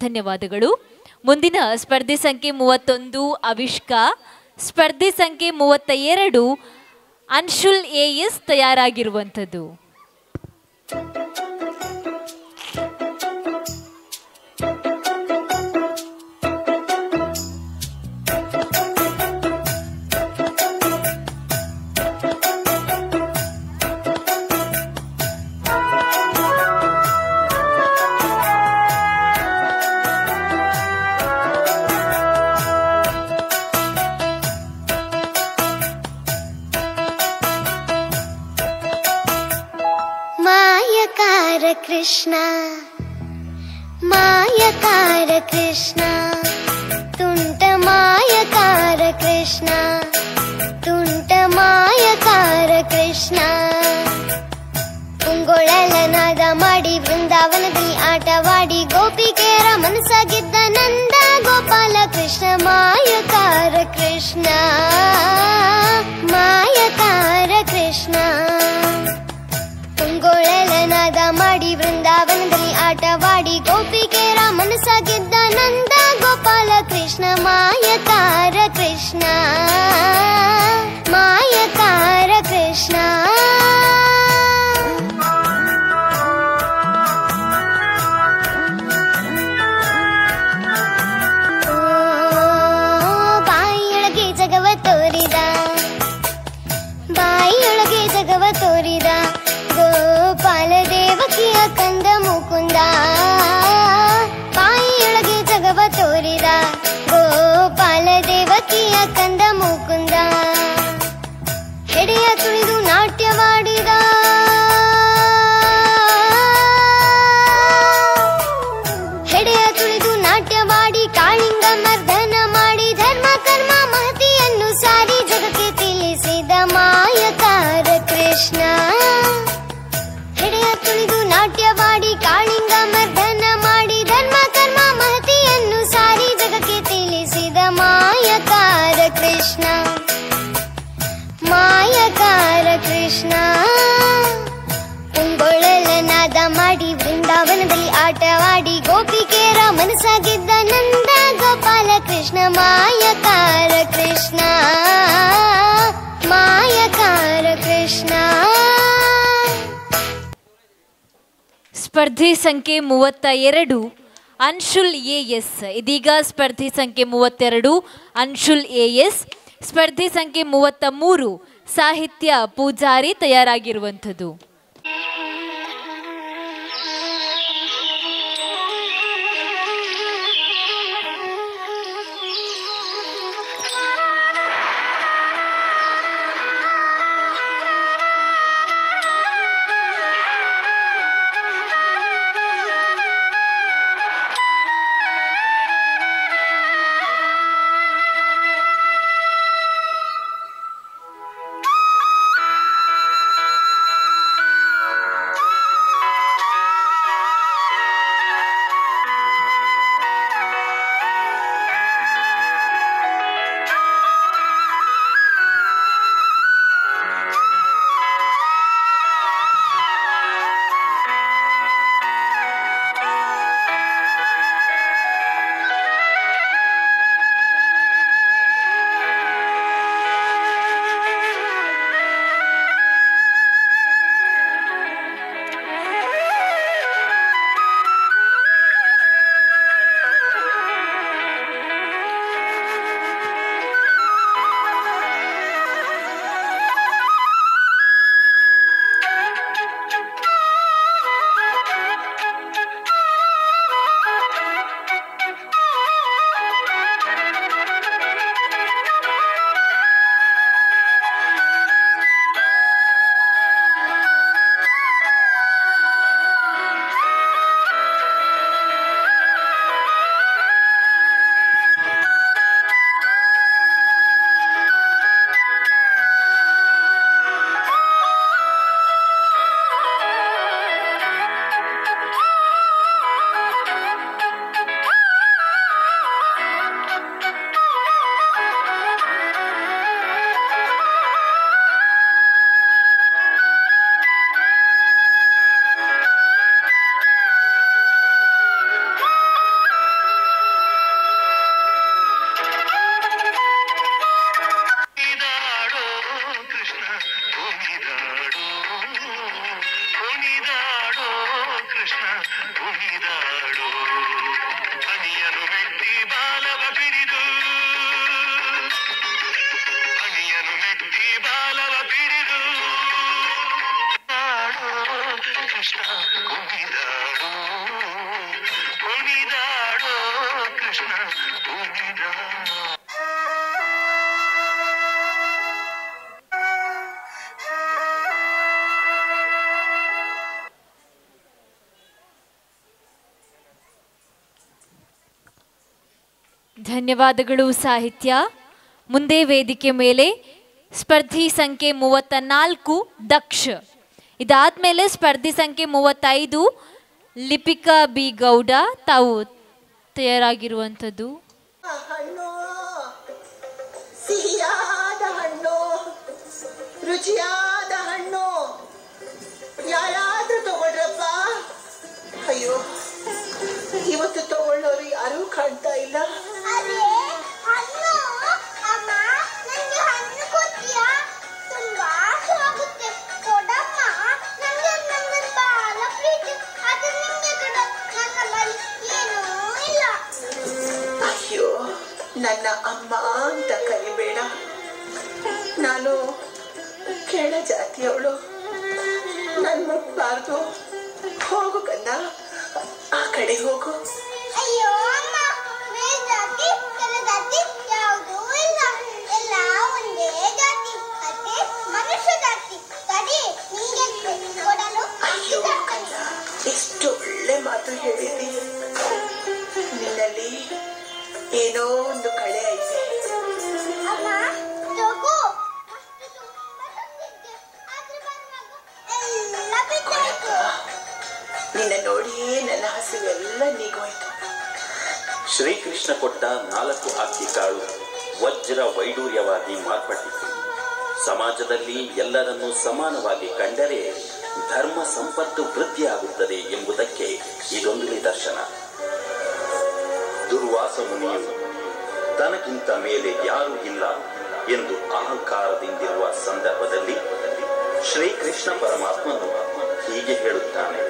ಧನ್ಯವಾದಗಳು. ಮುಂದಿನ ಸ್ಪರ್ಧಿ ಸಂಖ್ಯೆ 31 ಅವಿಷ್ಕಾ, ಸ್ಪರ್ಧಿ ಸಂಖ್ಯೆ 32 ಅನ್ಶುಲ್ AS ತಯಾರಾಗಿರುವಂಥದ್ದು. कृष्ण मायकार कृष्ण ತುಂಟ ಮಾಯಕಾರ ಕೃಷ್ಣ ತುಂಟ ಮಾಯಕಾರ ಕೃಷ್ಣ ಪುಂಗೊಳಲ ನಾದ ಮಾಡಿ ಬೃಂದಾವನದಲ್ಲಿ ಆಟವಾಡಿ ಗೋಪಿಕೆಯರ ಮನಸ್ಸಾಗಿದ್ದ ನಂದ ಗೋಪಾಲ ಕೃಷ್ಣ ಮಾಯಕಾರ ಕೃಷ್ಣ ಮಾಯಕಾರ ಕೃಷ್ಣ ಪುಂಗೊಳಲನಾದ ಮಾಡಿ ಬೃಂದಾವನದಲ್ಲಿ ಆಟವಾಡಿ ಗೋಪಿಕೆಯರ ಮನಸ್ಸಾಗಿದ್ದ ನಂದ ಗೋಪಾಲ ಕೃಷ್ಣ ಮಾಯಕಾರ ಕೃಷ್ಣ ಮಾಯಕಾರ ಕೃಷ್ಣ ಬಾಯಿಯೊಳಗೆ ಜಗವ ತೋರಿದ ಬಾಯಿಯೊಳಗೆ ಜಗವ ತೋರಿದ ಗೋಪಾಲ ದೇವಕಿಯ ಕಂದ ಮುಕುಂದ ಬಾಯಿಯೊಳಗೆ ಜಗವ ತೋರಿದ ಗೋಪಾಲ ದೇವಕಿಯ ಕಂದ ಮುಕುಂದ ಹೆಡೆಯ ತುಳಿದು ನಾಟ್ಯವಾಡಿದ ಹೆಡೆಯ ತುಳಿದು ನಾಟ್ಯವಾಡಿ ಕಾಳಿಂಗ ಮರ್ದನ ಮಾಡಿ ಧರ್ಮ ಕರ್ಮ ಮಹತಿಯನ್ನು ಸಾರಿ ಜಗಕ್ಕೆ ತಿಳಿಸಿದ ಮಾಯಕಾರ ಕೃಷ್ಣ ಹೆಡೆಯ ತುಳಿದು ನಾಟ್ಯವಾಡಿ ಕಾಳಿಂಗ ಮರ್ದನ ಮಾಡಿ ಧರ್ಮ ಕರ್ಮ ಮಹತಿಯನ್ನು ಸಾರಿ ಜಗಕ್ಕೆ ತಿಳಿಸಿದ ಮಾಯಕಾರ ಕೃಷ್ಣ ಮಾಯಕಾರ ಕೃಷ್ಣ ಪುಂಗೊಳಲನಾದ ಮಾಡಿ ಬೃಂದಾವನದಲ್ಲಿ ಆಟವಾಡಿ ಗೋಪಿಕೆಯರ ಮನಸ್ಸಾಗಿದ್ದ ನಂದ ಗೋಪಾಲ ಕೃಷ್ಣ ಮಾಯಕಾರ ಕೃಷ್ಣ ಮಾಯಕಾರ ಕೃಷ್ಣ ಸ್ಪರ್ಧಿ ಸಂಖ್ಯೆ 32 ಅನ್ಶುಲ್ AS. ಇದೀಗ ಸ್ಪರ್ಧಿ ಸಂಖ್ಯೆ 32 ಅನ್ಶುಲ್ AS, ಸ್ಪರ್ಧಿ ಸಂಖ್ಯೆ 33 ಸಾಹಿತ್ಯ ಪೂಜಾರಿ ತಯಾರಾಗಿರುವಂಥದ್ದು. ಬಾಲವ ಬಿಡಿದು ಕೃಷ್ಣ ಕುಣಿದಾಡೋ ಕುಣಿದಾಡೋ ಕೃಷ್ಣ ಕುಣಿದಾಡೋ. ಧನ್ಯವಾದಗಳು ಸಾಹಿತ್ಯ. ಮುಂದೆ ವೇದಿಕೆ ಮೇಲೆ ಸ್ಪರ್ಧಿ ಸಂಖ್ಯೆ 34 ದಕ್ಷ. ಇದಾದ್ಮೇಲೆ ಸ್ಪರ್ಧಿ ಸಂಖ್ಯೆ 35 ಲಿಪಿಕಾ ಬಿ ಗೌಡ ತಾವು ತಯಾರಾಗಿರುವಂಥದ್ದು. ಹಣ್ಣು ಸಿಹಿಯಾದ ಹಣ್ಣು, ರುಚಿಯಾದ ಹಣ್ಣು, ಯಾರಾದ್ರೂ ತಗೊಳ್ರಪ್ಪ. ಅಯ್ಯೋ, ಇವತ್ತು ತಗೊಳ್ಳೋರು ಯಾರೂ ಕಾಣ್ತಾ ಇಲ್ಲ. ಅಯ್ಯೋ, ನನ್ನ ಅಮ್ಮ ಅಂತ ಕರಿಬೇಡ. ನಾನು ಕೆಳ ಜಾತಿಯವಳು, ನನ್ ಮುಟ್ಬಾರ್ದು. ಹೋಗು ಕನ್ನ, ಆ ಕಡೆ ಹೋಗು. ಅಯ್ಯೋ ಅಮ್ಮ, ಮೇಲ್ ಜಾತಿ ಕೆಳ ಜಾತಿ ಯಾವುದೂ ಇಲ್ಲ, ಎಲ್ಲ ಒಂದೇ ಜಾತಿ, ಅದೇ ಮನುಷ್ಯ ಜಾತಿ. ಕಡಿ ನಿಂಗೆ ಕೊಡಲು. ಅಯ್ಯೋ ಕನ್ನ, ಎಷ್ಟು ಒಳ್ಳೆ ಮಾತು ಹೇಳಿದಿ. ನಿನ್ನಲ್ಲಿ ಏನೋ ಒಂದು ಕಳೆ ಐತೆ. ಅಮ್ಮ ತಗೋ, ಎಲ್ಲ ಬಿದ್ದಾಯ್ತು. ನಿನ್ನ ನೋಡಿಯೇ ನನ್ನ ಹಸಿವೆಲ್ಲ ನೀಗೋಯ್ತು. ಶ್ರೀಕೃಷ್ಣ ಕೊಟ್ಟ 4 ಅಕ್ಕಿ ಕಾಳು ವಜ್ರ ವೈಡೂರ್ಯವಾಗಿ ಮಾರ್ಪಟ್ಟಿತು. ಸಮಾಜದಲ್ಲಿ ಎಲ್ಲರನ್ನೂ ಸಮಾನವಾಗಿ ಕಂಡರೆ ಧರ್ಮ ಸಂಪತ್ತು ವೃದ್ಧಿಯಾಗುತ್ತದೆ ಎಂಬುದಕ್ಕೆ ಇದೊಂದು ನಿದರ್ಶನ. ದುರ್ವಾಸ ಮುನಿಯು ತನಗಿಂತ ಮೇಲೆ ಯಾರೂ ಇಲ್ಲ ಎಂದು ಅಹಂಕಾರದಿಂದಿರುವ ಸಂದರ್ಭದಲ್ಲಿ ಶ್ರೀಕೃಷ್ಣ ಪರಮಾತ್ಮನು ಹೀಗೆ ಹೇಳುತ್ತಾನೆ.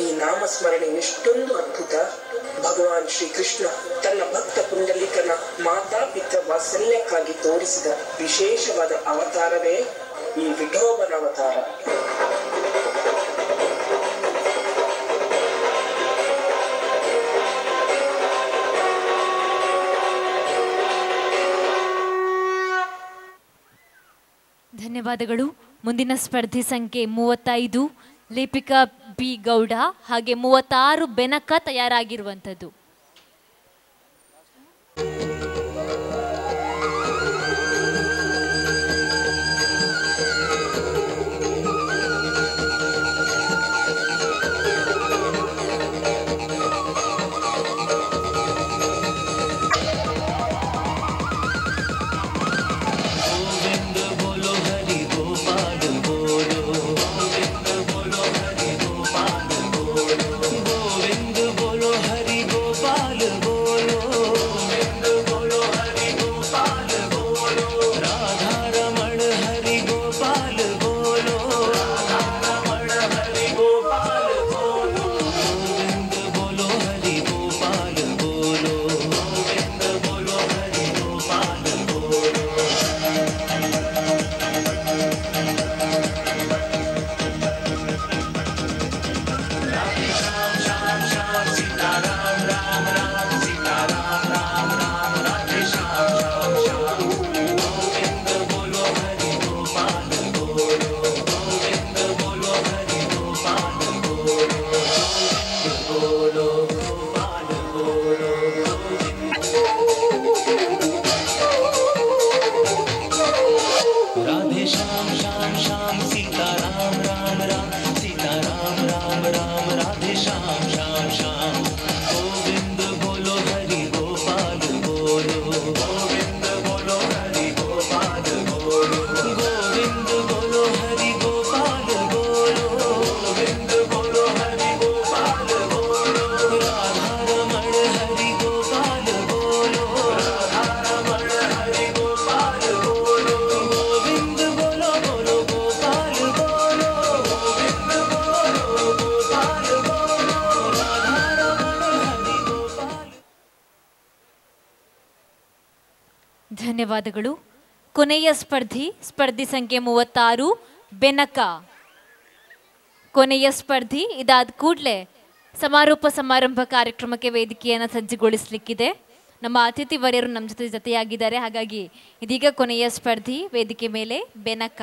ಈ ನಾಮಸ್ಮರಣೆ ಎಷ್ಟೊಂದು ಅದ್ಭುತ. ಭಗವಾನ್ ಶ್ರೀಕೃಷ್ಣ ತನ್ನ ಭಕ್ತ ಪುಂಡಲೀಕನ ಮಾತಾಪಿತ ವಾತ್ಸಲ್ಯಕ್ಕಾಗಿ ತೋರಿಸಿದ ವಿಶೇಷವಾದ ಅವತಾರವೇ ಈ ವಿಠೋಬನ ಅವತಾರ. ಧನ್ಯವಾದಗಳು. ಮುಂದಿನ ಸ್ಪರ್ಧಿ ಸಂಖ್ಯೆ 35 ಲಿಪಿಕಾ ಬಿ ಗೌಡ ಹಾಗೆ 36 ಬೆನಕ ತಯಾರಾಗಿರುವಂಥದ್ದು. गोविंद बोलो हरि गोपाल श्याम श्याम श्याम गोविंद बोलो हरि गोपाल बोलो गोविंद बोलो हरि गोपाल बोलो गोविंद बोलो हरि गोपाल बोलो गोविंद बोलो हरि गोपाल बोलो राधा रमण हरि गोपाल बोलो राधा रमण हरि गोपाल बोलो गोविंद बोलो बोलो गोपाल बोलो गोविंद बोलो गोपाल बोलो राधा रमण हरि गोपाल. ಧನ್ಯವಾದಗಳು. ಕೊನೆಯ ಸ್ಪರ್ಧಿ ಸಂಖ್ಯೆ 36 ಬೆನಕ. ಕೊನೆಯ ಸ್ಪರ್ಧಿ ಇದಾದ ಕೂಡಲೇ ಸಮಾರೋಪ ಸಮಾರಂಭ ಕಾರ್ಯಕ್ರಮಕ್ಕೆ ವೇದಿಕೆಯನ್ನು ಸಜ್ಜುಗೊಳಿಸಲಿಕ್ಕಿದೆ. ನಮ್ಮ ಅತಿಥಿ ವರ್ಯರು ನಮ್ಮ ಜೊತೆಯಾಗಿದ್ದಾರೆ. ಹಾಗಾಗಿ ಇದೀಗ ಕೊನೆಯ ಸ್ಪರ್ಧಿ ವೇದಿಕೆ ಮೇಲೆ Benaka.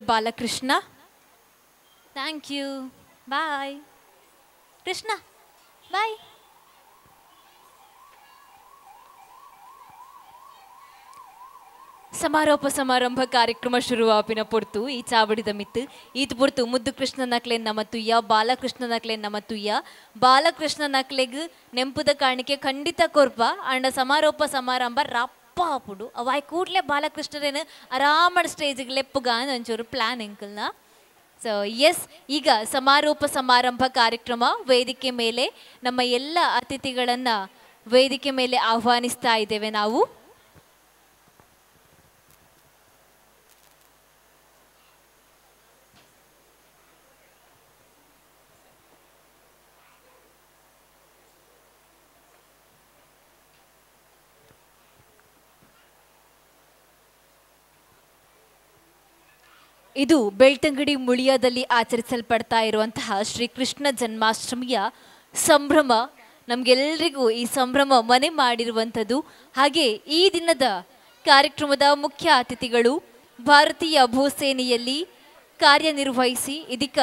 Balakrishna. Thank you. Bye Krishna. Bye. ಸಮಾರೋಪ ಸಮಾರಂಭ ಕಾರ್ಯಕ್ರಮ ಶುರುವಾಪಿನ ಪೊರ್ತು ಈ ಚಾವಡಿದ ಮಿತ್ತು ಈತ್ ಪೊರ್ತು ಮುದ್ದು ಕೃಷ್ಣ ನಕ್ಲೆ ನಮತುಯ್ಯ ಬಾಲಕೃಷ್ಣ ನಕ್ಲೆ ನಮತುಯ್ಯ ಬಾಲಕೃಷ್ಣ ನಕ್ಲೆಗ್ ನೆಂಪುದ ಕಾಣಿಕೆ ಖಂಡಿತ ಕೊರ್ಪ ಅಂಡ ಸಮಾರೋಪ ಸಮಾರಂಭ ರಪ್ಪ ಹಾಪುಡು ಅವಾಯ್ ಕೂಡ್ಲೆ ಬಾಲಕೃಷ್ಣರೇನು ಆರಾಮಡ ಸ್ಟೇಜಿಗೆ ಲೆಪ್ಪುಗ ಒಂಚೂರು ಪ್ಲಾನ್ ಎಂಕಲ್ನ. ಸೊ ಎಸ್, ಈಗ ಸಮಾರೋಪ ಸಮಾರಂಭ ಕಾರ್ಯಕ್ರಮ ವೇದಿಕೆ ಮೇಲೆ ನಮ್ಮ ಎಲ್ಲ ಅತಿಥಿಗಳನ್ನು ವೇದಿಕೆ ಮೇಲೆ ಆಹ್ವಾನಿಸ್ತಾ ಇದ್ದೇವೆ ನಾವು. ಇದು ಬೆಳ್ತಂಗಡಿ ಮುಳಿಯಾದಲ್ಲಿ ಆಚರಿಸಲ್ಪಡ್ತಾ ಇರುವಂತಹ ಶ್ರೀಕೃಷ್ಣ ಜನ್ಮಾಷ್ಟಮಿಯ ಸಂಭ್ರಮ. ನಮಗೆಲ್ಲರಿಗೂ ಈ ಸಂಭ್ರಮ ಮನೆ ಮಾಡಿರುವಂಥದ್ದು. ಹಾಗೆ ಈ ದಿನದ ಕಾರ್ಯಕ್ರಮದ ಮುಖ್ಯ ಅತಿಥಿಗಳು ಭಾರತೀಯ ಭೂಸೇನೆಯಲ್ಲಿ ಕಾರ್ಯನಿರ್ವಹಿಸಿ ಇದೀಗ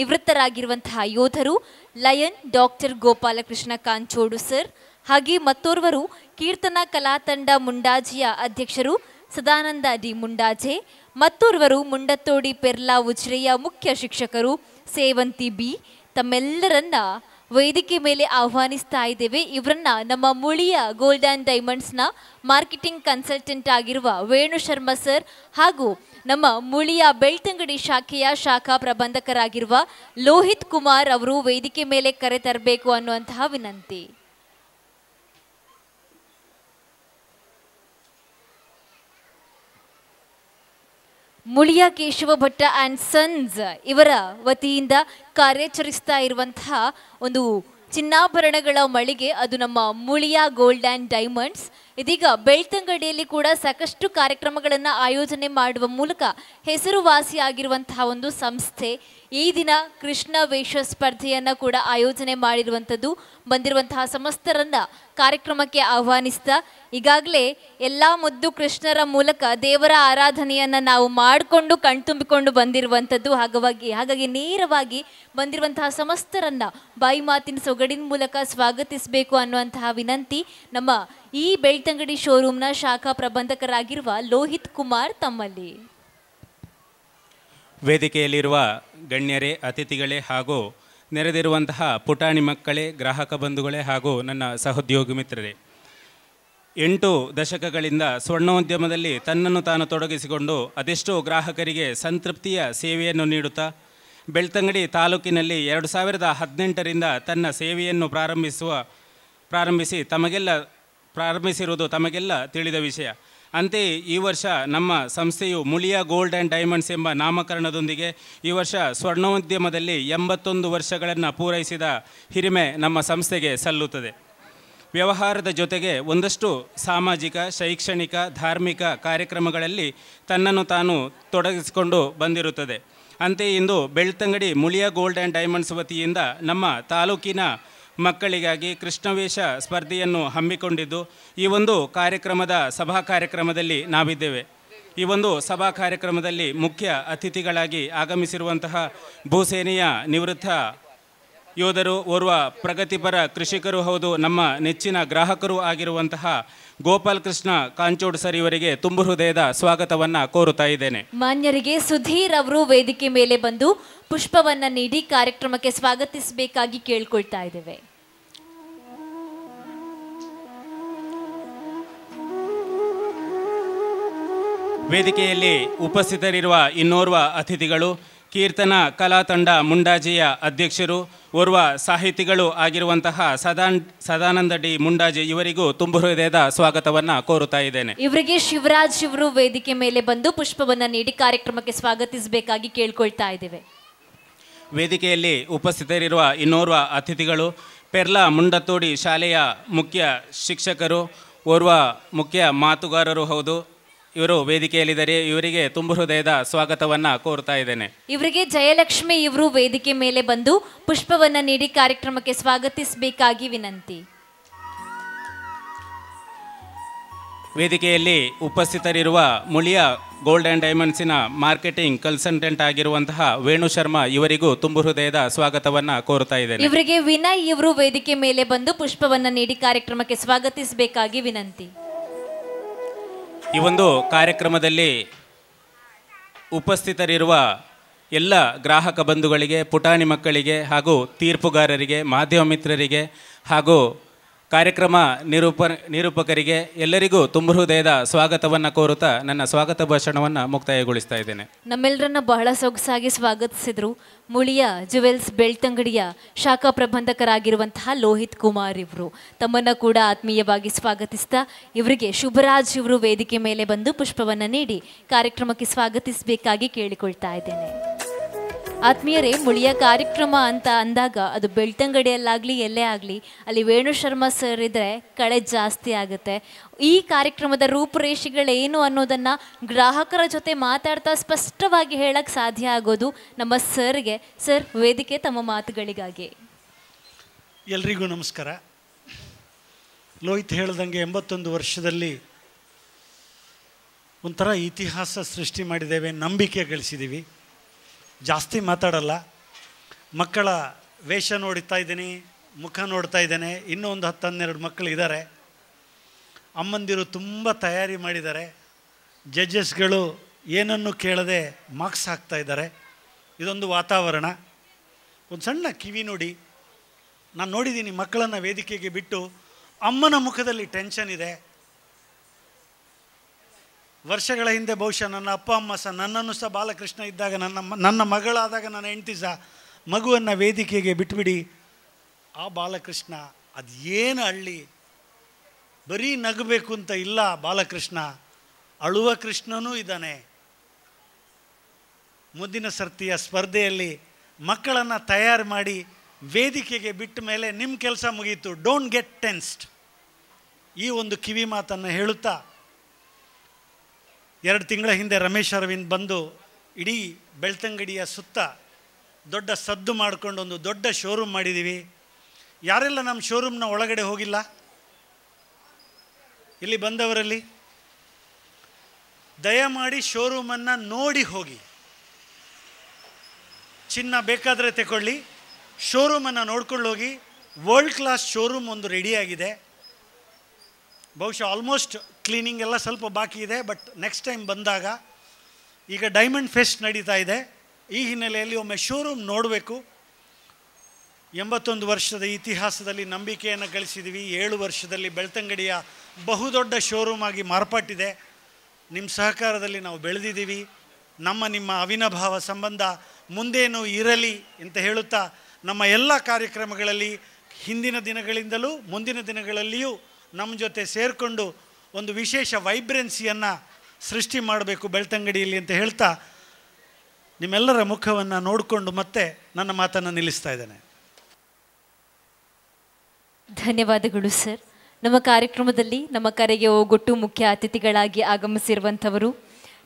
ನಿವೃತ್ತರಾಗಿರುವಂತಹ ಯೋಧರು ಲಯನ್ ಡಾಕ್ಟರ್ ಗೋಪಾಲಕೃಷ್ಣ ಕಾಂಚೋಡು ಸರ್, ಹಾಗೆ ಮತ್ತೋರ್ವರು ಕೀರ್ತನಾ ಕಲಾತಂಡ ಮುಂಡಾಜಿಯ ಅಧ್ಯಕ್ಷರು ಸದಾನಂದ ಡಿ ಮುಂಡಾಜೆ, ಮತ್ತೋರ್ವರು ಮುಂಡತ್ತೋಡಿ ಪೆರ್ಲಾ ಉಜ್ರೆಯ ಮುಖ್ಯ ಶಿಕ್ಷಕರು ಸೇವಂತಿ ಬಿ. ತಮ್ಮೆಲ್ಲರನ್ನ ವೇದಿಕೆ ಮೇಲೆ ಆಹ್ವಾನಿಸ್ತಾ ಇದ್ದೇವೆ. ಇವರನ್ನ ನಮ್ಮ ಮುಳಿಯ ಗೋಲ್ಡ್ ಆ್ಯಂಡ್ ಡೈಮಂಡ್ಸ್ನ ಮಾರ್ಕೆಟಿಂಗ್ ಕನ್ಸಲ್ಟೆಂಟ್ ಆಗಿರುವ ವೇಣು ಶರ್ಮಾ ಸರ್ ಹಾಗೂ ನಮ್ಮ ಮುಳಿಯ ಬೆಳ್ತಂಗಡಿ ಶಾಖೆಯ ಶಾಖಾ ಪ್ರಬಂಧಕರಾಗಿರುವ ಲೋಹಿತ್ ಕುಮಾರ್ ಅವರು ವೇದಿಕೆ ಮೇಲೆ ಕರೆ ತರಬೇಕು ಅನ್ನುವಂತಹ ವಿನಂತಿ. ಮುಳಿಯ ಕೇಶವ ಭಟ್ಟ ಆ್ಯಂಡ್ ಸನ್ಸ್ ಇವರ ವತಿಯಿಂದ ಕಾರ್ಯಾಚರಿಸ್ತಾ ಇರುವಂತಹ ಒಂದು ಚಿನ್ನಾಭರಣಗಳ ಮಳಿಗೆ, ಅದು ನಮ್ಮ ಮುಳಿಯ ಗೋಲ್ಡ್ ಆ್ಯಂಡ್ ಡೈಮಂಡ್ಸ್. ಇದೀಗ ಬೆಳ್ತಂಗಡಿಯಲ್ಲಿ ಕೂಡ ಸಾಕಷ್ಟು ಕಾರ್ಯಕ್ರಮಗಳನ್ನು ಆಯೋಜನೆ ಮಾಡುವ ಮೂಲಕ ಹೆಸರುವಾಸಿಯಾಗಿರುವಂತಹ ಒಂದು ಸಂಸ್ಥೆ ಈ ದಿನ ಕೃಷ್ಣ ವೇಷ ಸ್ಪರ್ಧೆಯನ್ನು ಕೂಡ ಆಯೋಜನೆ ಮಾಡಿರುವಂಥದ್ದು. ಬಂದಿರುವಂತಹ ಸಮಸ್ತರನ್ನ ಕಾರ್ಯಕ್ರಮಕ್ಕೆ ಆಹ್ವಾನಿಸ್ತಾ ಈಗಾಗಲೇ ಎಲ್ಲ ಮುದ್ದು ಕೃಷ್ಣರ ಮೂಲಕ ದೇವರ ಆರಾಧನೆಯನ್ನು ನಾವು ಮಾಡಿಕೊಂಡು ಕಣ್ತುಂಬಿಕೊಂಡು ಬಂದಿರುವಂಥದ್ದು. ಹಾಗಾಗಿ ನೇರವಾಗಿ ಬಂದಿರುವಂತಹ ಸಮಸ್ತರನ್ನ ಬಾಯಿ ಮಾತಿನ ಸೊಗಡಿನ ಮೂಲಕ ಸ್ವಾಗತಿಸಬೇಕು ಅನ್ನುವಂತಹ ವಿನಂತಿ ನಮ್ಮ ಈ ಬೆಳ್ತಂಗಡಿ ಶೋರೂಮ್ನ ಶಾಖಾ ಪ್ರಬಂಧಕರಾಗಿರುವ ಲೋಹಿತ್ ಕುಮಾರ್ ತಮ್ಮಲ್ಲಿ. ವೇದಿಕೆಯಲ್ಲಿರುವ ಗಣ್ಯರೇ, ಅತಿಥಿಗಳೇ ಹಾಗೂ ನೆರೆದಿರುವಂತಹ ಪುಟಾಣಿ ಮಕ್ಕಳೇ, ಗ್ರಾಹಕ ಬಂಧುಗಳೇ ಹಾಗೂ ನನ್ನ ಸಹೋದ್ಯೋಗಿ ಮಿತ್ರರೇ, 8 ದಶಕಗಳಿಂದ ಸ್ವರ್ಣೋದ್ಯಮದಲ್ಲಿ ತನ್ನನ್ನು ತಾನು ತೊಡಗಿಸಿಕೊಂಡು ಅದೆಷ್ಟೋ ಗ್ರಾಹಕರಿಗೆ ಸಂತೃಪ್ತಿಯ ಸೇವೆಯನ್ನು ನೀಡುತ್ತಾ ಬೆಳ್ತಂಗಡಿ ತಾಲೂಕಿನಲ್ಲಿ 2018ರಿಂದ ತನ್ನ ಸೇವೆಯನ್ನು ಪ್ರಾರಂಭಿಸಿರುವುದು ತಮಗೆಲ್ಲ ತಿಳಿದ ವಿಷಯ. ಅಂತೆಯೇ ಈ ವರ್ಷ ನಮ್ಮ ಸಂಸ್ಥೆಯು ಮುಳಿಯಾ ಗೋಲ್ಡ್ ಆ್ಯಂಡ್ ಡೈಮಂಡ್ಸ್ ಎಂಬ ನಾಮಕರಣದೊಂದಿಗೆ ಈ ವರ್ಷ ಸ್ವರ್ಣೋದ್ಯಮದಲ್ಲಿ 81 ವರ್ಷಗಳನ್ನು ಪೂರೈಸಿದ ಹಿರಿಮೆ ನಮ್ಮ ಸಂಸ್ಥೆಗೆ ಸಲ್ಲುತ್ತದೆ. ವ್ಯವಹಾರದ ಜೊತೆಗೆ ಒಂದಷ್ಟು ಸಾಮಾಜಿಕ, ಶೈಕ್ಷಣಿಕ, ಧಾರ್ಮಿಕ ಕಾರ್ಯಕ್ರಮಗಳಲ್ಲಿ ತನ್ನನ್ನು ತಾನು ತೊಡಗಿಸಿಕೊಂಡು ಬಂದಿರುತ್ತದೆ. ಅಂತೆಯೇ ಇಂದು Belthangady Muliya gold and diamonds ವತಿಯಿಂದ ನಮ್ಮ ತಾಲೂಕಿನ ಮಕ್ಕಳಿಗಾಗಿ ಕೃಷ್ಣವೇಷ ಸ್ಪರ್ಧೆಯನ್ನು ಹಮ್ಮಿಕೊಂಡಿದ್ದು ಈ ಒಂದು ಸಭಾ ಕಾರ್ಯಕ್ರಮದಲ್ಲಿ ನಾವಿದ್ದೇವೆ. ಈ ಒಂದು ಸಭಾ ಕಾರ್ಯಕ್ರಮದಲ್ಲಿ ಮುಖ್ಯ ಅತಿಥಿಗಳಾಗಿ ಆಗಮಿಸಿರುವಂತಹ ಭೂಸೇನೆಯ ನಿವೃತ್ತ ಯೋಧರು, ಓರ್ವ ಪ್ರಗತಿಪರ ಕೃಷಿಕರು ಹೌದು, ನಮ್ಮ ನೆಚ್ಚಿನ ಗ್ರಾಹಕರು ಆಗಿರುವಂತಹ ಗೋಪಾಲ್ ಕೃಷ್ಣ ಕಾಂಚೋಡ್ ಸರ್ ಇವರಿಗೆ ತುಂಬು ಹೃದಯದ ಸ್ವಾಗತವನ್ನು ಕೋರುತ್ತಾ ಇದ್ದೇನೆ. ಮಾನ್ಯರಿಗೆ ಸುಧೀರ್ ಅವರು ವೇದಿಕೆ ಮೇಲೆ ಬಂದು ಪುಷ್ಪವನ್ನು ನೀಡಿ ಕಾರ್ಯಕ್ರಮಕ್ಕೆ ಸ್ವಾಗತಿಸಬೇಕಾಗಿ ಕೇಳ್ಕೊಳ್ತಾ ಇದ್ದೇವೆ. ವೇದಿಕೆಯಲ್ಲಿ ಉಪಸ್ಥಿತರಿರುವ ಇನ್ನೋರ್ವ ಅತಿಥಿಗಳು ಕೀರ್ತನ ಕಲಾ ತಂಡ ಮುಂಡಾಜಿಯ ಅಧ್ಯಕ್ಷರು, ಓರ್ವ ಸಾಹಿತಿಗಳು ಆಗಿರುವಂತಹ ಸದಾನಂದ ಡಿ ಮುಂಡಾಜಿ ಇವರಿಗೂ ತುಂಬು ಹೃದಯದ ಸ್ವಾಗತವನ್ನು ಕೋರುತ್ತಾ ಇದ್ದೇನೆ. ಇವರಿಗೆ ಶಿವರಾಜ್ ಇವರು ವೇದಿಕೆ ಮೇಲೆ ಬಂದು ಪುಷ್ಪವನ್ನು ನೀಡಿ ಕಾರ್ಯಕ್ರಮಕ್ಕೆ ಸ್ವಾಗತಿಸಬೇಕಾಗಿ ಕೇಳ್ಕೊಳ್ತಾ ಇದ್ದೇವೆ. ವೇದಿಕೆಯಲ್ಲಿ ಉಪಸ್ಥಿತರಿರುವ ಇನ್ನೋರ್ವ ಅತಿಥಿಗಳು ಪೆರ್ಲಾ ಮುಂಡತ್ತೋಡಿ ಶಾಲೆಯ ಮುಖ್ಯ ಶಿಕ್ಷಕರು, ಓರ್ವ ಮುಖ್ಯ ಮಾತುಗಾರರು ಹೌದು, ಇವರು ವೇದಿಕೆಯಲ್ಲಿದ್ದಾರೆ. ಇವರಿಗೆ ತುಂಬು ಹೃದಯದ ಸ್ವಾಗತವನ್ನು ಕೋರ್ತಾ ಇದ್ದೇನೆ. ಇವರಿಗೆ ಜಯಲಕ್ಷ್ಮಿ ಇವರು ವೇದಿಕೆ ಮೇಲೆ ಬಂದು ಪುಷ್ಪವನ್ನು ನೀಡಿ ಕಾರ್ಯಕ್ರಮಕ್ಕೆ ಸ್ವಾಗತಿಸಬೇಕಾಗಿ ವಿನಂತಿ. ವೇದಿಕೆಯಲ್ಲಿ ಉಪಸ್ಥಿತರಿರುವ ಮುಳಿಯಾ ಗೋಲ್ಡ್ ಆ್ಯಂಡ್ ಡೈಮಂಡ್ಸಿನ ಮಾರ್ಕೆಟಿಂಗ್ ಕನ್ಸಲ್ಟೆಂಟ್ ಆಗಿರುವಂತಹ ವೇಣು ಶರ್ಮಾ ಇವರಿಗೂ ತುಂಬು ಹೃದಯದ ಸ್ವಾಗತವನ್ನು ಕೋರ್ತಾ ಇದ್ದೇನೆ. ಇವರಿಗೆ ವಿನಯ್ ಇವರು ವೇದಿಕೆ ಮೇಲೆ ಬಂದು ಪುಷ್ಪವನ್ನು ನೀಡಿ ಕಾರ್ಯಕ್ರಮಕ್ಕೆ ಸ್ವಾಗತಿಸಬೇಕಾಗಿ ವಿನಂತಿ. ಈ ಒಂದು ಕಾರ್ಯಕ್ರಮದಲ್ಲಿ ಉಪಸ್ಥಿತರಿರುವ ಎಲ್ಲ ಗ್ರಾಹಕ ಬಂಧುಗಳಿಗೆ, ಪುಟಾಣಿ ಮಕ್ಕಳಿಗೆ ಹಾಗೂ ತೀರ್ಪುಗಾರರಿಗೆ, ಮಾಧ್ಯಮ ಮಿತ್ರರಿಗೆ ಹಾಗೂ ಕಾರ್ಯಕ್ರಮ ನಿರೂಪಕರಿಗೆ ಎಲ್ಲರಿಗೂ ತುಂಬು ಹೃದಯದ ಸ್ವಾಗತವನ್ನು ಕೋರುತ್ತಾ ನನ್ನ ಸ್ವಾಗತ ಭಾಷಣವನ್ನು ಮುಕ್ತಾಯಗೊಳಿಸ್ತಾ ಇದ್ದೇನೆ. ನಮ್ಮೆಲ್ಲರನ್ನ ಬಹಳ ಸೊಗಸಾಗಿ ಸ್ವಾಗತಿಸಿದ್ರು ಮುಳಿಯಾ ಜುವೆಲ್ಸ್ ಬೆಳ್ತಂಗಡಿಯ ಶಾಖಾ ಪ್ರಬಂಧಕರಾಗಿರುವಂತಹ ಲೋಹಿತ್ ಕುಮಾರ್ ಇವರು. ತಮ್ಮನ್ನು ಕೂಡ ಆತ್ಮೀಯವಾಗಿ ಸ್ವಾಗತಿಸ್ತಾ ಇವರಿಗೆ ಶುಭರಾಜ್ ಇವರು ವೇದಿಕೆ ಮೇಲೆ ಬಂದು ಪುಷ್ಪವನ್ನು ನೀಡಿ ಕಾರ್ಯಕ್ರಮಕ್ಕೆ ಸ್ವಾಗತಿಸಬೇಕಾಗಿ ಕೇಳಿಕೊಳ್ತಾ ಇದ್ದೇನೆ. ಆತ್ಮೀಯರೇ, ಮುಳಿಯಾ ಕಾರ್ಯಕ್ರಮ ಅಂತ ಅಂದಾಗ ಅದು ಬೆಳ್ತಂಗಡಿಯಲ್ಲಾಗಲಿ ಎಲ್ಲೇ ಆಗಲಿ ಅಲ್ಲಿ ವೇಣು ಶರ್ಮಾ ಸರ್ ಇದ್ದರೆ ಕಳೆ ಜಾಸ್ತಿ ಆಗುತ್ತೆ. ಈ ಕಾರ್ಯಕ್ರಮದ ರೂಪುರೇಷೆಗಳೇನು ಅನ್ನೋದನ್ನು ಗ್ರಾಹಕರ ಜೊತೆ ಮಾತಾಡ್ತಾ ಸ್ಪಷ್ಟವಾಗಿ ಹೇಳಕ್ಕೆ ಸಾಧ್ಯ ಆಗೋದು ನಮ್ಮ ಸರ್ಗೆ. ಸರ್, ವೇದಿಕೆ ತಮ್ಮ ಮಾತುಗಳಿಗಾಗಿ. ಎಲ್ರಿಗೂ ನಮಸ್ಕಾರ. ಲೋಹಿತ್ ಹೇಳ್ದಂಗೆ 81 ವರ್ಷದಲ್ಲಿ ಒಂಥರ ಇತಿಹಾಸ ಸೃಷ್ಟಿ ಮಾಡಿದ್ದೇವೆ, ನಂಬಿಕೆ ಗಳಿಸಿದ್ದೀವಿ. ಜಾಸ್ತಿ ಮಾತಾಡಲ್ಲ. ಮಕ್ಕಳ ವೇಷ ನೋಡ್ತಾ ಇದ್ದೀನಿ, ಮುಖ ನೋಡ್ತಾ ಇದ್ದೇನೆ. ಇನ್ನೂ ಒಂದು 10-12 ಮಕ್ಕಳು ಇದ್ದಾರೆ. ಅಮ್ಮಂದಿರು ತುಂಬ ತಯಾರಿ ಮಾಡಿದ್ದಾರೆ. ಜಡ್ಜಸ್ಗಳು ಏನನ್ನು ಕೇಳದೆ ಮಾರ್ಕ್ಸ್ ಹಾಕ್ತಾ ಇದ್ದಾರೆ. ಇದೊಂದು ವಾತಾವರಣ. ಒಂದು ಸಣ್ಣ ಕಿವಿ ನೋಡಿ, ನಾನು ನೋಡಿದ್ದೀನಿ ಮಕ್ಕಳನ್ನು ವೇದಿಕೆಗೆ ಬಿಟ್ಟು ಅಮ್ಮನ ಮುಖದಲ್ಲಿ ಟೆನ್ಷನ್ ಇದೆ. ವರ್ಷಗಳ ಹಿಂದೆ ಬಹುಶಃ ನನ್ನ ಅಪ್ಪ ಅಮ್ಮ ಸಹ, ನನ್ನನ್ನು ಸಹ ಬಾಲಕೃಷ್ಣ ಇದ್ದಾಗ, ನನ್ನ ಮಗಳಾದಾಗ ನನ್ನ ಹೆಂಡತಿ ಸಹ ಮಗುವನ್ನು ವೇದಿಕೆಗೆ ಬಿಟ್ಬಿಡಿ. ಆ ಬಾಲಕೃಷ್ಣ ಅದು ಏನು ಹಳ್ಳಿ, ಬರೀ ನಗಬೇಕು ಅಂತ ಇಲ್ಲ ಬಾಲಕೃಷ್ಣ, ಅಳುವ ಕೃಷ್ಣನೂ ಇದ್ದಾನೆ. ಮುಂದಿನ ಸರ್ತಿಯ ಸ್ಪರ್ಧೆಯಲ್ಲಿ ಮಕ್ಕಳನ್ನು ತಯಾರು ಮಾಡಿ ವೇದಿಕೆಗೆ ಬಿಟ್ಟ ಮೇಲೆ ನಿಮ್ಮ ಕೆಲಸ ಮುಗೀತು. Don't get tensed. ಈ ಒಂದು ಕಿವಿ ಮಾತನ್ನು ಹೇಳುತ್ತಾ 2 ತಿಂಗಳ ಹಿಂದೆ ರಮೇಶ್ ಅರವಿಂದ್ ಬಂದು ಇಡೀ ಬೆಳ್ತಂಗಡಿಯ ಸುತ್ತ ದೊಡ್ಡ ಸದ್ದು ಮಾಡಿಕೊಂಡು ಒಂದು ದೊಡ್ಡ ಶೋರೂಮ್ ಮಾಡಿದ್ದೀವಿ. ಯಾರೆಲ್ಲ ನಮ್ಮ ಶೋರೂಮ್ನ ಒಳಗಡೆ ಹೋಗಿಲ್ಲ ಇಲ್ಲಿ ಬಂದವರಲ್ಲಿ? ದಯಮಾಡಿ ಶೋರೂಮನ್ನು ನೋಡಿ ಹೋಗಿ. ಚಿನ್ನ ಬೇಕಾದರೆ ತಗೊಳ್ಳಿ, ಶೋರೂಮನ್ನು ನೋಡ್ಕೊಂಡು ಹೋಗಿ. ವರ್ಲ್ಡ್ ಕ್ಲಾಸ್ ಶೋರೂಮ್ ಒಂದು ರೆಡಿಯಾಗಿದೆ. ಬಹುಶಃ ಆಲ್ಮೋಸ್ಟ್ ಕ್ಲೀನಿಂಗ್ ಎಲ್ಲ ಸ್ವಲ್ಪ ಬಾಕಿ ಇದೆ. ಬಟ್ ನೆಕ್ಸ್ಟ್ ಟೈಮ್ ಬಂದಾಗ, ಈಗ ಡೈಮಂಡ್ ಫೆಸ್ಟ್ ನಡೀತಾ ಇದೆ, ಈ ಹಿನ್ನೆಲೆಯಲ್ಲಿ ಒಮ್ಮೆ ಶೋರೂಮ್ ನೋಡಬೇಕು. 81 ವರ್ಷದ ಇತಿಹಾಸದಲ್ಲಿ ನಂಬಿಕೆಯನ್ನು ಗಳಿಸಿದ್ದೀವಿ. 7 ವರ್ಷದಲ್ಲಿ ಬೆಳ್ತಂಗಡಿಯ ಬಹುದೊಡ್ಡ ಶೋರೂಮ್ ಆಗಿ ಮಾರ್ಪಟ್ಟಿದೆ. ನಿಮ್ಮ ಸಹಕಾರದಲ್ಲಿ ನಾವು ಬೆಳೆದಿದ್ದೀವಿ. ನಿಮ್ಮ ಅವಿನಾಭಾವ ಸಂಬಂಧ ಮುಂದೇನೂ ಇರಲಿ ಅಂತ ಹೇಳುತ್ತಾ, ನಮ್ಮ ಎಲ್ಲ ಕಾರ್ಯಕ್ರಮಗಳಲ್ಲಿ ಹಿಂದಿನ ದಿನಗಳಿಂದಲೂ ಮುಂದಿನ ದಿನಗಳಲ್ಲಿಯೂ ನಮ್ಮ ಜೊತೆ ಸೇರಿಕೊಂಡು ಒಂದು ವಿಶೇಷ ವೈಬ್ರೆನ್ಸಿಯನ್ನು ಸೃಷ್ಟಿ ಮಾಡಬೇಕು ಬೆಳ್ತಂಗಡಿಯಲ್ಲಿ ಅಂತ ಹೇಳ್ತಾ, ನಿಮ್ಮೆಲ್ಲರ ಮುಖವನ್ನು ನೋಡಿಕೊಂಡು ಮತ್ತೆ ನನ್ನ ಮಾತನ್ನು ನಿಲ್ಲಿಸ್ತಾ ಇದ್ದೇನೆ. ಧನ್ಯವಾದಗಳು ಸರ್. ನಮ್ಮ ಕಾರ್ಯಕ್ರಮದಲ್ಲಿ ನಮ್ಮ ಕರೆಗೆ ಓಗೊಟ್ಟು ಮುಖ್ಯ ಅತಿಥಿಗಳಾಗಿ ಆಗಮಿಸಿರುವಂಥವರು,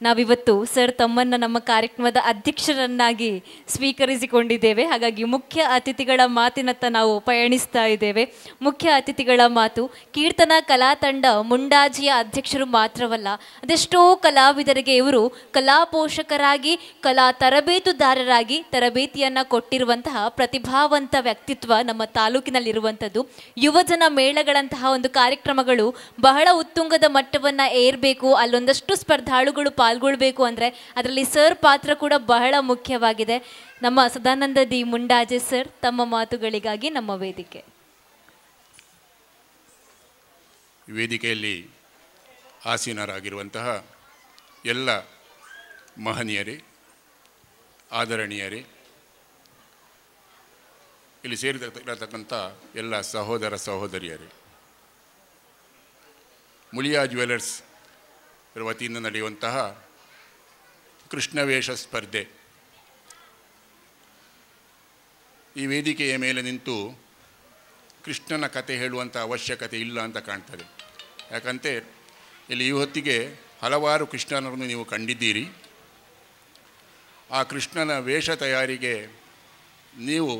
ನಾವಿವತ್ತು ಸರ್ ತಮ್ಮನ್ನು ನಮ್ಮ ಕಾರ್ಯಕ್ರಮದ ಅಧ್ಯಕ್ಷರನ್ನಾಗಿ ಸ್ವೀಕರಿಸಿಕೊಂಡಿದ್ದೇವೆ. ಹಾಗಾಗಿ ಮುಖ್ಯ ಅತಿಥಿಗಳ ಮಾತಿನತ್ತ ನಾವು ಪಯಣಿಸ್ತಾ ಇದ್ದೇವೆ. ಮುಖ್ಯ ಅತಿಥಿಗಳ ಮಾತು, ಕೀರ್ತನಾ ಕಲಾ ತಂಡ ಮುಂಡಾಜಿಯ ಅಧ್ಯಕ್ಷರು ಮಾತ್ರವಲ್ಲ, ಅದೆಷ್ಟೋ ಕಲಾವಿದರಿಗೆ ಇವರು ಕಲಾ ಪೋಷಕರಾಗಿ, ಕಲಾ ತರಬೇತುದಾರರಾಗಿ ತರಬೇತಿಯನ್ನು ಕೊಟ್ಟಿರುವಂತಹ ಪ್ರತಿಭಾವಂತ ವ್ಯಕ್ತಿತ್ವ ನಮ್ಮ ತಾಲೂಕಿನಲ್ಲಿರುವಂಥದ್ದು. ಯುವಜನ ಮೇಳಗಳಂತಹ ಒಂದು ಕಾರ್ಯಕ್ರಮಗಳು ಬಹಳ ಉತ್ತುಂಗದ ಮಟ್ಟವನ್ನು ಏರಬೇಕು, ಅಲ್ಲೊಂದಷ್ಟು ಸ್ಪರ್ಧಾಳುಗಳು ಪಾಲ್ಗೊಳ್ಬೇಕು ಅಂದರೆ ಅದರಲ್ಲಿ ಸರ್ ಪಾತ್ರ ಕೂಡ ಬಹಳ ಮುಖ್ಯವಾಗಿದೆ. ನಮ್ಮ ಸದಾನಂದ ಡಿ ಮುಂಡಾಜೆ ಸರ್, ತಮ್ಮ ಮಾತುಗಳಿಗಾಗಿ ನಮ್ಮ ವೇದಿಕೆ. ವೇದಿಕೆಯಲ್ಲಿ ಆಸೀನರಾಗಿರುವಂತಹ ಎಲ್ಲ ಮಹನೀಯರೇ, ಆದರಣೀಯರೇ, ಇಲ್ಲಿ ಸೇರಿರತಕ್ಕಂಥ ಎಲ್ಲ ಸಹೋದರ ಸಹೋದರಿಯರೇ, ಮುಳಿಯಾ ಜ್ಯುವೆಲರ್ಸ್ ವತಿಯಿಂದ ನಡೆಯುವಂತಹ ಕೃಷ್ಣವೇಷ ಸ್ಪರ್ಧೆ, ಈ ವೇದಿಕೆಯ ಮೇಲೆ ನಿಂತು ಕೃಷ್ಣನ ಕತೆ ಹೇಳುವಂಥ ಅವಶ್ಯಕತೆ ಇಲ್ಲ ಅಂತ ಕಾಣ್ತದೆ. ಯಾಕಂತೆ ಇಲ್ಲಿ ಈ ಹೊತ್ತಿಗೆ ಹಲವಾರು ಕೃಷ್ಣನನ್ನು ನೀವು ಕಂಡಿದ್ದೀರಿ. ಆ ಕೃಷ್ಣನ ವೇಷ ತಯಾರಿಗೆ ನೀವು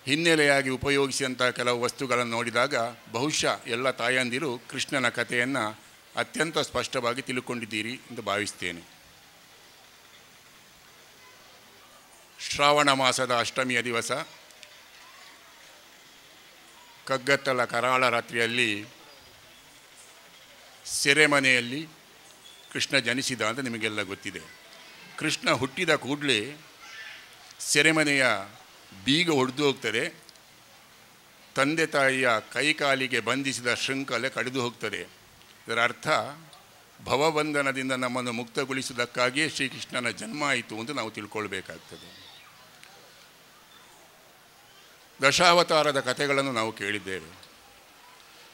ಹಿನ್ನೆಲೆಯಾಗಿ ಉಪಯೋಗಿಸಿದಂಥ ಕೆಲವು ವಸ್ತುಗಳನ್ನು ನೋಡಿದಾಗ ಬಹುಶಃ ಎಲ್ಲ ತಾಯಂದಿರು ಕೃಷ್ಣನ ಕಥೆಯನ್ನು ಅತ್ಯಂತ ಸ್ಪಷ್ಟವಾಗಿ ತಿಳ್ಕೊಂಡಿದ್ದೀರಿ ಎಂದು ಭಾವಿಸ್ತೇನೆ. ಶ್ರಾವಣ ಮಾಸದ ಅಷ್ಟಮಿಯ ದಿವಸ ಕಗ್ಗತ್ತಲ ಕರಾಳ ರಾತ್ರಿಯಲ್ಲಿ ಸೆರೆಮನೆಯಲ್ಲಿ ಕೃಷ್ಣ ಜನಿಸಿದ ಅಂತ ನಿಮಗೆಲ್ಲ ಗೊತ್ತಿದೆ. ಕೃಷ್ಣ ಹುಟ್ಟಿದ ಕೂಡಲೇ ಸೆರೆಮನೆಯ ಬೀಗ ಒಡೆದು ಹೋಗ್ತದೆ, ತಂದೆ ತಾಯಿಯ ಕೈಕಾಲಿಗೆ ಬಂಧಿಸಿದ ಶೃಂಖಲೆ ಕಡಿದು ಹೋಗ್ತದೆ. ಇದರ ಅರ್ಥ ಭವಬಂಧನದಿಂದ ನಮ್ಮನ್ನು ಮುಕ್ತಗೊಳಿಸುವುದಕ್ಕಾಗಿಯೇ ಶ್ರೀಕೃಷ್ಣನ ಜನ್ಮ ಆಯಿತು ಅಂತ ನಾವು ತಿಳ್ಕೊಳ್ಬೇಕಾಗ್ತದೆ. ದಶಾವತಾರದ ಕಥೆಗಳನ್ನು ನಾವು ಕೇಳಿದ್ದೇವೆ.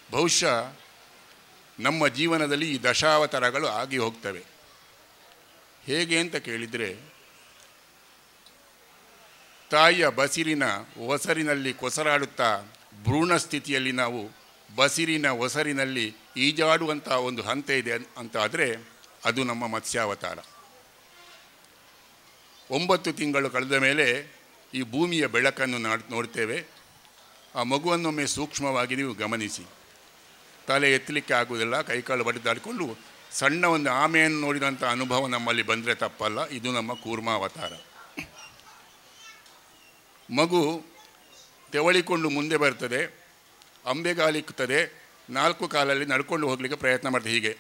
ಬಹುಶಃ ನಮ್ಮ ಜೀವನದಲ್ಲಿ ಈ ದಶಾವತಾರಗಳು ಆಗಿ ಹೋಗ್ತವೆ. ಹೇಗೆ ಅಂತ ಕೇಳಿದರೆ, ತಾಯಿಯ ಬಸಿರಿನ ಒಸರಿನಲ್ಲಿ ಕೊಸರಾಡುತ್ತಾ ಭ್ರೂಣ ಸ್ಥಿತಿಯಲ್ಲಿ ನಾವು ಬಸಿರಿನ ಒಸರಿನಲ್ಲಿ ಈಜಾಡುವಂಥ ಒಂದು ಹಂತ ಇದೆ ಅಂತ ಆದರೆ ಅದು ನಮ್ಮ ಮತ್ಸ್ಯಾವತಾರ. 9 ತಿಂಗಳು ಕಳೆದ ಮೇಲೆ ಈ ಭೂಮಿಯ ಬೆಳಕನ್ನು ನೋಡ್ತೇವೆ. ಆ ಮಗುವನ್ನೊಮ್ಮೆ ಸೂಕ್ಷ್ಮವಾಗಿ ನೀವು ಗಮನಿಸಿ. ತಲೆ ಎತ್ತಲಿಕ್ಕೆ ಆಗುವುದಿಲ್ಲ, ಕೈಕಾಲು ಬಡಿದಾಡಿಕೊಂಡು ಸಣ್ಣ ಒಂದು ಆಮೆಯನ್ನು ನೋಡಿದಂಥ ಅನುಭವ ನಮ್ಮಲ್ಲಿ ಬಂದರೆ ತಪ್ಪಲ್ಲ. ಇದು ನಮ್ಮ ಕೂರ್ಮಾವತಾರ. ಮಗು ತೆವಳಿಕೊಂಡು ಮುಂದೆ ಬರ್ತದೆ, ಅಂಬೆಗಾಲಿಕ್ಕುತ್ತದೆ, 4 ಕಾಲಲ್ಲಿ ನಡ್ಕೊಂಡು ಹೋಗಲಿಕ್ಕೆ ಪ್ರಯತ್ನ ಮಾಡ್ತದೆ. ಹೀಗೆ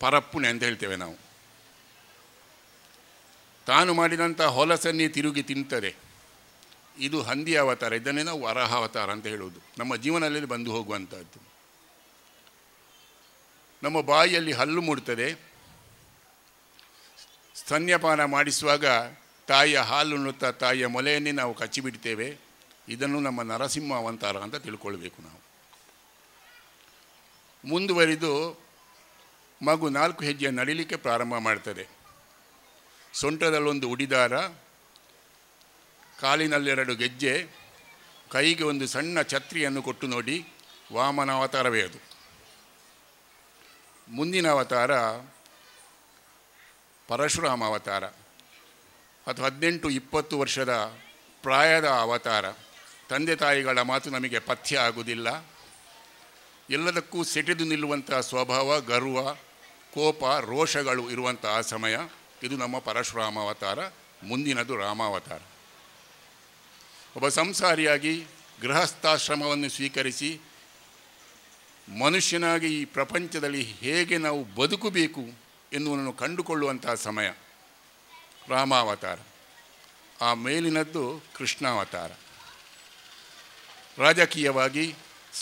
ಪರಪ್ಪುಣೆ ಅಂತ ಹೇಳ್ತೇವೆ ನಾವು. ತಾನು ಮಾಡಿದಂಥ ಹೊಲಸನ್ನೇ ತಿರುಗಿ ತಿಂತದೆ. ಇದು ಹಂದಿ ಅವತಾರ. ಇದನ್ನೇ ನಾವು ವರಾಹ ಅವತಾರ ಅಂತ ಹೇಳುವುದು. ನಮ್ಮ ಜೀವನದಲ್ಲಿ ಬಂದು ಹೋಗುವಂಥದ್ದು. ನಮ್ಮ ಬಾಯಿಯಲ್ಲಿ ಹಲ್ಲು ಮೂಡ್ತದೆ. ಸ್ತನ್ಯಪಾನ ಮಾಡಿಸುವಾಗ ತಾಯಿಯ ಹಾಲು ನುತ್ತಾ ತಾಯಿಯ ಮೊಲೆಯನ್ನೇ ನಾವು ಕಚ್ಚಿಬಿಡ್ತೇವೆ. ಇದನ್ನು ನಮ್ಮ ನರಸಿಂಹ ಅವತಾರ ಅಂತ ತಿಳ್ಕೊಳ್ಬೇಕು ನಾವು. ಮುಂದುವರಿದು ಮಗು 4 ಹೆಜ್ಜೆ ನಡಿಲಿಕ್ಕೆ ಪ್ರಾರಂಭ ಮಾಡ್ತದೆ. ಸೊಂಟದಲ್ಲೊಂದು ಉಡಿದಾರ, ಕಾಲಿನಲ್ಲಿ 2 ಗೆಜ್ಜೆ, ಕೈಗೆ ಒಂದು ಸಣ್ಣ ಛತ್ರಿಯನ್ನು ಕೊಟ್ಟು ನೋಡಿ, ವಾಮನ ಅವತಾರವೇ ಅದು. ಮುಂದಿನ ಅವತಾರ ಪರಶುರಾಮ ಅವತಾರ. ಅದು 18-20 ವರ್ಷದ ಪ್ರಾಯದ ಅವತಾರ. ತಂದೆ ತಾಯಿಗಳ ಮಾತು ನಮಗೆ ಪಥ್ಯ ಆಗುವುದಿಲ್ಲ. ಎಲ್ಲದಕ್ಕೂ ಸೆಟೆದು ನಿಲ್ಲುವಂಥ ಸ್ವಭಾವ, ಗರ್ವ, ಕೋಪ, ರೋಷಗಳು ಇರುವಂತಹ ಸಮಯ. ಇದು ನಮ್ಮ ಪರಶುರಾಮ ಅವತಾರ. ಮುಂದಿನದು ರಾಮಾವತಾರ. ಒಬ್ಬ ಸಂಸಾರಿಯಾಗಿ ಗೃಹಸ್ಥಾಶ್ರಮವನ್ನು ಸ್ವೀಕರಿಸಿ ಮನುಷ್ಯನಾಗಿ ಈ ಪ್ರಪಂಚದಲ್ಲಿ ಹೇಗೆ ನಾವು ಬದುಕಬೇಕು ಎನ್ನುವುದನ್ನು ಕಂಡುಕೊಳ್ಳುವಂತಹ ಸಮಯ ರಾಮಾವತಾರ. ಆ ಮೇಲಿನದ್ದು ಕೃಷ್ಣಾವತಾರ. ರಾಜಕೀಯವಾಗಿ,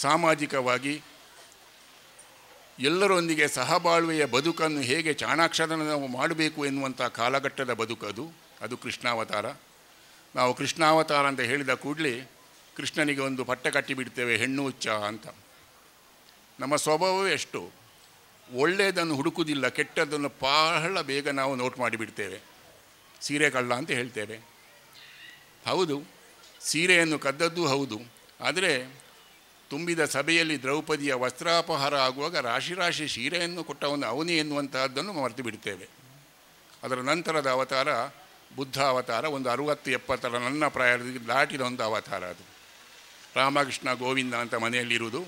ಸಾಮಾಜಿಕವಾಗಿ ಎಲ್ಲರೊಂದಿಗೆ ಸಹಬಾಳ್ವೆಯ ಬದುಕನ್ನು ಹೇಗೆ ಚಾಣಾಕ್ಷರನ ನಾವು ಮಾಡಬೇಕು ಎನ್ನುವಂಥ ಕಾಲಘಟ್ಟದ ಬದುಕದು. ಅದು ಕೃಷ್ಣಾವತಾರ. ನಾವು ಕೃಷ್ಣಾವತಾರ ಅಂತ ಹೇಳಿದ ಕೂಡಲೇ ಕೃಷ್ಣನಿಗೆ ಒಂದು ಪಟ್ಟ ಕಟ್ಟಿಬಿಡ್ತೇವೆ, ಹೆಣ್ಣು ಹುಚ್ಚ ಅಂತ. ನಮ್ಮ ಸ್ವಭಾವವೇ ಎಷ್ಟು, ಒಳ್ಳೆಯದನ್ನು ಹುಡುಕುವುದಿಲ್ಲ, ಕೆಟ್ಟದ್ದನ್ನು ಬಹಳ ಬೇಗ ನಾವು ನೋಟ್ ಮಾಡಿಬಿಡ್ತೇವೆ. ಸೀರೆ ಕಳ್ಳ ಅಂತ ಹೇಳ್ತೇವೆ. ಹೌದು, ಸೀರೆಯನ್ನು ಕದ್ದದ್ದು ಹೌದು. ಆದರೆ ತುಂಬಿದ ಸಭೆಯಲ್ಲಿ ದ್ರೌಪದಿಯ ವಸ್ತ್ರಾಪಹಾರ ಆಗುವಾಗ ರಾಶಿ ರಾಶಿ ಸೀರೆಯನ್ನು ಕೊಟ್ಟವನು ಅವನೇ ಎನ್ನುವಂತಹದ್ದನ್ನು ಮರೆತು ಬಿಡ್ತೇವೆ. ಅದರ ನಂತರದ ಅವತಾರ ಬುದ್ಧ ಅವತಾರ. ಒಂದು 60-70 ನನ್ನ ಪ್ರಾಯದಲ್ಲಿ ದಾಟಿದ ಒಂದು ಅವತಾರ ಅದು. ರಾಮಕೃಷ್ಣ ಗೋವಿಂದ ಅಂತ ಮನೆಯಲ್ಲಿರುವುದು,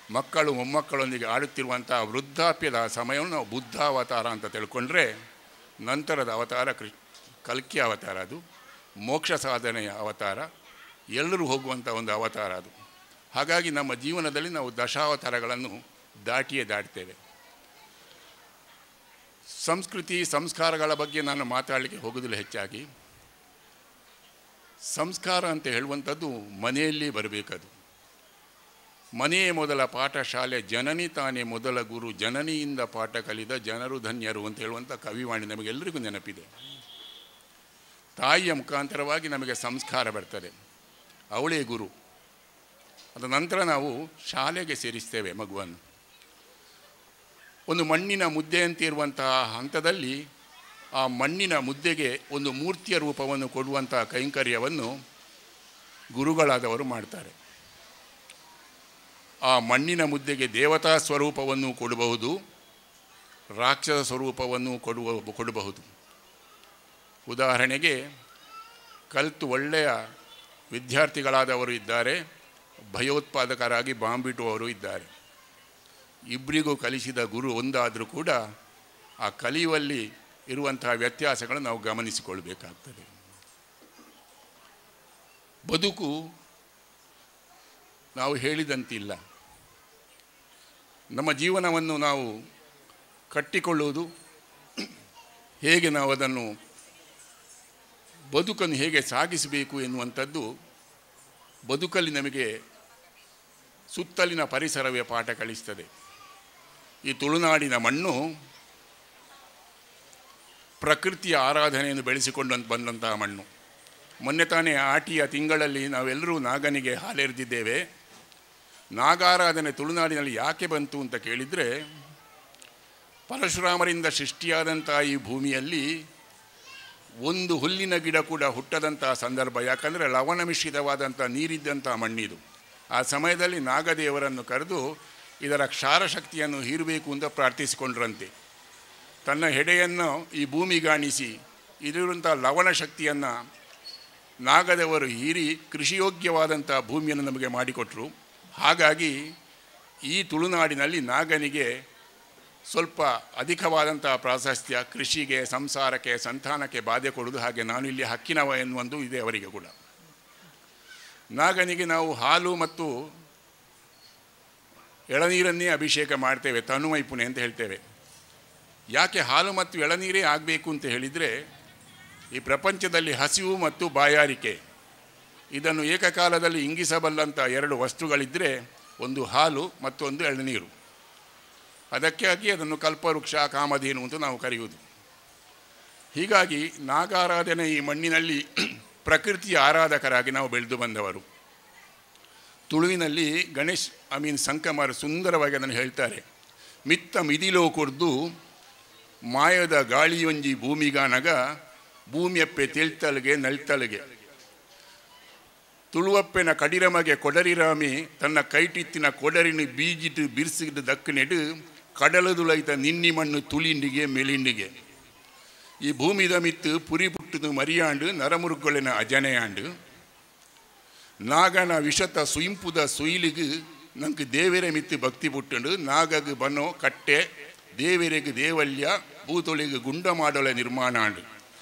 ಮಕ್ಕಳು ಮೊಮ್ಮಕ್ಕಳೊಂದಿಗೆ ಆಡುತ್ತಿರುವಂಥ ವೃದ್ಧಾಪ್ಯದ ಸಮಯವನ್ನು ನಾವು ಬುದ್ಧ ಅವತಾರ ಅಂತ ತಿಳ್ಕೊಂಡ್ರೆ, ನಂತರದ ಅವತಾರ ಕಲ್ಕಿ ಅವತಾರ. ಅದು ಮೋಕ್ಷ ಸಾಧನೆಯ ಅವತಾರ, ಎಲ್ಲರೂ ಹೋಗುವಂಥ ಒಂದು ಅವತಾರ ಅದು. ಹಾಗಾಗಿ ನಮ್ಮ ಜೀವನದಲ್ಲಿ ನಾವು ದಶಾವತಾರಗಳನ್ನು ದಾಟಿಯೇ ದಾಟ್ತೇವೆ. ಸಂಸ್ಕೃತಿ ಸಂಸ್ಕಾರಗಳ ಬಗ್ಗೆ ನಾನು ಮಾತಾಡಲಿಕ್ಕೆ ಹೋಗೋದಿಲ್ಲ ಹೆಚ್ಚಾಗಿ. ಸಂಸ್ಕಾರ ಅಂತ ಹೇಳುವಂಥದ್ದು ಮನೆಯಲ್ಲಿ ಬರಬೇಕದು. ಮನೆಯೇ ಮೊದಲ ಪಾಠಶಾಲೆ, ಜನನಿ ತಾನೇ ಮೊದಲ ಗುರು, ಜನನಿಯಿಂದ ಪಾಠ ಕಲಿದ ಜನರು ಧನ್ಯರು ಅಂತ ಹೇಳುವಂಥ ಕವಿವಾಣಿ ನಮಗೆಲ್ಲರಿಗೂ ನೆನಪಿದೆ. ತಾಯಿಯ ಮುಖಾಂತರವಾಗಿ ನಮಗೆ ಸಂಸ್ಕಾರ ಬರ್ತದೆ, ಅವಳೇ ಗುರು. ಅದ ನಂತರ ನಾವು ಶಾಲೆಗೆ ಸೇರಿಸ್ತೇವೆ ಮಗುವನ್ನು. ಒಂದು ಮಣ್ಣಿನ ಮುದ್ದೆಯಂತೆ ಇರುವಂತಹ ಹಂತದಲ್ಲಿ ಆ ಮಣ್ಣಿನ ಮುದ್ದೆಗೆ ಒಂದು ಮೂರ್ತಿಯ ರೂಪವನ್ನು ಕೊಡುವಂತಹ ಕೈಂಕರ್ಯವನ್ನು ಗುರುಗಳಾದವರು ಮಾಡ್ತಾರೆ. ಆ ಮಣ್ಣಿನ ಮುದ್ದೆಗೆ ದೇವತಾ ಸ್ವರೂಪವನ್ನು ಕೊಡಬಹುದು, ರಾಕ್ಷಸ ಸ್ವರೂಪವನ್ನು ಕೊಡಬಹುದು. ಉದಾಹರಣೆಗೆ ಕಲಿತು ಒಳ್ಳೆಯ ವಿದ್ಯಾರ್ಥಿಗಳಾದವರು ಇದ್ದಾರೆ, ಭಯೋತ್ಪಾದಕರಾಗಿ ಬಾಂಬಿಟ್ಟುವವರು ಇದ್ದಾರೆ. ಇಬ್ಬರಿಗೂ ಕಲಿಸಿದ ಗುರು ಒಂದಾದರೂ ಕೂಡ ಆ ಕಲಿಯುವಲ್ಲಿ ಇರುವಂತಹ ವ್ಯತ್ಯಾಸಗಳನ್ನು ನಾವು ಗಮನಿಸಿಕೊಳ್ಬೇಕಾಗ್ತದೆ. ಬದುಕು ನಾವು ಹೇಳಿದಂತಿಲ್ಲ. ನಮ್ಮ ಜೀವನವನ್ನು ನಾವು ಕಟ್ಟಿಕೊಳ್ಳುವುದು ಹೇಗೆ, ನಾವು ಅದನ್ನು ಬದುಕನ್ನು ಹೇಗೆ ಸಾಗಿಸಬೇಕು ಎನ್ನುವಂಥದ್ದು ಬದುಕಲ್ಲಿ ನಮಗೆ ಸುತ್ತಲಿನ ಪರಿಸರವೇ ಪಾಠ ಕಲಿಸ್ತದೆ. ಈ ತುಳುನಾಡಿನ ಮಣ್ಣು ಪ್ರಕೃತಿಯ ಆರಾಧನೆಯನ್ನು ಬೆಳೆಸಿಕೊಂಡು ಬಂದಂತಹ ಮಣ್ಣು. ಮೊನ್ನೆ ತಾನೇ ಆಟಿಯ ತಿಂಗಳಲ್ಲಿ ನಾವೆಲ್ಲರೂ ನಾಗನಿಗೆ ಹಾಲೆರೆದಿದ್ದೇವೆ. ನಾಗಾರಾಧನೆ ತುಳುನಾಡಿನಲ್ಲಿ ಯಾಕೆ ಬಂತು ಅಂತ ಕೇಳಿದರೆ, ಪರಶುರಾಮರಿಂದ ಸೃಷ್ಟಿಯಾದಂಥ ಈ ಭೂಮಿಯಲ್ಲಿ ಒಂದು ಹುಲ್ಲಿನ ಗಿಡ ಕೂಡ ಹುಟ್ಟದಂತಹ ಸಂದರ್ಭ. ಯಾಕಂದರೆ ಲವಣ ಮಿಶ್ರಿತವಾದಂಥ ನೀರಿದ್ದಂಥ ಮಣ್ಣಿದು. ಆ ಸಮಯದಲ್ಲಿ ನಾಗದೇವರನ್ನು ಕರೆದು ಇದರ ಕ್ಷಾರಶಕ್ತಿಯನ್ನು ಹೀರಬೇಕು ಅಂತ ಪ್ರಾರ್ಥಿಸಿಕೊಂಡ್ರಂತೆ. ತನ್ನ ಹೆಡೆಯನ್ನು ಈ ಭೂಮಿಗಾಣಿಸಿ ಇದರಂಥ ಲವಣ ಶಕ್ತಿಯನ್ನು ನಾಗದೇವರು ಹೀರಿ ಕೃಷಿಯೋಗ್ಯವಾದಂಥ ಭೂಮಿಯನ್ನು ನಮಗೆ ಮಾಡಿಕೊಟ್ರು. ಹಾಗಾಗಿ ಈ ತುಳುನಾಡಿನಲ್ಲಿ ನಾಗನಿಗೆ ಸ್ವಲ್ಪ ಅಧಿಕವಾದಂಥ ಪ್ರಾಶಸ್ತ್ಯ, ಕೃಷಿಗೆ, ಸಂಸಾರಕ್ಕೆ, ಸಂತಾನಕ್ಕೆ ಬಾಧೆ ಕೊಡುವುದು. ಹಾಗೆ ನಾನು ಇಲ್ಲಿ ಹಕ್ಕಿನವ ಎನ್ನುವುದು ಇದೆ ಅವರಿಗೆ ಕೂಡ. ನಾಗನಿಗೆ ನಾವು ಹಾಲು ಮತ್ತು ಎಳನೀರನ್ನೇ ಅಭಿಷೇಕ ಮಾಡ್ತೇವೆ, ತನುಮೈಪುಣೆ ಅಂತ ಹೇಳ್ತೇವೆ. ಯಾಕೆ ಹಾಲು ಮತ್ತು ಎಳನೀರೇ ಆಗಬೇಕು ಅಂತ ಹೇಳಿದರೆ, ಈ ಪ್ರಪಂಚದಲ್ಲಿ ಹಸಿವು ಮತ್ತು ಬಾಯಾರಿಕೆ ಇದನ್ನು ಏಕಕಾಲದಲ್ಲಿ ಇಂಗಿಸಬಲ್ಲಂಥ ಎರಡು ವಸ್ತುಗಳಿದ್ದರೆ ಒಂದು ಹಾಲು ಮತ್ತು ಒಂದು ಎಳನೀರು. ಅದಕ್ಕಾಗಿ ಅದನ್ನು ಕಲ್ಪವೃಕ್ಷ, ಕಾಮಧೇನು ಅಂತ ನಾವು ಕರೆಯುವುದು. ಹೀಗಾಗಿ ನಾಗಾರಾಧನೆ ಈ ಮಣ್ಣಿನಲ್ಲಿ ಪ್ರಕೃತಿಯ ಆರಾಧಕರಾಗಿ ನಾವು ಬೆಳೆದು ಬಂದವರು. ತುಳುವಿನಲ್ಲಿ ಗಣೇಶ್ ಸಂಕಮಾರ್ ಸುಂದರವಾಗಿ ಅದನ್ನು ಹೇಳ್ತಾರೆ. ಮಿತ್ತ ಮಿದಿಲೋ ಕೊರ್ದು ಮಾಯದ ಗಾಳಿಯೊಂಜಿ ಭೂಮಿಗಾನಗ ಭೂಮಿಯಪ್ಪೆ ತಿಳ್ತಲ್ಗೆ ನಳ್ತಲ್ಗೆ. ತುಳುವಪ್ಪೆನ ಕಡಿರಮಗೆ ಕೊಡರಿರಾಮಿ ತನ್ನ ಕೈಟಿತ್ತಿನ ಕೊಡರಿನ ಬೀಜಿಟ್ಟು ಬಿರ್ಸಿದ ದಕ್ಕನೆಡು ಕಡಲದುಲೈತ ನಿನ್ನಿ ಮಣ್ಣು ತುಳಿಂಡಿಗೆ ಮೆಲಿಂಡಿಗೆ ಈ ಭೂಮಿದ ಮಿತ್ತು ಪುರಿ ಪುಟ್ಟದು ಮರಿಯಾಂಡು ನರಮುರುಗೊಳಿನ ಅಜನೆಯಾಂಡು ನಾಗನ ವಿಷತ ಸುಯಿಂಪುದ ಸುಯಿಲಿಗೆ ನಂಗೆ ದೇವರೇ ಮಿತ್ತು ಭಕ್ತಿ ಪುಟ್ಟುಂಡು ನಾಗಗೆ ಬನ್ನೋ ಕಟ್ಟೆ ದೇವರಿಗೆ ದೇವಲ್ಯ ಭೂತೊಳಿಗೆ ಗುಂಡ ಮಾಡೋಳ ನಿರ್ಮಾಣ ಆಂಡು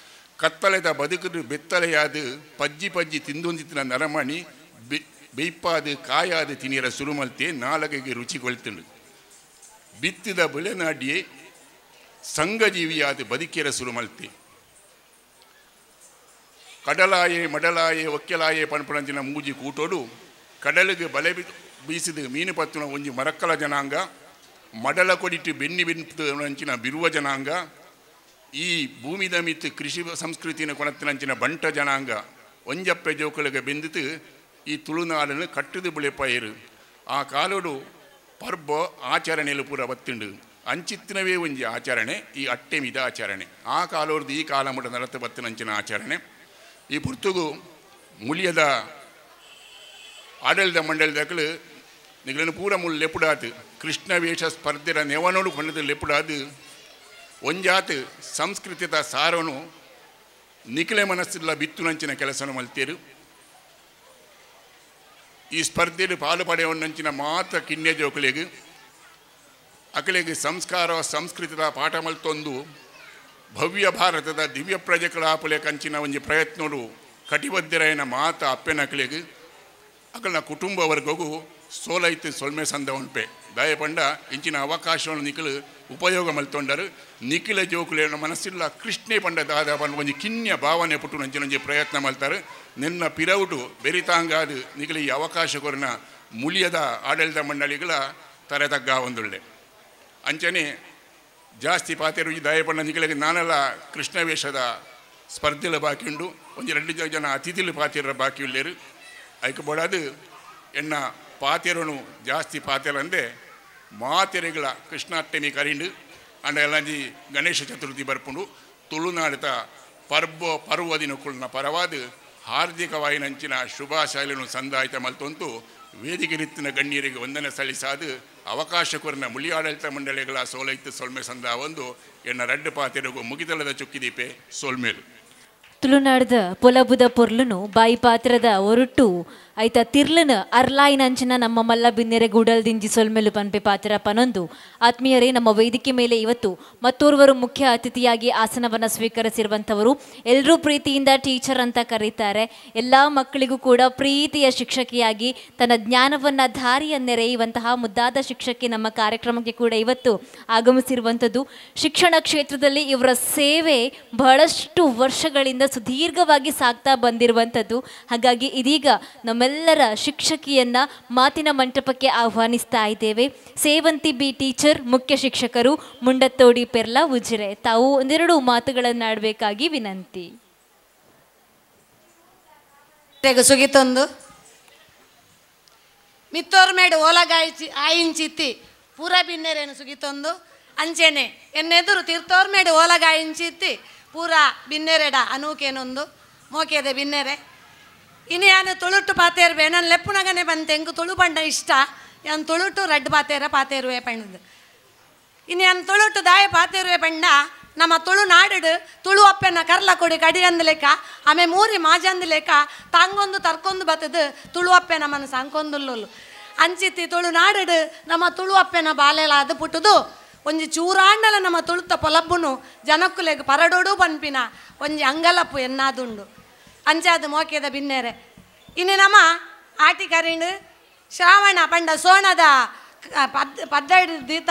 ಕತ್ತಲೆದ ಬದುಕದು ಬೆತ್ತಲೆಯಾದ ಪಜ್ಜಿ ಪಜ್ಜಿ ತಿಂದೊಂದಿತ್ತಿನ ನರಮಣಿ ಬೆಯ್ಪಾದು ಕಾಯಾದ ತಿನಿಯರ ಸುರುಮಲ್ತೆ ನಾಲಗೆಗೆ ರುಚಿಗೊಳ್ತುಂಡು ಬಿತ್ತಿದ ಬೆಳೆನಾಡಿಯೇ ಸಂಘಜೀವಿಯಾದ ಬದುಕಿಯರ ಸುರುಮಲ್ತೆ ಕಡಲಾಯೆ ಮಡಲಾಯೆ ಒಕ್ಕೆಲಾಯೆ ಪಣಪಣಂಚಿನ ಮೂಜಿ ಕೂಟೋಡು ಕಡಲಿಗೆ ಬಲೆ ಬೀಸಿದ ಮೀನು ಪತ್ತುನ ಒಂಜಿ ಮರಕ್ಕಲ ಜನಾಂಗ ಮಡಲ ಕೊಡಿಟ್ಟು ಬೆನ್ನಿ ಬೆನ್ನಿಂಚಿನ ಬಿರುವ ಜನಾಂಗ ಈ ಭೂಮಿದ ಮಿತ್ತು ಕೃಷಿ ಸಂಸ್ಕೃತಿನ ಕೊನತ್ತಿನಂಚಿನ ಬಂಟ ಜನಾಂಗ ಒಂಜಪ್ಪೆ ಜೋಕಳಿಗೆ ಬೆಂದಿತು ಈ ತುಳುನಾಡನ್ನು ಕಟ್ಟದು ಬಿಳೆಪಯರು ಆ ಕಾಲೋಡು ಪರ್ಬ ಆಚರಣೆಯಲ್ಲಿ ಪೂರ ಬತ್ತುಂಡು ಅಂಚಿತ್ತಿನವೇ ಒಂಜಿ ಆಚರಣೆ ಈ ಅಟ್ಟೆ ಮಿದ ಆಚರಣೆ ಆ ಕಾಲೋರ್ದು ಈ ಕಾಲ ಮುಟ ನಡತ ಬತ್ತಿನಂಚಿನ ಆಚರಣೆ ಈ ಪುರ್ತುಗು ಮುಳಿಯದ ಆಡಳಿತ ಮಂಡಳಿದಕ್ಕಳು ನಿಗಳನ್ನು ಪೂರ ಮುಳ್ಳು ಲೆಪುಡಾತು ಕೃಷ್ಣ ವೇಷ ಸ್ಪರ್ಧೆರ ನೆವನೋಡು ಕೊಂಡದು ಲೆಪುಡಾದು ಒಂಜಾತು ಸಂಸ್ಕೃತಿದ ಸಾರನು ನಿಖಿಲೆ ಮನಸ್ಸಿಲ್ಲ ಬಿತ್ತುನಂಚಿನ ಕೆಲಸವನ್ನು ಮಲ್ತೇರು ಈ ಸ್ಪರ್ಧೆಯಲ್ಲಿ ಪಾಲು ಪಡೆಯುವಂಚಿನ ಮಾತ್ರ ಕಿನ್ನೆ ಜೋಕಳಿಗೆ ಅಕಲಿಗೆ ಸಂಸ್ಕಾರ ಸಂಸ್ಕೃತಿದ ಪಾಠ ಮಲ್ತೊಂದು ಭವ್ಯ ಭಾರತದ ದಿವ್ಯ ಪ್ರಜೆಗಳ ಆಪಲೆ ಕಂಚಿನ ಒಂಜಿ ಪ್ರಯತ್ನಗಳು ಕಟಿಬದ್ಧರಾಯನ ಮಾತ ಅಪ್ಪೆನಕಲಿಗೆ ಅಕಲ್ನ ಕುಟುಂಬ ವರ್ಗಗೂ ಸೋಲೈತು ಸೊಲ್ಮೆ ಸಂದವನ್ಪೆ ದಯಪಂಡ ಇಂಚಿನ ಅವಕಾಶವನ್ನು ನಿಖಿಲು ಉಪಯೋಗ ಮಲ್ತೊಂಡರು ನಿಖಿಲ ಜೋಕುಲೇನ ಮನಸ್ಸಿಲ್ಲ ಕೃಷ್ಣೇ ಪಂಡ ದಾದ ಪಂಡ ಒಂಜಿ ಕಿನ್ಯ ಭಾವನೆ ಪುಟ್ಟು ನಂಚಿನೊಂಜಿ ಪ್ರಯತ್ನ ಮಲ್ತಾರೆ ನಿನ್ನ ಪಿರವುಟು ಬೆರಿತಾಂಗಾದ ನಿಖಿಲ ಈ ಅವಕಾಶ ಕೊರನ ಮುಳಿಯದ ಆಡಳಿತ ಮಂಡಳಿಗಳ ತರೆತಗ್ಗ ಒಂದುಳ್ಳೆ ಅಂಚನೆ ಜಾಸ್ತಿ ಪಾತೆರು ಈ ದಯಪಂಡ ನಿಖಿಲಿಗೆ ನಾನೆಲ್ಲ ಕೃಷ್ಣ ವೇಷದ ಸ್ಪರ್ಧೆಲು ಬಾಕಿ ಉಂಡು ಒಂಜಿ 2 ಜನ ಅತಿಥಿಲು ಪಾತಿರ ಬಾಕಿ ಉಳ್ಳೇರು ಐಕೆ ಬೋಡಾದು ಎನ್ನ ಪಾತೆರನು ಜಾಸ್ತಿ ಪಾತೆರಂದೆ ಮಾತೆರೆಗಳ ಕೃಷ್ಣಾಷ್ಟಮಿ ಕರಿಂಡು ಅಂಡ ಎಲ್ಲಂಜಿ ಗಣೇಶ ಚತುರ್ಥಿ ಬರ್ಪುಂಡು ತುಳುನಾಡಿತ ಪರ್ವದಿನ ಕುಳ್ನ ಪರವಾದ ಹಾರ್ದಿಕವಾಯಿನಂಚಿನ ಶುಭಾಶಯలను ಸಂದಾಯಿತ ಮಲ್ತೊಂತು ವೇದಿಕೆ ರೀತಿನ ಗಣ್ಯರಿಗೆ ವಂದನೆ ಸಲ್ಲಿಸಾದು ಅವಕಾಶ ಕೊರನ ಮುಳಿ ಆಡಳಿತ ಮಂಡಳಿಗಳ ಸೋಲೈತು ಸೊಲ್ಮೆ ಸಂದ ಒಂದು ಎನ್ನ 2 ಪಾತೆರೆಗೂ ಮುಗಿದಲದ ಚುಕ್ಕಿದೀಪೆ ಸೋಲ್ಮೇಲು ತುಳುನಾಡದ ಪೊಲಬುದ ಪೊರ್ಲುನು ಬಾಯಿ ಪಾತ್ರದ ಒರುಟು ಐತ ತಿರ್ಲನ ಅರ್ಲಾಯಿನಂಚಿನ ನಮ್ಮ ಮಲ್ಲ ಬಿನ್ನೆರೆ ಗೂಡಲ್ದಿಂಜಿ ಸೊಲ್ಮೆಲು ಪನ್ಪೆ ಪಾತ್ರ ಪನೊಂದು ಆತ್ಮೀಯರೇ, ನಮ್ಮ ವೇದಿಕೆ ಮೇಲೆ ಇವತ್ತು ಮತ್ತೋರ್ವರು ಮುಖ್ಯ ಅತಿಥಿಯಾಗಿ ಆಸನವನ್ನು ಸ್ವೀಕರಿಸಿರುವಂಥವರು ಎಲ್ಲರೂ ಪ್ರೀತಿಯಿಂದ ಟೀಚರ್ ಅಂತ ಕರೀತಾರೆ. ಎಲ್ಲ ಮಕ್ಕಳಿಗೂ ಕೂಡ ಪ್ರೀತಿಯ ಶಿಕ್ಷಕಿಯಾಗಿ ತನ್ನ ಜ್ಞಾನವನ್ನು ಧಾರಿಯನ್ನೆರೆಯುವಂತಹ ಮುದ್ದಾದ ಶಿಕ್ಷಕಿ ನಮ್ಮ ಕಾರ್ಯಕ್ರಮಕ್ಕೆ ಕೂಡ ಇವತ್ತು ಆಗಮಿಸಿರುವಂಥದ್ದು. ಶಿಕ್ಷಣ ಕ್ಷೇತ್ರದಲ್ಲಿ ಇವರ ಸೇವೆ ಬಹಳಷ್ಟು ವರ್ಷಗಳಿಂದ ಸುದೀರ್ಘವಾಗಿ ಸಾಗ್ತಾ ಬಂದಿರುವಂಥದ್ದು. ಹಾಗಾಗಿ ಇದೀಗ ನಮ್ಮೆಲ್ಲರ ಶಿಕ್ಷಕಿಯನ್ನ ಮಾತಿನ ಮಂಟಪಕ್ಕೆ ಆಹ್ವಾನಿಸ್ತಾ ಇದ್ದೇವೆ. ಸೇವಂತಿ ಬಿ ಟೀಚರ್, ಮುಖ್ಯ ಶಿಕ್ಷಕರು, ಮುಂಡತ್ತೋಡಿ ಪೆರ್ಲಾ ಉಜಿರೆ. ತಾವು ಒಂದೆರಡು ಮಾತುಗಳನ್ನಾಡಬೇಕಾಗಿ ವಿನಂತಿ. ಸುಗಿತೊಂದು ಮಿತ್ತೋರ್ಮೇಡು ಓಲಗಾಯಿಸಿ ಆಯಿಂಚಿತ್ತಿ ಪೂರ ಬಿನ್ನೆರೇನು ಸುಗಿತೊಂದು ಅಂಚೆನೆ ಎನ್ನೆದುರು ತೀರ್ಥೋರ್ಮೇಡು ಓಲಗಾಯಿಂಚಿತ್ತಿ ಪೂರ ಬಿನ್ನೆರೆಡ ಅನೂಕೇನೊಂದು ಮೋಕೆದೆ ಬಿನ್ನೆರೆ ಇನ್ನು ಯಾನು ತುಳುಟ್ಟು ಪಾತೇರ್ವೆ ನಾನು ಲೆಪ್ಪುನಗನೆ ಬಂತೆ ಎಂಕು ತುಳು ಪಂಡ ಇಷ್ಟ ಯಾನು ತುಳುಟ್ಟು ರಡ್ಡು ಪಾತೇರುವೆ ಪಂಡದು ಇನ್ನು ಯಾನು ತುಳುಟ್ಟು ದಾಯ ಪಾತೇರುವೆ ಪಂಡ ನಮ್ಮ ತುಳುನಾಡು ತುಳು ಅಪ್ಪೆನ ಕರ್ಲ ಕೊಡಿ ಕಡಿ ಅಂದ ಲೆಕ್ಕ ಆಮೆ ಮೂರಿ ಮಾಜಂದ ಲೆಕ್ಕ ತಾಂಗೊಂದು ತರ್ಕೊಂದು ಬತ್ತದು ತುಳು ಅಪ್ಪೆ ನಮ್ಮನ್ನು ಸಾಂಕೊಂದುಲ್ಲೊಲ್ಲು ಅಂಚಿತ್ತಿ ತುಳುನಾಡು ನಮ್ಮ ತುಳು ಅಪ್ಪೆನ ಬಾಲೆಲಾದ ಪುಟ್ಟದು ಒಂಜಿ ಚೂರಾಂಡಲ ನಮ್ಮ ತುಳುತ ಪೊಲಬ್ಬುನು ಜನಕ್ಕುಲೆಗ್ ಪರಡೋಡು ಪನ್ಪಿನ ಒಂಜಿ ಅಂಗಲಪ್ಪು ಎನ್ನಾದುಂಡು ಅಂಚಾದ ಮೋಕೆದ ಬಿನ್ನೆರೆ ಇನ್ನು ನಮ್ಮ ಆಟಿ ಕರಿಂಡು ಶ್ರಾವಣ ಪಂಡ ಸೋಣದ ಪದ್ದೈಡು ದೀತ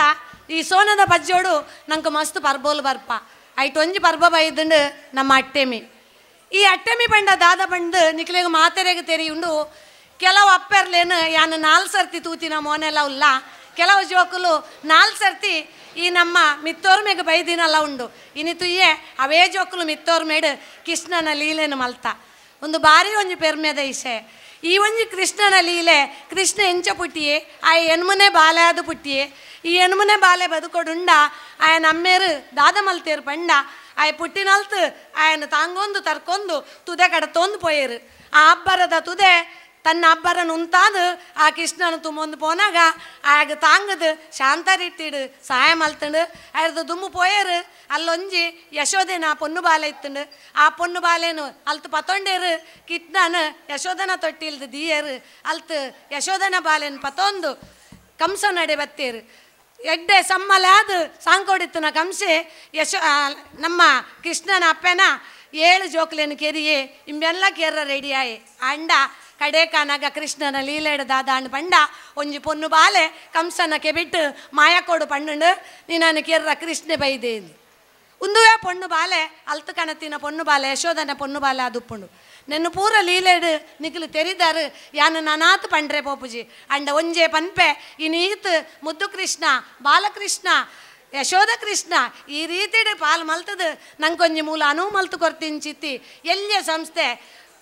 ಈ ಸೋನದ ಬಜ್ಜೋಡು ನಂಗೆ ಮಸ್ತ್ ಪರ್ಬೋಲು ಬರ್ಪ ಐಟು ಒಂಜಿ ಪರ್ಬ ಬೈದುಂಡು ನಮ್ಮ ಅಟ್ಟೆಮಿ ಈ ಅಟ್ಟೆಮಿ ಪಂಡ ದಾದ ಪಂಡು ನಿಕ್ಲೆಗ್ ಮಾತೆರೆಗೆ ತೆರಿಯುಂಡು ಕೆಲವು ಅಪ್ಪೆರ್ಲೇನು ಯಾನು 4 ಸರ್ತಿ ತೂತಿನ ಮೋನೆಲ್ಲ ಉಲ್ಲ ಕೆಲವು ಜೋಕುಲು 4 ಸರ್ತಿ ಈ ನಮ್ಮ ಮಿತ್ತೋರ್ಮೆಗೆ ಬೈದಿನಲ್ಲ ಉಂಡು ಇನ್ನು ತುಯ್ಯೆ ಅವೇ ಜೋಕುಲು ಮಿತ್ತೋರ್ಮೇಡು ಕೃಷ್ಣನ ಲೀಲೆನು ಮಲ್ತ ಒಂದು ಬಾರಿ ಒಂಜಿ ಪೆರ್ಮೆದ ಇಸೆ ಈ ಒಂಜಿ ಕೃಷ್ಣನ ಲೀಲೆ ಕೃಷ್ಣ ಎಂಚ ಪುಟ್ಟಿಯೇ ಆ ಎನ್ಮುನೆ ಬಾಲೆಯಾದ ಪುಟ್ಟಿಯೇ ಈ ಎನ್ಮುನೆ ಬಾಲೆ ಬದುಕೊಡುಂಡ ಆಯನ ಅಮ್ಮೇರು ದಾದ ಮಲ್ತೇರು ಪಂಡ ಆಯ ಪುಟ್ಟಿನಲ್ತು ಆಯನ ತಾಂಗೊಂದು ತರ್ಕೊಂದು ತುದೆ ಕಡತೊಂದು ಪೋಯರು ಆ ಅಬ್ಬರದ ತುದೆ ತನ್ನ ಅಬ್ಬರನ್ನು ಉಂತಾದು ಆ ಕೃಷ್ಣನ ತುಮ್ಮೊಂದು ಪೋನಾಗ ಆಗ ತಾಂಗದು ಶಾಂತ ರೀತಿಡು ಸಹಾಯ ಮಲ್ತಂಡು ಅದ್ರದ್ದು ದುಮ್ಮು ಪೋಯರು ಅಲ್ಲೊಂಜಿ ಯಶೋಧೆನ ಪೊನ್ನು ಬಾಲೆ ಇತ್ತಂಡು ಆ ಪೊನ್ನು ಬಾಲೆನು ಅಲ್ತು ಪತ್ತೊಂಡೇರು ಕಿಟ್ನಾನು ಯಶೋಧನ ತೊಟ್ಟಿಲ್ದು ದೀಯರು ಅಲ್ತು ಯಶೋಧನ ಬಾಲೆನು ಪತ್ತೊಂದು ಕಂಸ ನಡೆ ಬತ್ತೇರು ಎಡ್ಡೆ ಸಮ್ಮಲಾದ ಸಾಂಕೋಡಿತ್ತನ ಕಂಸೆ ನಮ್ಮ ಕೃಷ್ಣನ ಅಪ್ಪನ 7 ಜೋಕ್ಲೇನು ಕೆರಿಯೇ ಇಂಬೆಲ್ಲ ಕೇರ ರೆಡಿಯಾಯೆ ಅಂಡ ಕಡೇಕಾನಾಗ ಕೃಷ್ಣನ ಲೀಲೆಡ ದಾದಾಂಡ್ ಪಂಡ ಒಂಜಿ ಪೊನ್ನು ಬಾಲೆ ಕಂಸನಕ್ಕೆ ಬಿಟ್ಟು ಮಾಯಕೋಡು ಪಂಡು ನೀನು ಕೇರ್ರ ಕೃಷ್ಣ ಬೈದೆ ಉಂದುವೆ ಪೊಣ್ಣು ಬಾಲೆ ಅಲ್ತು ಕಣತಿನ ಪೊಣ್ಣು ಬಾಲೆ ಯಶೋಧನ ಪೊಣ್ಣು ಬಾಲೆ ಅದುಪ್ಪುಂಡು ನೆನ್ನು ಪೂರ ಲೀಲೆಡು ನಿಖಲು ತೆರಿದಾರು ಯಾನು ನಾನಾತು ಪಂಡ್ರೆ ಪೋಪುಜಿ ಅಂಡ ಒಂಜೆ ಪನ್ಪೆ ಇನ್ನೀತು ಮುದ್ದು ಕೃಷ್ಣ ಬಾಲಕೃಷ್ಣ ಯಶೋಧ ಕೃಷ್ಣ ಈ ರೀತಿಡು ಪಾಲು ಮಲ್ತದು ನಂಗೊಂಜಿ ಮೂಲ ಅನುವು ಮಲ್ತು ಕೊರ್ತೀನಿ ಚಿತ್ತಿ ಎಲ್ಲಿಯ ಸಂಸ್ಥೆ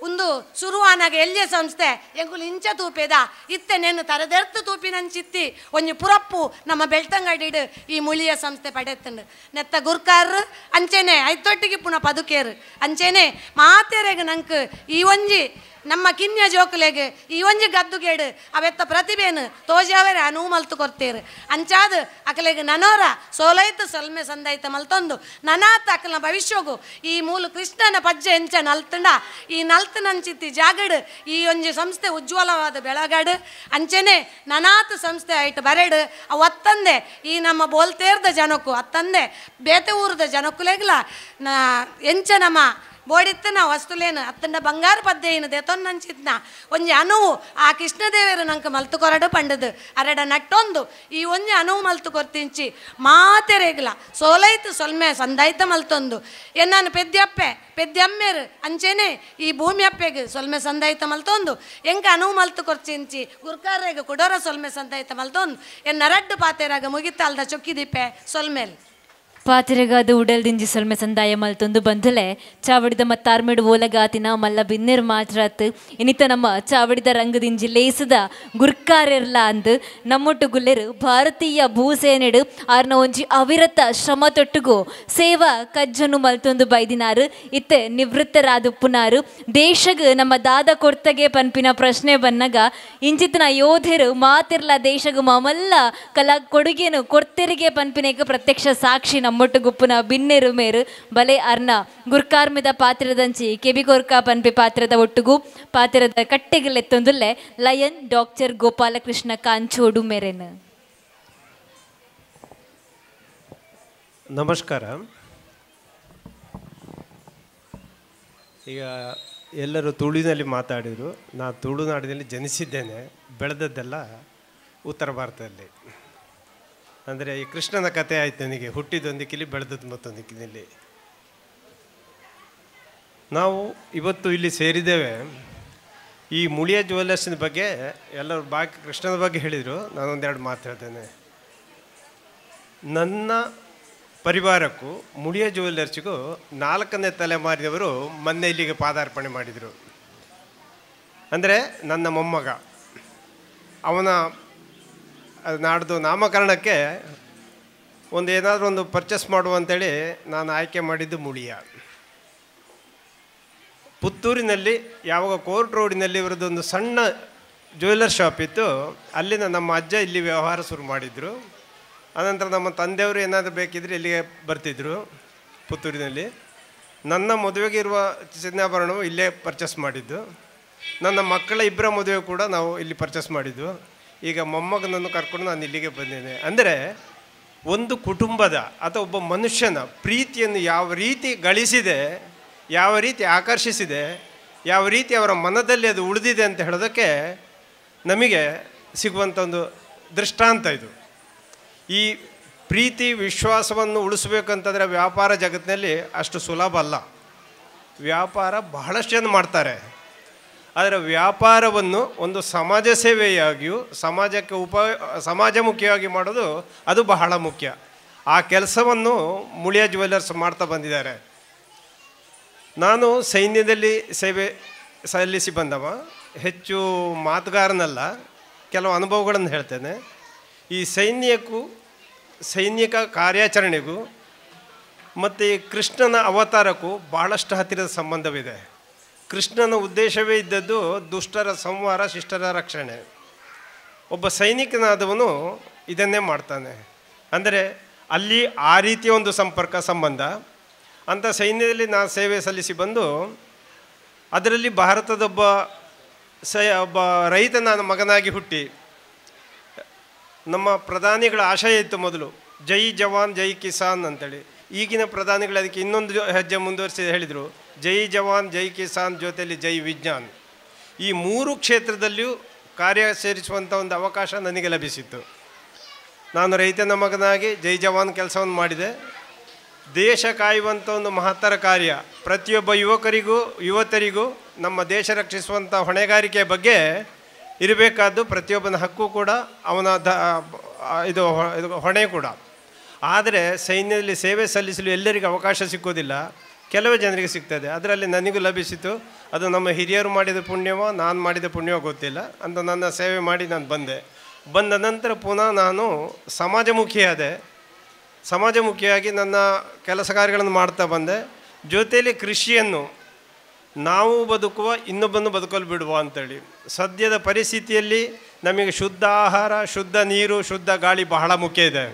ಒಂದು ಶುರುವಾನಾಗ ಎಲ್ಲಿಯ ಸಂಸ್ಥೆ ಎಂಗುಲು ಇಂಚ ತೂಪೇದ ಇತ್ತೆ ನೆನ್ನು ತರದೆರ್ತು ತೂಪಿನಂಚಿತ್ತಿ ಒಂಜಿ ಪುರಪ್ಪು ನಮ್ಮ ಬೆಳ್ತಂಗಡಿಡು ಈ ಮುಳಿಯ ಸಂಸ್ಥೆ ಪಡೆತ್ತಂಡು ನೆತ್ತ ಗುರ್ಕಾರ್ ಅಂಚೆನೆ ಐತೊಟ್ಟಿಗೆ ಪುನಃ ಪದುಕೇರು ಅಂಚೆನೆ ಮಾತೆರೆಗೆ ನಂಗೆ ಈ ಒಂಜಿ ನಮ್ಮ ಕಿನ್ಯ ಜೋಕುಲೆಗೆ ಈ ಒಂಜಿ ಗದ್ದುಗೇಡು ಅವೆತ್ತ ಪ್ರತಿಭೆನು ತೋಜಾವರೆ ಅನುವು ಮಲ್ತು ಕೊರ್ತೇರು ಅಂಚಾದು ಅಕಲೆಗೆ ನನೋರ ಸೋಲೈತು ಸೊಲ್ಮೆ ಸಂದೈತ ಮಲ್ತೊಂದು ನನಾತ ಅಕಲ್ನ ಭವಿಷ್ಯಗು ಈ ಮೂಲ ಕೃಷ್ಣನ ಪಜ್ಜೆ ಎಂಚ ನಲ್ತಂಡ ಈ ನಲ್ತನಂಚಿತ್ತಿ ಜಾಗಡು ಈ ಒಂಜಿ ಸಂಸ್ಥೆ ಉಜ್ವಲವಾದ ಬೆಳಗಾಡು ಅಂಚೆನೆ ನನಾತ ಸಂಸ್ಥೆ ಆಯ್ತು ಬರೆಡು ಅವತ್ತಂದೆ ಈ ನಮ್ಮ ಬೋಲ್ತೇರ್ದ ಜನಕ್ಕೂ ಅತ್ತಂದೆ ಬೇತೆ ಊರದ ಜನಕ್ಕುಲೆಗ್ಲ ಎಂಚ ನಮ್ಮ ಬೋಡಿತ್ತನ ವಸ್ತುಲೇನು ಅತ್ತಂಡ ಬಂಗಾರ ಪದ್ದೆ ಏನು ದೇತೊನ್ನಂಚಿತ್ನ ಒಂಜಿ ಅನುವು ಆ ಕೃಷ್ಣದೇವರು ನಂಗೆ ಮಲ್ತು ಕೊರಡು ಪಂಡದು ಅರಡ ನಟ್ಟೊಂದು ಈ ಒಂಜಿ ಅನುವು ಮಲ್ತು ಕೊರ್ತಿಂಚಿ ಮಾತೆರೆಗ್ಲ ಸೋಲೈತು ಸೊಲ್ಮೆ ಸಂದಾಯ್ತ ಮಲ್ತೊಂದು ಎನ್ನಾನು ಪೆದ್ಯಮ್ಮೆರು ಅಂಚೆನೆ ಈ ಭೂಮಿ ಅಪ್ಪೆಗೆ ಸೊಲ್ಮೆ ಸಂದಾಯ್ತ ಮಲ್ತೊಂದು ಎಂಕ ಅನುವು ಮಲ್ತು ಕೊರ್ಚಿಂಚಿ ಗುರ್ಕಾರ್ರೆಗೆ ಕುಡೋರ ಸೊಲ್ಮೆ ಸಂದಾಯ್ತ ಮಲ್ತೊಂದು ಎನ್ನರಡ್ಡು ಪಾತೆರಾಗ ಮುಗಿತಾಲ್ದ ಚೊಕ್ಕಿದಿಪ್ಪೆ ಸೊಲ್ಮೇಲ್ ಪಾತಿರೆಗಾದ ಉಡಲ್ ದಿಂಜಿ ಸೊಲ್ಮೆ ಸಂದಾಯ ಮಲ್ತೊಂದು ಬಂದಲೆ ಚಾವಡಿದ ಮತ್ತಾರ್ಮೇಡು ಓಲಗಾತಿನ ಮಲ್ಲ ಬಿನ್ನೆರ್ ಮಾತ್ರಾತ್ ಇನ್ನಿತ ನಮ್ಮ ಚಾವಡಿದ ರಂಗದಿಂಜಿ ಲೇಸದ ಗುರ್ಕಾರೆರ್ಲ ಅಂದು ನಮ್ಮೊಟ್ಟು ಗುಲ್ಲೆರು ಭಾರತೀಯ ಭೂಸೇನೆಡು ಆರ್ನ ಒಂಜಿ ಅವಿರತ ಶ್ರಮ ತೊಟ್ಟುಗು ಸೇವಾ ಕಜ್ಜನು ಮಲ್ತೊಂದು ಬೈದಿನಾರು ಇತ್ತೆ ನಿವೃತ್ತರಾದ ಪುನಾರು ದೇಶಗ್ ನಮ್ಮ ದಾದ ಕೊರ್ತಗೆ ಪನ್ಪಿನ ಪ್ರಶ್ನೆ ಬನ್ನಗ ಇಂಚಿತ್ತಿನ ಯೋಧರು ಮಾತಿರ್ಲ ದೇಶಗ್ ಮಮಲ್ಲ ಕಲಾ ಕೊಡುಗೆನು ಕೊರ್ತೆರಿಗೆ ಪನ್ಪಿನೇಕ ಪ್ರತ್ಯಕ್ಷ ಸಾಕ್ಷಿ ನಮ್ಮೊಟ್ಟು ಗುಪ್ಪುನ ಬಿನ್ನೆರು ಮೇರು ಬಲೆ ಅರ್ನ ಗುರ್ಕಾರ್ಮಿದ ಪಾತ್ರದಂಚಿ ಕೆಬಿಗೋರ್ಕಾ ಪನ್ಪೆ ಪಾತ್ರದ ಒಟ್ಟುಗು ಪಾತ್ರದ ಕಟ್ಟೆಗಳೆತ್ತೊಂದುಲ್ಲೆ ಲಯನ್ ಡಾಕ್ಟರ್ ಗೋಪಾಲಕೃಷ್ಣ ಕಾಂಚೋಡು ಮೇರೆನ್. ನಮಸ್ಕಾರ. ಈಗ ಎಲ್ಲರೂ ತುಳುವಿನಲ್ಲಿ ಮಾತಾಡಿದರು. ನಾನು ತುಳುನಾಡಿನಲ್ಲಿ ಜನಿಸಿದ್ದೇನೆ, ಬೆಳೆದದ್ದೆಲ್ಲ ಉತ್ತರ ಭಾರತದಲ್ಲಿ. ಅಂದರೆ ಈ ಕೃಷ್ಣನ ಕಥೆ ಆಯ್ತು ನನಗೆ, ಹುಟ್ಟಿದೊಂದಿಕ್ಕಿಲಿ ಬೆಳೆದದ್ದು ಮತ್ತೊಂದಿಕ್ಕಿನಲ್ಲಿ. ನಾವು ಇವತ್ತು ಇಲ್ಲಿ ಸೇರಿದ್ದೇವೆ. ಈ ಮುಳಿಯ ಜ್ಯುವೆಲ್ಲರ್ಸಿನ ಬಗ್ಗೆ ಎಲ್ಲರೂ ಬಾಕಿ ಕೃಷ್ಣನ ಬಗ್ಗೆ ಹೇಳಿದರು, ನಾನೊಂದೆರಡು ಮಾತು ಹೇಳ್ತೇನೆ. ನನ್ನ ಪರಿವಾರಕ್ಕೂ ಮುಳಿಯ ಜ್ಯುವೆಲ್ಲರ್ಸಿಗೂ 4ನೇ ತಲೆಮಾರಿನವರು ಮೊನ್ನೆ ಇಲ್ಲಿಗೆ ಪಾದಾರ್ಪಣೆ ಮಾಡಿದರು. ಅಂದರೆ ನನ್ನ ಮೊಮ್ಮಗ, ಅವನ ನಾಡ್ದು ನಾಮಕರಣಕ್ಕೆ ಏನಾದರೂ ಒಂದು ಪರ್ಚೇಸ್ ಮಾಡುವಂಥೇಳಿ ನಾನು ಆಯ್ಕೆ ಮಾಡಿದ್ದು ಮುಳಿಯ. ಪುತ್ತೂರಿನಲ್ಲಿ ಯಾವಾಗ ಕೋರ್ಟ್ ರೋಡಿನಲ್ಲಿ ಇವರದ್ದೊಂದು ಸಣ್ಣ ಜ್ಯುವೆಲ್ಲರ್ ಶಾಪ್ ಇತ್ತು. ಅಲ್ಲಿಂದ ನಮ್ಮ ಅಜ್ಜ ಇಲ್ಲಿ ವ್ಯವಹಾರ ಶುರು ಮಾಡಿದರು. ಆನಂತರ ನಮ್ಮ ತಂದೆಯವರು ಏನಾದರೂ ಬೇಕಿದ್ರೆ ಇಲ್ಲಿಗೆ ಬರ್ತಿದ್ರು ಪುತ್ತೂರಿನಲ್ಲಿ. ನನ್ನ ಮದುವೆಗೆ ಇರುವ ಚಿನ್ನಾಭರಣವು ಇಲ್ಲೇ ಪರ್ಚೇಸ್ ಮಾಡಿದ್ದು. ನನ್ನ ಮಕ್ಕಳ ಇಬ್ಬರ ಮದುವೆ ಕೂಡ ನಾವು ಇಲ್ಲಿ ಪರ್ಚೇಸ್ ಮಾಡಿದ್ದು. ಈಗ ಮೊಮ್ಮಗನನ್ನು ಕರ್ಕೊಂಡು ನಾನು ಇಲ್ಲಿಗೆ ಬಂದೇನೆ. ಅಂದರೆ ಒಂದು ಕುಟುಂಬದ ಅಥವಾ ಒಬ್ಬ ಮನುಷ್ಯನ ಪ್ರೀತಿಯನ್ನು ಯಾವ ರೀತಿ ಗಳಿಸಿದೆ, ಯಾವ ರೀತಿ ಆಕರ್ಷಿಸಿದೆ, ಯಾವ ರೀತಿ ಅವರ ಮನದಲ್ಲಿ ಅದು ಉಳಿದಿದೆ ಅಂತ ಹೇಳೋದಕ್ಕೆ ನಮಗೆ ಸಿಗುವಂಥ ಒಂದು ದೃಷ್ಟಾಂತ ಇದು. ಈ ಪ್ರೀತಿ ವಿಶ್ವಾಸವನ್ನು ಉಳಿಸ್ಬೇಕಂತಂದರೆ ವ್ಯಾಪಾರ ಜಗತ್ತಿನಲ್ಲಿ ಅಷ್ಟು ಸುಲಭ ಅಲ್ಲ. ವ್ಯಾಪಾರ ಬಹಳಷ್ಟು ಜನ ಮಾಡ್ತಾರೆ. ಆದರೆ ವ್ಯಾಪಾರವನ್ನು ಒಂದು ಸಮಾಜ ಸೇವೆಯಾಗಿಯೂ ಸಮಾಜಕ್ಕೆ ಸಮಾಜಮುಖಿಯಾಗಿ ಮಾಡೋದು ಅದು ಬಹಳ ಮುಖ್ಯ. ಆ ಕೆಲಸವನ್ನು ಮುಳಿಯ ಜ್ಯುವೆಲ್ಲರ್ಸ್ ಮಾಡ್ತಾ ಬಂದಿದ್ದಾರೆ. ನಾನು ಸೈನ್ಯದಲ್ಲಿ ಸೇವೆ ಸಲ್ಲಿಸಿ ಬಂದವ, ಹೆಚ್ಚು ಮಾತುಗಾರನಲ್ಲ, ಕೆಲವು ಅನುಭವಗಳನ್ನು ಹೇಳ್ತೇನೆ. ಈ ಸೈನಿಕ ಕಾರ್ಯಾಚರಣೆಗೂ ಮತ್ತು ಕೃಷ್ಣನ ಅವತಾರಕ್ಕೂ ಭಾಳಷ್ಟು ಹತ್ತಿರದ ಸಂಬಂಧವಿದೆ. ಕೃಷ್ಣನ ಉದ್ದೇಶವೇ ಇದ್ದದ್ದು ದುಷ್ಟರ ಸಂಹಾರ, ಶಿಷ್ಟರ ರಕ್ಷಣೆ. ಒಬ್ಬ ಸೈನಿಕನಾದವನು ಇದನ್ನೇ ಮಾಡ್ತಾನೆ. ಅಂದರೆ ಅಲ್ಲಿ ಆ ರೀತಿಯ ಒಂದು ಸಂಪರ್ಕ ಸಂಬಂಧ. ಅಂಥ ಸೈನ್ಯದಲ್ಲಿ ನಾನು ಸೇವೆ ಸಲ್ಲಿಸಿ ಬಂದು ಅದರಲ್ಲಿ ಭಾರತದೊಬ್ಬ ಒಬ್ಬ ರೈತನ ಮಗನಾಗಿ ಹುಟ್ಟಿ, ನಮ್ಮ ಪ್ರಧಾನಿಗಳ ಆಶಯ ಇತ್ತು ಮೊದಲು ಜೈ ಜವಾನ್ ಜೈ ಕಿಸಾನ್ ಅಂತೇಳಿ. ಈಗಿನ ಪ್ರಧಾನಿಗಳು ಅದಕ್ಕೆ ಇನ್ನೊಂದು ಹೆಜ್ಜೆ ಮುಂದುವರಿಸಿ ಹೇಳಿದರು, ಜೈ ಜವಾನ್ ಜೈ ಕಿಸಾನ್ ಜೊತೆಯಲ್ಲಿ ಜೈ ವಿಜ್ಞಾನ್. ಈ 3 ಕ್ಷೇತ್ರದಲ್ಲಿಯೂ ಕಾರ್ಯ ಸೇರಿಸುವಂಥ ಒಂದು ಅವಕಾಶ ನನಗೆ ಲಭಿಸಿತ್ತು. ನಾನು ರೈತನ ಮಗನಾಗಿ ಜೈ ಜವಾನ್ ಕೆಲಸವನ್ನು ಮಾಡಿದೆ. ದೇಶ ಕಾಯುವಂಥ ಒಂದು ಮಹತ್ತರ ಕಾರ್ಯ, ಪ್ರತಿಯೊಬ್ಬ ಯುವತರಿಗೂ ನಮ್ಮ ದೇಶ ರಕ್ಷಿಸುವಂಥ ಹೊಣೆಗಾರಿಕೆಯ ಬಗ್ಗೆ ಇರಬೇಕಾದ್ದು ಪ್ರತಿಯೊಬ್ಬನ ಹಕ್ಕು ಕೂಡ, ಅವನ ಇದು ಹೊಣೆ ಕೂಡ. ಆದರೆ ಸೈನ್ಯದಲ್ಲಿ ಸೇವೆ ಸಲ್ಲಿಸಲು ಎಲ್ಲರಿಗೂ ಅವಕಾಶ ಸಿಕ್ಕೋದಿಲ್ಲ, ಕೆಲವೇ ಜನರಿಗೆ ಸಿಗ್ತದೆ. ಅದರಲ್ಲಿ ನನಗೂ ಲಭಿಸಿತು. ಅದು ನಮ್ಮ ಹಿರಿಯರು ಮಾಡಿದ ಪುಣ್ಯವೋ ನಾನು ಮಾಡಿದ ಪುಣ್ಯವೋ ಗೊತ್ತಿಲ್ಲ. ಅಂತ ನನ್ನ ಸೇವೆ ಮಾಡಿ ನಾನು ಬಂದ ನಂತರ ಪುನಃ ನಾನು ಸಮಾಜಮುಖಿಯಾಗಿ ನನ್ನ ಕೆಲಸ ಕಾರ್ಯಗಳನ್ನು ಮಾಡ್ತಾ ಬಂದೆ. ಜೊತೆಯಲ್ಲಿ ಕೃಷಿಯನ್ನು ನಾವು ಬದುಕುವ ಇನ್ನೊಬ್ಬನ್ನು ಬದುಕಲು ಬಿಡುವ ಅಂಥೇಳಿ. ಸದ್ಯದ ಪರಿಸ್ಥಿತಿಯಲ್ಲಿ ನಮಗೆ ಶುದ್ಧ ಆಹಾರ, ಶುದ್ಧ ನೀರು, ಶುದ್ಧ ಗಾಳಿ ಬಹಳ ಮುಖ್ಯ ಇದೆ.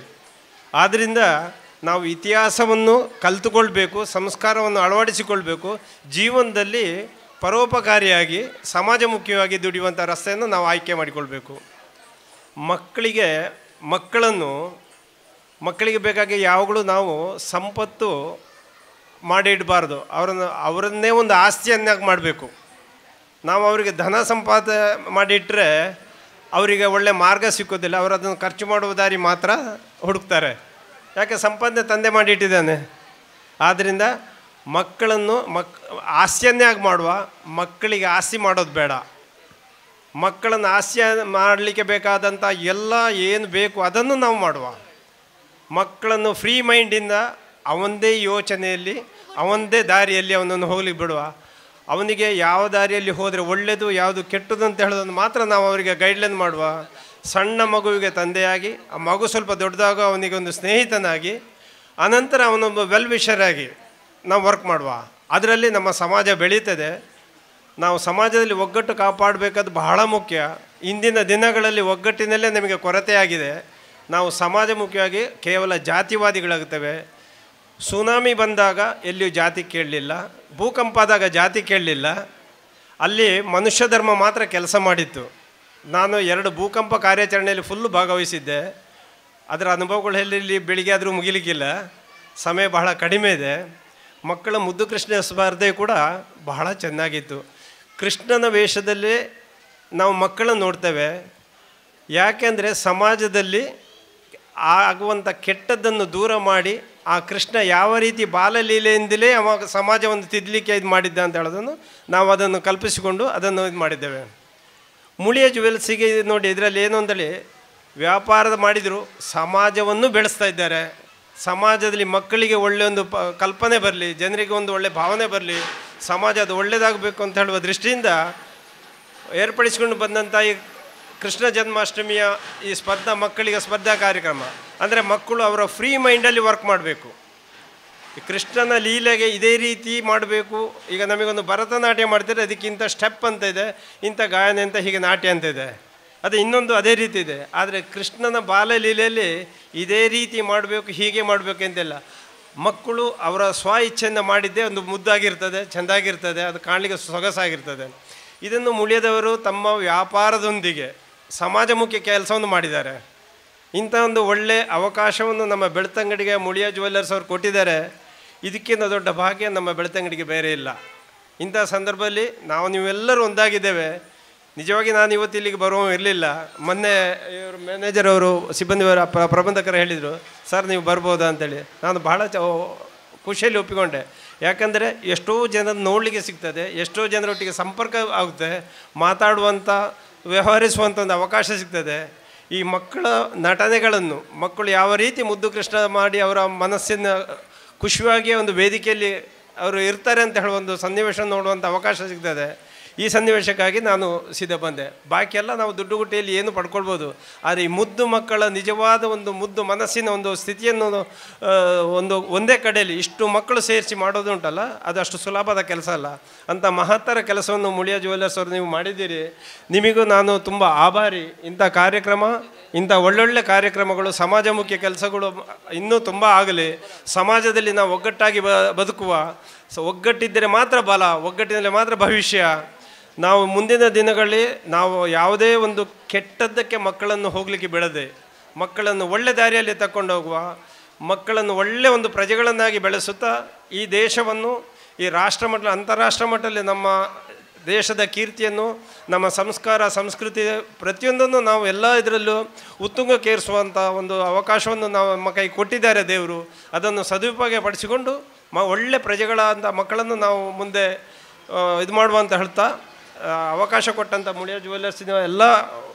ಆದ್ದರಿಂದ ನಾವು ಇತಿಹಾಸವನ್ನು ಕಲಿತುಕೊಳ್ಬೇಕು, ಸಂಸ್ಕಾರವನ್ನು ಅಳವಡಿಸಿಕೊಳ್ಬೇಕು. ಜೀವನದಲ್ಲಿ ಪರೋಪಕಾರಿಯಾಗಿ ಸಮಾಜಮುಖಿಯಾಗಿ ದುಡಿಯುವಂಥ ರಸ್ತೆಯನ್ನು ನಾವು ಆಯ್ಕೆ ಮಾಡಿಕೊಳ್ಬೇಕು. ಮಕ್ಕಳಿಗೆ ಬೇಕಾಗಿ ಯಾವಾಗಲೂ ನಾವು ಸಂಪತ್ತು ಮಾಡಿ ಇಡಬಾರ್ದು. ಅವರನ್ನೇ ಒಂದು ಆಸ್ತಿಯನ್ನಾಗಿ ಮಾಡಬೇಕು. ನಾವು ಅವರಿಗೆ ಧನ ಸಂಪಾದನೆ ಮಾಡಿಟ್ಟರೆ ಅವರಿಗೆ ಒಳ್ಳೆ ಮಾರ್ಗ ಸಿಕ್ಕೋದಿಲ್ಲ. ಅವರು ಅದನ್ನು ಖರ್ಚು ಮಾಡುವ ದಾರಿ ಮಾತ್ರ ಹುಡುಕ್ತಾರೆ. ಯಾಕೆ? ಸಂಪಾದನೆ ತಂದೆ ಮಾಡಿಟ್ಟಿದ್ದಾನೆ. ಆದ್ದರಿಂದ ಮಕ್ಕಳನ್ನು ಆಸ್ತಿಯನ್ನೇ ಆಗಿ ಮಾಡುವ, ಮಕ್ಕಳಿಗೆ ಆಸ್ತಿ ಮಾಡೋದು ಬೇಡ. ಮಕ್ಕಳನ್ನು ಆಸ್ತಿ ಮಾಡಲಿಕ್ಕೆ ಬೇಕಾದಂಥ ಎಲ್ಲ ಏನು ಬೇಕು ಅದನ್ನು ನಾವು ಮಾಡುವ. ಮಕ್ಕಳನ್ನು ಫ್ರೀ ಮೈಂಡಿಂದ ಅವನದೇ ಯೋಚನೆಯಲ್ಲಿ, ಅವನದೇ ದಾರಿಯಲ್ಲಿ ಅವನನ್ನು ಹೋಗ್ಲಿಕ್ಕೆ ಬಿಡುವ. ಅವನಿಗೆ ಯಾವ ದಾರಿಯಲ್ಲಿ ಹೋದರೆ ಒಳ್ಳೆಯದು, ಯಾವುದು ಕೆಟ್ಟದ್ದು ಅಂತ ಹೇಳೋದನ್ನು ಮಾತ್ರ ನಾವು ಅವರಿಗೆ ಗೈಡ್ಲೈನ್ ಮಾಡುವ. ಸಣ್ಣ ಮಗುವಿಗೆ ತಂದೆಯಾಗಿ, ಆ ಮಗು ಸ್ವಲ್ಪ ದೊಡ್ಡದಾಗ ಅವನಿಗೆ ಒಂದು ಸ್ನೇಹಿತನಾಗಿ, ಅನಂತರ ಅವನೊಬ್ಬ ವೆಲ್ ವಿಷರ್ ಆಗಿ ನಾವು ವರ್ಕ್ ಮಾಡುವ. ಅದರಲ್ಲಿ ನಮ್ಮ ಸಮಾಜ ಬೆಳೀತದೆ. ನಾವು ಸಮಾಜದಲ್ಲಿ ಒಗ್ಗಟ್ಟು ಕಾಪಾಡಬೇಕಾದ್ದು ಬಹಳ ಮುಖ್ಯ. ಇಂದಿನ ದಿನಗಳಲ್ಲಿ ಒಗ್ಗಟ್ಟಿನಲ್ಲೇ ನಮಗೆ ಕೊರತೆಯಾಗಿದೆ. ನಾವು ಸಮಾಜಮುಖಿಯಾಗಿ ಕೇವಲ ಜಾತಿವಾದಿಗಳಾಗುತ್ತೇವೆ. ಸುನಾಮಿ ಬಂದಾಗ ಎಲ್ಲಿಯೂ ಜಾತಿ ಕೇಳಲಿಲ್ಲ, ಭೂಕಂಪ ಆದಾಗ ಜಾತಿ ಕೇಳಲಿಲ್ಲ. ಅಲ್ಲಿ ಮನುಷ್ಯ ಧರ್ಮ ಮಾತ್ರ ಕೆಲಸ ಮಾಡಿತ್ತು. ನಾನು 2 ಭೂಕಂಪ ಕಾರ್ಯಾಚರಣೆಯಲ್ಲಿ ಫುಲ್ಲು ಭಾಗವಹಿಸಿದ್ದೆ. ಅದರ ಅನುಭವಗಳು ಎಲ್ಲಿ ಬೆಳಿಗ್ಗೆ ಆದರೂ ಮುಗಿಲಿಕ್ಕಿಲ್ಲ, ಸಮಯ ಬಹಳ ಕಡಿಮೆ ಇದೆ. ಮಕ್ಕಳ ಮುದ್ದು ಕೃಷ್ಣ ಸ್ಪರ್ಧೆ ಕೂಡ ಬಹಳ ಚೆನ್ನಾಗಿತ್ತು. ಕೃಷ್ಣನ ವೇಷದಲ್ಲಿ ನಾವು ಮಕ್ಕಳನ್ನು ನೋಡ್ತೇವೆ. ಯಾಕೆಂದರೆ ಸಮಾಜದಲ್ಲಿ ಆಗುವಂಥ ಕೆಟ್ಟದ್ದನ್ನು ದೂರ ಮಾಡಿ ಆ ಕೃಷ್ಣ ಯಾವ ರೀತಿ ಬಾಲಲೀಲೆಯಿಂದಲೇ ಸಮಾಜವನ್ನು ತಿದ್ದಲಿಕ್ಕೆ ಇದು ಮಾಡಿದ್ದ ಅಂತ ಹೇಳೋದನ್ನು ನಾವು ಅದನ್ನು ಕಲ್ಪಿಸಿಕೊಂಡು ಅದನ್ನು ಇದು ಮಾಡಿದ್ದೇವೆ. ಮುಳಿಯ ಜುವೆಲ್ಸಿಗೆ ನೋಡಿ, ಇದರಲ್ಲಿ ಏನು ಅಂತೇಳಿ ವ್ಯಾಪಾರದ ಮಾಡಿದರು, ಸಮಾಜವನ್ನು ಬೆಳೆಸ್ತಾ ಇದ್ದಾರೆ. ಸಮಾಜದಲ್ಲಿ ಮಕ್ಕಳಿಗೆ ಒಳ್ಳೆಯೊಂದು ಕಲ್ಪನೆ ಬರಲಿ, ಜನರಿಗೆ ಒಂದು ಒಳ್ಳೆಯ ಭಾವನೆ ಬರಲಿ, ಸಮಾಜ ಅದು ಒಳ್ಳೆಯದಾಗಬೇಕು ಅಂತ ಹೇಳುವ ದೃಷ್ಟಿಯಿಂದ ಏರ್ಪಡಿಸಿಕೊಂಡು ಬಂದಂಥ ಈ ಕೃಷ್ಣ ಜನ್ಮಾಷ್ಟಮಿಯ ಈ ಮಕ್ಕಳಿಗೆ ಸ್ಪರ್ಧಾ ಕಾರ್ಯಕ್ರಮ ಅಂದರೆ ಮಕ್ಕಳು ಅವರ ಫ್ರೀ ಮೈಂಡಲ್ಲಿ ವರ್ಕ್ ಮಾಡಬೇಕು. ಕೃಷ್ಣನ ಲೀಲೆಗೆ ಇದೇ ರೀತಿ ಮಾಡಬೇಕು. ಈಗ ನಮಗೊಂದು ಭರತನಾಟ್ಯ ಮಾಡ್ತಾರೆ, ಅದಕ್ಕಿಂತ ಸ್ಟೆಪ್ ಅಂತ ಇದೆ, ಇಂಥ ಗಾಯನ ಅಂತ, ಹೀಗೆ ನಾಟ್ಯ ಅಂತ ಇದೆ. ಅದು ಇನ್ನೊಂದು ಅದೇ ರೀತಿ ಇದೆ. ಆದರೆ ಕೃಷ್ಣನ ಬಾಲಲೀಲೆಯಲ್ಲಿ ಇದೇ ರೀತಿ ಮಾಡಬೇಕು, ಹೀಗೆ ಮಾಡಬೇಕು ಅಂತೆಲ್ಲ. ಮಕ್ಕಳು ಅವರ ಸ್ವ ಇಚ್ಛೆಯನ್ನು ಮಾಡಿದ್ದೇ ಒಂದು ಮುದ್ದಾಗಿರ್ತದೆ, ಚೆಂದಾಗಿರ್ತದೆ, ಅದು ಕಾಣಲಿಕ್ಕೆ ಸೊಗಸಾಗಿರ್ತದೆ. ಇದನ್ನು ಮುಳಿಯದವರು ತಮ್ಮ ವ್ಯಾಪಾರದೊಂದಿಗೆ ಸಮಾಜಮುಖಿ ಕೆಲಸವನ್ನು ಮಾಡಿದ್ದಾರೆ. ಇಂಥ ಒಂದು ಒಳ್ಳೆಯ ಅವಕಾಶವನ್ನು ನಮ್ಮ ಬೆಳ್ತಂಗಡಿಗೆ ಮುಳಿಯ ಜ್ಯುವೆಲ್ಲರ್ಸ್ ಅವರು ಕೊಟ್ಟಿದ್ದಾರೆ. ಇದಕ್ಕಿಂತ ದೊಡ್ಡ ಭಾಗ್ಯ ನಮ್ಮ ಬೆಳ್ತಂಗಡಿಗೆ ಬೇರೆ ಇಲ್ಲ. ಇಂಥ ಸಂದರ್ಭದಲ್ಲಿ ನೀವೆಲ್ಲರೂ ಒಂದಾಗಿದ್ದೇವೆ. ನಿಜವಾಗಿ ನಾನು ಇವತ್ತು ಇಲ್ಲಿಗೆ ಇರಲಿಲ್ಲ. ಮೊನ್ನೆ ಇವರು ಮ್ಯಾನೇಜರ್ ಅವರು, ಸಿಬ್ಬಂದಿಯವರ ಪ್ರಬಂಧಕರು ಹೇಳಿದರು, ಸರ್ ನೀವು ಬರ್ಬೋದಾ ಅಂತೇಳಿ. ನಾನು ಬಹಳ ಖುಷಿಯಲ್ಲಿ ಒಪ್ಪಿಕೊಂಡೆ. ಯಾಕಂದರೆ ಎಷ್ಟೋ ಜನ ನೋಡಲಿಕ್ಕೆ ಸಿಗ್ತದೆ, ಎಷ್ಟೋ ಜನರೊಟ್ಟಿಗೆ ಸಂಪರ್ಕ ಆಗುತ್ತೆ, ಮಾತಾಡುವಂಥ ವ್ಯವಹರಿಸುವಂಥ ಒಂದು ಅವಕಾಶ ಸಿಗ್ತದೆ. ಈ ಮಕ್ಕಳ ನಟನೆಗಳನ್ನು ಮಕ್ಕಳು ಯಾವ ರೀತಿ ಮುದ್ದು ಕೃಷ್ಣ ಮಾಡಿ ಅವರ ಮನಸ್ಸಿನ ಖುಷಿಯಾಗಿ ಒಂದು ವೇದಿಕೆಯಲ್ಲಿ ಅವರು ಇರ್ತಾರೆ ಅಂತ ಹೇಳುವ ಒಂದು ಸನ್ನಿವೇಶ ನೋಡುವಂಥ ಅವಕಾಶ ಸಿಗ್ತದೆ. ಈ ಸನ್ನಿವೇಶಕ್ಕಾಗಿ ನಾನು ಸೀದಾ ಬಂದೆ. ಬಾಕಿಯೆಲ್ಲ ನಾವು ದುಡ್ಡುಗುಟ್ಟಿಯಲ್ಲಿ ಏನು ಪಡ್ಕೊಳ್ಬೋದು, ಆದರೆ ಈ ಮುದ್ದು ಮಕ್ಕಳ ನಿಜವಾದ ಒಂದು ಮುದ್ದು ಮನಸ್ಸಿನ ಒಂದು ಸ್ಥಿತಿಯನ್ನು ಒಂದೇ ಕಡೆಯಲ್ಲಿ ಇಷ್ಟು ಮಕ್ಕಳು ಸೇರಿಸಿ ಮಾಡೋದು ಉಂಟಲ್ಲ, ಅದು ಅಷ್ಟು ಸುಲಭದ ಕೆಲಸ ಅಲ್ಲ. ಅಂಥ ಮಹತ್ತರ ಕೆಲಸವನ್ನು ಮುಳಿಯಾ ಜ್ಯುವೆಲ್ಲರ್ಸ್ ಅವರು ನೀವು ಮಾಡಿದ್ದೀರಿ. ನಿಮಗೂ ನಾನು ತುಂಬ ಆಭಾರಿ. ಇಂಥ ಕಾರ್ಯಕ್ರಮ, ಇಂಥ ಒಳ್ಳೊಳ್ಳೆ ಕಾರ್ಯಕ್ರಮಗಳು, ಸಮಾಜಮುಖಿ ಕೆಲಸಗಳು ಇನ್ನೂ ತುಂಬ ಆಗಲಿ. ಸಮಾಜದಲ್ಲಿ ನಾವು ಒಗ್ಗಟ್ಟಾಗಿ ಬದುಕುವ, ಒಗ್ಗಟ್ಟಿದ್ದರೆ ಮಾತ್ರ ಬಲ, ಒಗ್ಗಟ್ಟಿನಲ್ಲಿ ಮಾತ್ರ ಭವಿಷ್ಯ. ನಾವು ಮುಂದಿನ ದಿನಗಳಲ್ಲಿ ನಾವು ಯಾವುದೇ ಒಂದು ಕೆಟ್ಟದ್ದಕ್ಕೆ ಮಕ್ಕಳನ್ನು ಹೋಗಲಿಕ್ಕೆ ಬಿಡದೆ, ಮಕ್ಕಳನ್ನು ಒಳ್ಳೆ ದಾರಿಯಲ್ಲಿ ತಗೊಂಡು ಹೋಗುವ, ಮಕ್ಕಳನ್ನು ಒಳ್ಳೆಯ ಒಂದು ಪ್ರಜೆಗಳನ್ನಾಗಿ ಬೆಳೆಸುತ್ತಾ ಈ ದೇಶವನ್ನು ಈ ರಾಷ್ಟ್ರ ಮಟ್ಟ ಅಂತಾರಾಷ್ಟ್ರ ಮಟ್ಟದಲ್ಲಿ ನಮ್ಮ ದೇಶದ ಕೀರ್ತಿಯನ್ನು, ನಮ್ಮ ಸಂಸ್ಕಾರ ಸಂಸ್ಕೃತಿ ಪ್ರತಿಯೊಂದನ್ನು ನಾವು ಎಲ್ಲ ಇದರಲ್ಲೂ ಉತ್ತುಂಗಕ್ಕೇರಿಸುವಂಥ ಒಂದು ಅವಕಾಶವನ್ನು ನಮ್ಮ ಕೈ ಕೊಟ್ಟಿದ್ದಾರೆ ದೇವರು. ಅದನ್ನು ಸದುಪಯೋಗ ಪಡಿಸಿಕೊಂಡು ಒಳ್ಳೆ ಪ್ರಜೆಗಳಂಥ ಮಕ್ಕಳನ್ನು ನಾವು ಮುಂದೆ ಇದು ಮಾಡುವಂತ ಹೇಳ್ತಾ, ಅವಕಾಶ ಕೊಟ್ಟಂಥ ಮುಳಿಯಾ ಜ್ಯುವೆಲ್ಲರ್ಸಿನ ಎಲ್ಲ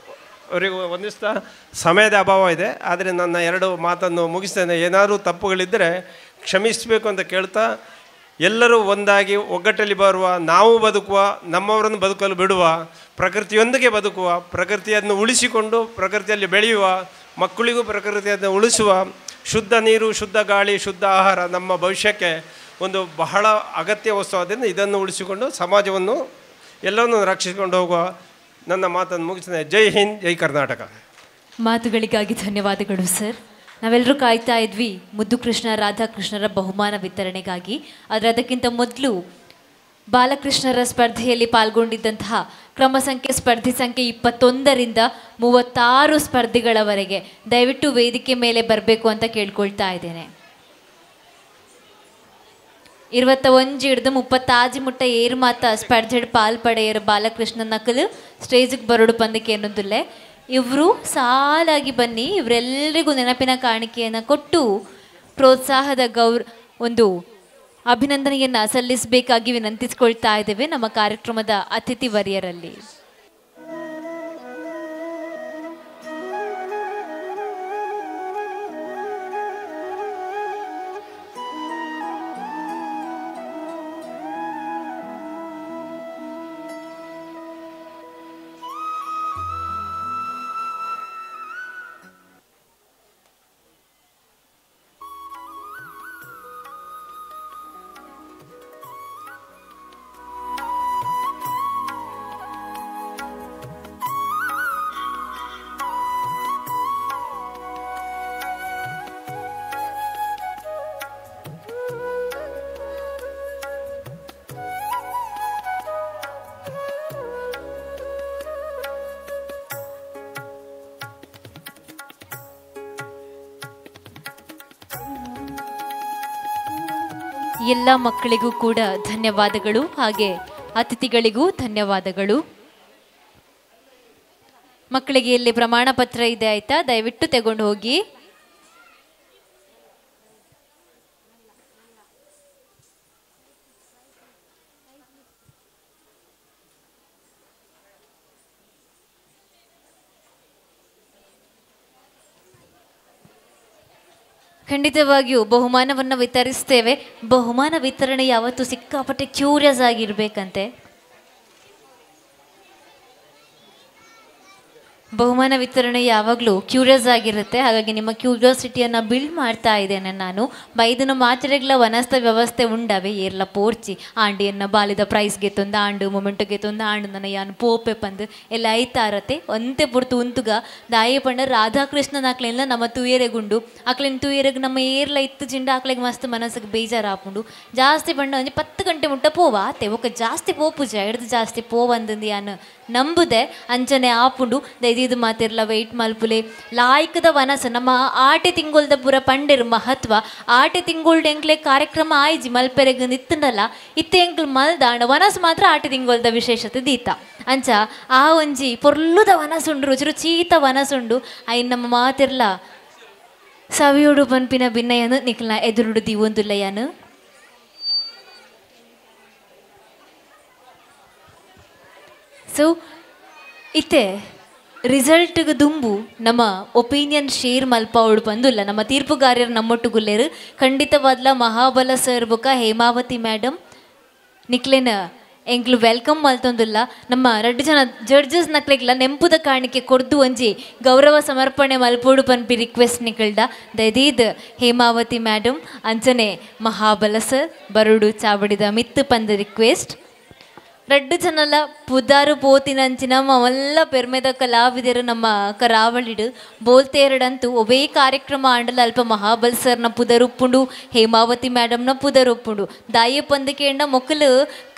ಅವರಿಗೂ ವಂದಿಸ್ತಾ, ಸಮಯದ ಅಭಾವ ಇದೆ, ಆದರೆ ನನ್ನ 2 ಮಾತನ್ನು ಮುಗಿಸ್ತೇನೆ. ಏನಾದರೂ ತಪ್ಪುಗಳಿದ್ದರೆ ಕ್ಷಮಿಸಬೇಕು ಅಂತ ಕೇಳ್ತಾ, ಎಲ್ಲರೂ ಒಂದಾಗಿ ಒಗ್ಗಟ್ಟಲ್ಲಿ ಬರುವ, ನಾವು ಬದುಕುವ, ನಮ್ಮವರನ್ನು ಬದುಕಲು ಬಿಡುವ, ಪ್ರಕೃತಿಯೊಂದಿಗೆ ಬದುಕುವ, ಪ್ರಕೃತಿಯನ್ನು ಉಳಿಸಿಕೊಂಡು ಪ್ರಕೃತಿಯಲ್ಲಿ ಬೆಳೆಯುವ, ಮಕ್ಕಳಿಗೂ ಪ್ರಕೃತಿಯನ್ನು ಉಳಿಸುವ, ಶುದ್ಧ ನೀರು, ಶುದ್ಧ ಗಾಳಿ, ಶುದ್ಧ ಆಹಾರ ನಮ್ಮ ಭವಿಷ್ಯಕ್ಕೆ ಒಂದು ಬಹಳ ಅಗತ್ಯ ವಸ್ತು. ಆದ್ದರಿಂದ ಇದನ್ನು ಉಳಿಸಿಕೊಂಡು ಸಮಾಜವನ್ನು ಎಲ್ಲವನ್ನೂ ರಕ್ಷಿಸಿಕೊಂಡು ಹೋಗುವ ನನ್ನ ಮಾತನ್ನು ಮುಗಿಸ್ತೇನೆ. ಜೈ ಹಿಂದ್, ಜೈ ಕರ್ನಾಟಕ. ಮಾತುಗಳಿಗಾಗಿ ಧನ್ಯವಾದಗಳು ಸರ್. ನಾವೆಲ್ಲರೂ ಕಾಯ್ತಾ ಇದ್ವಿ ಮುದ್ದು ಕೃಷ್ಣ ರಾಧಾಕೃಷ್ಣರ ಬಹುಮಾನ ವಿತರಣೆಗಾಗಿ. ಆದರೆ ಅದಕ್ಕಿಂತ ಮೊದಲು ಬಾಲಕೃಷ್ಣರ ಸ್ಪರ್ಧೆಯಲ್ಲಿ ಪಾಲ್ಗೊಂಡಿದ್ದಂತಹ ಕ್ರಮ ಸಂಖ್ಯೆ ಸ್ಪರ್ಧಿ ಸಂಖ್ಯೆ 21ರಿಂದ 36 ಸ್ಪರ್ಧಿಗಳವರೆಗೆ ದಯವಿಟ್ಟು ವೇದಿಕೆ ಮೇಲೆ ಬರಬೇಕು ಅಂತ ಕೇಳ್ಕೊಳ್ತಾ ಇದ್ದೇನೆ. 21 ಹಿಡಿದು 30 ಮುಟ್ಟ ಏರು ಮಾತ ಸ್ಪರ್ಧೆಡ್ ಪಾಲ್ಪಡೆಯರು ಬಾಲಕೃಷ್ಣ ನಕಲು ಸ್ಟೇಜಿಗೆ ಬರೋಡು ಪಂದಕ್ಕೆ ಅನ್ನೋದಿಲ್ಲ. ಇವರು ಸಾಲಾಗಿ ಬನ್ನಿ, ಇವರೆಲ್ಲರಿಗೂ ನೆನಪಿನ ಕಾಣಿಕೆಯನ್ನು ಕೊಟ್ಟು ಪ್ರೋತ್ಸಾಹದ ಒಂದು ಅಭಿನಂದನೆಯನ್ನು ಸಲ್ಲಿಸಬೇಕಾಗಿ ವಿನಂತಿಸ್ಕೊಳ್ತಾ ಇದ್ದೇವೆ ನಮ್ಮ ಕಾರ್ಯಕ್ರಮದ ಅತಿಥಿ ವರಿಯರಲ್ಲಿ. ಎಲ್ಲ ಮಕ್ಕಳಿಗೂ ಕೂಡ ಧನ್ಯವಾದಗಳು, ಹಾಗೆ ಅತಿಥಿಗಳಿಗೂ ಧನ್ಯವಾದಗಳು. ಮಕ್ಕಳಿಗೆ ಇಲ್ಲಿ ಪ್ರಮಾಣ ಪತ್ರ ಇದೆ, ಆಯ್ತಾ? ದಯವಿಟ್ಟು ತಗೊಂಡು ಹೋಗಿ. ಖಂಡಿತವಾಗಿಯೂ ಬಹುಮಾನವನ್ನು ವಿತರಿಸ್ತೇವೆ. ಬಹುಮಾನ ವಿತರಣೆ ಯಾವತ್ತೂ ಸಿಕ್ಕಾಪಟ್ಟೆ ಕ್ಯೂರಿಯಸ್ ಆಗಿರ್ಬೇಕಂತೆ. ಬಹುಮಾನ ವಿತರಣೆ ಯಾವಾಗಲೂ ಕ್ಯೂರಿಯಸ್ ಆಗಿರುತ್ತೆ. ಹಾಗಾಗಿ ನಿಮ್ಮ ಕ್ಯೂರಿಯಾಸಿಟಿಯನ್ನು ಬಿಲ್ಡ್ ಮಾಡ್ತಾ ಇದ್ದೇನೆ ನಾನು. ಬೈದನ ಮಾತ್ರೆಗಳ ವನಸ್ಥ ವ್ಯವಸ್ಥೆ ಉಂಡವೆ ಏರ್ಲ ಪೋರ್ಚಿ ಆಂಡಿಯನ್ನು ಬಾಲಿದ ಪ್ರೈಸ್ಗೆ ತೊಂದ ಆಂಡು ಮೊಮೆಂಟ್ಗೆ ತೊಂದ ಆಂಡು ನನ್ನ ಯಾನು ಪೋಪೆ ಪಂದು ಎಲ್ಲ ಐತಾ ಇರತ್ತೆ. ಒಂತೆ ಪುರ್ತು ಉಂತುಗ ದಾಯಿ ಪಂಡ ರಾಧಾಕೃಷ್ಣನ ಆಕ್ಲೆಲ್ಲ ನಮ್ಮ ತೂಯರೆಗುಂಡು ಆಕ್ಲಿನ ತೂಯರೆಗೆ ನಮ್ಮ ಏರ್ಲ ಇತ್ತು ಜಿಂಡ ಆಕ್ಲೆಗೆ ಮಸ್ತ್ ಮನಸ್ಸಿಗೆ ಬೇಜಾರು ಹಾಕೊಂಡು ಜಾಸ್ತಿ ಪಂಡ ಒಂಜಿ 10 ಗಂಟೆ ಮುಟ್ಟ ಪೋವಾತೆ ಒಕ್ಕ ಜಾಸ್ತಿ ಪೋಪುಜ ಹಿಡ್ದು ಜಾಸ್ತಿ ಪೋವಂದು ಯಾನು ನಂಬುದೆ ಅಂಚನೆ ಆಪುಂಡು ದೈದಿದು ಮಾತಿರ್ಲ ವೆಯ್ಟ್ ಮಲ್ಪುಲೆ ಲಾಯ್ಕದ ವನಸ ನಮ್ಮ ಆಟೆ ತಿಂಗೊಳ್ದ ಪೂರ ಪಂಡೆರು ಮಹತ್ವ. ಆಟೆ ತಿಂಗೊಳ್ಡು ಎಂಕ್ಲೆ ಕಾರ್ಯಕ್ರಮ ಆಯ್ಜಿ ಮಲ್ಪೆರೆಗೆ ನಿತ್ತಂಡಲ್ಲ ಇತ್ತೆ ಎಂಕ್ಲು ಮಲ್ದಾಂಡ ವನಸ್ ಮಾತ್ರ ಆಟೆ ತಿಂಗೊಳ್ದ ವಿಶೇಷತೆ ದೀತ ಅಂಚ ಆ ಒಂಜಿ ಪೊರ್ಲುದ ವನಸುಂಡು ರುಚಿ ರುಚೀತ ವನಸುಂಡು ಐನ್ ನಮ್ಮ ಮಾತಿರ್ಲ ಸವಿಯೋಡು ಪನ್ಪಿನ ಭಿನ್ನಯನು ನಿಕ್ಲ ಎದುರುಡು ದೀವೊಂದುಲ್ಲಯನು. ಸೊ ಇತ್ತೆ ರಿಸಲ್ಟ್ಗೆ ದುಂಬು ನಮ್ಮ ಒಪಿನಿಯನ್ ಶೇರ್ ಮಲ್ಪವಳು ಬಂದುಲ್ಲ. ನಮ್ಮ ತೀರ್ಪುಗಾರ್ಯರು ನಮ್ಮೊಟ್ಟುಗುಲ್ಲೇರು ಖಂಡಿತವಾದ್ಲ ಮಹಾಬಲ ಸರ್ ಬೊಕ ಹೇಮಾವತಿ ಮೇಡಮ್ ನಿಕ್ಲೆನ ಎಂಕ್ಲು ವೆಲ್ಕಮ್ ಮಲ್ತೊಂದುಲ್ಲ ನಮ್ಮ 2 ಜನ ಜಡ್ಜಸ್ ನಕ್ಲೆಗ್ಲ ನೆಂಪುದ ಕಾಣಿಕೆ ಕೊರ್ದು ಒಂಜಿ ಗೌರವ ಸಮರ್ಪಣೆ ಮಲ್ಪೋಡು ಪನ್ಪಿ ರಿಕ್ವೆಸ್ಟ್ ನಿಕಲ್ಡ ದಯದೀದ್ ಹೇಮಾವತಿ ಮೇಡಮ್ ಅಂಚನೆ ಮಹಾಬಲ ಸರ್ ಬರುಡು ಚಾವಡಿದ ಮಿತ್ತು ಪಂದ ರಿಕ್ವೆಸ್ಟ್ 2 ಜನಲ ಪುದಾರು ಪೋತಿನಂಚಿನ ಮಲ್ಲ ಪೆರ್ಮೆದ ಕಲಾವಿದರು ನಮ್ಮ ಕರಾವಳಿಡು ಬೋಲ್ತೇರಡಂತೂ ಒವೇ ಕಾರ್ಯಕ್ರಮ ಆಂಡಲ ಅಲ್ಪ ಮಹಾಬಲ್ ಸರ್ನ ಪುದರುಪ್ಪುಂಡು ಹೇಮಾವತಿ ಮೇಡಮ್ನ ಪುದರುಪ್ಪುಂಡು ದಾಯಿ ಪಂದಕೇಂಡ ಮೊಕ್ಕಲು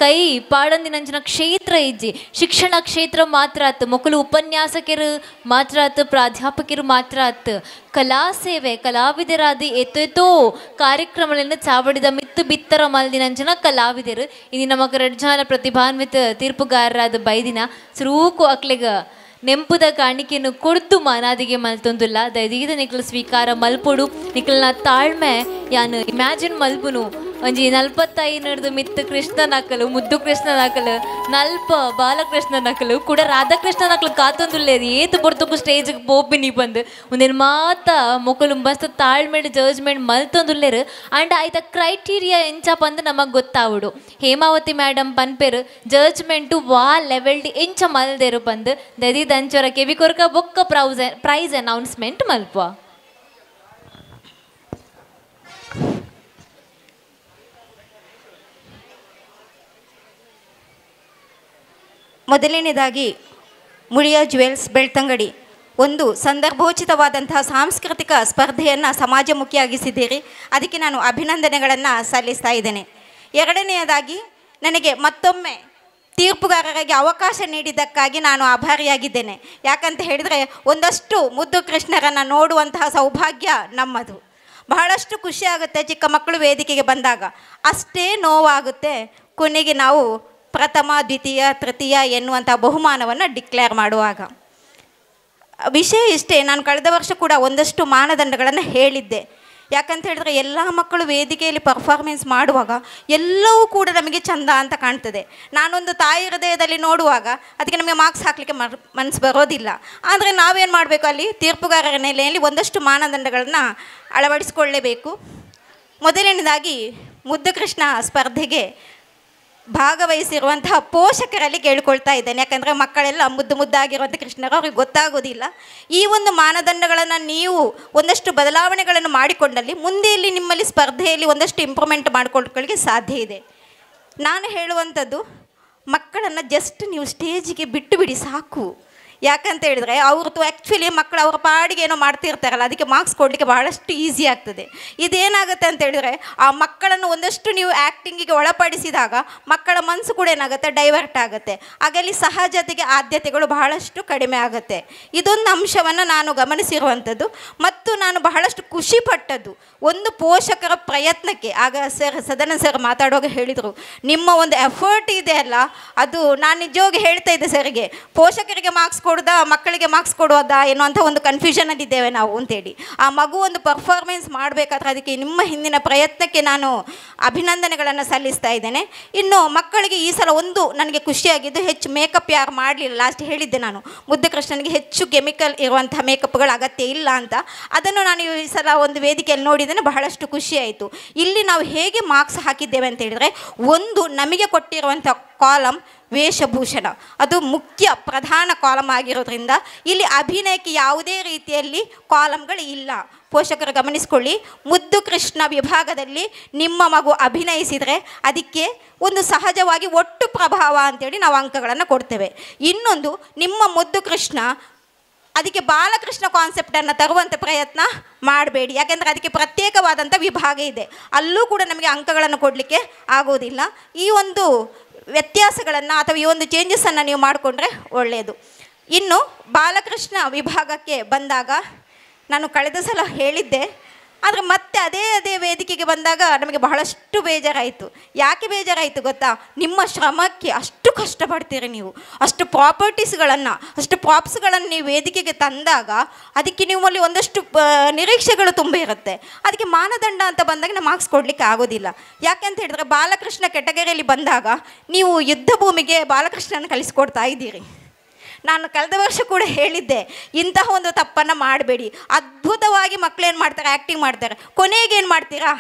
ಕೈ ಪಾಡಂದಿನಂಚಿನ ಕ್ಷೇತ್ರ ಇಜ್ಜಿ ಶಿಕ್ಷಣ ಕ್ಷೇತ್ರ ಮಾತ್ರ ಆತು ಮೊಕ್ಕಲು ಉಪನ್ಯಾಸಕರು ಮಾತ್ರ ಆತು ಪ್ರಾಧ್ಯಾಪಕರು ಮಾತ್ರ ಆತು ಕಲಾ ಸೇವೆ ಕಲಾವಿದರಾದಿ ಎತ್ತೋ ಕಾರ್ಯಕ್ರಮಗಳನ್ನು ಚಾವಡಿದ ಮಿತ್ತು ಬಿತ್ತರ ಮಲ್ದಿನಂಚಿನ ಕಲಾವಿದರು ಇನ್ನು ನಮಗೆ 2 ಜನ ಪ್ರತಿಭಾನ್ವಿತ ತೀರ್ಪುಗಾರರಾದ ಬೈದಿನ ಸುರೂಕು ಅಕ್ಲೆಗ ನೆಂಪುದ ಕಾಣಿಕೆಯನ್ನು ಕೊಡ್ದು ಮಾನಾದಿಗೆ ಮಲ್ತೊಂದುಲ್ಲ ದಯದೀದ ನಿಕ್ಲು ಸ್ವೀಕಾರ ಮಲ್ಪೊಡು ನಿಕ್ಲನ ತಾಳ್ಮೆ ಯಾನು ಇಮ್ಯಾಜಿನ್ ಮಲ್ಪುನು ಒಂಜಿ 45 ಮಿತ್ತು ಕೃಷ್ಣ ನಕಲು ಮುದ್ದು ಕೃಷ್ಣ ನಕಲು ನಲ್ಪ ಬಾಲಕೃಷ್ಣ ನಕಲು ಕೂಡ ರಾಧಾಕೃಷ್ಣ ನಕಲು ಕಾತೊಂದುಲ್ಲೇರು ಏತು ಬರ್ತಕ್ಕೂ ಸ್ಟೇಜ್ಗೆ ಪೋಪಿನಿ ಬಂದು ಒಂದೇನು ಮಾತ ಮೊಕಲು ಮಸ್ತ್ ತಾಳ್ಮೆಡ್ ಜಡ್ಜ್ಮೆಂಟ್ ಮಲ್ತೊಂದುಲ್ಲೇರು ಆ್ಯಂಡ್ ಆಯ್ತ ಕ್ರೈಟೀರಿಯಾ ಎಂಚಪ್ಪ ಅಂದ್ರೆ ನಮಗೆ ಗೊತ್ತಾವುಡು ಹೇಮಾವತಿ ಮೇಡಮ್ ಪನ್ಪೇರು ಜಡ್ಜ್ಮೆಂಟು ವಾ ಲೆವೆಲ್ಡಿ ಎಂಚ ಮಲ್ದೇರು ಬಂದು ದದಿ ದಂಚೋರ ಕೆವಿ ಕೊರ್ಕ ಬೊಕ್ಕ ಪ್ರೈಸ್ ಅನೌನ್ಸ್ಮೆಂಟ್ ಮಲ್ಪ ಮೊದಲನೇದಾಗಿ ಮುಳಿಯ ಜ್ಯುವೆಲ್ಸ್ ಬೆಳ್ತಂಗಡಿ ಒಂದು ಸಂದರ್ಭೋಚಿತವಾದಂತಹ ಸಾಂಸ್ಕೃತಿಕ ಸ್ಪರ್ಧೆಯನ್ನು ಸಮಾಜಮುಖಿಯಾಗಿಸಿದ್ದೀರಿ, ಅದಕ್ಕೆ ನಾನು ಅಭಿನಂದನೆಗಳನ್ನು ಸಲ್ಲಿಸ್ತಾ ಇದ್ದೇನೆ. ಎರಡನೆಯದಾಗಿ ನನಗೆ ಮತ್ತೊಮ್ಮೆ ತೀರ್ಪುಗಾರರಿಗೆ ಅವಕಾಶ ನೀಡಿದ್ದಕ್ಕಾಗಿ ನಾನು ಆಭಾರಿಯಾಗಿದ್ದೇನೆ. ಯಾಕಂತ ಹೇಳಿದರೆ ಒಂದಷ್ಟು ಮುದ್ದು ಕೃಷ್ಣರನ್ನು ನೋಡುವಂತಹ ಸೌಭಾಗ್ಯ ನಮ್ಮದು. ಬಹಳಷ್ಟು ಖುಷಿಯಾಗುತ್ತೆ ಚಿಕ್ಕ ಮಕ್ಕಳು ವೇದಿಕೆಗೆ ಬಂದಾಗ, ಅಷ್ಟೇ ನೋವಾಗುತ್ತೆ ಕೊನೆಗೆ ನಾವು ಪ್ರಥಮ ದ್ವಿತೀಯ ತೃತೀಯ ಎನ್ನುವಂಥ ಬಹುಮಾನವನ್ನು ಡಿಕ್ಲೇರ್ ಮಾಡುವಾಗ. ವಿಷಯ ಇಷ್ಟೇ, ನಾನು ಕಳೆದ ವರ್ಷ ಕೂಡ ಒಂದಷ್ಟು ಮಾನದಂಡಗಳನ್ನು ಹೇಳಿದ್ದೆ. ಯಾಕಂತ ಹೇಳಿದ್ರೆ ಎಲ್ಲ ಮಕ್ಕಳು ವೇದಿಕೆಯಲ್ಲಿ ಪರ್ಫಾರ್ಮೆನ್ಸ್ ಮಾಡುವಾಗ ಎಲ್ಲವೂ ಕೂಡ ನಮಗೆ ಚಂದ ಅಂತ ಕಾಣ್ತದೆ. ನಾನೊಂದು ತಾಯಿ ಹೃದಯದಲ್ಲಿ ನೋಡುವಾಗ ಅದಕ್ಕೆ ನಮಗೆ ಮಾರ್ಕ್ಸ್ ಹಾಕಲಿಕ್ಕೆ ಮನಸ್ಸು ಬರೋದಿಲ್ಲ. ಆದರೆ ನಾವೇನು ಮಾಡಬೇಕು, ಅಲ್ಲಿ ತೀರ್ಪುಗಾರರ ನೆಲೆಯಲ್ಲಿ ಒಂದಷ್ಟು ಮಾನದಂಡಗಳನ್ನು ಅಳವಡಿಸಿಕೊಳ್ಳಲೇಬೇಕು. ಮೊದಲನೇದಾಗಿ ಮುದ್ದು ಕೃಷ್ಣ ಸ್ಪರ್ಧೆಗೆ ಭಾಗವಹಿಸಿರುವಂತಹ ಪೋಷಕರಲ್ಲಿ ಕೇಳಿಕೊಳ್ತಾ ಇದ್ದೇನೆ. ಯಾಕಂದರೆ ಮಕ್ಕಳೆಲ್ಲ ಮುದ್ದಾಗಿರುವಂಥ ಕೃಷ್ಣರು ಅವ್ರಿಗೆ ಗೊತ್ತಾಗೋದಿಲ್ಲ. ಈ ಒಂದು ಮಾನದಂಡಗಳನ್ನು ನೀವು ಒಂದಷ್ಟು ಬದಲಾವಣೆಗಳನ್ನು ಮಾಡಿಕೊಂಡಲ್ಲಿ ಮುಂದೆ ಇಲ್ಲಿ ನಿಮ್ಮಲ್ಲಿ ಸ್ಪರ್ಧೆಯಲ್ಲಿ ಒಂದಷ್ಟು ಇಂಪ್ರೂವ್ಮೆಂಟ್ ಮಾಡಿಕೊಳ್ಳಲಿಕ್ಕೆ ಸಾಧ್ಯ ಇದೆ. ನಾನು ಹೇಳುವಂಥದ್ದು, ಮಕ್ಕಳನ್ನು ಜಸ್ಟ್ ನೀವು ಸ್ಟೇಜಿಗೆ ಬಿಟ್ಟು ಬಿಡಿ ಸಾಕು. ಯಾಕಂತ ಹೇಳಿದರೆ ಅವ್ರದ್ದು ಆ್ಯಕ್ಚುಲಿ ಮಕ್ಕಳು ಅವ್ರ ಪಾಡಿಗೆ ಏನೋ ಮಾಡ್ತಿರ್ತಾರಲ್ಲ, ಅದಕ್ಕೆ ಮಾರ್ಕ್ಸ್ ಕೊಡಲಿಕ್ಕೆ ಬಹಳಷ್ಟು ಈಸಿ ಆಗ್ತದೆ. ಇದೇನಾಗುತ್ತೆ ಅಂತ ಹೇಳಿದರೆ ಆ ಮಕ್ಕಳನ್ನು ಒಂದಷ್ಟು ನೀವು ಆ್ಯಕ್ಟಿಂಗಿಗೆ ಒಳಪಡಿಸಿದಾಗ ಮಕ್ಕಳ ಮನಸ್ಸು ಕೂಡ ಏನಾಗುತ್ತೆ, ಡೈವರ್ಟ್ ಆಗುತ್ತೆ. ಆಗಲಿ ಸಹಜತೆಗೆ ಆದ್ಯತೆಗಳು ಬಹಳಷ್ಟು ಕಡಿಮೆ ಆಗುತ್ತೆ. ಇದೊಂದು ಅಂಶವನ್ನು ನಾನು ಗಮನಿಸಿರುವಂಥದ್ದು. ಮತ್ತು ನಾನು ಬಹಳಷ್ಟು ಖುಷಿಪಟ್ಟದ್ದು ಒಂದು ಪೋಷಕರ ಪ್ರಯತ್ನಕ್ಕೆ. ಆಗ ಸದನ ಸರ್ ಮಾತಾಡುವಾಗ ಹೇಳಿದರು, ನಿಮ್ಮ ಒಂದು ಎಫರ್ಟ್ ಇದೆ ಅಲ್ಲ, ಅದು ನಾನು ನಿಜವಾಗಿ ಹೇಳ್ತಾ ಇದ್ದೆ ಸರಿಗೆ, ಪೋಷಕರಿಗೆ ಮಾರ್ಕ್ಸ್ ಕೊಡೋದಾ ಮಕ್ಕಳಿಗೆ ಮಾರ್ಕ್ಸ್ ಕೊಡೋದಾ ಎನ್ನುವಂಥ ಒಂದು ಕನ್ಫ್ಯೂಷನಲ್ಲಿ ಇದ್ದೇವೆ ನಾವು ಅಂತೇಳಿ. ಆ ಮಗು ಒಂದು ಪರ್ಫಾರ್ಮೆನ್ಸ್ ಮಾಡಬೇಕಾದ್ರೆ ಅದಕ್ಕೆ ನಿಮ್ಮ ಹಿಂದಿನ ಪ್ರಯತ್ನಕ್ಕೆ ನಾನು ಅಭಿನಂದನೆಗಳನ್ನು ಸಲ್ಲಿಸ್ತಾ ಇದ್ದೇನೆ. ಇನ್ನು ಮಕ್ಕಳಿಗೆ ಈ ಸಲ ಒಂದು ನನಗೆ ಖುಷಿಯಾಗಿದ್ದು, ಹೆಚ್ಚು ಮೇಕಪ್ ಯಾರು ಮಾಡಲಿಲ್ಲ. ಲಾಸ್ಟ್ ಹೇಳಿದ್ದೆ ನಾನು, ಮುದ್ದು ಕೃಷ್ಣನಿಗೆ ಹೆಚ್ಚು ಕೆಮಿಕಲ್ ಇರುವಂಥ ಮೇಕಪ್ಗಳ ಅಗತ್ಯ ಇಲ್ಲ ಅಂತ. ಅದನ್ನು ನಾನು ಈ ಸಲ ಒಂದು ವೇದಿಕೆಯಲ್ಲಿ ನೋಡಿದ್ದೇನೆ, ಬಹಳಷ್ಟು ಖುಷಿಯಾಯಿತು. ಇಲ್ಲಿ ನಾವು ಹೇಗೆ ಮಾರ್ಕ್ಸ್ ಹಾಕಿದ್ದೇವೆ ಅಂತ ಹೇಳಿದರೆ, ಒಂದು ನಮಗೆ ಕೊಟ್ಟಿರುವಂಥ ಕಾಲಮ್ ವೇಷಭೂಷಣ, ಅದು ಮುಖ್ಯ ಪ್ರಧಾನ ಕಾಲಮ್ ಆಗಿರೋದ್ರಿಂದ ಇಲ್ಲಿ ಅಭಿನಯಕ್ಕೆ ಯಾವುದೇ ರೀತಿಯಲ್ಲಿ ಕಾಲಮ್ಗಳು ಇಲ್ಲ. ಪೋಷಕರು ಗಮನಿಸ್ಕೊಳ್ಳಿ, ಮುದ್ದು ಕೃಷ್ಣ ವಿಭಾಗದಲ್ಲಿ ನಿಮ್ಮ ಮಗು ಅಭಿನಯಿಸಿದರೆ ಅದಕ್ಕೆ ಒಂದು ಸಹಜವಾಗಿ ಒಟ್ಟು ಪ್ರಭಾವ ಅಂತೇಳಿ ನಾವು ಅಂಕಗಳನ್ನು ಕೊಡ್ತೇವೆ. ಇನ್ನೊಂದು, ನಿಮ್ಮ ಮುದ್ದು ಕೃಷ್ಣ ಅದಕ್ಕೆ ಬಾಲಕೃಷ್ಣ ಕಾನ್ಸೆಪ್ಟನ್ನು ತರುವಂಥ ಪ್ರಯತ್ನ ಮಾಡಬೇಡಿ. ಯಾಕೆಂದರೆ ಅದಕ್ಕೆ ಪ್ರತ್ಯೇಕವಾದಂಥ ವಿಭಾಗ ಇದೆ, ಅಲ್ಲೂ ಕೂಡ ನಮಗೆ ಅಂಕಗಳನ್ನು ಕೊಡಲಿಕ್ಕೆ ಆಗೋದಿಲ್ಲ. ಈ ಒಂದು ವ್ಯತ್ಯಾಸಗಳನ್ನು ಅಥವಾ ಈ ಒಂದು ಚೇಂಜಸನ್ನು ನೀವು ಮಾಡಿಕೊಂಡ್ರೆ ಒಳ್ಳೆಯದು. ಇನ್ನು ಬಾಲಕೃಷ್ಣ ವಿಭಾಗಕ್ಕೆ ಬಂದಾಗ, ನಾನು ಕಳೆದ ಸಲ ಹೇಳಿದ್ದೆ, ಆದರೆ ಮತ್ತೆ ಅದೇ ವೇದಿಕೆಗೆ ಬಂದಾಗ ನಮಗೆ ಬಹಳಷ್ಟು ಬೇಜಾರಾಯಿತು. ಯಾಕೆ ಬೇಜಾರಾಯಿತು ಗೊತ್ತಾ? ನಿಮ್ಮ ಶ್ರಮಕ್ಕೆ ಅಷ್ಟು ಕಷ್ಟಪಡ್ತೀರಿ ನೀವು, ಅಷ್ಟು ಪ್ರಾಪರ್ಟೀಸ್ಗಳನ್ನು, ಅಷ್ಟು ಪ್ರಾಪ್ಸ್ಗಳನ್ನು ನೀವು ವೇದಿಕೆಗೆ ತಂದಾಗ ಅದಕ್ಕೆ ನಿಮ್ಮಲ್ಲಿ ಒಂದಷ್ಟು ನಿರೀಕ್ಷೆಗಳು ತುಂಬ ಇರುತ್ತೆ. ಅದಕ್ಕೆ ಮಾನದಂಡ ಅಂತ ಬಂದಾಗ ನಾವು ಮಾರ್ಕ್ಸ್ ಕೊಡಲಿಕ್ಕೆ ಆಗೋದಿಲ್ಲ. ಯಾಕೆ ಅಂತ ಹೇಳಿದ್ರೆ, ಬಾಲಕೃಷ್ಣ ಕೆಟಗರಿಯಲ್ಲಿ ಬಂದಾಗ ನೀವು ಯುದ್ಧ ಭೂಮಿಗೆ ಬಾಲಕೃಷ್ಣನ ಕಲಿಸ್ಕೊಡ್ತಾ ಇದ್ದೀರಿ. ನಾನು ಕಳೆದ ವರ್ಷ ಕೂಡ ಹೇಳಿದ್ದೆ, ಇಂತಹ ಒಂದು ತಪ್ಪನ್ನು ಮಾಡಬೇಡಿ. ಅದ್ಭುತವಾಗಿ ಮಕ್ಕಳೇನು ಮಾಡ್ತಾರೆ, ಆ್ಯಕ್ಟಿಂಗ್ ಮಾಡ್ತಾರೆ, ಕೊನೆಗೇನು ಮಾಡ್ತೀರಾ,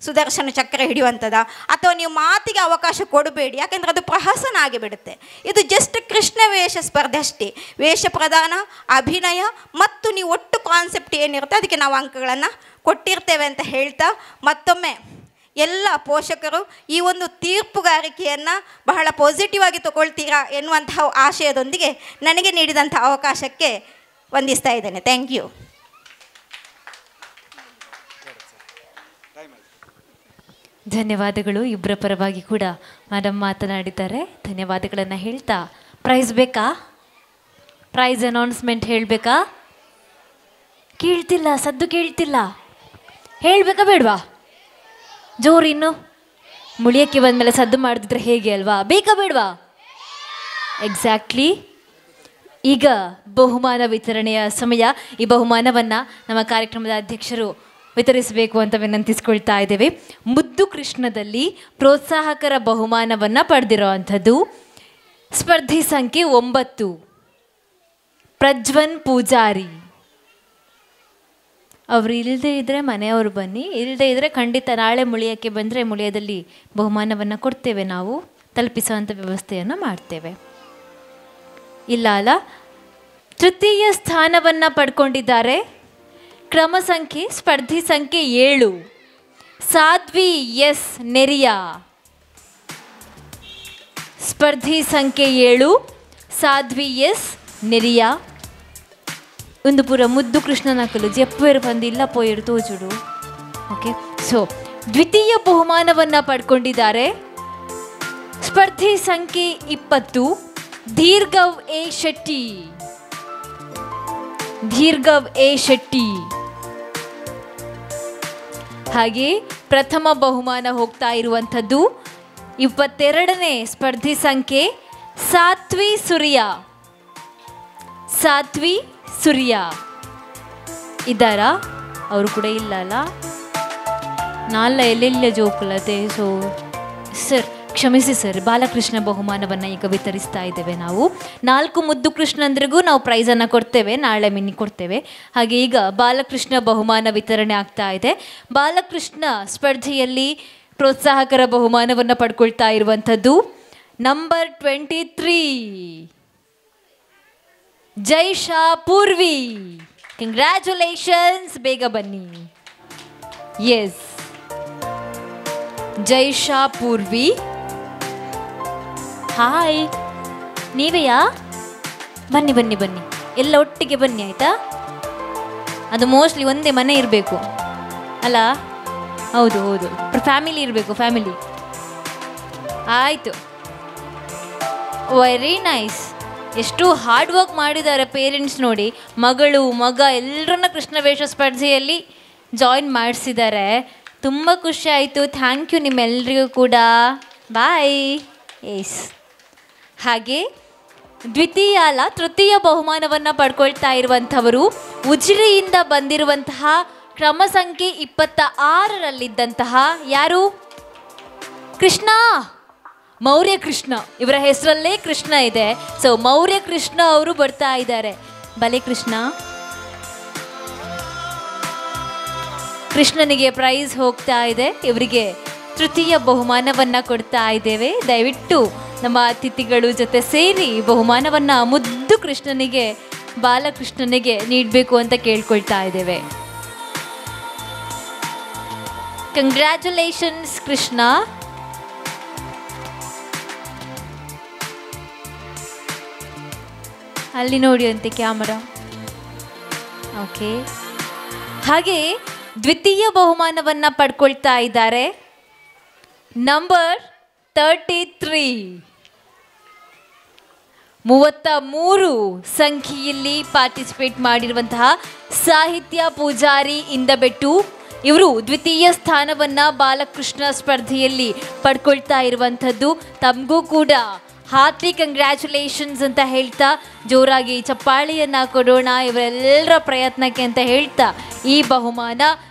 ಸುದರ್ಶನ ಚಕ್ರ ಹಿಡಿಯುವಂಥದ್ದು, ಅಥವಾ ನೀವು ಮಾತಿಗೆ ಅವಕಾಶ ಕೊಡಬೇಡಿ, ಯಾಕೆಂದರೆ ಅದು ಪ್ರಹಸನ ಆಗಿಬಿಡುತ್ತೆ. ಇದು ಜಸ್ಟ್ ಕೃಷ್ಣ ವೇಷ ಸ್ಪರ್ಧೆ ಅಷ್ಟೇ. ವೇಷ ಪ್ರಧಾನ, ಅಭಿನಯ ಮತ್ತು ನೀವು ಒಟ್ಟು ಕಾನ್ಸೆಪ್ಟ್ ಏನಿರುತ್ತೆ ಅದಕ್ಕೆ ನಾವು ಅಂಕಗಳನ್ನು ಕೊಟ್ಟಿರ್ತೇವೆ ಅಂತ ಹೇಳ್ತಾ, ಮತ್ತೊಮ್ಮೆ ಎಲ್ಲ ಪೋಷಕರು ಈ ಒಂದು ತೀರ್ಪುಗಾರಿಕೆಯನ್ನು ಬಹಳ ಪಾಸಿಟಿವ್ ಆಗಿ ತಗೊಳ್ತೀರಾ ಎನ್ನುವಂತಹ ಆಶಯದೊಂದಿಗೆ ನನಗೆ ನೀಡಿದಂಥ ಅವಕಾಶಕ್ಕೆ ವಂದಿಸ್ತಾ ಇದ್ದೇನೆ. Thank you. ಧನ್ಯವಾದಗಳು. ಇಬ್ಬರ ಪರವಾಗಿ ಕೂಡ ಮೇಡಮ್ ಮಾತನಾಡಿದ್ದಾರೆ. ಧನ್ಯವಾದಗಳನ್ನು ಹೇಳ್ತಾ, ಪ್ರೈಸ್ ಬೇಕಾ? Price announcement ಹೇಳಬೇಕಾ? ಕೇಳ್ತಿಲ್ಲ, ಸದ್ದು ಕೇಳ್ತಿಲ್ಲ. ಹೇಳಬೇಕಾ ಬೇಡವಾ? ಜೋರು ಇನ್ನು ಮುಳಿಯೋಕ್ಕೆ ಬಂದಮೇಲೆ ಸದ್ದು ಮಾಡಿದ್ರೆ ಹೇಗೆ ಅಲ್ವಾ? ಬೇಕಾ ಬೇಡವಾ? ಎಕ್ಸಾಕ್ಟ್ಲಿ. ಈಗ ಬಹುಮಾನ ವಿತರಣೆಯ ಸಮಯ. ಈ ಬಹುಮಾನವನ್ನು ನಮ್ಮ ಕಾರ್ಯಕ್ರಮದ ಅಧ್ಯಕ್ಷರು ವಿತರಿಸಬೇಕು ಅಂತ ವಿನಂತಿಸ್ಕೊಳ್ತಾ ಇದ್ದೇವೆ. ಮುದ್ದು ಕೃಷ್ಣದಲ್ಲಿ ಪ್ರೋತ್ಸಾಹಕರ ಬಹುಮಾನವನ್ನು ಪಡೆದಿರೋ ಅಂಥದ್ದು ಸ್ಪರ್ಧಿ ಸಂಖ್ಯೆ 9 ಪ್ರಜ್ವನ್ ಪೂಜಾರಿ. ಅವರು ಇಲ್ಲದೇ ಇದ್ದರೆ ಮನೆಯವರು ಬನ್ನಿ, ಇಲ್ಲದೇ ಇದ್ದರೆ ಖಂಡಿತ ನಾಳೆ ಮುಳಿಯೋಕ್ಕೆ ಬಂದರೆ ಮುಳಿಯದಲ್ಲಿ ಬಹುಮಾನವನ್ನು ಕೊಡ್ತೇವೆ, ನಾವು ತಲುಪಿಸುವಂಥ ವ್ಯವಸ್ಥೆಯನ್ನು ಮಾಡ್ತೇವೆ. ಇಲ್ಲ ಅಲ್ಲ? ತೃತೀಯ ಸ್ಥಾನವನ್ನು ಪಡ್ಕೊಂಡಿದ್ದಾರೆ ಕ್ರಮ ಸಂಖ್ಯೆ ಸ್ಪರ್ಧಿ ಸಂಖ್ಯೆ 7 ಸಾಧ್ವಿ ಎಸ್ ನೆರಿಯಾ. ಸ್ಪರ್ಧಿ ಸಂಖ್ಯೆ 7 ಸಾಧ್ವಿ ಎಸ್ ನೆರಿಯಾ. ಒಂದು ಪೂರ ಮುದ್ದು ಕೃಷ್ಣನ ಕಲು ಜೆಪ್ಪೇರು ಬಂದಿಲ್ಲ ಪೋಯರು ತೋಚುಡು. ಓಕೆ, ಸೊ ದ್ವಿತೀಯ ಬಹುಮಾನವನ್ನು ಪಡ್ಕೊಂಡಿದ್ದಾರೆ ಸ್ಪರ್ಧಿ ಸಂಖ್ಯೆ 20 ಧೀರ್ಗವ್ ಎ ಶೆಟ್ಟಿ. ಧೀರ್ಗವ್ ಎ ಶೆಟ್ಟಿ. ಹಾಗೆ ಪ್ರಥಮ ಬಹುಮಾನ ಹೋಗ್ತಾ ಇರುವಂಥದ್ದು 22ನೇ ಸ್ಪರ್ಧಿ ಸಂಖ್ಯೆ ಸಾತ್ವಿ ಸುರಿಯಾ. ಸಾತ್ವಿ ಸುರಿಯಾ ಇದ್ದಾರಾ? ಅವರು ಕೂಡ ಇಲ್ಲ ಅಲ್ಲ? ನಾಲ್ಲ ಎಲ್ಲೆಲ್ಲ ಜೋಕುಲತೆ. ಸೊ ಸರ್ ಕ್ಷಮಿಸಿ ಸರ್, ಬಾಲಕೃಷ್ಣ ಬಹುಮಾನವನ್ನು ಈಗ ವಿತರಿಸ್ತಾ ಇದ್ದೇವೆ ನಾವು. 4 ಮುದ್ದು ಕೃಷ್ಣಂದ್ರಿಗೂ ನಾವು ಪ್ರೈಸನ್ನು ಕೊಡ್ತೇವೆ, ನಾಳೆ ಮಿನಿ ಕೊಡ್ತೇವೆ. ಹಾಗೆ ಈಗ ಬಾಲಕೃಷ್ಣ ಬಹುಮಾನ ವಿತರಣೆ ಆಗ್ತಾ ಇದೆ. ಬಾಲಕೃಷ್ಣ ಸ್ಪರ್ಧೆಯಲ್ಲಿ ಪ್ರೋತ್ಸಾಹಕರ ಬಹುಮಾನವನ್ನು ಪಡ್ಕೊಳ್ತಾ ಇರುವಂಥದ್ದು ನಂಬರ್ 23 ಜೈಶಾ ಪೂರ್ವಿ. ಕಂಗ್ರ್ಯಾಚುಲೇಷನ್ಸ್, ಬೇಗ ಬನ್ನಿ. ಎಸ್, ಜೈಶಾ ಪೂರ್ವಿ. ಹಾಯ್, ನೀವೆಯಾ? ಬನ್ನಿ ಬನ್ನಿ ಬನ್ನಿ, ಎಲ್ಲ ಒಟ್ಟಿಗೆ ಬನ್ನಿ ಆಯಿತಾ? ಅದು ಮೋಸ್ಟ್ಲಿ ಒಂದೇ ಮನೆ ಇರಬೇಕು ಅಲ್ಲ? ಹೌದು ಹೌದು, ಫ್ಯಾಮಿಲಿ ಇರಬೇಕು, ಫ್ಯಾಮಿಲಿ. ಆಯಿತು, ವೆರಿ ನೈಸ್. ಎಷ್ಟು ಹಾರ್ಡ್ ವರ್ಕ್ ಮಾಡಿದ್ದಾರೆ ಪೇರೆಂಟ್ಸ್ ನೋಡಿ. ಮಗಳು ಮಗ ಎಲ್ಲರನ್ನ ಕೃಷ್ಣ ವೇಷ ಸ್ಪರ್ಧೆಯಲ್ಲಿ ಜಾಯಿನ್ ಮಾಡಿಸಿದ್ದಾರೆ. ತುಂಬ ಖುಷಿ ಆಯಿತು. ಥ್ಯಾಂಕ್ ಯು ನಿಮ್ಮೆಲ್ಲರಿಗೂ ಕೂಡ. ಬಾಯ್. ಎಸ್, ಹಾಗೆ ತೃತೀಯ ಬಹುಮಾನವನ್ನು ಪಡ್ಕೊಳ್ತಾ ಇರುವಂಥವರು ಉಜಿರೆಯಿಂದ ಬಂದಿರುವಂತಹ ಕ್ರಮ ಸಂಖ್ಯೆ 26ರಲ್ಲಿದ್ದಂತಹ ಯಾರು? ಕೃಷ್ಣ, ಮೌರ್ಯ ಕೃಷ್ಣ. ಇವರ ಹೆಸರಲ್ಲೇ ಕೃಷ್ಣ ಇದೆ. ಸೊ ಮೌರ್ಯ ಕೃಷ್ಣ ಅವರು ಬರ್ತಾ ಇದ್ದಾರೆ. ಬಲೆ ಕೃಷ್ಣ. ಕೃಷ್ಣನಿಗೆ ಪ್ರೈಸ್ ಹೋಗ್ತಾ ಇದೆ. ಇವರಿಗೆ ತೃತೀಯ ಬಹುಮಾನವನ್ನು ಕೊಡ್ತಾ ಇದ್ದೇವೆ. ದಯವಿಟ್ಟು ನಮ್ಮ ಅತಿಥಿಗಳು ಜೊತೆ ಸೇರಿ ಬಹುಮಾನವನ್ನು ಮುದ್ದು ಕೃಷ್ಣನಿಗೆ, ಬಾಲಕೃಷ್ಣನಿಗೆ ನೀಡಬೇಕು ಅಂತ ಕೇಳ್ಕೊಳ್ತಾ ಇದ್ದೇವೆ. ಕಂಗ್ರ್ಯಾಚುಲೇಷನ್ಸ್ ಕೃಷ್ಣ. ಅಲ್ಲಿ ನೋಡಿ ಅಂತೆ ಕ್ಯಾಮರಾ. ಓಕೆ, ಹಾಗೆ ದ್ವಿತೀಯ ಬಹುಮಾನವನ್ನು ಪಡ್ಕೊಳ್ತಾ ಇದ್ದಾರೆ ನಂಬರ್ 33 33 ಸಂಖ್ಯೆಯಲ್ಲಿ ಪಾರ್ಟಿಸಿಪೇಟ್ ಮಾಡಿರುವಂತಹ ಸಾಹಿತ್ಯ ಪೂಜಾರಿ ಇಂದಬೆಟ್ಟು. ಇವರು ದ್ವಿತೀಯ ಸ್ಥಾನವನ್ನು ಬಾಲಕೃಷ್ಣ ಸ್ಪರ್ಧೆಯಲ್ಲಿ ಪಡ್ಕೊಳ್ತಾ ಇರುವಂಥದ್ದು. ತಮಗೂ ಕೂಡ ಹಾರ್ಟ್ಲಿ ಕಂಗ್ರ್ಯಾಚುಲೇಷನ್ಸ್ ಅಂತ ಹೇಳ್ತಾ ಜೋರಾಗಿ ಚಪ್ಪಾಳಿಯನ್ನು ಕೊಡೋಣ ಇವರೆಲ್ಲರ ಪ್ರಯತ್ನಕ್ಕೆ ಅಂತ ಹೇಳ್ತಾ ಈ ಬಹುಮಾನ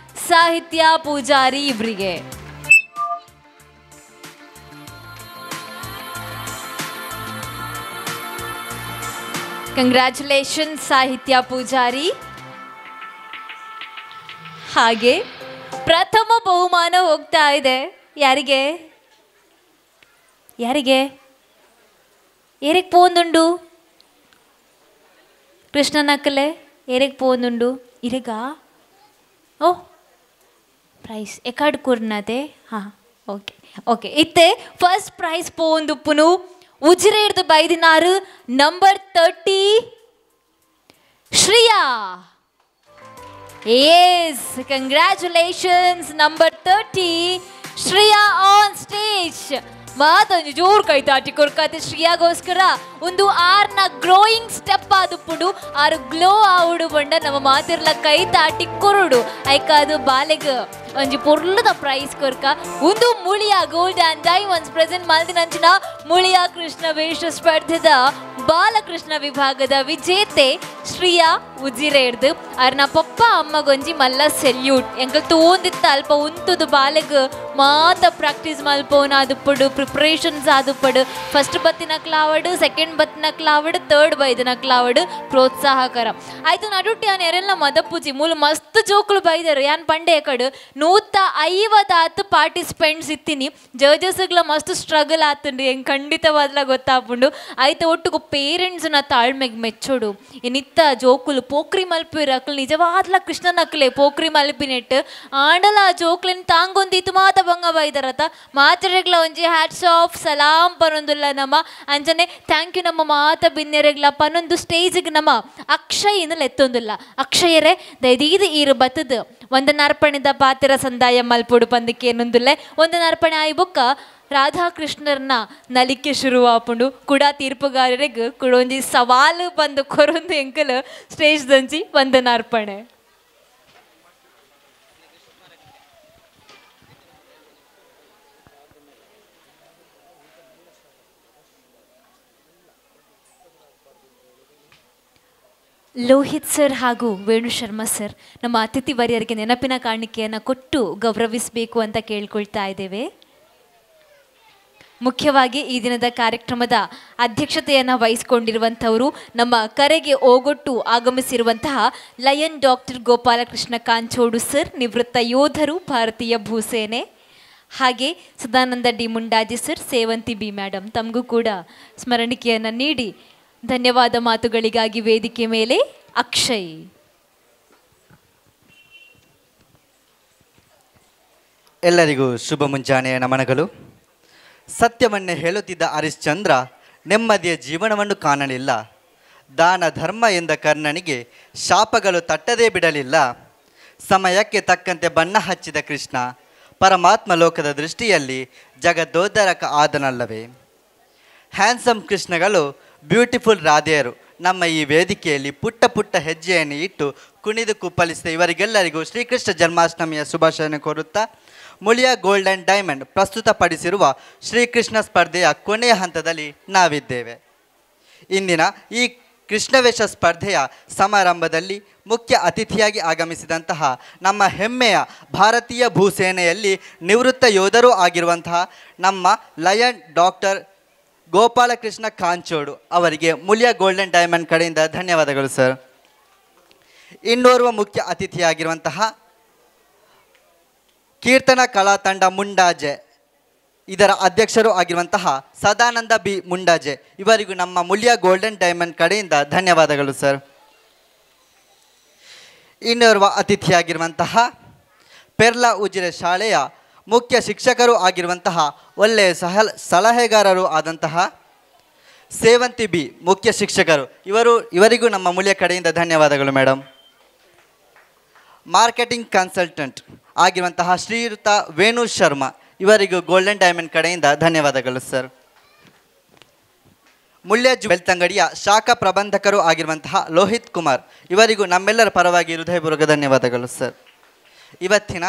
ಸಾಹಿತ್ಯ ಪೂಜಾರಿ ಇವರಿಗೆ. ಕಂಗ್ರ್ಯಾಚುಲೇಷನ್ಸ್ ಸಾಹಿತ್ಯ ಪೂಜಾರಿ. ಹಾಗೆ ಪ್ರಥಮ ಬಹುಮಾನ ಹೋಗ್ತಾ ಇದೆ ಯಾರಿಗೆ ಯಾರಿಗೆ ಏರಿಗ್ ಪೋಂದುಂಡು ಕೃಷ್ಣನಕ್ಕಲೆ ಏರಿಗ್ ಪೋಂದುಂಡು ಇರಿಗಾ ಓ ಪ್ರೈಸ್ ಎಕಾಡ್ ಕೂರ್ನದೆ ಹಾಂ ಓಕೆ ಓಕೆ ಇತ್ತೆ ಫಸ್ಟ್ ಪ್ರೈಸ್ ಪೋಂದುಪ್ಪುನು ಉಜಿರೆ ಹಿಡ್ದು ಬೈದಿನಾರು number 30 Shriya. Yes, congratulations number 30 Shriya on stage. ಮಾತೊಂದು ಜೋರು ಕೈ ತಾಟಿ ಕೊರ್ಕತೆ ಶ್ರಿಯಾಗೋಸ್ಕರ ಒಂದು ಆರ್ನ ಗ್ರೋಯಿಂಗ್ ಸ್ಟೆಪ್ ಆದುಪ್ಪುಡು ಆರು ಗ್ಲೋ ಆವುಡು ಬಂಡ ನಮ್ಮ ಮಾತಿರ್ಲ ಕೈ ತಾಟಿ ಕೊರುಡು ಐಕ ಅದು ಬಾಲೆಗ್ ಒಂಜಿ ಪೊರ್ಲದ ಪ್ರೈಸ್ ಕೊರ್ಕ ಒಂದು Muliya gold and diamonds present ಮಲ್ದಿನಂಚಿನ ಮುಳಿಯ ಕೃಷ್ಣ ವೇಷ ಸ್ಪರ್ಧೆದ ಬಾಲಕೃಷ್ಣ ವಿಭಾಗದ ವಿಜೇತೆ ಶ್ರಿಯಾ ಉಜಿರೇಡ್ದು ಅರ್ನ ಪಪ್ಪ ಅಮ್ಮಗೊಂಜಿ ಮಲ್ಲ ಸೆಲ್ಯೂಟ್ ಎಂಕಲ್ ತೋಂದಿತ್ತ ಅಲ್ಪ ಉಂತುದು ಬಾಲೆಗ್ ಮಾತ ಪ್ರಾಕ್ಟೀಸ್ ಮಲ್ಪೋನ್ ಆದುಪ್ಪಡು ಪ್ರಿಪ್ರೇಷನ್ಸ್ ಆದುಪ್ಪಡು ಫಸ್ಟ್ ಬತ್ತಿನ ಕ್ಲಾವಡ್ ಸೆಕೆಂಡ್ ಬತ್ತಿನ ಕ್ಲಾವಡ್ ಥರ್ಡ್ ಬೈದಿನ ಕ್ಲಾವಡ್ ಪ್ರೋತ್ಸಾಹಕರ ಆಯ್ತು ನಡುಟ್ಟಿ ಯಾನ್ ಎರೆಲ್ಲ ಮದ ಪೂಜಿ ಮೂಲ ಮಸ್ತ್ ಜೋಕುಲು ಬೈದರು ಯಾನ್ ಪಂಡೆ ಕಡು 150 ಪಾರ್ಟಿಸಿಪೆಂಟ್ಸ್ ಇತ್ತೀನಿ ಜಡ್ಜಸ್ಗಳ ಮಸ್ತ್ ಸ್ಟ್ರಗಲ್ ಆತುಂಡು ಹೆಂಗೆ ಖಂಡಿತವಾದ್ಲ ಗೊತ್ತಾಪುಂಡು ಆಯ್ತು ಒಟ್ಟಿಗೆ ಪೇರೆಂಟ್ಸ್ನ ತಾಳ್ಮೆಗೆ ಮೆಚ್ಚೋಡು ಏನಿತ್ತ ಜೋಕುಲು ಪೋಕ್ರಿ ಮಲ್ಪಿರ ಅಕ್ಲು ನಿಜವಾದ್ಲ ಕೃಷ್ಣನಕ್ಲೆ ಪೋಕ್ರಿ ಮಲ್ಪಿನೆಟ್ಟು ಆಂಡಲ ಆ ಜೋಕ್ಲೆನ್ ತಾಂಗೊಂದಿತ್ತು ಮಾತ ಬಂಗ ಬೈದರತ ಮಾತರೆಗ್ಲ ಒಂಜಿ ಹ್ಯಾಟ್ಸ್ ಆಫ್ ಸಲಾಂ ಪನೊಂದುಲ್ಲ ನಮ್ಮ ಅಂಜನೆ ಥ್ಯಾಂಕ್ ಯು ನಮ್ಮ ಮಾತ ಬಿನ್ನೆರೆಗ್ಲ ಪನೊಂದು ಸ್ಟೇಜಿಗೆ ನಮ್ಮ ಅಕ್ಷಯಿಂದ ಎತ್ತೊಂದಿಲ್ಲ ಅಕ್ಷಯರೇ ದೈದೀದು ಈರು ಬತ್ತದು ಒಂದನಾರ್ಪಣೆದ ಪಾತ್ರ ಸಂದಾಯ ಮಲ್ಪುಡು ಪಂದಕ್ಕೆ ಏನೊಂದಿಲ್ಲ ಒಂದನಾರ್ಪಣೆ ಆಯ್ ಬೊಕ್ಕ ರಾಧಾಕೃಷ್ಣರ್ನ ನಲಿಕೆ ಶುರುವಾಪುಂಡು ಕೂಡ ತೀರ್ಪುಗಾರರಿಗೆ ಕುಡೊಂಜಿ ಸವಾಲು ಬಂದು ಕೊರೊಂದು ಎಂಕಲ್ ಸ್ಟೇಜ್ ದಂಚಿ ವಂದನಾರ್ಪಣೆ. ಲೋಹಿತ್ ಸರ್ ಹಾಗೂ ವೇಣು ಶರ್ಮಾ ಸರ್ ನಮ್ಮ ಅತಿಥಿ ವರ್ಯರಿಗೆ ನೆನಪಿನ ಕಾಣಿಕೆಯನ್ನು ಕೊಟ್ಟು ಗೌರವಿಸಬೇಕು ಅಂತ ಕೇಳ್ಕೊಳ್ತಾ ಇದ್ದೇವೆ. ಮುಖ್ಯವಾಗಿ ಈ ದಿನದ ಕಾರ್ಯಕ್ರಮದ ಅಧ್ಯಕ್ಷತೆಯನ್ನು ವಹಿಸಿಕೊಂಡಿರುವಂಥವರು ನಮ್ಮ ಕರೆಗೆ ಓಗೊಟ್ಟು ಆಗಮಿಸಿರುವಂತಹ ಲಯನ್ ಡಾಕ್ಟರ್ ಗೋಪಾಲಕೃಷ್ಣ ಕಾಂಚೋಡು ಸರ್, ನಿವೃತ್ತ ಯೋಧರು, ಭಾರತೀಯ ಭೂಸೇನೆ. ಹಾಗೆ ಸದಾನಂದ ಡಿ ಮುಂಡಾಜಿ ಸರ್, ಸೇವಂತಿ ಬಿ ಮೇಡಮ್ ತಮಗೂ ಕೂಡ ಸ್ಮರಣಿಕೆಯನ್ನು ನೀಡಿ ಧನ್ಯವಾದ ಮಾತುಗಳಿಗಾಗಿ ವೇದಿಕೆ ಮೇಲೆ ಅಕ್ಷಯ್. ಎಲ್ಲರಿಗೂ ಶುಭ ಮುಂಜಾನೆಯ ನಮನಗಳು. ಸತ್ಯವನ್ನೇ ಹೇಳುತ್ತಿದ್ದ ಹರಿಶ್ಚಂದ್ರ ನೆಮ್ಮದಿಯ ಜೀವನವನ್ನು ಕಾಣಲಿಲ್ಲ. ದಾನ ಧರ್ಮ ಎಂದ ಕರ್ಣನಿಗೆ ಶಾಪಗಳು ತಟ್ಟದೇ ಬಿಡಲಿಲ್ಲ. ಸಮಯಕ್ಕೆ ತಕ್ಕಂತೆ ಬಣ್ಣ ಹಚ್ಚಿದ ಕೃಷ್ಣ ಪರಮಾತ್ಮ ಲೋಕದ ದೃಷ್ಟಿಯಲ್ಲಿ ಜಗದೋದ್ಧಾರಕ ಆದನಲ್ಲವೇ. ಹ್ಯಾಂಡ್ಸಮ್ ಕೃಷ್ಣಗಳು, ಬ್ಯೂಟಿಫುಲ್ ರಾಧೆಯರು ನಮ್ಮ ಈ ವೇದಿಕೆಯಲ್ಲಿ ಪುಟ್ಟ ಪುಟ್ಟ ಹೆಜ್ಜೆಯನ್ನು ಇಟ್ಟು ಕುಣಿದು ಕುಪ್ಪಳಿಸಿದ ಇವರಿಗೆಲ್ಲರಿಗೂ ಶ್ರೀಕೃಷ್ಣ ಜನ್ಮಾಷ್ಟಮಿಯ ಶುಭಾಶಯ ಕೋರುತ್ತಾ ಮುಳಿಯ ಗೋಲ್ಡ್ ಆ್ಯಂಡ್ ಡೈಮಂಡ್ ಪ್ರಸ್ತುತಪಡಿಸಿರುವ ಶ್ರೀಕೃಷ್ಣ ಸ್ಪರ್ಧೆಯ ಕೊನೆಯ ಹಂತದಲ್ಲಿ ನಾವಿದ್ದೇವೆ. ಇಂದಿನ ಈ ಕೃಷ್ಣವೇಷ ಸ್ಪರ್ಧೆಯ ಸಮಾರಂಭದಲ್ಲಿ ಮುಖ್ಯ ಅತಿಥಿಯಾಗಿ ಆಗಮಿಸಿದಂತಹ ನಮ್ಮ ಹೆಮ್ಮೆಯ ಭಾರತೀಯ ಭೂಸೇನೆಯಲ್ಲಿ ನಿವೃತ್ತ ಯೋಧರೂ ಆಗಿರುವಂತಹ ನಮ್ಮ ಲಯನ್ ಡಾಕ್ಟರ್ ಗೋಪಾಲಕೃಷ್ಣ ಕಾಂಚೋಡು ಅವರಿಗೆ ಮುಳಿಯ ಗೋಲ್ಡ್ ಆ್ಯಂಡ್ ಡೈಮಂಡ್ ಕಡೆಯಿಂದ ಧನ್ಯವಾದಗಳು ಸರ್. ಇನ್ನೋರ್ವ ಮುಖ್ಯ ಅತಿಥಿಯಾಗಿರುವಂತಹ ಕೀರ್ತನ ಕಲಾ ತಂಡ ಮುಂಡಾಜೆ, ಇದರ ಅಧ್ಯಕ್ಷರು ಆಗಿರುವಂತಹ ಸದಾನಂದ ಬಿ ಮುಂಡಾಜೆ ಇವರಿಗೂ ನಮ್ಮ ಮುಳಿಯ ಗೋಲ್ಡನ್ ಡೈಮಂಡ್ ಕಡೆಯಿಂದ ಧನ್ಯವಾದಗಳು ಸರ್. ಇನ್ನೋರ್ವ ಅತಿಥಿಯಾಗಿರುವಂತಹ ಪೆರ್ಲಾ ಉಜಿರೆ ಶಾಲೆಯ ಮುಖ್ಯ ಶಿಕ್ಷಕರು ಆಗಿರುವಂತಹ ಒಳ್ಳೆಯ ಸಲಹೆಗಾರರು ಆದಂತಹ ಸೇವಂತಿ ಬಿ ಮುಖ್ಯ ಶಿಕ್ಷಕರು ಇವರಿಗೂ ನಮ್ಮ ಮುಳಿಯ ಕಡೆಯಿಂದ ಧನ್ಯವಾದಗಳು ಮೇಡಮ್. ಮಾರ್ಕೆಟಿಂಗ್ ಕನ್ಸಲ್ಟೆಂಟ್ ಆಗಿರುವಂತಹ ಶ್ರೀಯುತ ವೇಣು ಶರ್ಮಾ ಇವರಿಗೂ ಗೋಲ್ಡನ್ ಡೈಮಂಡ್ ಕಡೆಯಿಂದ ಧನ್ಯವಾದಗಳು ಸರ್. ಮುಳ್ಯ ಬೆಳ್ತಂಗಡಿಯ ಶಾಖಾ ಪ್ರಬಂಧಕರು ಆಗಿರುವಂತಹ ಲೋಹಿತ್ ಕುಮಾರ್ ಇವರಿಗೂ ನಮ್ಮೆಲ್ಲರ ಪರವಾಗಿ ಹೃದಯಪೂರ್ವಕ ಧನ್ಯವಾದಗಳು ಸರ್. ಇವತ್ತಿನ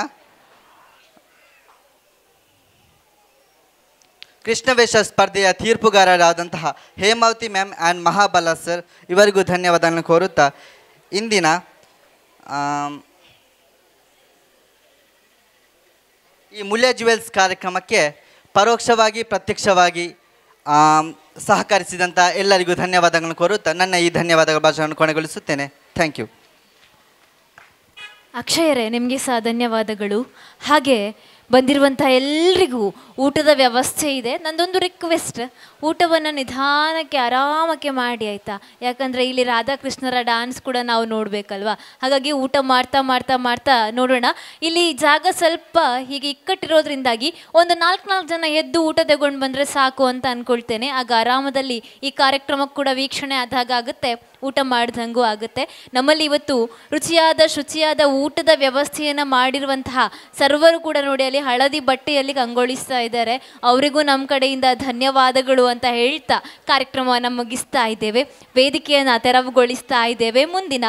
ಕೃಷ್ಣವೇಷ ಸ್ಪರ್ಧೆಯ ತೀರ್ಪುಗಾರರಾದಂತಹ Hemavathi ma'am and Mahabala sir ಇವರಿಗೂ ಧನ್ಯವಾದಗಳನ್ನು ಕೋರುತ್ತಾ ಇಂದಿನ ಈ ಮುಳ್ಯ ಜ್ಯುವೆಲ್ಸ್ ಕಾರ್ಯಕ್ರಮಕ್ಕೆ ಪರೋಕ್ಷವಾಗಿ ಪ್ರತ್ಯಕ್ಷವಾಗಿ ಸಹಕರಿಸಿದಂಥ ಎಲ್ಲರಿಗೂ ಧನ್ಯವಾದಗಳನ್ನು ಕೋರುತ್ತಾ ನನ್ನ ಈ ಧನ್ಯವಾದಗಳ ಭಾಷಣವನ್ನು ಕೊನೆಗೊಳಿಸುತ್ತೇನೆ. Thank you. ಅಕ್ಷಯರೇ ನಿಮಗೆ ಸಹ ಧನ್ಯವಾದಗಳು. ಹಾಗೆ ಬಂದಿರುವಂಥ ಎಲ್ರಿಗೂ ಊಟದ ವ್ಯವಸ್ಥೆ ಇದೆ. ನಂದೊಂದು ರಿಕ್ವೆಸ್ಟ್, ಊಟವನ್ನು ನಿಧಾನಕ್ಕೆ ಆರಾಮಕ್ಕೆ ಮಾಡಿ ಆಯಿತಾ. ಯಾಕಂದರೆ ಇಲ್ಲಿ ರಾಧಾಕೃಷ್ಣರ ಡ್ಯಾನ್ಸ್ ಕೂಡ ನಾವು ನೋಡಬೇಕಲ್ವ. ಹಾಗಾಗಿ ಊಟ ಮಾಡ್ತಾ ಮಾಡ್ತಾ ಮಾಡ್ತಾ ನೋಡೋಣ. ಇಲ್ಲಿ ಜಾಗ ಸ್ವಲ್ಪ ಹೀಗೆ ಇಕ್ಕಟ್ಟಿರೋದ್ರಿಂದಾಗಿ ಒಂದು 4 ಜನ ಎದ್ದು ಊಟ ತಗೊಂಡು ಬಂದರೆ ಸಾಕು ಅಂತ ಅಂದ್ಕೊಳ್ತೇನೆ. ಆಗ ಆರಾಮದಲ್ಲಿ ಈ ಕಾರ್ಯಕ್ರಮಕ್ಕೆ ಕೂಡ ವೀಕ್ಷಣೆ ಆದಾಗ ಆಗುತ್ತೆ, ಊಟ ಮಾಡ್ದಂಗೂ ಆಗುತ್ತೆ. ನಮ್ಮಲ್ಲಿ ಇವತ್ತು ರುಚಿಯಾದ ಶುಚಿಯಾದ ಊಟದ ವ್ಯವಸ್ಥೆಯನ್ನು ಮಾಡಿರುವಂತಹ ಸರ್ವರು ಕೂಡ ನೋಡಿ ಅಲ್ಲಿ ಹಳದಿ ಬಟ್ಟೆಯಲ್ಲಿ ಕಂಗೊಳಿಸ್ತಾ ಇದ್ದಾರೆ. ಅವರಿಗೂ ನಮ್ಮ ಕಡೆಯಿಂದ ಧನ್ಯವಾದಗಳು ಅಂತ ಹೇಳ್ತಾ ಕಾರ್ಯಕ್ರಮವನ್ನು ಮುಗಿಸ್ತಾ ಇದ್ದೇವೆ. ವೇದಿಕೆಯನ್ನು ತೆರವುಗೊಳಿಸ್ತಾ ಇದ್ದೇವೆ ಮುಂದಿನ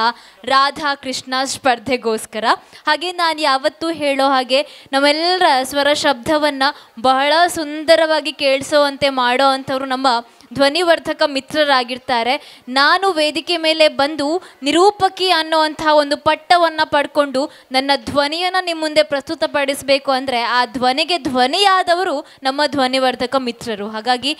ರಾಧಾಕೃಷ್ಣ ಸ್ಪರ್ಧೆಗೋಸ್ಕರ. ಹಾಗೆ ನಾನು ಯಾವತ್ತೂ ಹೇಳೋ ಹಾಗೆ ನಮ್ಮೆಲ್ಲರ ಸ್ವರ ಶಬ್ದವನ್ನು ಬಹಳ ಸುಂದರವಾಗಿ ಕೇಳಿಸೋವಂತೆ ಮಾಡೋ ಅಂಥವ್ರು ನಮ್ಮ ಧ್ವನಿವರ್ಧಕ ಮಿತ್ರರಾಗಿರ್ತಾರೆ. ನಾನು ವೇದಿಕೆ ಮೇಲೆ ಬಂದು ನಿರೂಪಕಿ ಅನ್ನೋವಂಥ ಒಂದು ಪಟ್ಟವನ್ನು ಪಡ್ಕೊಂಡು ನನ್ನ ಧ್ವನಿಯನ್ನು ನಿಮ್ಮ ಮುಂದೆ ಪ್ರಸ್ತುತಪಡಿಸಬೇಕು ಅಂದರೆ ಆ ಧ್ವನಿಗೆ ಧ್ವನಿಯಾದವರು ನಮ್ಮ ಧ್ವನಿವರ್ಧಕ ಮಿತ್ರರು. ಹಾಗಾಗಿ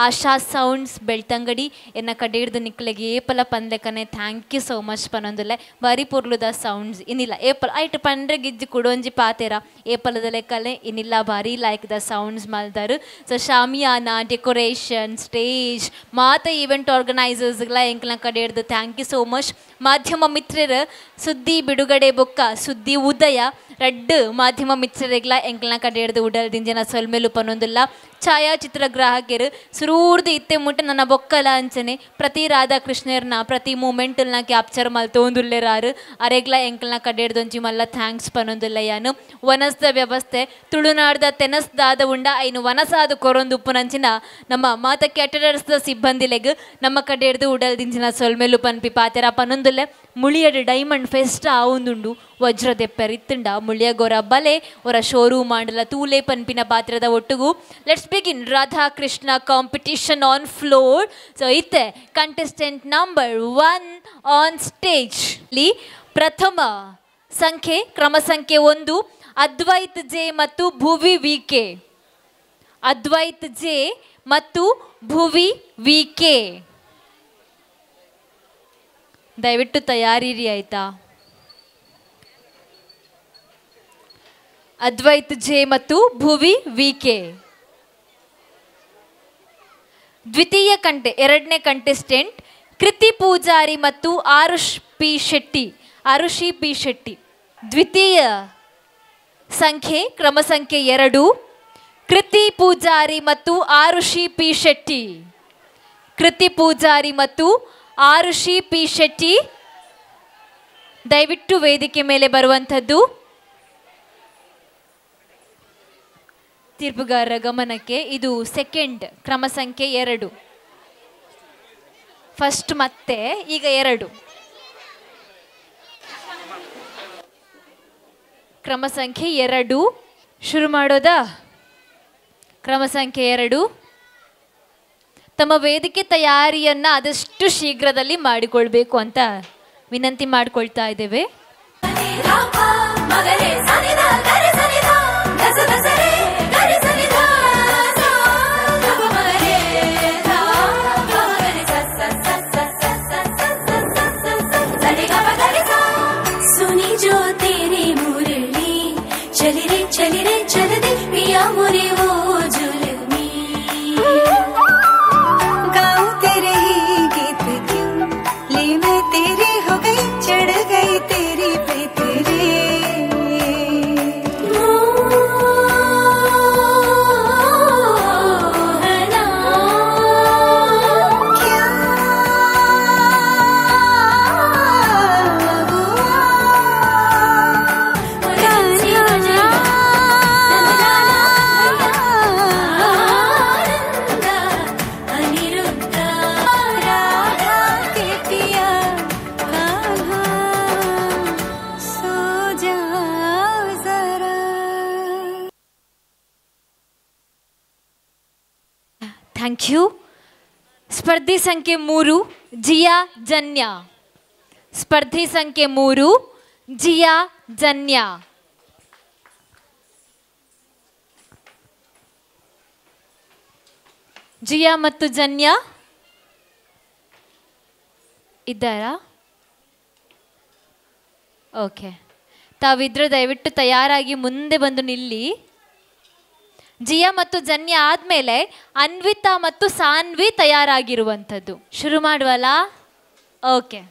ಆಶಾ ಸೌಂಡ್ಸ್ ಬೆಳ್ತಂಗಡಿ ಎನ್ನ ಕಡೆ ಹಿಡಿದು ನಿಕ್ಕಲೆಗೆ ಏಪಲ ಪಂದ್ಲೆಕನೆ ಥ್ಯಾಂಕ್ ಯು ಸೋ ಮಚ್ ಪನೊಂದುಲೆ ಬಾರಿ ಪೊರ್ಲುದ ಸೌಂಡ್ಸ್ ಇನ್ನಿಲ್ಲ ಏಪಲ್ ಐಟ್ ಪಂಡ್ರೆ ಗಿಜ್ಜಿ ಕುಡೊಂಜಿ ಪಾತೆರ ಏಪಲದ ಲೆಕ್ಕಲೆ ಇನ್ನಿಲ್ಲ ಬಾರಿ ಲೈಕ್ ದ ಸೌಂಡ್ಸ್ ಮಲ್ದಾರು. ಸೊ ಶಾಮಿಯಾನ ಡೆಕೋರೇಷನ್ ಸ್ಟೇಜ್ ಮಾತ ಈವೆಂಟ್ ಆರ್ಗನೈಸರ್ಸ್ಗಳ ಎಂಕ್ಲ ಕಡೆ ಹಿಡ್ದು ಥ್ಯಾಂಕ್ ಯು ಸೋ ಮಚ್. ಮಾಧ್ಯಮ ಮಿತ್ರರು ಸುದ್ದಿ ಬಿಡುಗಡೆ ಬೊಕ್ಕ ಸುದ್ದಿ ಉದಯ ರಡ್ಡು ಮಾಧ್ಯಮ ಮಿತ್ರರಿಗ್ಲ ಎಂಕ್ಲ ಕಡೆ ಹಿಡ್ದು ಉಡಲ್ದಿನ ಜನ ಸೊಲ್ಮೇಲು ಪನ್ನೊಂದಿಲ್ಲ. ಛಾಯಾಚಿತ್ರಗ್ರಾಹಕರು ಸುರೂರ್ದು ಇತ್ತೆ ಮುಟ್ಟ ನನ್ನ ಬೊಕ್ಕಲ ಅಂಚನೆ ಪ್ರತಿ ರಾಧಾಕೃಷ್ಣರ್ನ ಪ್ರತಿ ಮೂಮೆಂಟಲ್ನ ಕ್ಯಾಪ್ಚರ್ ಮಲ್ತೊಂದುಲ್ಲೆರಾರು ಅರೆಗ್ಲ ಎಂಕ್ಲನ ಕಡೆ ಹಿಡ್ದೊಂಚಿ ಮಲ್ಲ ಥ್ಯಾಂಕ್ಸ್ ಪನ್ನೊಂದಿಲ್ಲ. ಯಾನು ವನಸ್ದ ವ್ಯವಸ್ಥೆ ತುಳುನಾಡ್ದ ತೆನಸ್ದಾದ ಉಂಡ ಐನು ವನಸಾದ ಕೊರೊಂದು ಉಪ್ಪುನಂಚಿನ ನಮ್ಮ ಮಾತ ಕ್ಯಾಟರರ್ಸ್ದ ಸಿಬ್ಬಂದಿಲೆಗ್ ನಮ್ಮ ಕಡೆ ಹಿಡ್ದು ಉಡಲ್ದಿಂಚಿನ ಸೊಲ್ಮೇಲು ಪನ್ಪಿ ಪಾತೆರ ಪನ್ನೊಂದುಲ್ಲೆ. ಮುಳಿಯಡ್ ಡೈಮಂಡ್ ಫೆಸ್ಟ್ ಆವೊಂದುಂಡು ವಜ್ರದೆಪ್ಪರಿತ್ತುಂಡ ಮುಳಿಯ ಗೊರ ಬಲೆ ಒರ ಶೋರೂಮ್ ಮಾಡಲ ತೂಲೆ ಪನ್ಪಿನ ಪಾತ್ರದ ಒಟ್ಟುಗು. Let's begin Radhakrishna competition on floor. So ಇತ್ತೆ ಕಂಟೆಸ್ಟೆಂಟ್ ನಂಬರ್ 1 ಆನ್ ಸ್ಟೇಜ್. ಇಲ್ಲಿ ಪ್ರಥಮ ಸಂಖ್ಯೆ ಕ್ರಮ ಸಂಖ್ಯೆ 1 ಅದ್ವೈತ್ ಜೆ ಮತ್ತು ಭುವಿ ವಿಕೆ. ಅದ್ವೈತ್ ಜೆ ಮತ್ತು ಭುವಿ ವಿಕೆ ದಯವಿಟ್ಟು ತಯಾರಿರಿ ಆಯ್ತಾ. ಅದ್ವೈತ್ ಜೆ ಮತ್ತು ಭುವಿ ವಿಕೆ. ದ್ವಿತೀಯ ಎರಡನೇ ಕಂಟೆಸ್ಟೆಂಟ್ ಕೃತಿ ಪೂಜಾರಿ ಮತ್ತು ಆರುಷಿ ಪಿ ಶೆಟ್ಟಿ. ದ್ವಿತೀಯ ಸಂಖ್ಯೆ ಕ್ರಮ ಸಂಖ್ಯೆ 2 ಕೃತಿ ಪೂಜಾರಿ ಮತ್ತು ಆರುಷಿ ಪಿ ಶೆಟ್ಟಿ. ಕೃತಿ ಪೂಜಾರಿ ಮತ್ತು ಆರುಷಿ ಪಿ ಶೆಟ್ಟಿ ದಯವಿಟ್ಟು ವೇದಿಕೆ ಮೇಲೆ ಬರುವಂಥದ್ದು. ತೀರ್ಪುಗಾರರ ಗಮನಕ್ಕೆ ಇದು ಸೆಕೆಂಡ್ ಕ್ರಮ ಸಂಖ್ಯೆ 2. ಫಸ್ಟ್ ಮತ್ತೆ ಈಗ 2 ಕ್ರಮ ಸಂಖ್ಯೆ 2 ಶುರು ಮಾಡೋದಾ. ಕ್ರಮ ಸಂಖ್ಯೆ 2 ತಮ್ಮ ವೇದಿಕೆ ತಯಾರಿಯನ್ನು ಆದಷ್ಟು ಶೀಘ್ರದಲ್ಲಿ ಮಾಡಿಕೊಳ್ಬೇಕು ಅಂತ ವಿನಂತಿ ಮಾಡಿಕೊಳ್ತಾ ಇದ್ದೇವೆ. सुनी जो तेरी मुरली चली रे चल दे पिया मोरे वो जुलमी गाऊं तेरे ही गीत क्यों ले मैं तेरी हो गई चढ़ गई तेरी पे तेरे ಥ್ಯಾಂಕ್ ಯು. ಸ್ಪರ್ಧಿ ಸಂಖ್ಯೆ 3 ಜಿಯಾ ಜನ್ಯ. ಸ್ಪರ್ಧಿ ಸಂಖ್ಯೆ 3 ಜಿಯಾ ಜನ್ಯ. ಜಿಯಾ ಮತ್ತು ಜನ್ಯ ಇದ್ದಾರಾ? ಓಕೆ ತಾವಿದ್ರೆ ದಯವಿಟ್ಟು ತಯಾರಾಗಿ ಮುಂದೆ ಬಂದು ನಿಲ್ಲಿ. ಜಿಯಾ ಮತ್ತು ಜನ್ಯ ಆದಮೇಲೆ ಅನ್ವಿತಾ ಮತ್ತು ಸಾನ್ವಿ ತಯಾರಾಗಿರುವಂಥದ್ದು. ಶುರು ಮಾಡುವಲ್ಲ? ಓಕೆ.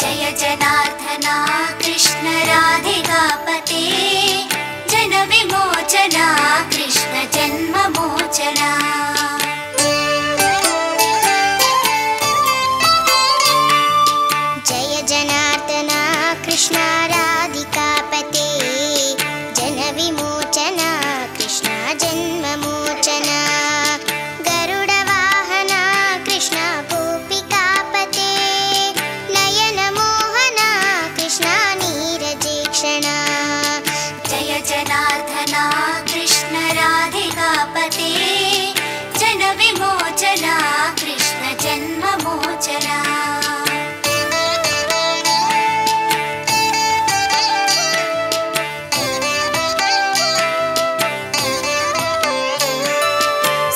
जय जनार्दना कृष्ण राधिकापते जन विमोचना कृष्ण जन्म मोचना जय जनार्दना कृष्ण राधिकापते जन विमोचना कृष्ण जन्म मोचना गरुड वाहना कृष्ण गोपिकापते नयन मोहना कृष्ण नीरजेक्षणा जय जनार्दना कृष्ण राधिकापते जन विमोचना कृष्ण जन्म मोचना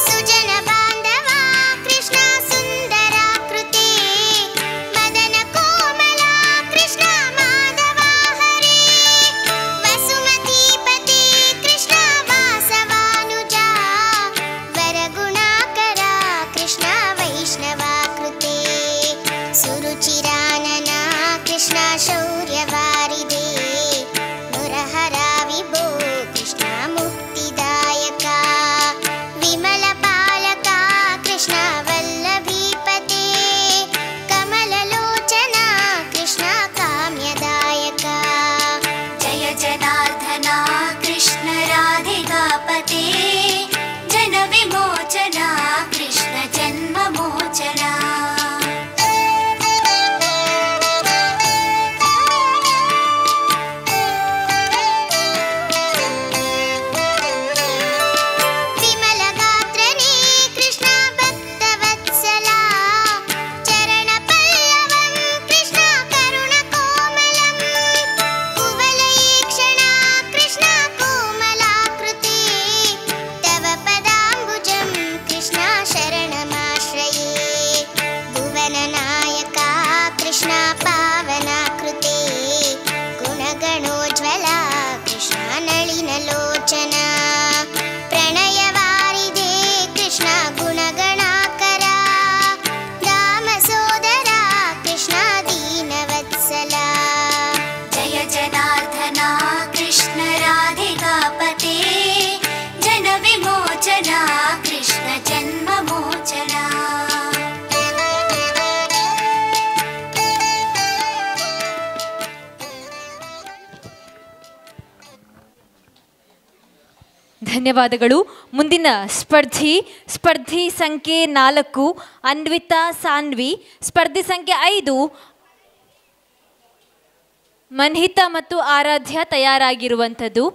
सुजन बांधवा कृष्ण सुंदराकृते मदन कोमला कृष्ण माधवा हरे वसुमतीपते कृष्ण वासवानुजा वरगुणाकरा कृष्ण वैष्णवाकृते सुरुचिरानना कृष्ण शौर्यवारिदे मुरहरा विभो कृष्ण मुक्तिदायका विमलपालका कृष्ण वल्लभीपते कमललोचना कृष्ण काम्यदायका जय जनार्दना कृष्ण राधिकापते जन विमोचना कृष्ण जन्म मोचना विमलगात्रने कृष्ण भक्तवत्सला चरणपल्लवं कृष्ण करुणकोमलं कुवलयेक्षणा कृष्ण कोमलाकृते तव पदाम्बुजं कृष्ण शरणमाश्रये भुवननायका कृष्ण पावनाकृते गुणगणोज्ज्वला कृष्ण नलिनलोचना प्रणयवारिधे कृष्ण गुणगणाकरा दामसोदरा कृष्ण दीनवत्सला जय जनार्दना कृष्ण राधिकापते जन विमोचना कृष्ण जन्म मोचना ಧನ್ಯವಾದಗಳು. ಮುಂದಿನ ಸ್ಪರ್ಧಿ ಸಂಖ್ಯೆ 4 ಅನ್ವಿತಾ ಸಾನ್ವಿ, ಸ್ಪರ್ಧಿ ಸಂಖ್ಯೆ 5 ಮನ್ಹಿತಾ ಮತ್ತು ಆರಾಧ್ಯ ತಯಾರಾಗಿರುವಂಥದ್ದು.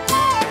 जय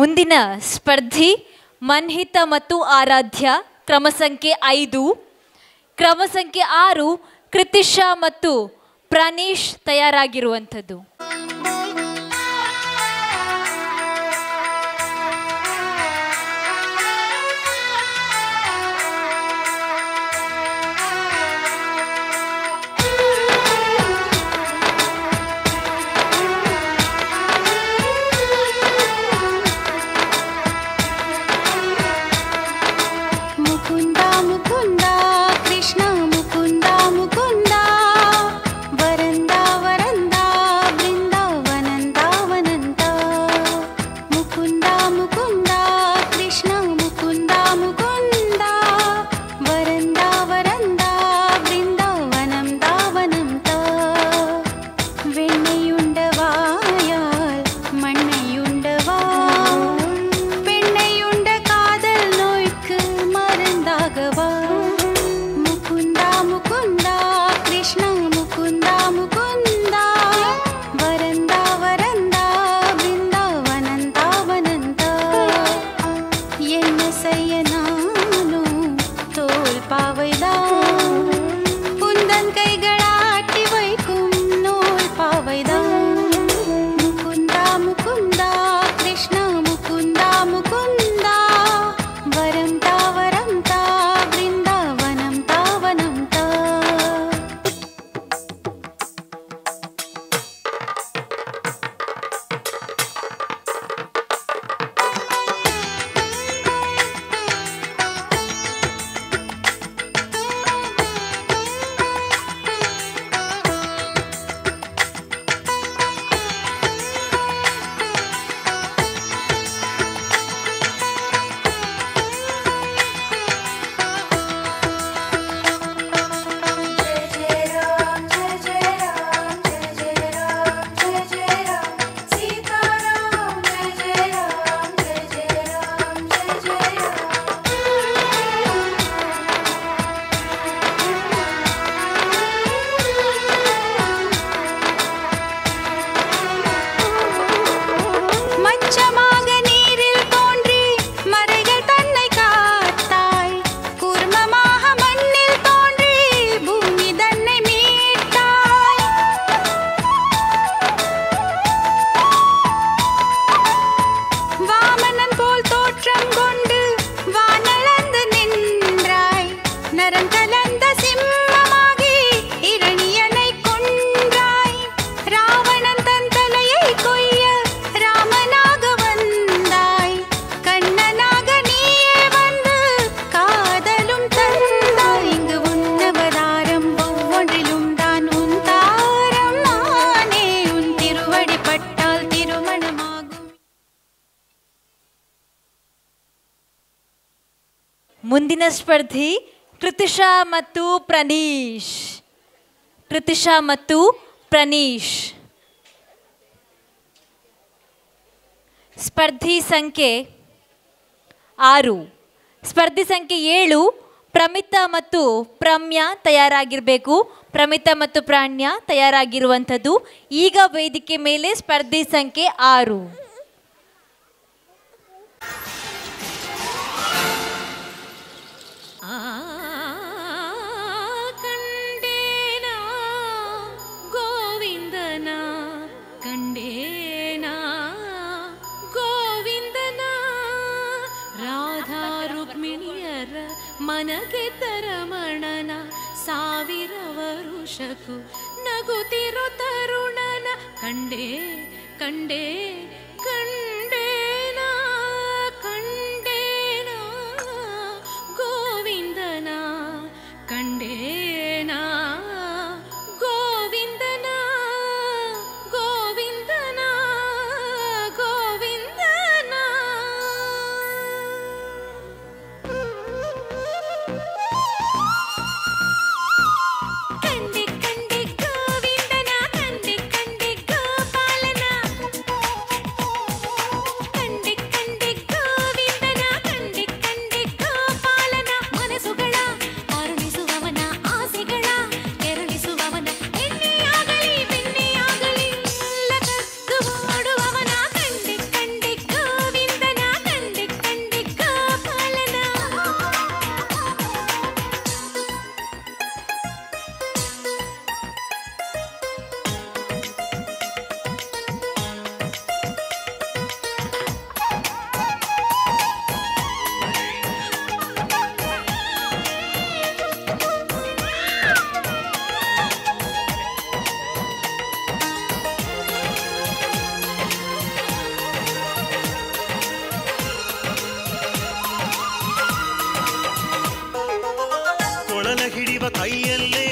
ಮುಂದಿನ ಸ್ಪರ್ಧಿ ಮನ್ಹಿತ ಮತ್ತು ಆರಾಧ್ಯ, ಕ್ರಮ ಸಂಖ್ಯೆ 5. ಕ್ರಮ ಸಂಖ್ಯೆ 6 ಕೃತಿಶಾ ಮತ್ತು ಪ್ರಾಣೇಶ್ ತಯಾರಾಗಿರುವಂಥದ್ದು. ಮುಂದಿನ ಸ್ಪರ್ಧಿ ಕೃತಿಶಾ ಮತ್ತು ಪ್ರಾಣೇಶ್. ಕೃತಿಶಾ ಮತ್ತು ಪ್ರಾಣೇಶ್. ಸ್ಪರ್ಧಿ ಸಂಖ್ಯೆ 6. ಸ್ಪರ್ಧಿ ಸಂಖ್ಯೆ 7 ಪ್ರಮಿತಾ ಮತ್ತು ಪ್ರಮ್ಯಾ ತಯಾರಾಗಿರಬೇಕು. ಪ್ರಮಿತಾ ಮತ್ತು ಪ್ರಾಣ್ಯ ತಯಾರಾಗಿರುವಂಥದ್ದು. ಈಗ ವೇದಿಕೆ ಮೇಲೆ ಸ್ಪರ್ಧಿ ಸಂಖ್ಯೆ 6. ಕಂಡೇನಾ ಗೋವಿಂದನ ಕಂಡೇನಾ ಗೋವಿಂದನ ರಾಧಾ ರುಕ್ಮಿಣಿಯರ ಮನಗೆದ್ದ ರಮಣನ ಸಾವಿರ ವರುಷಕ್ಕೂ ನಗುತ್ತಿರೋ ತರುಣನ ಕಂಡೇ ಕಂಡೇ ಕಂಡೇನಾ ಕಂಡೇನಾ ಗೋವಿಂದನ ಕಂಡೇನಾ ಗೋವಿಂದನ ಗೋವಿಂದನ ಗೋವಿಂದನ. ಕಂಡೆ ಕಂಡೆ ಗೋವಿಂದನ ಕಂಡೆ ಕಂಡೆ ಗೋಪಾಲನ ಕೈಯಲ್ಲೇ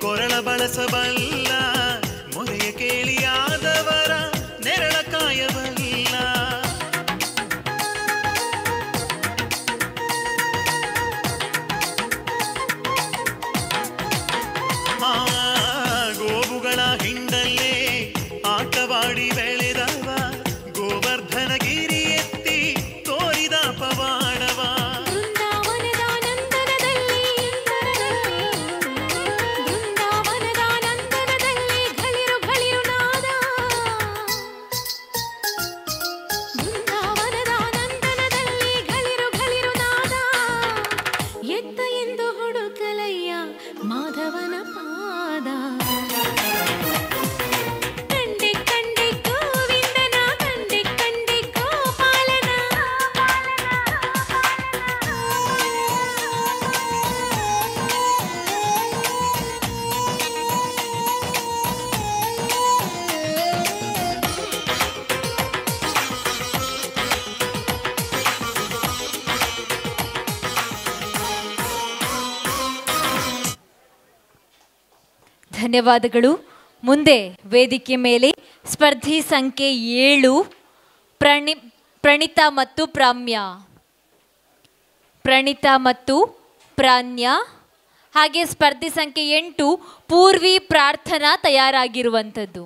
ಕೊರಳ ಬಳಸಬಲ್ಲ, ಮೊರೆಯ ಕೇಳಿಯಾದವರ ನೆರಳ ಕಾಯಬಲ್ಲ. ಗೋವುಗಳ ಹಿಂಡಲ್ಲೇ ಆಟವಾಡಿ ಬೆಳೆದವ, ಗೋವರ್ಧನಗಿರಿ ಎತ್ತಿ ತೋರಿದ ಪವಾಡವ. ಧನ್ಯವಾದಗಳು. ಮುಂದೆ ವೇದಿಕೆ ಮೇಲೆ ಸ್ಪರ್ಧಿ ಸಂಖ್ಯೆ 7 ಪ್ರಣೀತಾ ಮತ್ತು ಪ್ರಾನ್ಯ, ಹಾಗೆ ಸ್ಪರ್ಧಿ ಸಂಖ್ಯೆ 8 ಪೂರ್ವಿ ಪ್ರಾರ್ಥನಾ ತಯಾರಾಗಿರುವಂಥದ್ದು.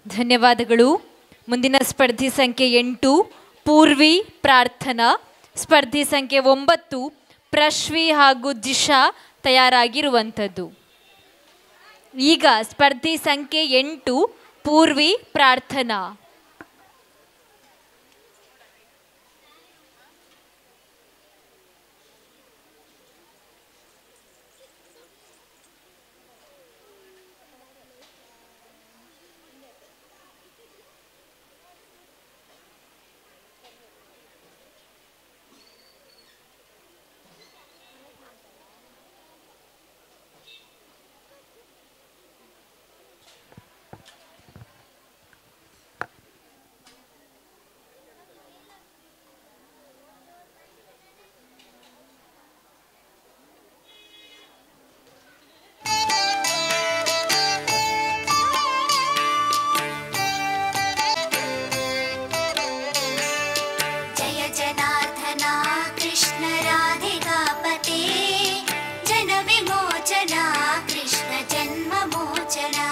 ಧನ್ಯವಾದಗಳು. ಮುಂದಿನ ಸ್ಪರ್ಧಿ ಸಂಖ್ಯೆ 8 ಪೂರ್ವಿ ಪ್ರಾರ್ಥನಾ, ಸ್ಪರ್ಧಿ ಸಂಖ್ಯೆ 9 ಪ್ರಶ್ವಿ ಹಾಗೂ ದಿಶಾ ತಯಾರಾಗಿರುವಂಥದ್ದು. ಈಗ ಸ್ಪರ್ಧಿ ಸಂಖ್ಯೆ 8 ಪೂರ್ವಿ ಪ್ರಾರ್ಥನಾ. जनार्दना कृष्ण राधिकापते जन विमोचना कृष्ण जन्म मोचना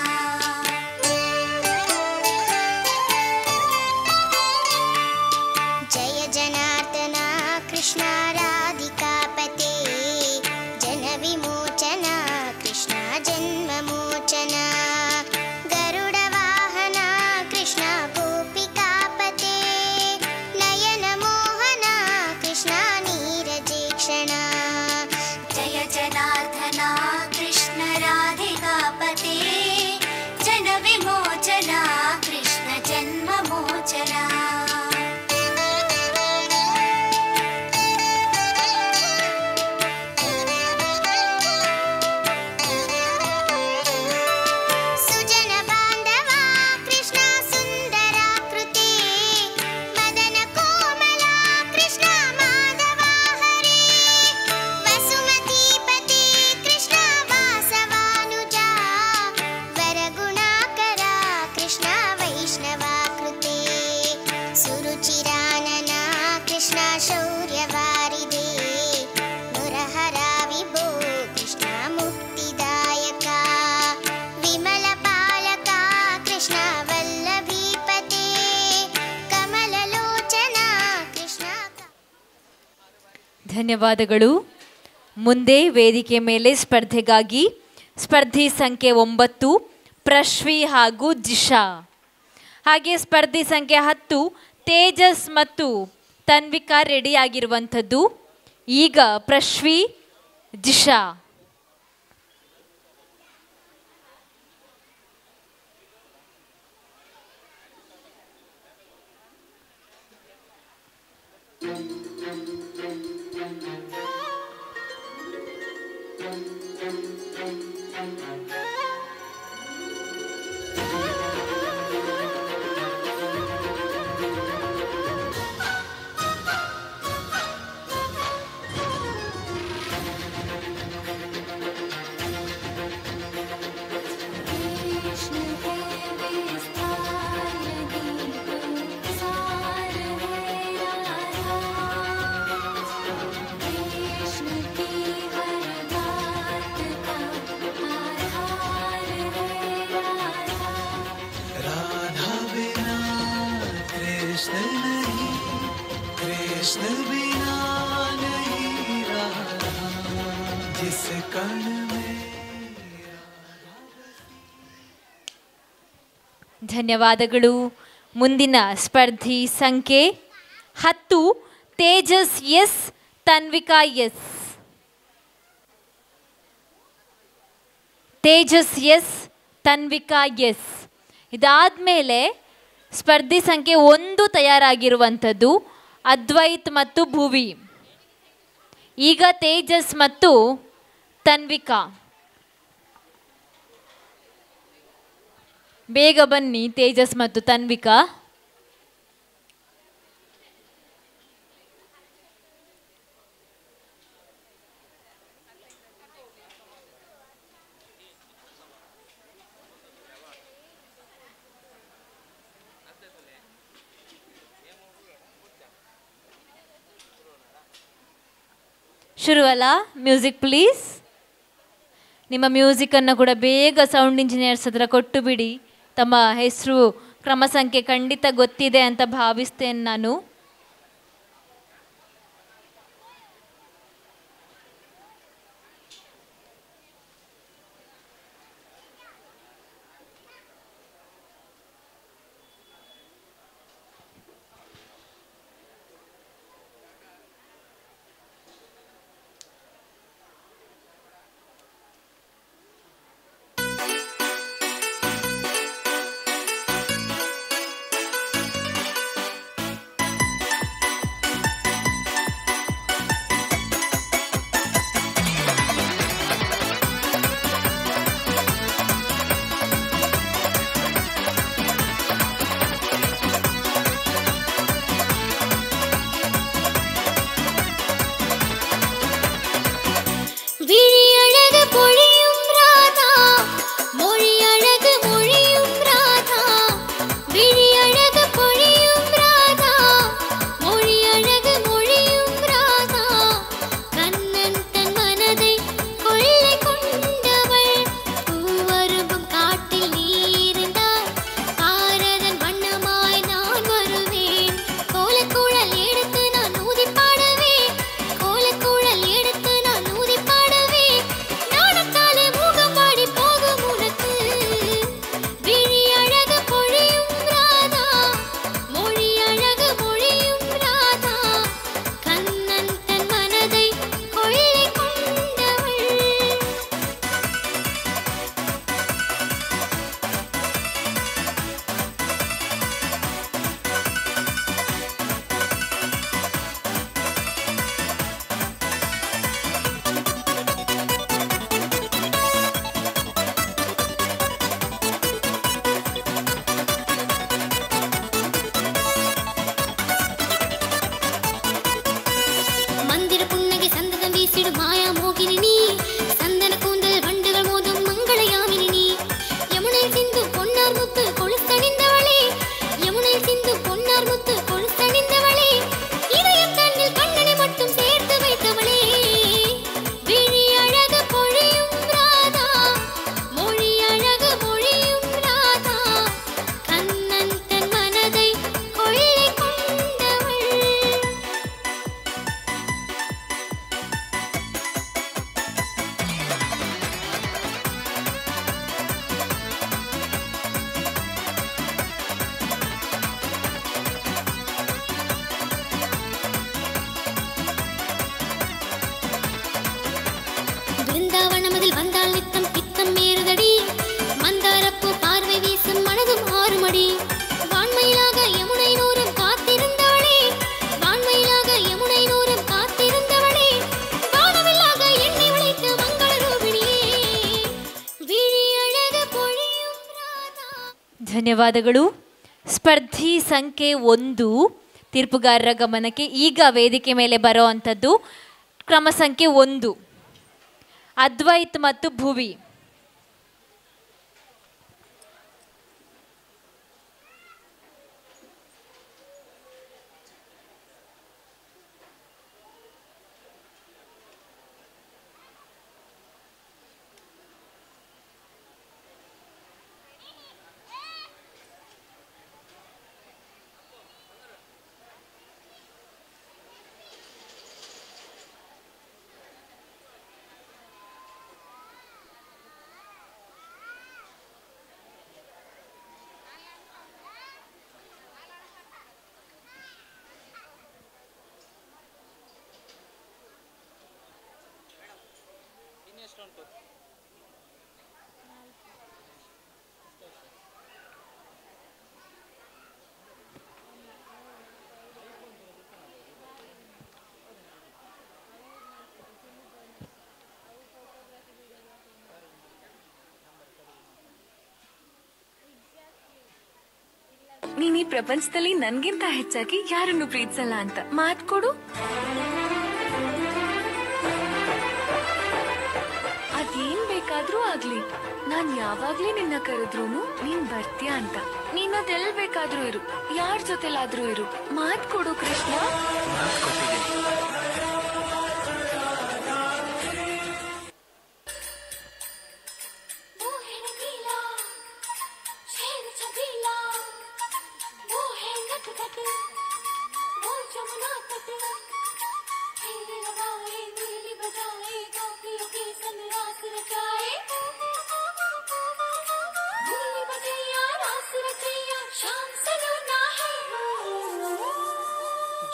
जय जनार्दना कृष्ण राधिकापते जन विमोचना कृष्ण जन्म मोचना गरुड वाहना कृष्ण गोपिकापते नयन मोहना कृष्ण नीरजेक्षणा जय जनार्दना कृष्ण राधिकापते जन विमोचना कृष्ण जन्म मोचना सुजन बांधवा कृष्ण सुंदराकृते मदन कोमला कृष्ण माधवा हरे वसुमतीपते कृष्ण वासवानुजा वरगुणाकरा कृष्ण वैष्णवाकृते सुरुचिरानना कृष्ण शौर्यवारिधे मुरहरा विभो कृष्ण मुक्तिदायका विमलपालका कृष्ण वल्लभीपते कमललोचना कृष्ण ಧನ್ಯವಾದಗಳು. ಮುಂದೆ ವೇದಿಕೆ ಮೇಲೆ ಸ್ಪರ್ಧೆಗಾಗಿ ಸ್ಪರ್ಧಿ ಸಂಖ್ಯೆ 9 ಪ್ರಶ್ವಿ ಹಾಗೂ ಜಿಶಾ, ಹಾಗೆ ಸ್ಪರ್ಧಿ ಸಂಖ್ಯೆ 10 ತೇಜಸ್ ಮತ್ತು ತನ್ವಿಕಾ ರೆಡಿ ಆಗಿರುವಂಥದ್ದು. ಈಗ ಪ್ರಶ್ವಿ, ಜಿಶಾ. राधा बिना कृष्ण नहीं, कृष्ण बिना नहीं राधा, जिस कण में ಧನ್ಯವಾದಗಳು. ಮುಂದಿನ ಸ್ಪರ್ಧಿ ಸಂಖ್ಯೆ 10 Tejas S, Tanvika S. Tejas S, Tanvika S. ಇದಾದಮೇಲೆ ಸ್ಪರ್ಧಿ ಸಂಖ್ಯೆ 1 ತಯಾರಾಗಿರುವಂಥದ್ದು ಅದ್ವೈತ್ ಮತ್ತು ಭುವಿ. ಈಗ ತೇಜಸ್ ಮತ್ತು ತನ್ವಿಕಾ. ಬೇಗ ಬನ್ನಿ ತೇಜಸ್ ಮತ್ತು ತನ್ವಿಕಾ. ಶುರು ಅಲ್ಲ? Music please. ನಿಮ್ಮ ಮ್ಯೂಸಿಕನ್ನು ಕೂಡ ಬೇಗ ಸೌಂಡ್ ಇಂಜಿನಿಯರ್ಸ್ ಹತ್ರ ಕೊಟ್ಟು ಬಿಡಿ. ತಮ್ಮ ಹೆಸರು ಕ್ರಮ ಸಂಖ್ಯೆ ಖಂಡಿತ ಗೊತ್ತಿದೆ ಅಂತ ಭಾವಿಸ್ತೇನೆ ನಾನು. வந்தாள் நித்தம் பித்தம் ஏறுதடி மந்தாரப்பூ பார்வை வீசும் மனதும் ஆறுமடி வான்மயிலாக யமுனை நூறும் காத்திருந்தவளே வான்மயிலாக யமுனை நூறும் காத்திருந்தவளே வானவில்லாக எண்ணி விளைத்து மங்கள ரூபிணியே விழி அழகு பொழியும் ಧನ್ಯವಾದಗಳು. ಸ್ಪರ್ಧಿ ಸಂಖ್ಯೆ 1 ತೀರ್ಪುಗಾರರ ಗಮನಕ್ಕೆ. ಈಗ ವೇದಿಕೆ ಮೇಲೆ ಬರೋ ಅಂಥದ್ದು ಕ್ರಮ ಸಂಖ್ಯೆ 1 ಅದ್ವೈತ್ ಮತ್ತು ಭುವಿ. ನೀನ್ ಈ ಪ್ರಪಂಚದಲ್ಲಿ ನನ್ಗಿಂತ ಹೆಚ್ಚಾಗಿ ಯಾರನ್ನು ಪ್ರೀತಿಸಲ್ಲ ಅಂತ ಮಾತ್ ಕೊಡು. ಅದೇನ್ ಬೇಕಾದ್ರೂ ಆಗ್ಲಿ, ನಾನ್ ಯಾವಾಗ್ಲೇ ನಿನ್ನ ಕರೆದ್ರೂನು ನೀನ್ ಬರ್ತೀಯ ಅಂತ. ನೀನ್ ಅದೆಲ್ ಬೇಕಾದ್ರೂ ಇರು, ಯಾರ್ ಜೊತೆಲಾದ್ರೂ ಇರು, ಮಾತ್ ಕೊಡು ಕೃಷ್ಣ.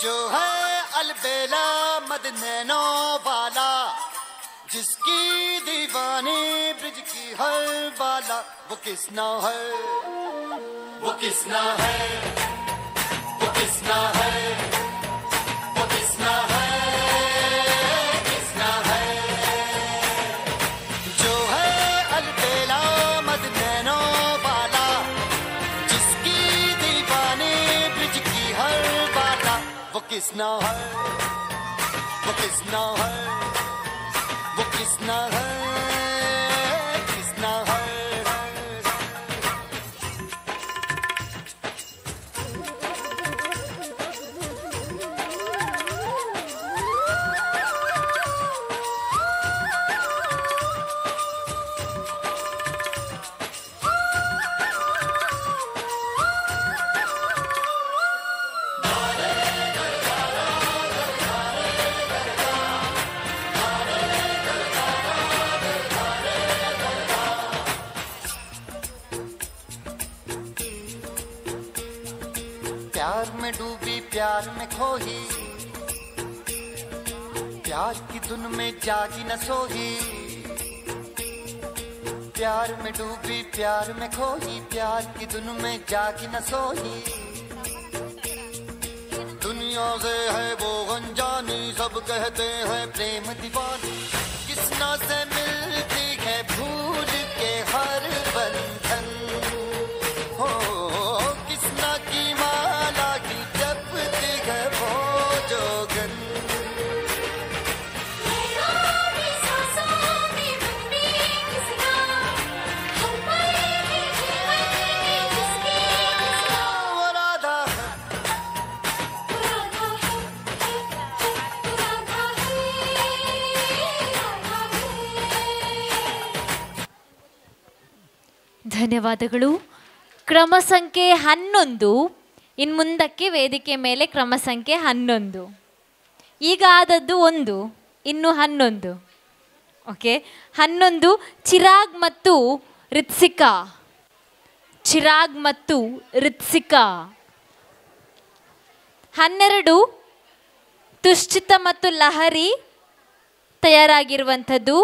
जो है अलबेला मद नैनो वाला, जिसकी दीवानी ब्रिज की हर बाला, वो किसना है, वो किसना है, वो किसना है, वो किसना है, किसना है। जो है अलबेला मद नैनो वाला, जिसकी दीवानी ब्रिज की हर बाला, वो किसना है, वो किसना है, वो किसना है, किसना है। प्यार में डूबी प्यार में खोही, प्यार की धुन में जागी न सोही। प्यार में डूबी प्यार में खोही, प्यार की धुन में जागी न सोही। दुनिया से है वो अनजानी, सब कहते हैं प्रेम दीवानी। किसना से मिलती है भूल के हर बंधन, हो किसना की माला की जपती है वो जोगन। ಧನ್ಯವಾದಗಳು. ಕ್ರಮ ಸಂಖ್ಯೆ 11 ಇನ್ನು ಮುಂದಕ್ಕೆ ವೇದಿಕೆ ಮೇಲೆ ಕ್ರಮ ಸಂಖ್ಯೆ 11. ಈಗ ಆದದ್ದು 1, ಇನ್ನು 11. ಓಕೆ, 11 ಚಿರಾಗ್ ಮತ್ತು ರಿತ್ಸಿಕಾ. ಚಿರಾಗ್ ಮತ್ತು ರಿತ್ಸಿಕಾ. 12 ತುಶ್ಚಿತ ಮತ್ತು ಲಹರಿ ತಯಾರಾಗಿರುವಂಥದ್ದು.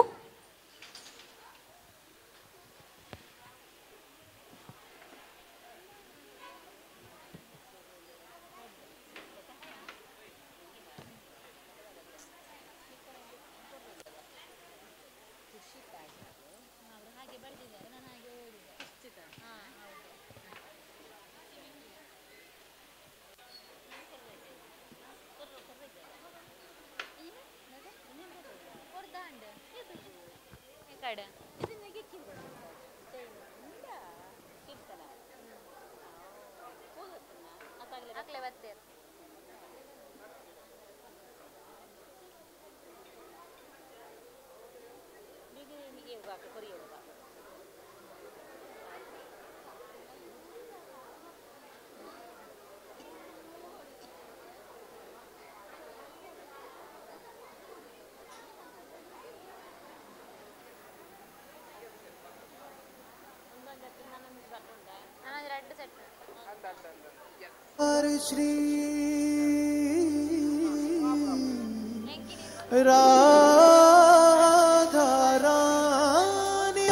श्री राधा रानी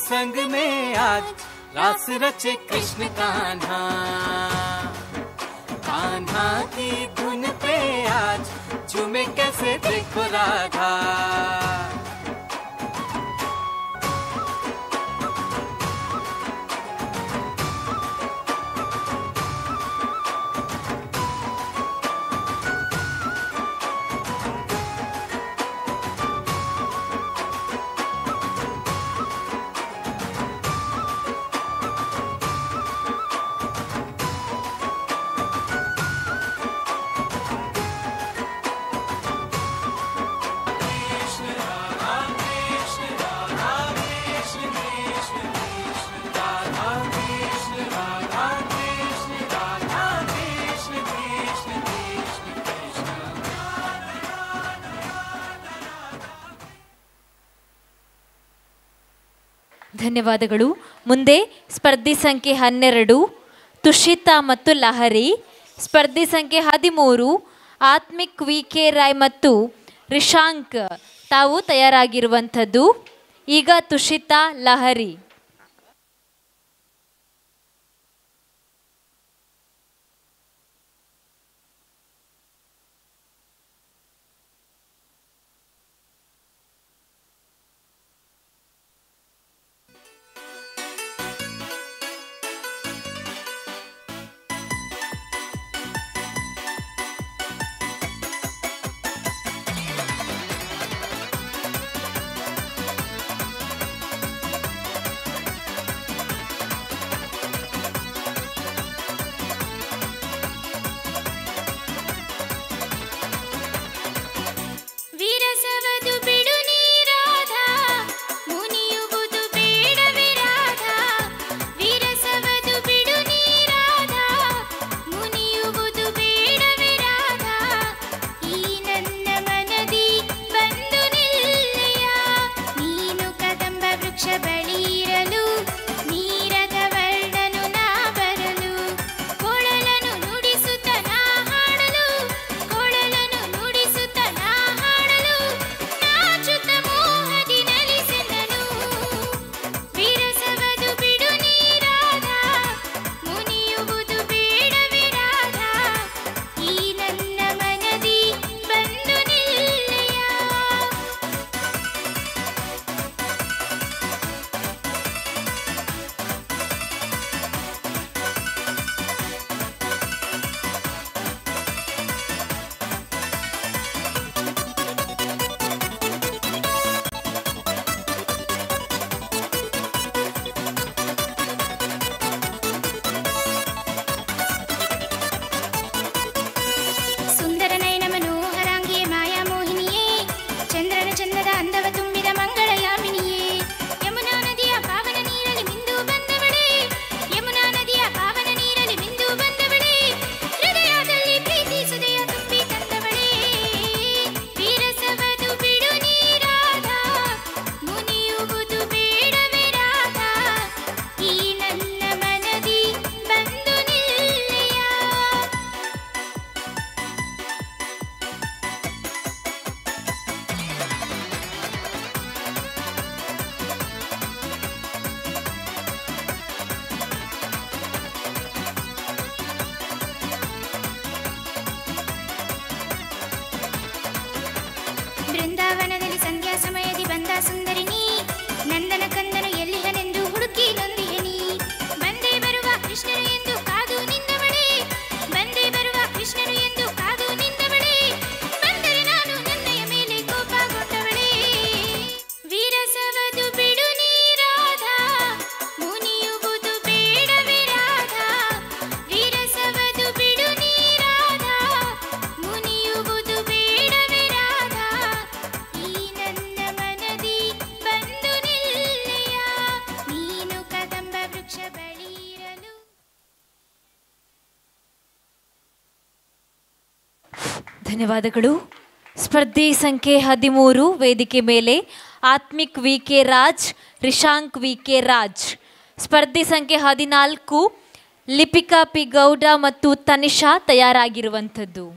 संग में आज रास रचे कृष्ण कान्हा, कान्हा की धुन पे आज झूमे कैसे देखो राधा। ಧನ್ಯವಾದಗಳು. ಮುಂದೆ ಸ್ಪರ್ಧಿ ಸಂಖ್ಯೆ 12 ತುಷಿತಾ ಮತ್ತು ಲಹರಿ, ಸ್ಪರ್ಧಿ ಸಂಖ್ಯೆ 13 ಆತ್ಮಿಕ್ ವಿ.ಕೆ. ರಾಯ್ ಮತ್ತು ರಿಶಾಂಕ್ ತಾವು ತಯಾರಾಗಿರುವಂಥದ್ದು. ಈಗ ತುಷಿತಾ, ಲಹರಿ. ಧನ್ಯವಾದಗಳು. ಸ್ಪರ್ಧೆ ಸಂಖ್ಯೆ 13 ವೇದಿಕೆ ಮೇಲೆ ಆತ್ಮಿಕ್ ವಿ.ಕೆ. ರಾಜ್, ರಿಶಾಂಕ್ ವಿ.ಕೆ. ರಾಜ್. ಸ್ಪರ್ಧೆ ಸಂಖ್ಯೆ 14 ಲಿಪಿಕಾ ಪಿ ಗೌಡ ಮತ್ತು ತನಿಷಾ ತಯಾರಾಗಿರುವಂಥದ್ದು.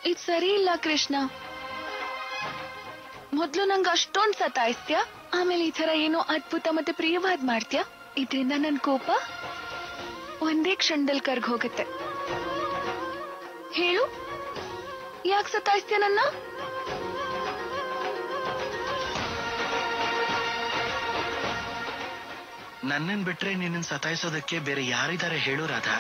ಇದು ಸರಿ ಇಲ್ಲ ಕೃಷ್ಣ. ಮೊದ್ಲು ನಂಗೆ ಅಷ್ಟೊಂದು ಸತಾಯಿಸ್ತ್ಯಾ, ಆಮೇಲೆ ಈ ತರ ಏನೋ ಅದ್ಭುತ ಮತ್ತೆ ಪ್ರಿಯವಾದ ಮಾಡ್ತ್ಯಾ. ಇದರಿಂದ ನನ್ ಕೋಪ ಒಂದೇ ಕ್ಷಣದಲ್ಲಿ ಕರ್ಗ್ ಹೋಗುತ್ತೆ. ಹೇಳು, ಯಾಕೆ ಸತಾಯಿಸ್ತ್ಯಾ ನನ್ನ? ನನ್ನನ್ ಬಿಟ್ರೆ ನಿನ್ನ ಸತಾಯಿಸೋದಕ್ಕೆ ಬೇರೆ ಯಾರಿದ್ದಾರೆ ಹೇಳು ರಾಧಾ?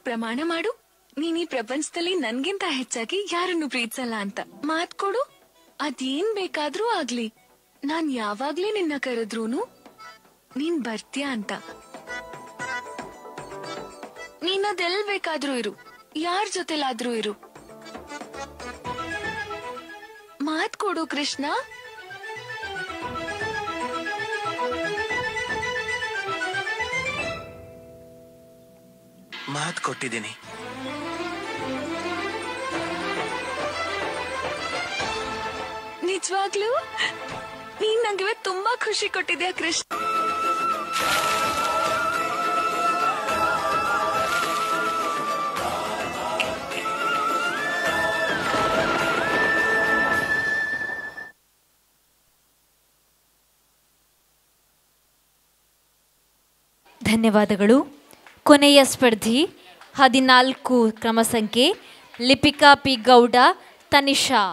ಪ್ರಮಾಣ ಮಾಡು, ನೀನ್ ಈ ಪ್ರಪಂಚದಲ್ಲಿ ನನ್ಗಿಂತ ಹೆಚ್ಚಾಗಿ ಯಾರನ್ನು ಪ್ರೀತಿಸಲ್ಲ ಅಂತ. ಮಾತ್ ಕೊಡು, ಅದೇನ್ ಬೇಕಾದ್ರೂ ಆಗ್ಲಿ, ನಾನ್ ಯಾವಾಗ್ಲೇ ನಿನ್ನ ಕರೆದ್ರೂನು ನೀನ್ ಬರ್ತೀಯ ಅಂತ. ನೀನದೆಲ್ ಬೇಕಾದ್ರೂ ಇರು, ಯಾರ್ ಜೊತೆಲಾದ್ರೂ ಇರು. ಮಾತ್ ಕೊಡು ಕೃಷ್ಣ. ಮಾತ್ ಕೊಟ್ಟಿದ್ದೀನಿ. ನಿಜವಾಗ್ಲೂ ನೀನ್ ನಂಗೆ ತುಂಬಾ ಖುಷಿ ಕೊಟ್ಟಿದ್ಯಾ ಕೃಷ್ಣ. ಧನ್ಯವಾದಗಳು. ಕೊನೆಯ ಸ್ಪರ್ಧಿ 14 ಕ್ರಮ ಸಂಖ್ಯೆ Lipika P Gowda, Tanisha.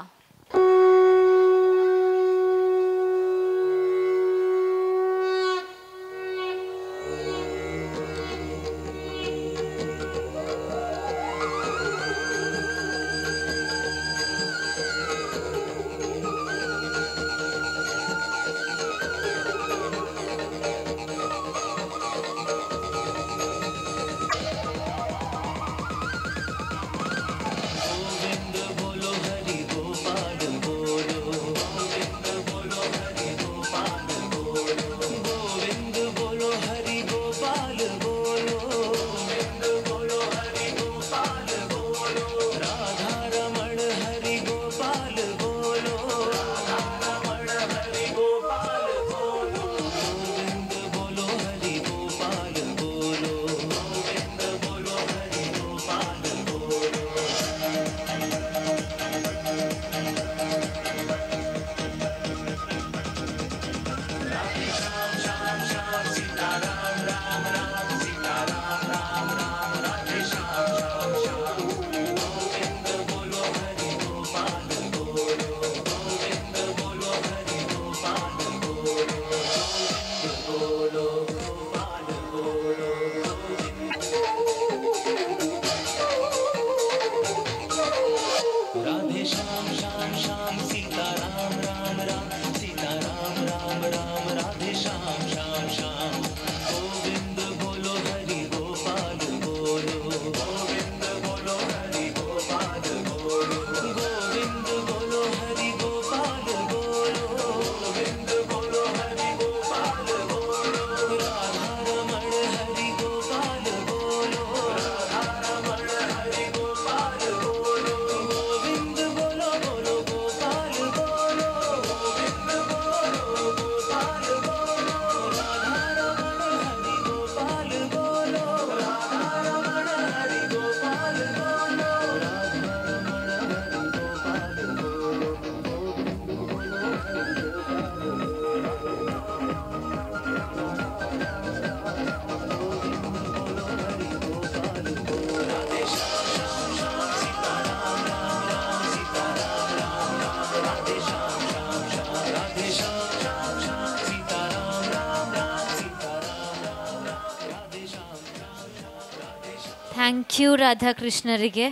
Thank you ರಾಧಾಕೃಷ್ಣರಿಗೆ.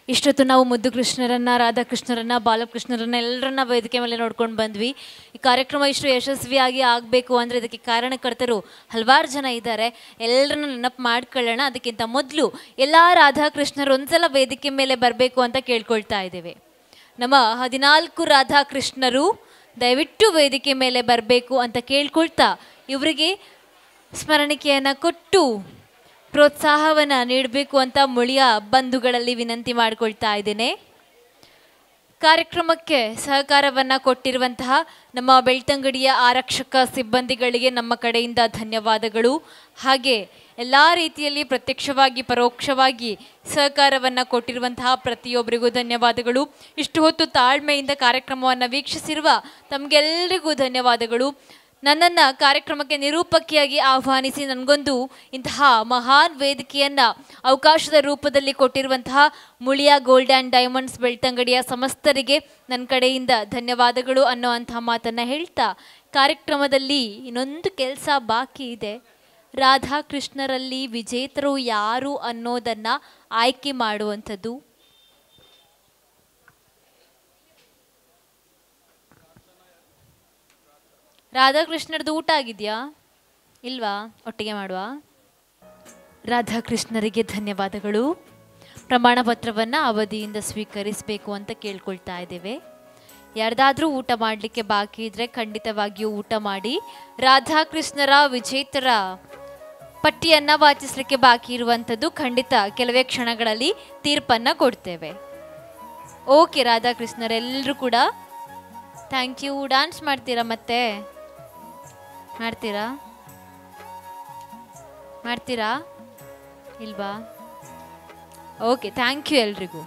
ಇಷ್ಟೊತ್ತು ನಾವು ಮುದ್ದು ಕೃಷ್ಣರನ್ನ, ರಾಧಾಕೃಷ್ಣರನ್ನ, ಬಾಲಕೃಷ್ಣರನ್ನ ಎಲ್ಲರನ್ನ ವೇದಿಕೆ ಮೇಲೆ ನೋಡ್ಕೊಂಡು ಬಂದ್ವಿ. ಈ ಕಾರ್ಯಕ್ರಮ ಇಷ್ಟು ಯಶಸ್ವಿಯಾಗಿ ಆಗಬೇಕು ಅಂದರೆ ಇದಕ್ಕೆ ಕಾರಣಕರ್ತರು ಹಲವಾರು ಜನ ಇದ್ದಾರೆ. ಎಲ್ಲರನ್ನ ನೆನಪು ಮಾಡ್ಕೊಳ್ಳೋಣ. ಅದಕ್ಕಿಂತ ಮೊದಲು ಎಲ್ಲ ರಾಧಾಕೃಷ್ಣರು ಒಂದ್ಸಲ ವೇದಿಕೆ ಮೇಲೆ ಬರಬೇಕು ಅಂತ ಕೇಳ್ಕೊಳ್ತಾ ಇದ್ದೇವೆ. ನಮ್ಮ 14 ರಾಧಾಕೃಷ್ಣರು ದಯವಿಟ್ಟು ವೇದಿಕೆ ಮೇಲೆ ಬರಬೇಕು ಅಂತ ಕೇಳ್ಕೊಳ್ತಾ ಇವರಿಗೆ ಸ್ಮರಣಿಕೆಯನ್ನು ಕೊಟ್ಟು ಪ್ರೋತ್ಸಾಹವನ್ನು ನೀಡಬೇಕು ಅಂತ ಮುಳಿಯ ಬಂಧುಗಳಲ್ಲಿ ವಿನಂತಿ ಮಾಡಿಕೊಳ್ತಾ ಇದ್ದೇನೆ. ಕಾರ್ಯಕ್ರಮಕ್ಕೆ ಸಹಕಾರವನ್ನು ಕೊಟ್ಟಿರುವಂತಹ ನಮ್ಮ ಬೆಳ್ತಂಗಡಿಯ ಆರಕ್ಷಕ ಸಿಬ್ಬಂದಿಗಳಿಗೆ ನಮ್ಮ ಕಡೆಯಿಂದ ಧನ್ಯವಾದಗಳು. ಹಾಗೆ ಎಲ್ಲ ರೀತಿಯಲ್ಲಿ ಪ್ರತ್ಯಕ್ಷವಾಗಿ ಪರೋಕ್ಷವಾಗಿ ಸಹಕಾರವನ್ನು ಕೊಟ್ಟಿರುವಂತಹ ಪ್ರತಿಯೊಬ್ಬರಿಗೂ ಧನ್ಯವಾದಗಳು. ಇಷ್ಟು ಹೊತ್ತು ತಾಳ್ಮೆಯಿಂದ ಕಾರ್ಯಕ್ರಮವನ್ನು ವೀಕ್ಷಿಸಿರುವ ತಮಗೆಲ್ಲರಿಗೂ ಧನ್ಯವಾದಗಳು. ನನ್ನನ್ನು ಕಾರ್ಯಕ್ರಮಕ್ಕೆ ನಿರೂಪಕಿಯಾಗಿ ಆಹ್ವಾನಿಸಿ ನನಗೊಂದು ಇಂತಹ ಮಹಾನ್ ವೇದಿಕೆಯನ್ನು ಅವಕಾಶದ ರೂಪದಲ್ಲಿ ಕೊಟ್ಟಿರುವಂತಹ ಮುಳಿಯ ಗೋಲ್ಡ್ ಆ್ಯಂಡ್ ಡೈಮಂಡ್ಸ್ ಬೆಳ್ತಂಗಡಿಯ ಸಮಸ್ತರಿಗೆ ನನ್ನ ಕಡೆಯಿಂದ ಧನ್ಯವಾದಗಳು ಅನ್ನೋ ಅಂತಹ ಮಾತನ್ನು ಹೇಳ್ತಾ, ಕಾರ್ಯಕ್ರಮದಲ್ಲಿ ಇನ್ನೊಂದು ಕೆಲಸ ಬಾಕಿ ಇದೆ. ರಾಧಾಕೃಷ್ಣರಲ್ಲಿ ವಿಜೇತರು ಯಾರು ಅನ್ನೋದನ್ನು ಆಯ್ಕೆ ಮಾಡುವಂಥದ್ದು. ರಾಧಾಕೃಷ್ಣರದ್ದು ಊಟ ಆಗಿದೆಯಾ ಇಲ್ವಾ? ಒಟ್ಟಿಗೆ ಮಾಡುವ. ರಾಧಾಕೃಷ್ಣರಿಗೆ ಧನ್ಯವಾದಗಳು. ಪ್ರಮಾಣ ಪತ್ರವನ್ನು ಅವಧಿಯಿಂದ ಸ್ವೀಕರಿಸಬೇಕು ಅಂತ ಕೇಳ್ಕೊಳ್ತಾ ಇದ್ದೇವೆ. ಯಾರ್ದಾದ್ರೂ ಊಟ ಮಾಡಲಿಕ್ಕೆ ಬಾಕಿ ಇದ್ದರೆ ಖಂಡಿತವಾಗಿಯೂ ಊಟ ಮಾಡಿ. ರಾಧಾಕೃಷ್ಣರ ವಿಜೇತರ ಪಟ್ಟಿಯನ್ನು ವಾಚಿಸಲಿಕ್ಕೆ ಬಾಕಿ ಇರುವಂಥದ್ದು ಖಂಡಿತ ಕೆಲವೇ ಕ್ಷಣಗಳಲ್ಲಿ ತೀರ್ಪನ್ನು ಕೊಡ್ತೇವೆ. ಓಕೆ ರಾಧಾಕೃಷ್ಣರೆಲ್ಲರೂ ಕೂಡ ಥ್ಯಾಂಕ್ ಯು. ಡ್ಯಾನ್ಸ್ ಮಾಡ್ತೀರಾ? ಮತ್ತೆ ಮಾಡ್ತೀರಾ ಇಲ್ವಾ? ಓಕೆ, ಥ್ಯಾಂಕ್ ಯು ಎಲ್ರಿಗೂ.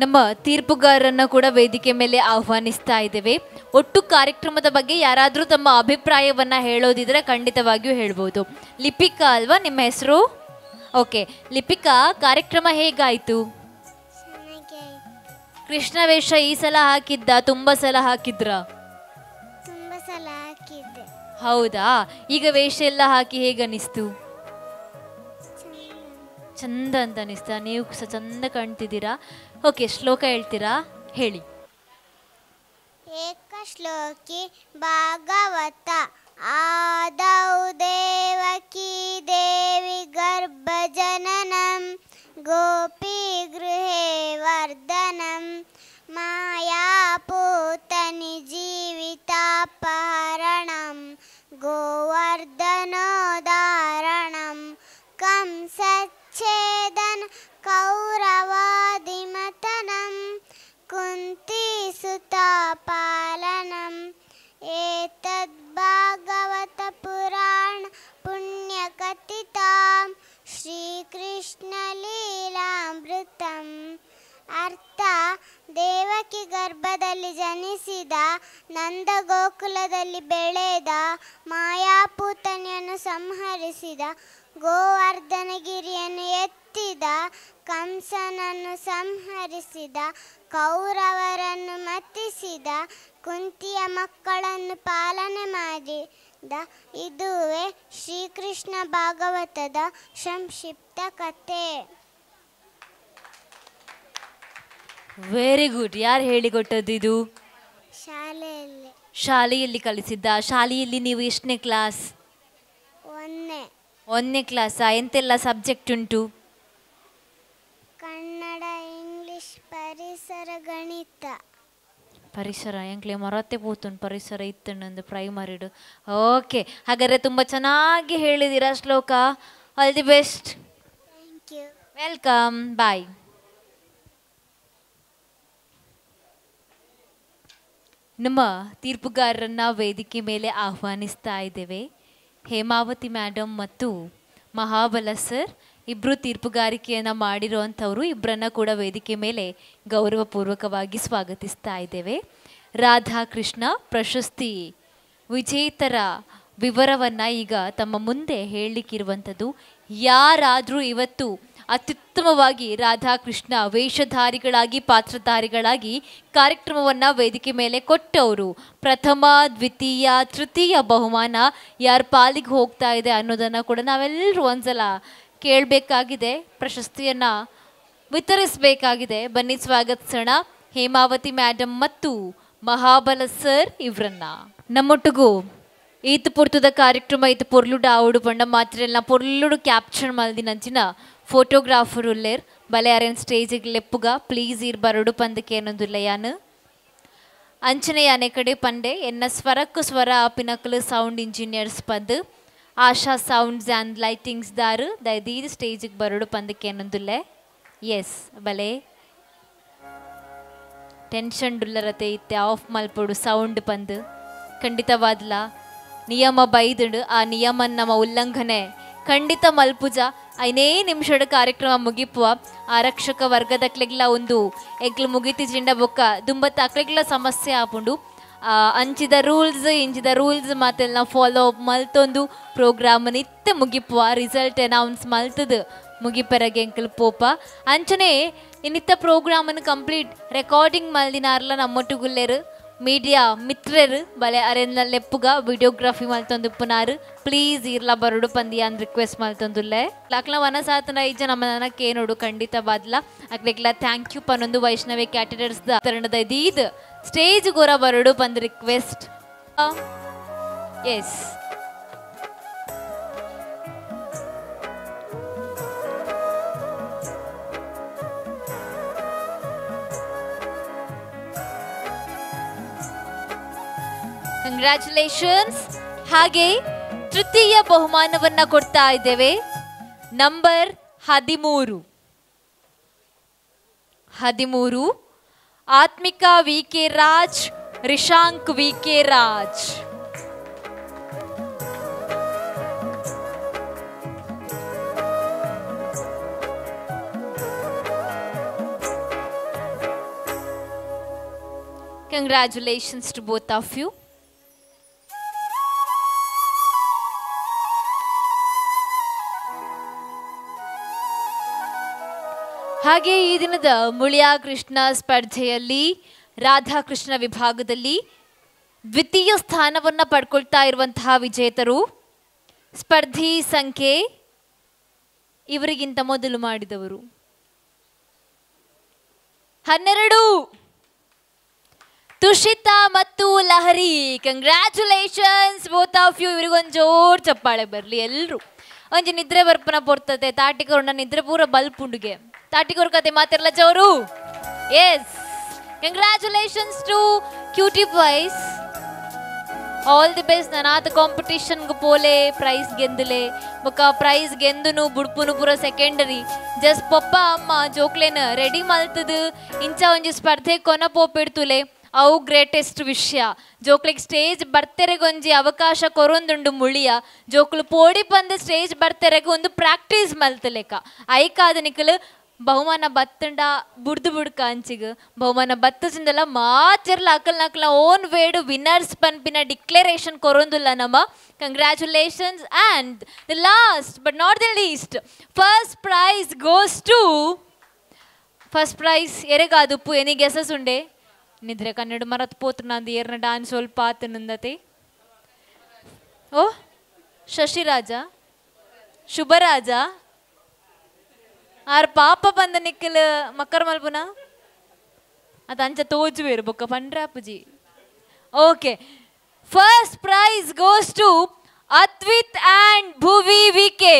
ನಮ್ಮ ತೀರ್ಪುಗಾರರನ್ನ ಕೂಡ ವೇದಿಕೆ ಮೇಲೆ ಆಹ್ವಾನಿಸ್ತಾ ಇದ್ದೇವೆ. ಒಟ್ಟು ಕಾರ್ಯಕ್ರಮದ ಬಗ್ಗೆ ಯಾರಾದರೂ ತಮ್ಮ ಅಭಿಪ್ರಾಯವನ್ನು ಹೇಳೋದಿದ್ರೆ ಖಂಡಿತವಾಗಿಯೂ ಹೇಳ್ಬೋದು. ಲಿಪಿಕಾ ಅಲ್ವಾ ನಿಮ್ಮ ಹೆಸರು? ಓಕೆ ಲಿಪಿಕಾ, ಕಾರ್ಯಕ್ರಮ ಹೇಗಾಯಿತು? ಕೃಷ್ಣ ವೇಷ ಈ ಸಲ ಹಾಕಿದ್ದ? ತುಂಬ ಸಲ ಹಾಕಿದ್ರ? ಹೌದಾ? ಈಗ ವೇಷ ಎಲ್ಲ ಹಾಕಿ ಹೇಗನ್ನಿಸ್ತು? ಚಂದ ಅಂತ ಅನಿಸ್ತಾ? ನೀವು ಸಹ ಚಂದ ಕಾಣ್ತಿದ್ದೀರಾ. ಓಕೆ, ಶ್ಲೋಕ ಹೇಳ್ತೀರಾ? ಹೇಳಿ. ಏಕ ಶ್ಲೋಕಿ ಭಾಗವತ ಆದೌ ದೇವಕಿ ದೇವಿ ಗರ್ಭಜನನಂ ಗೋಪಿ ಗೃಹೇ ವರ್ಧನಂ ಮಾಯಾಪೂತನಿ ಜೀವಿತಾಪಹರಣಂ ಗೋವರ್ಧನೋದಾರಣಂ ಕಂಸಚ್ಛೇದನ ಕೌರವಾದಿಮತನಂ ಕುಂತಿಸುತಾಪಾಲನಂ ಏತದ್ಭಾಗವತ ಪುರಾಣ ಪುಣ್ಯಕಥಿತಾಂ ಶ್ರೀಕೃಷ್ಣಲೀಲಾಮೃತಂ. ಅರ್ಥ: ದೇವಕಿ ಗರ್ಭದಲ್ಲಿ ಜನಿಸಿದ, ನಂದ ಗೋಕುಲದಲ್ಲಿ ಬೆಳೆದ, ಮಾಯಾಪೂತನಿಯನ್ನು ಸಂಹರಿಸಿದ, ಗೋವರ್ಧನಗಿರಿಯನ್ನು ಎತ್ತಿದ, ಕಂಸನನ್ನು ಸಂಹರಿಸಿದ, ಕೌರವರನ್ನು ಮತ್ತಿಸಿದ, ಕುಂತಿಯ ಮಕ್ಕಳನ್ನು ಪಾಲನೆ ಮಾಡಿದ, ಇದುವೇ ಶ್ರೀಕೃಷ್ಣ ಭಾಗವತದ ಸಂಕ್ಷಿಪ್ತ ಕಥೆ. Very good. ಯಾರು ಹೇಳಿಕೊಟ್ಟದ್ದು ಇದು? ಶಾಲೆಯಲ್ಲಿ. ಶಾಲೆಯಲ್ಲಿ ಕಲಿಸಿದ್ದ? ಶಾಲೆಯಲ್ಲಿ ನೀವು ಎಷ್ಟನೇ ಕ್ಲಾಸ್? ಒಂದನೇ ಕ್ಲಾಸಾ? ಎಂತೆಲ್ಲ ಸಬ್ಜೆಕ್ಟ್ ಉಂಟು? ಕನ್ನಡ, ಇಂಗ್ಲಿಷ್, ಪರಿಸರ, ಗಣಿತ. ಪರಿಸರ ಎಂಕ್ಲೆ ಮರತ್ತೆ ಪೋತುಂಡು ಪರಿಸರ ಇತ್ತಂದು ಪ್ರೈಮರಿಡು. ಓಕೆ, ಹಾಗಾದರೆ ತುಂಬ ಚೆನ್ನಾಗಿ ಹೇಳಿದ್ದೀರಾ ಶ್ಲೋಕ. All the best. Thank you. Welcome. Bye. ನಮ್ಮ ತೀರ್ಪುಗಾರರನ್ನ ವೇದಿಕೆ ಮೇಲೆ ಆಹ್ವಾನಿಸ್ತಾ ಇದ್ದೇವೆ. ಹೇಮಾವತಿ ಮೇಡಮ್ ಮತ್ತು ಮಹಾಬಲ ಸರ್ ಇಬ್ಬರು ತೀರ್ಪುಗಾರಿಕೆಯನ್ನು ಮಾಡಿರೋವಂಥವರು. ಇಬ್ಬರನ್ನ ಕೂಡ ವೇದಿಕೆ ಮೇಲೆ ಗೌರವಪೂರ್ವಕವಾಗಿ ಸ್ವಾಗತಿಸ್ತಾ ಇದ್ದೇವೆ. ರಾಧಾಕೃಷ್ಣ ಪ್ರಶಸ್ತಿ ವಿಜೇತರ ವಿವರವನ್ನು ಈಗ ತಮ್ಮ ಮುಂದೆ ಹೇಳಲಿಕ್ಕಿರುವಂಥದ್ದು. ಯಾರಾದರೂ ಇವತ್ತು ಅತ್ಯುತ್ತಮವಾಗಿ ರಾಧಾಕೃಷ್ಣ ವೇಷಧಾರಿಗಳಾಗಿ ಪಾತ್ರಧಾರಿಗಳಾಗಿ ಕಾರ್ಯಕ್ರಮವನ್ನು ವೇದಿಕೆ ಮೇಲೆ ಕೊಟ್ಟವರು. ಪ್ರಥಮ, ದ್ವಿತೀಯ, ತೃತೀಯ ಬಹುಮಾನ ಯಾರ ಪಾಲಿಗೆ ಹೋಗ್ತಾ ಇದೆ ಅನ್ನೋದನ್ನು ಕೂಡ ನಾವೆಲ್ಲರೂ ಒಂದ್ಸಲ ಕೇಳಬೇಕಾಗಿದೆ, ಪ್ರಶಸ್ತಿಯನ್ನು ವಿತರಿಸಬೇಕಾಗಿದೆ. ಬನ್ನಿ ಸ್ವಾಗತಿಸೋಣ ಹೇಮಾವತಿ ಮೇಡಮ್ ಮತ್ತು ಮಹಾಬಲ ಸರ್ ಇವರನ್ನ. ನಮ್ಮೊಟ್ಟಿಗೂ ಈತ ಪುರ್ತದ ಕಾರ್ಯಕ್ರಮ ಈತ ಪೊರ್ಲುಡು ಆವುಡು ಪಂಡ ಮಾತ್ರೆಲ್ಲ ಪೊರ್ಲುಡು ಕ್ಯಾಪ್ಚರ್ ಮಲ್ದಿನಂಚಿನ ಫೋಟೋಗ್ರಾಫರ್ ಉಲ್ಲೇರ್ ಬಲೆ ಅರೇನ್ ಸ್ಟೇಜಿಗೆ ಲೆಪ್ಪುಗ ಪ್ಲೀಸ್ ಇರ್ ಬರಡು ಪಂದಕ್ಕೆ ಅನ್ನೋದಿಲ್ಲ ಯಾನು ಅಂಚನೆ ಯಾನೆ ಕಡೆ ಪಂಡೆ ಎನ್ನ ಸ್ವರಕ್ಕೂ ಸ್ವರ ಪಿನಕಲು ಸೌಂಡ್ ಇಂಜಿನಿಯರ್ಸ್ ಪಂದು ಆಶಾ ಸೌಂಡ್ಸ್ ಆ್ಯಂಡ್ ಲೈಟಿಂಗ್ಸ್ ದಾರು ದಯದೀದು ಸ್ಟೇಜಿಗೆ ಬರಡು ಪಂದಕ್ಕೆ ಅನ್ನೋದಿಲ್ಲ. ಎಸ್ ಬಲೆ ಟೆನ್ಷನ್ ಡುಲ್ಲರತೆ ಇತ್ತೆ ಆಫ್ ಮಲ್ಪಡು ಸೌಂಡ್ ಪಂದು ಖಂಡಿತವಾದ್ಲ ನಿಯಮ ಬೈದುಂಡು ಆ ನಿಯಮನ ನಮ್ಮ ಉಲ್ಲಂಘನೆ ಖಂಡಿತ ಮಲ್ಪುಜ. ಐನೇ ನಿಮಿಷದ ಕಾರ್ಯಕ್ರಮ ಮುಗಿಪುವ ಆರಕ್ಷಕ ವರ್ಗದಕ್ಲೆಗ್ಲ ಒಂದು ಎಗ್ಲು ಮುಗಿತಿಜಿಂಡ ಬೊಕ್ಕ ದುಂಬತ್ತ ಅಕ್ಲೆಗ್ಲ ಸಮಸ್ಯೆ ಆಪುಂಡು. ಅಂಚಿದ ರೂಲ್ಸ್ ಮಾತೆಲ್ಲ ಫಾಲೋ ಅಪ್ ಮಲ್ತೊಂದು ಪ್ರೋಗ್ರಾಮ್ ನಿತ್ಯ ಮುಗಿಪುವ ರಿಸಲ್ಟ್ ಅನೌನ್ಸ್ ಮಲ್ತದು ಮುಗಿಪೆರಗೆ ಎಂಕಲ್ ಪೋಪ ಅಂಚನೆ ಇನ್ನಿತ್ತ ಪ್ರೋಗ್ರಾಮನ್ನು ಕಂಪ್ಲೀಟ್ ರೆಕಾರ್ಡಿಂಗ್ ಮಲ್ದಿನಾರ್ಲ ನಮ್ಮೊಟ್ಟುಗುಲ್ಲೇರು ಮೀಡಿಯಾ ಮಿತ್ರರು ಬಲೆ ಅರೆಲ್ಲ ಲೆಪ್ಪುಗ ವಿಡಿಯೋಗ್ರಫಿ ಮಲ್ತೊಂದುಪ್ಪುನಾರು ಪ್ಲೀಸ್ ಇರ್ಲ ಬರಡು ಪಂದಿ ಅಂದ್ ರಿಕ್ವೆಸ್ಟ್ ಮಲ್ತೊಂದುಲ್ಲೆ ಅಕ್ಲ ವನಸಾತನ ಈಜ ನಮ್ಮನ ಕೇನೋಡು ಖಂಡಿತ ಬಾದ್ಲ ಅಕ್ಲೆಗ್ಲ ಥ್ಯಾಂಕ್ ಯು ಪನ್ನೊಂದು ವೈಷ್ಣವಿ ಕ್ಯಾಟರರ್ಸ್ ತರಣದ ಇದೀದ್ ಸ್ಟೇಜ್ ಗೋರ ಬರಡು ಪಂದ್ ರಿಕ್ವೆಸ್ಟ್. S congratulations. ಹಾಗೆ ತೃತೀಯ ಬಹುಮಾನವನ್ನ ಕೊಡ್ತಾ ಇದ್ದೇವೆ. Number 13 Atmika V K Raj, Rishank V K Raj. Congratulations to both of you. ಹಾಗೆ ಈ ದಿನದ ಮುಳಿಯಾ ಕೃಷ್ಣ ಸ್ಪರ್ಧೆಯಲ್ಲಿ ರಾಧಾಕೃಷ್ಣ ವಿಭಾಗದಲ್ಲಿ ದ್ವಿತೀಯ ಸ್ಥಾನವನ್ನು ಪಡ್ಕೊಳ್ತಾ ಇರುವಂತಹ ವಿಜೇತರು ಸ್ಪರ್ಧಿ ಸಂಖ್ಯೆ ಇವರಿಗಿಂತ ಮೊದಲು ಮಾಡಿದವರು 12 ತುಷಿತಾ ಮತ್ತು Lahari. Congratulations both of you. ಇವರಿಗೊಂದು ಜೋರ್ ಚಪ್ಪಾಳೆ ಬರಲಿ ಎಲ್ರು. ಒಂಜಿ ನಿದ್ರೆ ಬರ್ಪನ ಪೊರ್ತತೆ ತಾಟಿಕೊರ್ನ ನಿದ್ರೆ ಪೂರ ಬಲ್ಪುಂಡುಗೆ ತಾಟಿಕೊರ್ ಕತೆ ಮಾತಿರ್ಲ ಜೋರು. Yes congratulations to cutie boys. All the best. ನನಾತ ಕಾಂಪಿಟಿಷನ್ಗೆ ಪೋಲೆ ಪ್ರೈಸ್ ಗೆಂದಲೆ ಬೊಕ್ಕ ಪ್ರೈಸ್ ಗೆಂದುನು ಬುಡ್ಪುನು ಪೂರ ಸೆಕೆಂಡರಿ ಜಸ್ಟ್ ಪಪ್ಪ ಅಮ್ಮ ಜೋಕ್ಲೇನ ರೆಡಿ ಮಲ್ತದು ಇಂಚ ಒಂಜಿ ಸ್ಪರ್ಧೆ ಕೊನ ಪೋಪಿಡ್ತುಲೆ ಅವು ಗ್ರೇಟೆಸ್ಟ್ ವಿಷಯ. ಜೋಕ್ಲಿಗೆ ಸ್ಟೇಜ್ ಬರ್ತೆರೆಗೊಂಜಿ ಅವಕಾಶ ಕೊರೊಂದುಂಡು ಮುಳಿಯ ಜೋಕ್ಲು ಪೋಡಿ ಬಂದ ಸ್ಟೇಜ್ ಬರ್ತೆರೆಗೆ ಒಂದು ಪ್ರಾಕ್ಟೀಸ್ ಮಲ್ತಲೆಕ್ಕ ಐಕಾದ ನಿಕಲು ಬಹುಮಾನ ಬತ್ತಂಡ ಬುಡ್ದು ಬುಡ್ಕ ಅಂಚಿಗೆ ಬಹುಮಾನ ಬತ್ತದಿಂದಲ್ಲ ಮಾತಿರ್ಲ ಅಕಲ್ ನಕಲ ಓನ್ ವೇಡು ವಿನ್ನರ್ಸ್ ಪನ್ಪಿನ ಡಿಕ್ಲರೇಷನ್ ಕೊರೊಂದುಲ್ಲ ನಮ್ಮ. Congratulations and the last but not the least first prize goes to first prize ಎರೆಗಾದುಪ್ಪು ಎನಿ ಗೆಸಸ್ ಉಂಡೆ ನಿದ್ರೆ ಕನ್ನಡ ಮರತ್ ಪೋತ್ರ ನಂದು ಏರ್ನ ಡಾನ್ಸ್ ಸ್ವಲ್ಪ ಆತ ನಂದತೆ. ಓ ಶಶಿರಾಜ ಶುಭರಾಜ ಆರ್ ಪಾಪ ಬಂದ ನಿಕ್ಕಲ್ ಮಕ್ಕರ್ ಮಲ್ಪುನ ಅದು ಅಂಚ ತೋಜುವೇರು ಬೊಕ್ಕ ಪಂಡ್ರಾಪುಜಿ. Okay first prize goes to Advith and Bhuvi V K.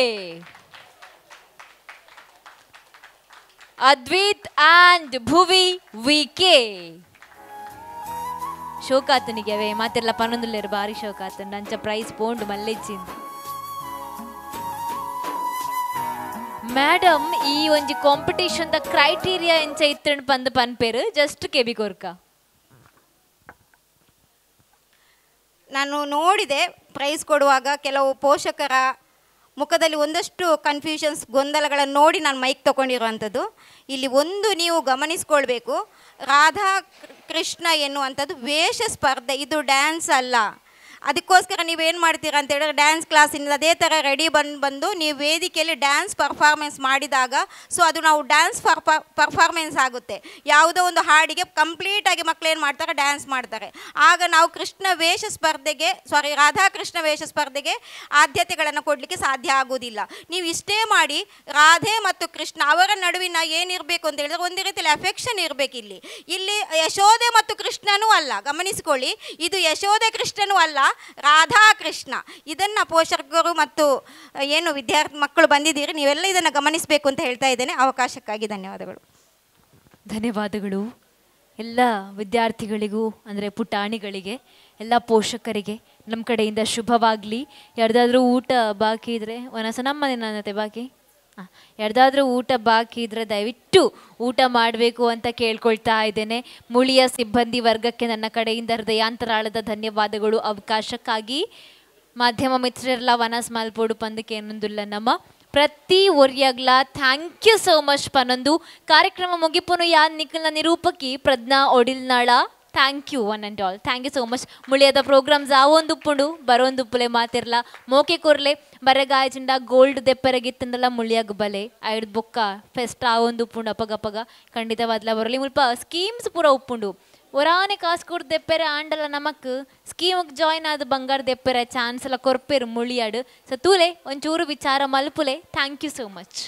Advith and Bhuvi V K. ಶೋಕಾತನಿಗೆ ಅವೇ ಮಾತೆಲ್ಲ ಪನ್ನೊಂದುಲ್ಲೇರು ಭಾರಿ ಶೋಕಾತನ್ ಅಂಚ ಪ್ರೈಸ್ ಪೋಂಡು ಮಲ್ಲೆಜ್ಜಿಂದು. ಮೇಡಮ್ ಈ ಒಂಜಿ ಕಾಂಪಿಟೇಷನ್ ದ ಕ್ರೈಟೀರಿಯಾ ಎಂಚ ಇತ್ತಂಡು ಪಂದ್ ಪನ್ಪೇರು ಜಸ್ಟ್ ಕೆಬಿಗೋರ್ಕ ನಾನು ನೋಡಿದೆ. ಪ್ರೈಸ್ ಕೊಡುವಾಗ ಕೆಲವು ಪೋಷಕರ ಮುಖದಲ್ಲಿ ಒಂದಷ್ಟು ಕನ್ಫ್ಯೂಷನ್ಸ್ ಗೊಂದಲಗಳನ್ನು ನೋಡಿ ನಾನು ಮೈಕ್ ತೊಗೊಂಡಿರುವಂಥದ್ದು. ಇಲ್ಲಿ ಒಂದು ನೀವು ಗಮನಿಸ್ಕೊಳ್ಬೇಕು, ರಾಧಾ ಕೃಷ್ಣ ಎನ್ನುವಂಥದ್ದು ವೇಷ ಸ್ಪರ್ಧೆ, ಇದು ಡ್ಯಾನ್ಸ್ ಅಲ್ಲ. ಅದಕ್ಕೋಸ್ಕರ ನೀವೇನು ಮಾಡ್ತೀರಾ ಅಂತ ಹೇಳಿದ್ರೆ ಡ್ಯಾನ್ಸ್ ಕ್ಲಾಸಿಂದ ಅದೇ ಥರ ರೆಡಿ ಬಂದು ನೀವು ವೇದಿಕೆಯಲ್ಲಿ ಡ್ಯಾನ್ಸ್ ಪರ್ಫಾರ್ಮೆನ್ಸ್ ಮಾಡಿದಾಗ ಸೊ ಅದು ನಾವು ಡ್ಯಾನ್ಸ್ ಪರ್ಫಾರ್ಮೆನ್ಸ್ ಆಗುತ್ತೆ. ಯಾವುದೋ ಒಂದು ಹಾಡಿಗೆ ಕಂಪ್ಲೀಟಾಗಿ ಮಕ್ಕಳು ಏನು ಮಾಡ್ತಾರೆ, ಡ್ಯಾನ್ಸ್ ಮಾಡ್ತಾರೆ. ಆಗ ನಾವು ರಾಧಾಕೃಷ್ಣ ವೇಷ ಸ್ಪರ್ಧೆಗೆ ಆದ್ಯತೆಗಳನ್ನು ಕೊಡಲಿಕ್ಕೆ ಸಾಧ್ಯ ಆಗೋದಿಲ್ಲ. ನೀವು ಇಷ್ಟೇ ಮಾಡಿ ರಾಧೆ ಮತ್ತು ಕೃಷ್ಣ ಅವರ ನಡುವಿನ ಏನಿರಬೇಕು ಅಂತ ಹೇಳಿದ್ರೆ ಒಂದು ರೀತಿಯಲ್ಲಿ ಅಫೆಕ್ಷನ್ ಇರಬೇಕು. ಇಲ್ಲಿ ಯಶೋದೆ ಮತ್ತು ಕೃಷ್ಣನೂ ಅಲ್ಲ, ಗಮನಿಸಿಕೊಳ್ಳಿ, ಇದು ಯಶೋದೆ ಕೃಷ್ಣನೂ ಅಲ್ಲ, ರಾಧಾಕೃಷ್ಣ. ಇದನ್ನು ಪೋಷಕರು ಮತ್ತು ಏನು ಮಕ್ಕಳು ಬಂದಿದ್ದೀರಿ ನೀವೆಲ್ಲ ಇದನ್ನು ಗಮನಿಸಬೇಕು ಅಂತ ಹೇಳ್ತಾ ಇದ್ದೇನೆ. ಅವಕಾಶಕ್ಕಾಗಿ ಧನ್ಯವಾದಗಳು. ಧನ್ಯವಾದಗಳು ಎಲ್ಲ ವಿದ್ಯಾರ್ಥಿಗಳಿಗೂ, ಅಂದರೆ ಪುಟಾಣಿಗಳಿಗೆ, ಎಲ್ಲ ಪೋಷಕರಿಗೆ ನಮ್ಮ ಕಡೆಯಿಂದ ಶುಭವಾಗಲಿ. ಯಾರ್ದಾದ್ರೂ ಊಟ ಬಾಕಿ ಇದ್ದರೆ ನಮ್ಮನೆ ನನ್ನತೆ ಬಾಕಿ ಯಾರ್ದಾದ್ರೂ ಊಟ ಬಾಕಿ ಇದ್ದರೆ ದಯವಿಟ್ಟು ಊಟ ಮಾಡಬೇಕು ಅಂತ ಕೇಳ್ಕೊಳ್ತಾ ಇದ್ದೇನೆ. ಮುಳಿಯ ಸಿಬ್ಬಂದಿ ವರ್ಗಕ್ಕೆ ನನ್ನ ಕಡೆಯಿಂದ ಹೃದಯಾಂತರಾಳದ ಧನ್ಯವಾದಗಳು ಅವಕಾಶಕ್ಕಾಗಿ. ಮಾಧ್ಯಮ ಮಿತ್ರರೆಲ್ಲ ವನಸ್ ಮಲ್ಪೋಡು ಪಂದಕ್ಕೆ ಏನೊಂದಿಲ್ಲ ನಮ್ಮ ಪ್ರತಿ ಒರ್ಯಾಗ್ಲ ಥ್ಯಾಂಕ್ ಯು ಸೋ ಮಚ್ ಪನೊಂದು ಕಾರ್ಯಕ್ರಮ ಮುಗಿಪುನು ನಿಖಲ್ನ ನಿರೂಪಕಿ ಪ್ರಜ್ಞಾ ಒಡಿಲ್ನಾಳ. Thank you one and all, thank you so much. ಮುಳಿಯದ ಪ್ರೋಗ್ರಾಮ್ಸ್ ಆವೊಂದುಪ್ಪುಂಡು ಬರೋಂದುಪ್ಪುಲೆ ಮಾತಿರ್ಲ ಮೋಕೆ ಕೊರ್ಲೆ ಬರಗಾಯಚಿಂಡ ಗೋಲ್ಡ್ ದೆಪ್ಪೆರಗಿತ್ತಂದಲ್ಲ ಮುಳಿಯಾಗ ಬಲೆ ಐಡ್ ಬೊಕ್ಕ ಫೆಸ್ಟ್ ಆವೊಂದುಪ್ಪುಂಡು ಅಪಗಪಗ ಖಂಡಿತವಾದ್ಲ ಬರಲಿ. ಮುಲ್ಪ ಸ್ಕೀಮ್ಸ್ ಪೂರ ಉಪ್ಪುಂಡು ಒರಾನೆ ಕಾಸು ಕೊಟ್ಟು ದೆಪ್ಪೆರೆ ಆಂಡಲ್ಲ ನಮಕ್ ಸ್ಕೀಮಿಗೆ ಜಾಯ್ನ್ ಆದ ಬಂಗಾರ ದೆಪ್ಪೆರೆ ಚಾನ್ಸ್ ಎಲ್ಲ ಕೊರ್ಪೇರು ಮುಳಿಯಾಡು. ಸೊ ತೂಲೆ ಒಂಚೂರು ವಿಚಾರ ಮಲ್ಪುಲೆ. Thank you so much.